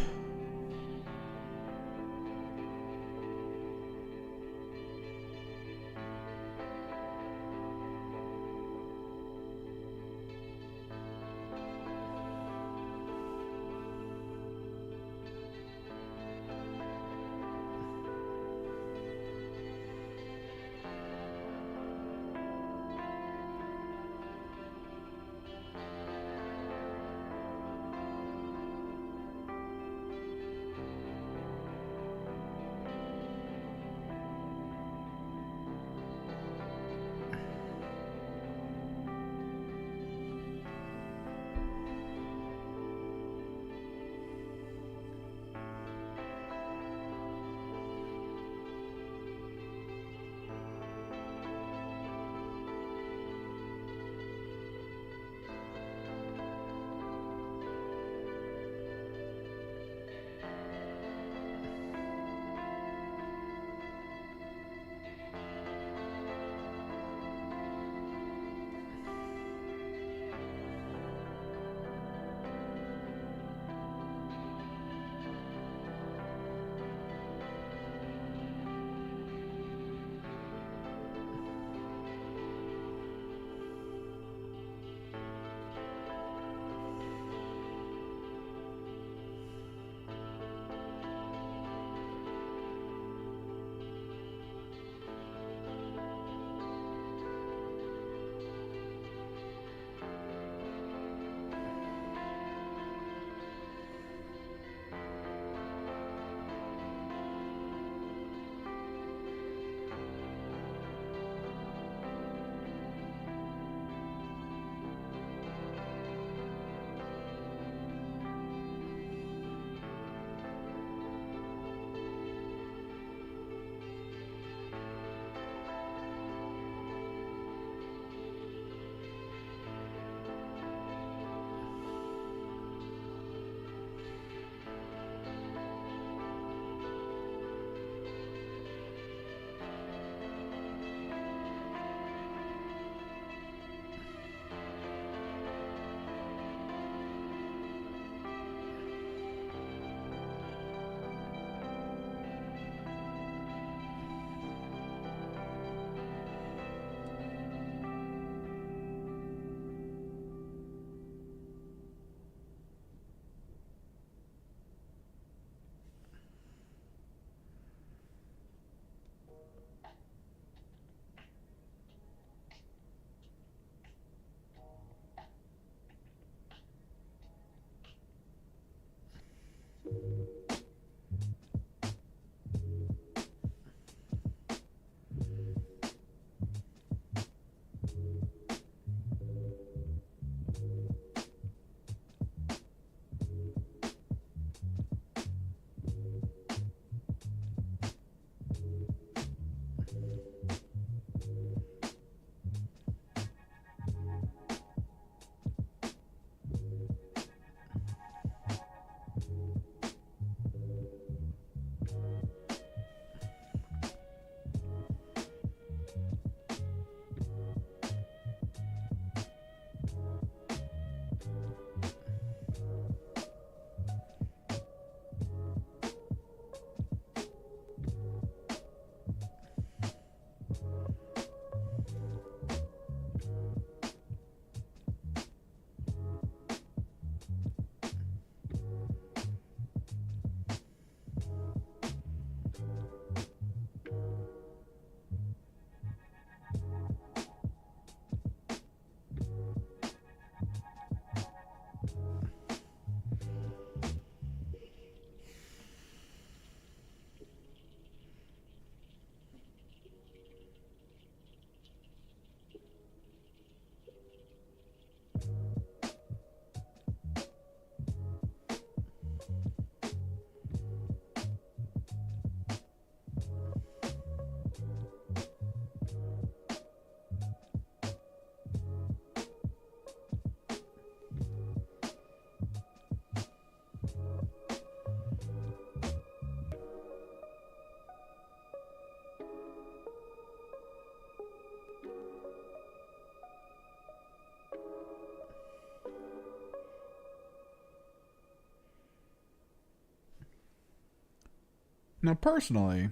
Speaker 1: Now, personally,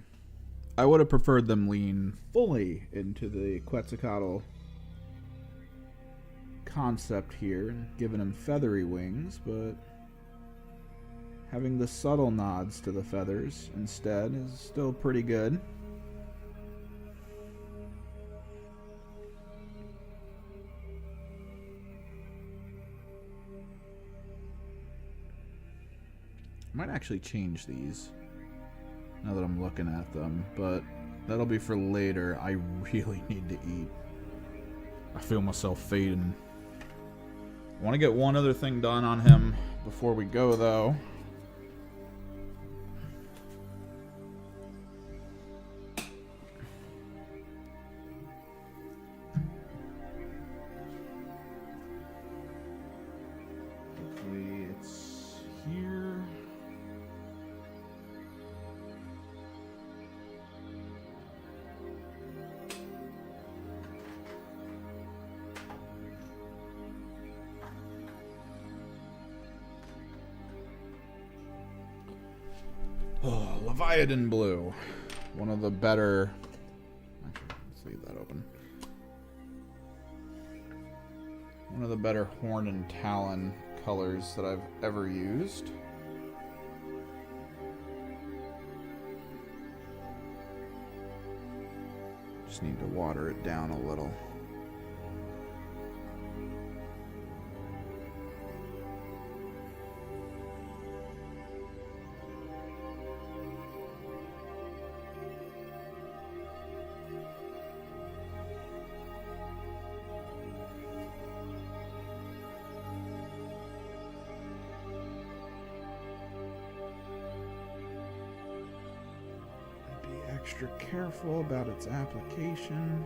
Speaker 1: I would have preferred them lean fully into the Quetzalcoatl concept here and given him feathery wings, but having the subtle nods to the feathers instead is still pretty good. I might actually change these now that I'm looking at them, but that'll be for later. I really need to eat. I feel myself fading. I want to get one other thing done on him before we go, though. Hopefully it's here. Oh, Leviathan Blue. One of the better... Actually, let's leave that open. One of the better Horn and Talon colors that I've ever used. Just need to water it down a little. Extra careful about its application.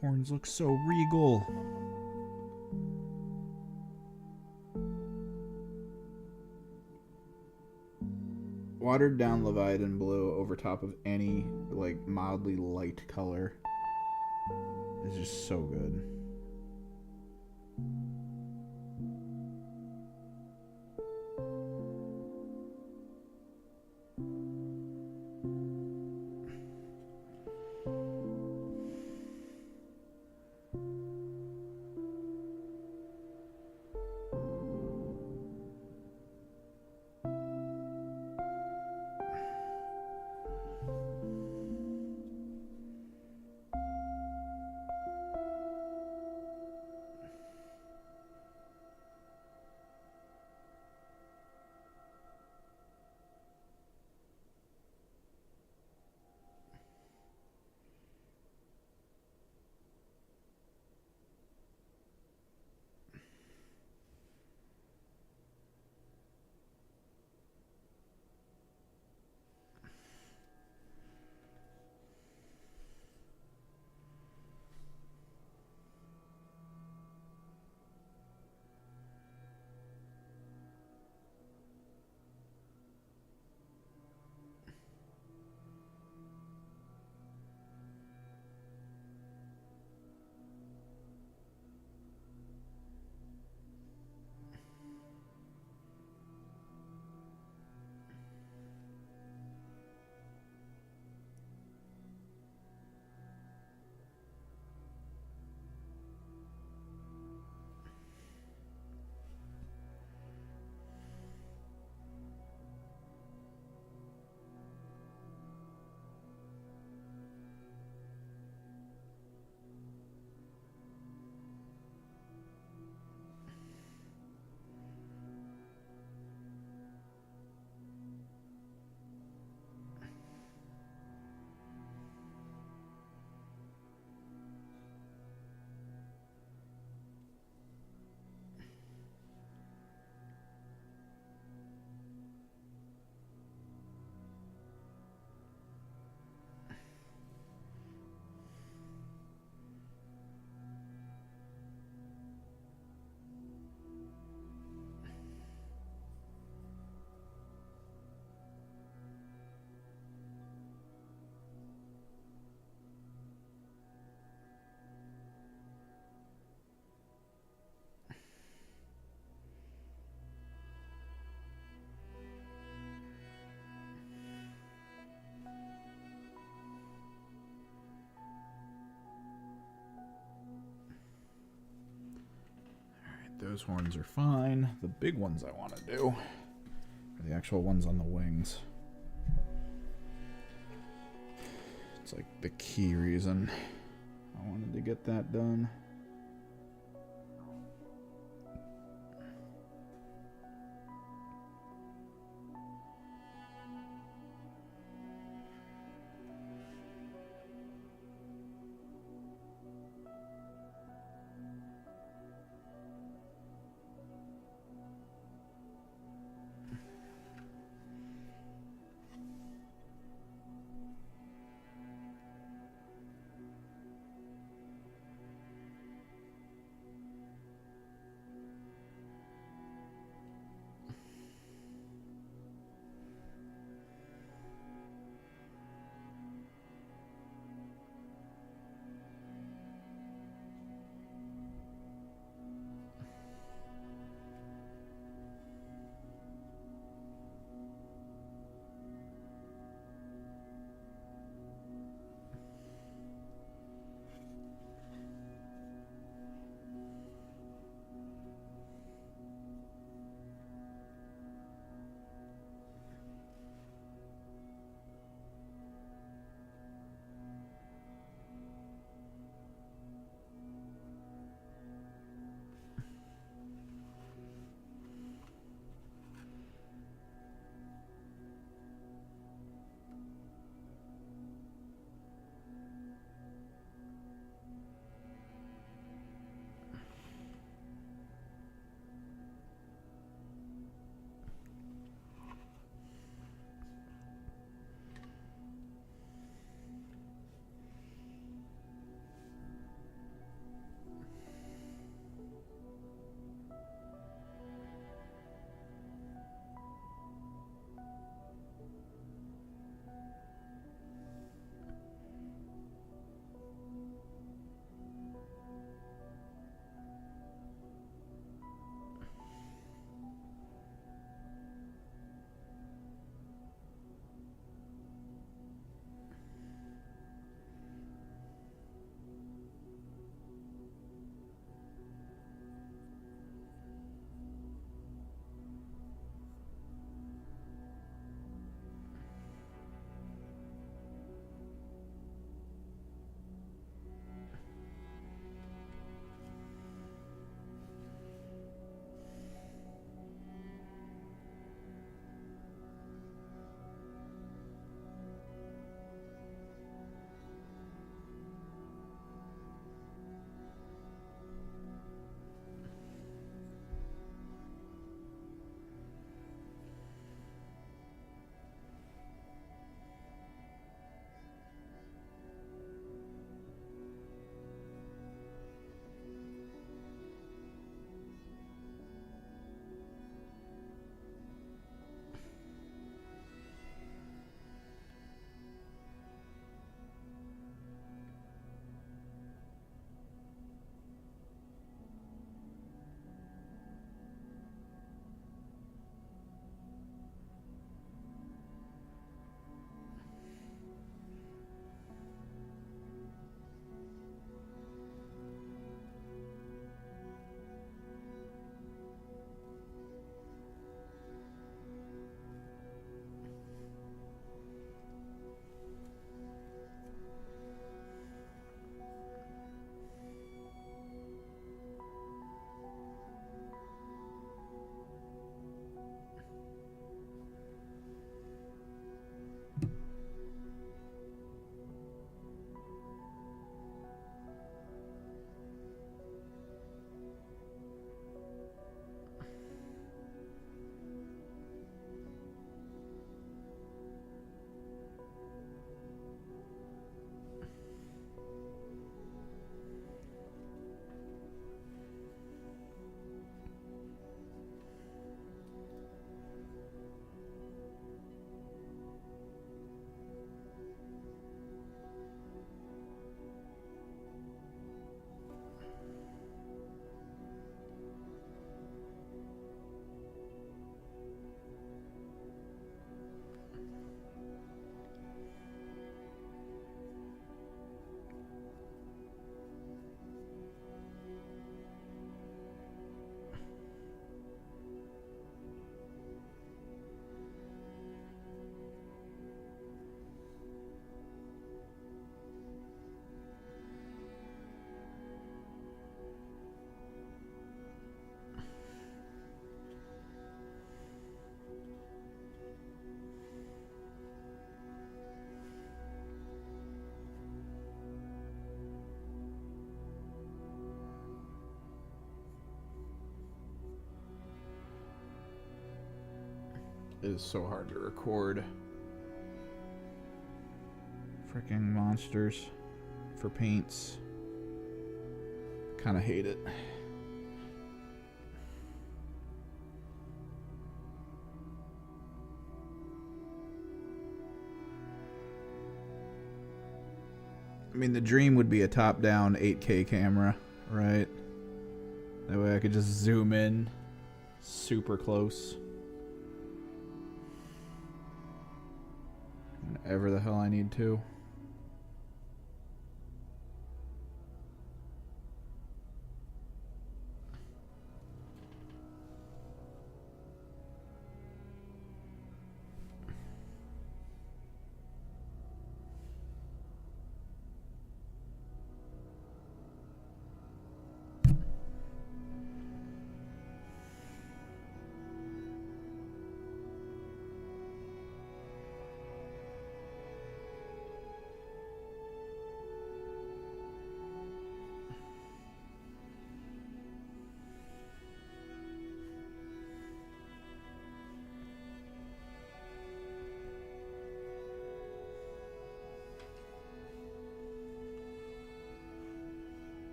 Speaker 1: Horns look so regal. Watered down Leviathan blue over top of any like mildly light color is just so good. Those horns are fine. The big ones I want to do are the actual ones on the wings. It's like the key reason I wanted to get that done. It is so hard to record. Freaking monsters for paints. Kind of hate it. I mean, the dream would be a top-down 8K camera, right? That way I could just zoom in super close. Whenever the hell I need to.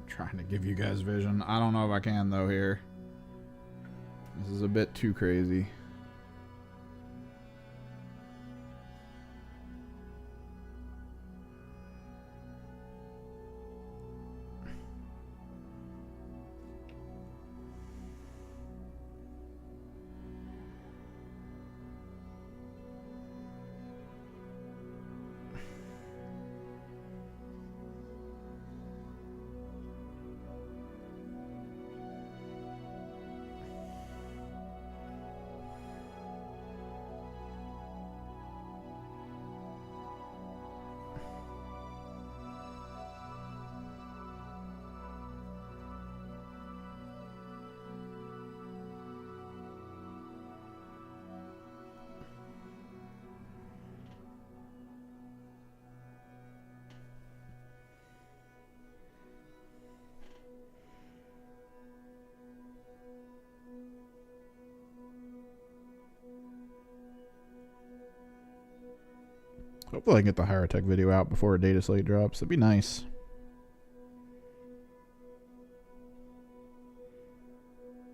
Speaker 1: Trying to give you guys vision. I don't know if I can though here. This is a bit too crazy. Hopefully I can get the higher tech video out before a data slate drops. That'd be nice.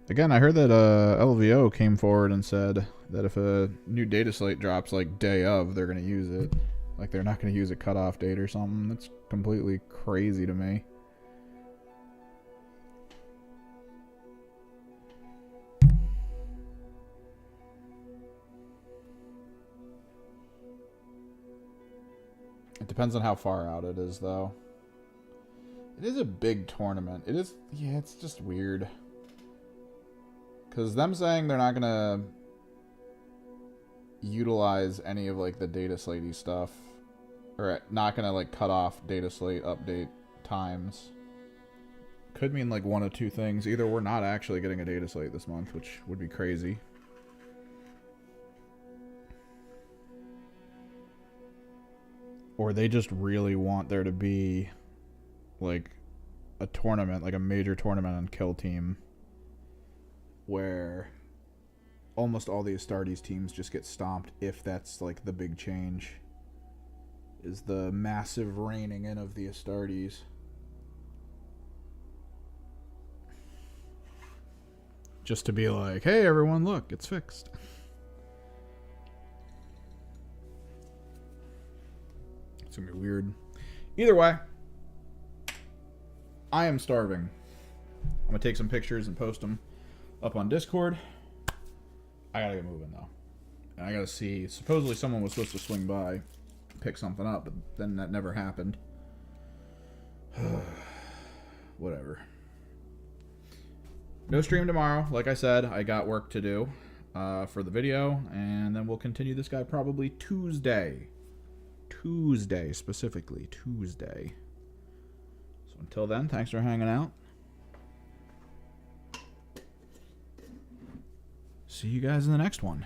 Speaker 1: Again, I heard that LVO came forward and said that if a new data slate drops like day of, they're going to use it. Like they're not going to use a cutoff date or something. That's completely crazy to me. It depends on how far out it is, though. It is a big tournament. It is, yeah, it's just weird. Because them saying they're not going to utilize any of, like, the data slatey stuff. Or not going to, like, cut off data slate update times. Could mean, like, one of two things. Either we're not actually getting a data slate this month, which would be crazy. Or they just really want there to be, like, a tournament, like a major tournament on Kill Team, where almost all the Astartes teams just get stomped if that's, like, the big change. Is the massive reining in of the Astartes. Just to be like, hey, everyone, look, it's fixed. It's gonna be weird. Either way, I am starving. I'm gonna take some pictures and post them up on Discord. I gotta get moving though. And I gotta see. Supposedly someone was supposed to swing by, pick something up, but then that never happened. Whatever. No stream tomorrow. Like I said, I got work to do for the video, and then we'll continue this guy probably Tuesday. Tuesday, specifically. Tuesday. So until then, thanks for hanging out. See you guys in the next one.